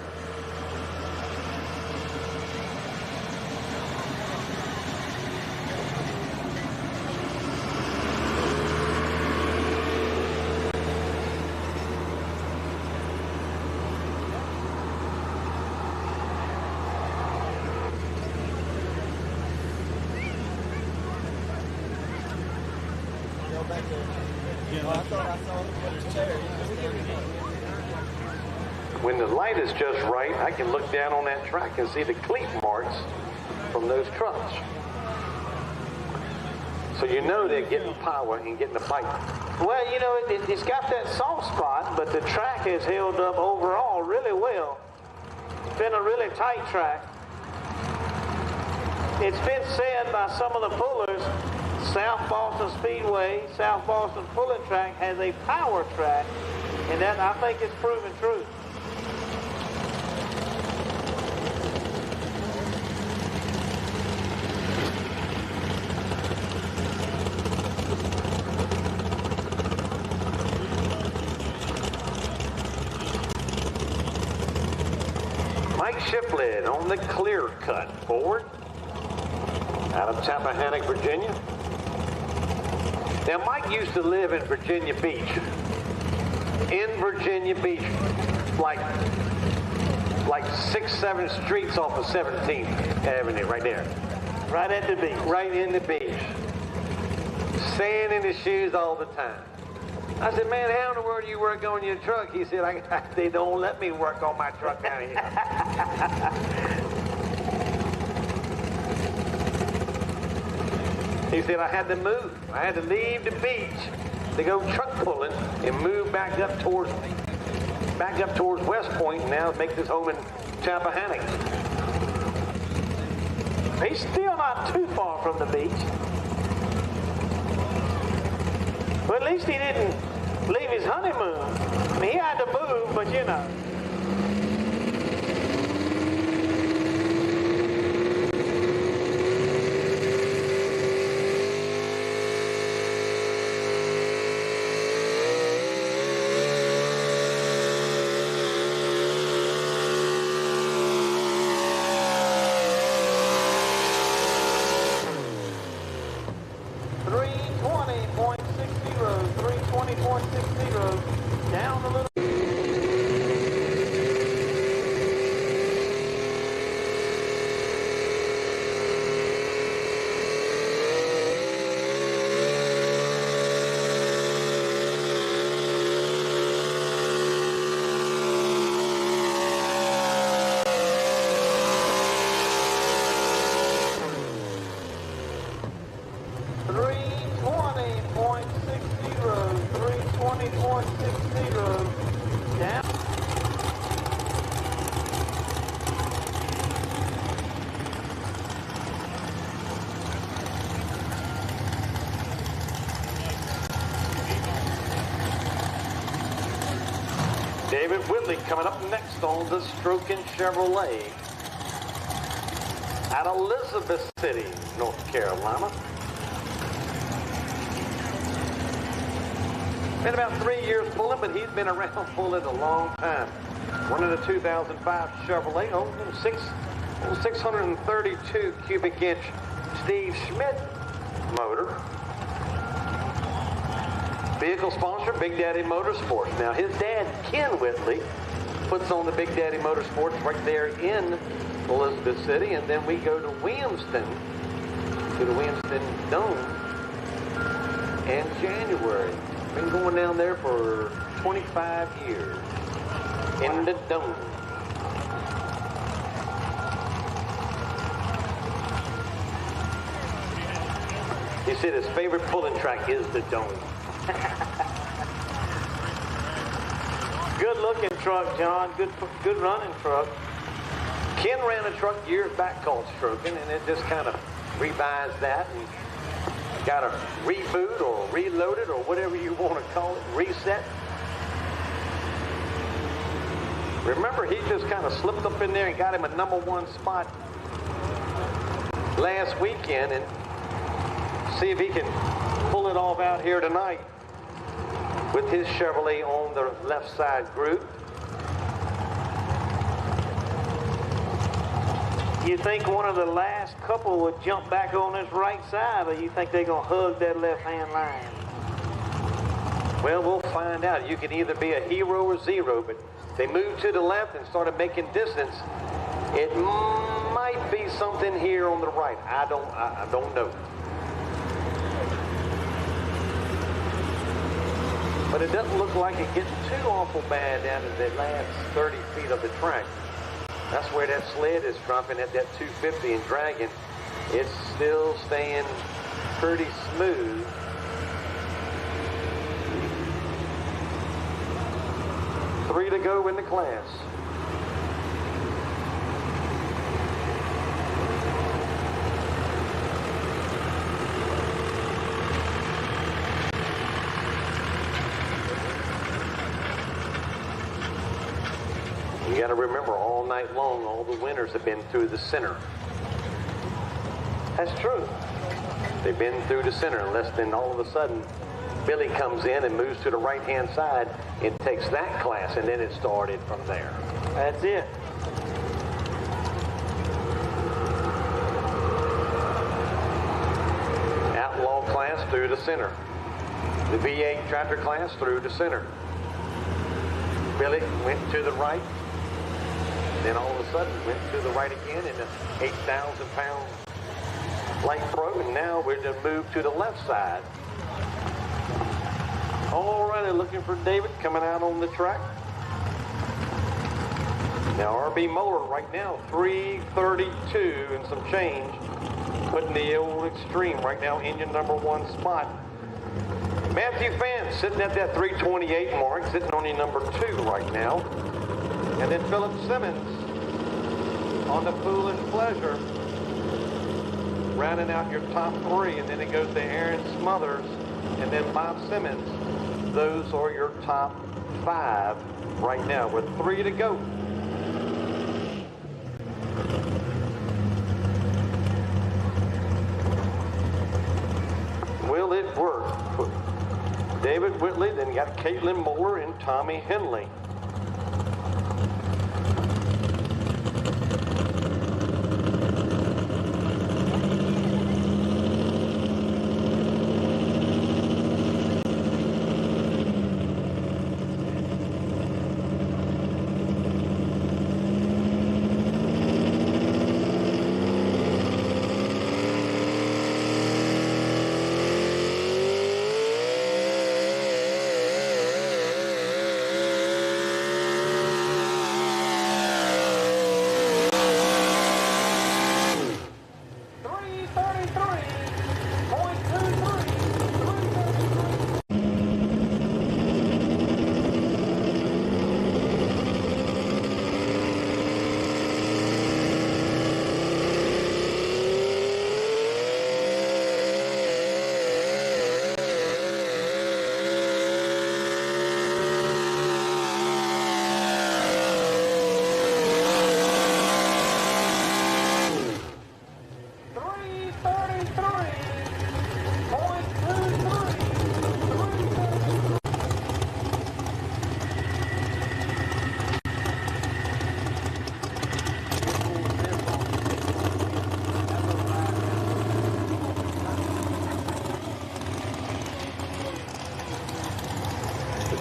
When the light is just right, I can look down on that track and see the cleat marks from those trucks. So you know they're getting power and getting the bite.
Well, you know, it's got that soft spot, but the track has held up overall really well. It's been a really tight track. It's been said by some of the pullers, South Boston Speedway, South Boston Pulling Track has a power track, and that I think it's proven true.
Mike Shiflett on the clear cut forward out of Tappahannock, Virginia. Now, Mike used to live in Virginia Beach. In Virginia Beach, like 6, 7 streets off of 17th Avenue, right there.
Right at the beach.
Right in the beach. Sand in his shoes all the time. I said, man, how in the world do you work on your truck? He said, they don't let me work on my truck down here. He said, I had to move. I had to leave the beach to go truck pulling and move back up towards West Point and now make this home in Chappahannock.
He's still not too far from the beach. But at least he didn't leave his honeymoon. I mean, he had to move, but you know. Down a little. David Whitley coming up next on the Stroking Chevrolet at Elizabeth City, North Carolina. Been about 3 years pulling, but he's been around pulling a long time. Running a 2005 Chevrolet, 632 cubic inch Steve Schmidt motor. Vehicle sponsor, Big Daddy Motorsports. Now, his dad, Ken Whitley, puts on the Big Daddy Motorsports right there in Elizabeth City, and then we go to Williamston, Dome in January. Been going down there for 25 years in the Dome. He said his favorite pulling track is the Dome. Good looking truck, John. Good running truck. Ken ran a truck years back called Stroking, and it just kind of revised that and got a reboot or reloaded or whatever you want to call it, reset. Remember, he just kind of slipped up in there and got him a #1 spot last weekend, and see if he can pull it off out here tonight with his Chevrolet on the left side group. You think one of the last couple would jump back on this right side, or you think they're going to hug that left-hand line? Well, we'll find out. You can either be a hero or zero, but they moved to the left and started making distance. It might be something here on the right. I don't know. But it doesn't look like it gets too awful bad down to the last 30 feet of the track. That's where that sled is dropping at that 250 and dragging. It's still staying pretty smooth. Three to go in the class. You got to remember, all night long, all the winners have been through the center. That's true. They've been through the center, unless then all of a sudden, Billy comes in and moves to the right-hand side and takes that class, and then it started from there. That's it. Outlaw class through the center. The V8 tractor class through the center. Billy went to the right. Then all of a sudden went to the right again in the 8,000-pound light pro, and now we're going to move to the left side.
All righty, looking for David coming out on the track. Now RB Moeller right now, 332 and some change. Putting the old Extreme right now, engine number 1 spot. Matthew Fant sitting at that 328 mark, sitting on the number 2 right now. And then Philip Simmons on the Foolish Pleasure, rounding out your top 3. And then it goes to Aaron Smothers and then Bob Simmons. Those are your top 5 right now with 3 to go. Will it work? David Whitley, then you got Caitlin Moeller and Tommy Henley.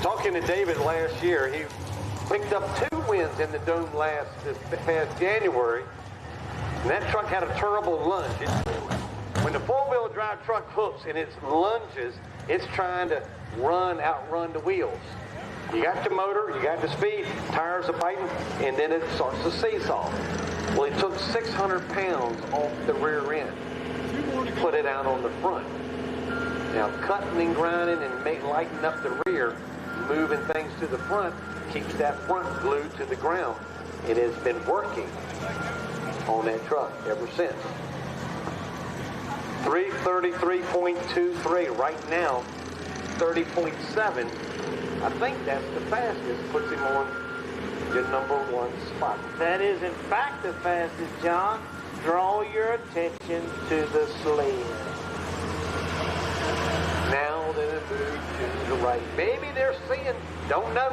Talking to David last year, he picked up 2 wins in the Dome this past January, and that truck had a terrible lunge. When the 4-wheel drive truck hooks and it lunges, it's trying to outrun the wheels. You got the motor, you got the speed, tires are fighting, and then it starts to seesaw. Well, he took 600 pounds off the rear end, put it out on the front. Now, cutting and grinding and lighting up the rear, moving things to the front, keeps that front glued to the ground. It has been working on that truck ever since. 333.23 right now, 30.7. I think that's the fastest, puts him on the number 1 spot.
That is in fact the fastest, John. Draw your attention to the Sled.
Now then it moves to the right. Maybe they're seeing, don't know.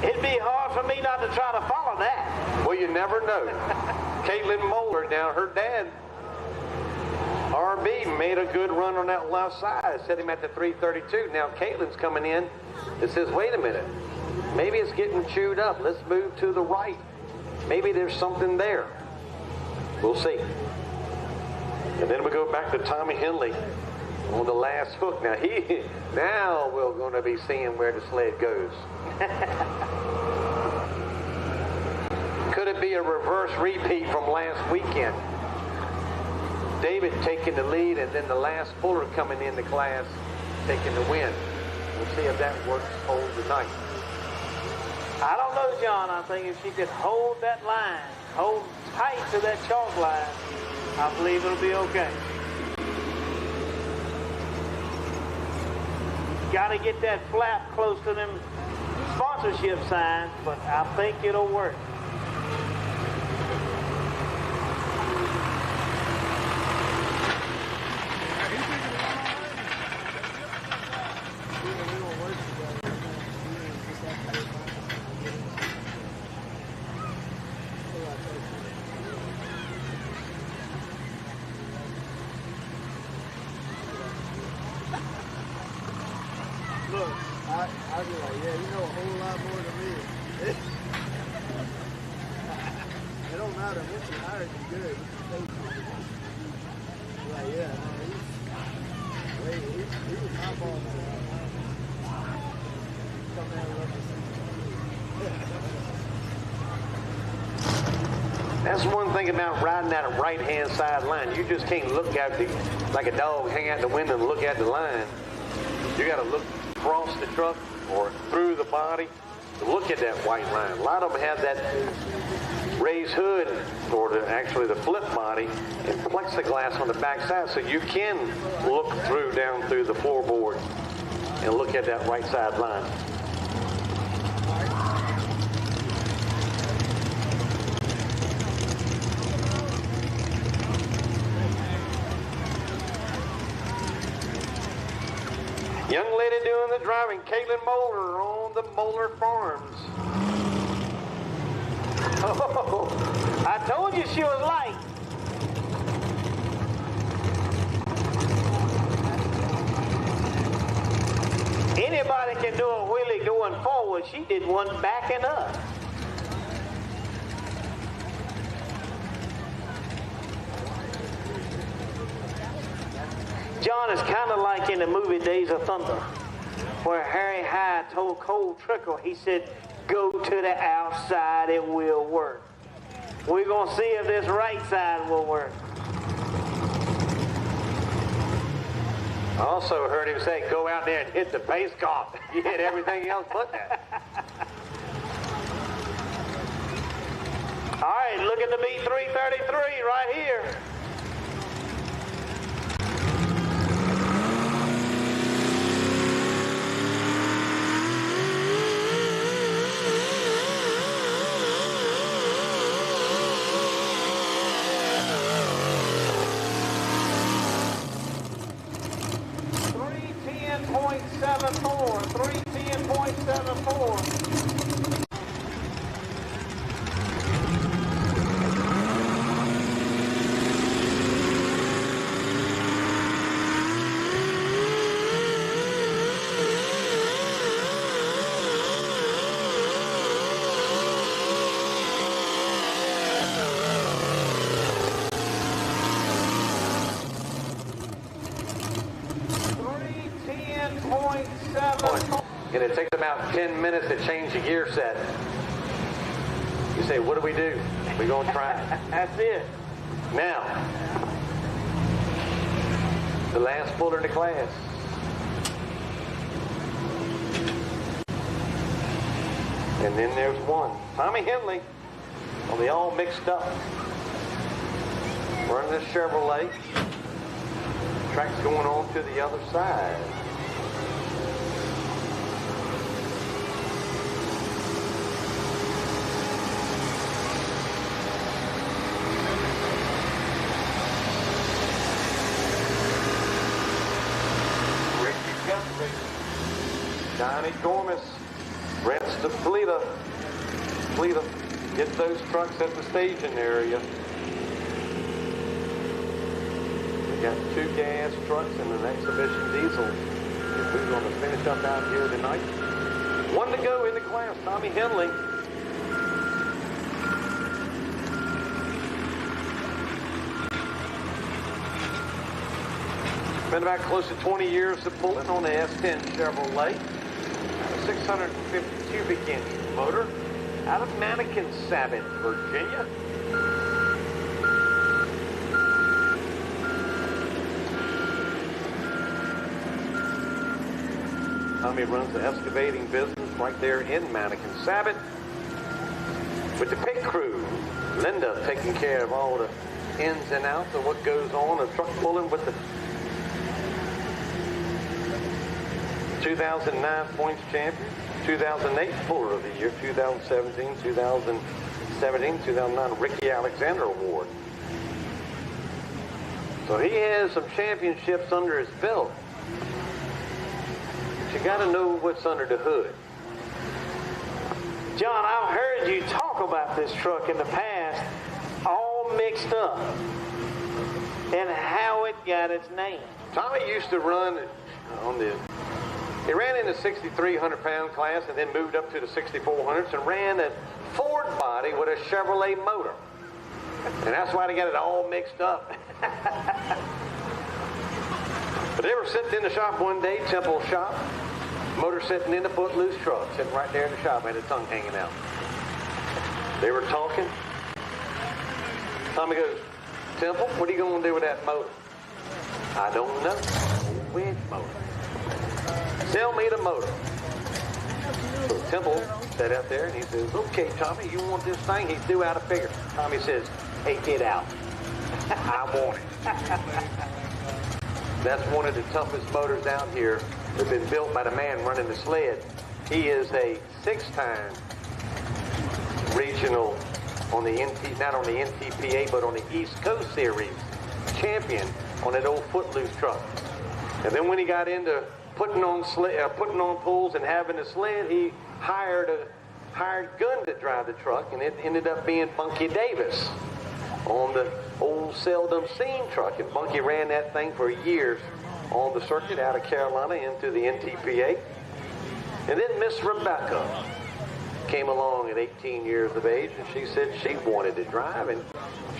It'd be hard for me not to try to follow that.
Well, you never know. Caitlin Moeller, now her dad, RB, made a good run on that left side. Set him at the 332. Now Caitlin's coming in. It says, wait a minute. Maybe it's getting chewed up. Let's move to the right. Maybe there's something there. We'll see. And then we go back to Tommy Henley on the last hook. Now we're going to be seeing where the Sled goes. Could it be a reverse repeat from last weekend? David taking the lead, and then the last puller coming in the class taking the win. We'll see if that works hold tonight.
I don't know, John. I think if she could hold that line, hold tight to that chalk line, I believe it'll be okay. Got to get that flap close to them sponsorship signs, but I think it'll work.
Look, I'd be like, yeah, you know a whole lot more than me. It don't matter. Once you hire him, you're good. Like, yeah, no, he's
That's one thing about riding that right-hand side line. You just can't look at the, like a dog, hang out the window and look at the line. You got to look across the truck or through the body to look at that white line. A lot of them have that raised hood, or actually the flip body, and plexiglass on the back side, so you can look through, down through the floorboard and look at that right side line. Young lady doing the driving, Caitlin Moeller on the Moeller Farms. Oh, I told you she was light. Anybody can do a wheelie going forward. She did one backing up. John is kind of like in the movie Days of Thunder, where Harry Hyde told Cole Trickle, he said, go to the outside, it will work. We're going to see if this right side will work. I also heard him say, go out there and hit the pace car. You hit everything else but that. All right, look at the B333 right here. And it takes about 10 minutes to change the gear set. You say, what do? We're going to try it. That's it. Now, the last puller in the class. And then there's one. Tommy Henley. Well, they all mixed up. Running this Chevrolet. Track's going on to the other side. Johnny Gormas, rents to Fleta. Get those trucks at the staging area. We got 2 gas trucks and an exhibition diesel. If we're going to finish up out here tonight. 1 to go in the class, Tommy Henley. Been about close to 20 years of pulling on the S10 Chevrolet. 650 cubic inch motor out of Sabbath, Virginia. Tommy runs the excavating business right there in Sabbath. With the pit crew, Linda taking care of all the ins and outs of what goes on, a truck pulling with the 2009 points champion, 2008 puller of the year, 2017, 2009 Ricky Alexander Award. So he has some championships under his belt. But you got to know what's under the hood. John, I've heard you talk about this truck in the past, all mixed up, and how it got its name. Tommy used to run on the He ran in the 6,300-pound class and then moved up to the 6,400s and ran a Ford body with a Chevrolet motor. And that's why they got it all mixed up. But they were sitting in the shop one day, Temple shop. Motor sitting in the footloose truck, sitting right there in the shop, had the tongue hanging out. They were talking. Tommy goes, Temple, what are you going to do with that motor? I don't know. Which motor? Sell me the motor. So Temple sat out there and he says, okay, Tommy, you want this thing? He threw out a figure. Tommy says, hey, get out. I want it. That's one of the toughest motors down here that's been built by the man running the sled. He is a 6-time regional on the not on the NTPA, but on the East Coast Series champion on that old footloose truck. And then when he got into putting on pulls and having a sled, he hired Gun to drive the truck, and it ended up being Bunky Davis on the old seldom seen truck. And Bunky ran that thing for years on the circuit out of Carolina into the NTPA. And then Miss Rebecca came along at 18 years of age, and she said she wanted to drive, and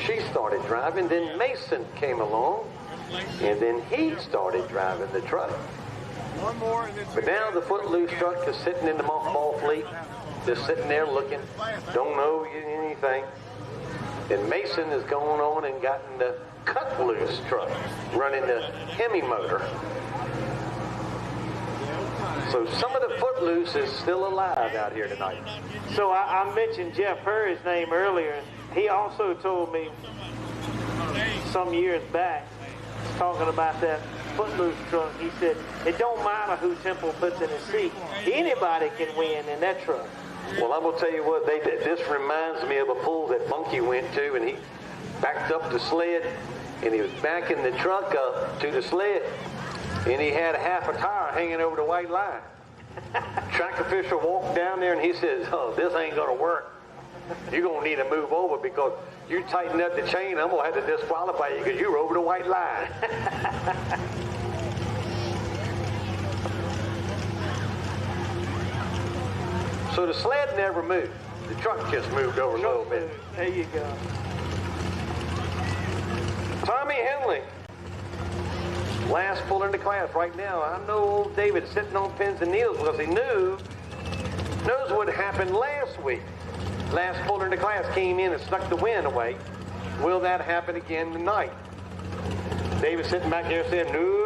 she started driving. Then Mason came along, and then he started driving the truck. But now the footloose truck is sitting in the mothball fleet, just sitting there looking, don't know anything. And Mason has gone on and gotten the cut loose truck, running the Hemi motor. So some of the footloose is still alive out here tonight.
So I mentioned Jeff Perry's name earlier. He also told me some years back, talking about that footloose truck, he said, it don't matter who Temple puts in his seat. Anybody can win in that truck.
Well, I'm going to tell you what, this reminds me of a pull that Bunky went to, and he backed up the sled, and he was backing the truck up to the sled, and he had half a tire hanging over the white line. Track official walked down there, and he says, oh, this ain't going to work. You're going to need to move over because you tighten up the chain, I'm going to have to disqualify you because you were over the white line. So the sled never moved. The truck just moved over a little bit.
There you go.
Tommy Henley, last puller in the class right now. I know old David sitting on pins and needles because he knows what happened last week. Last puller in the class came in and snuck the win away. Will that happen again tonight? David sitting back there saying, no.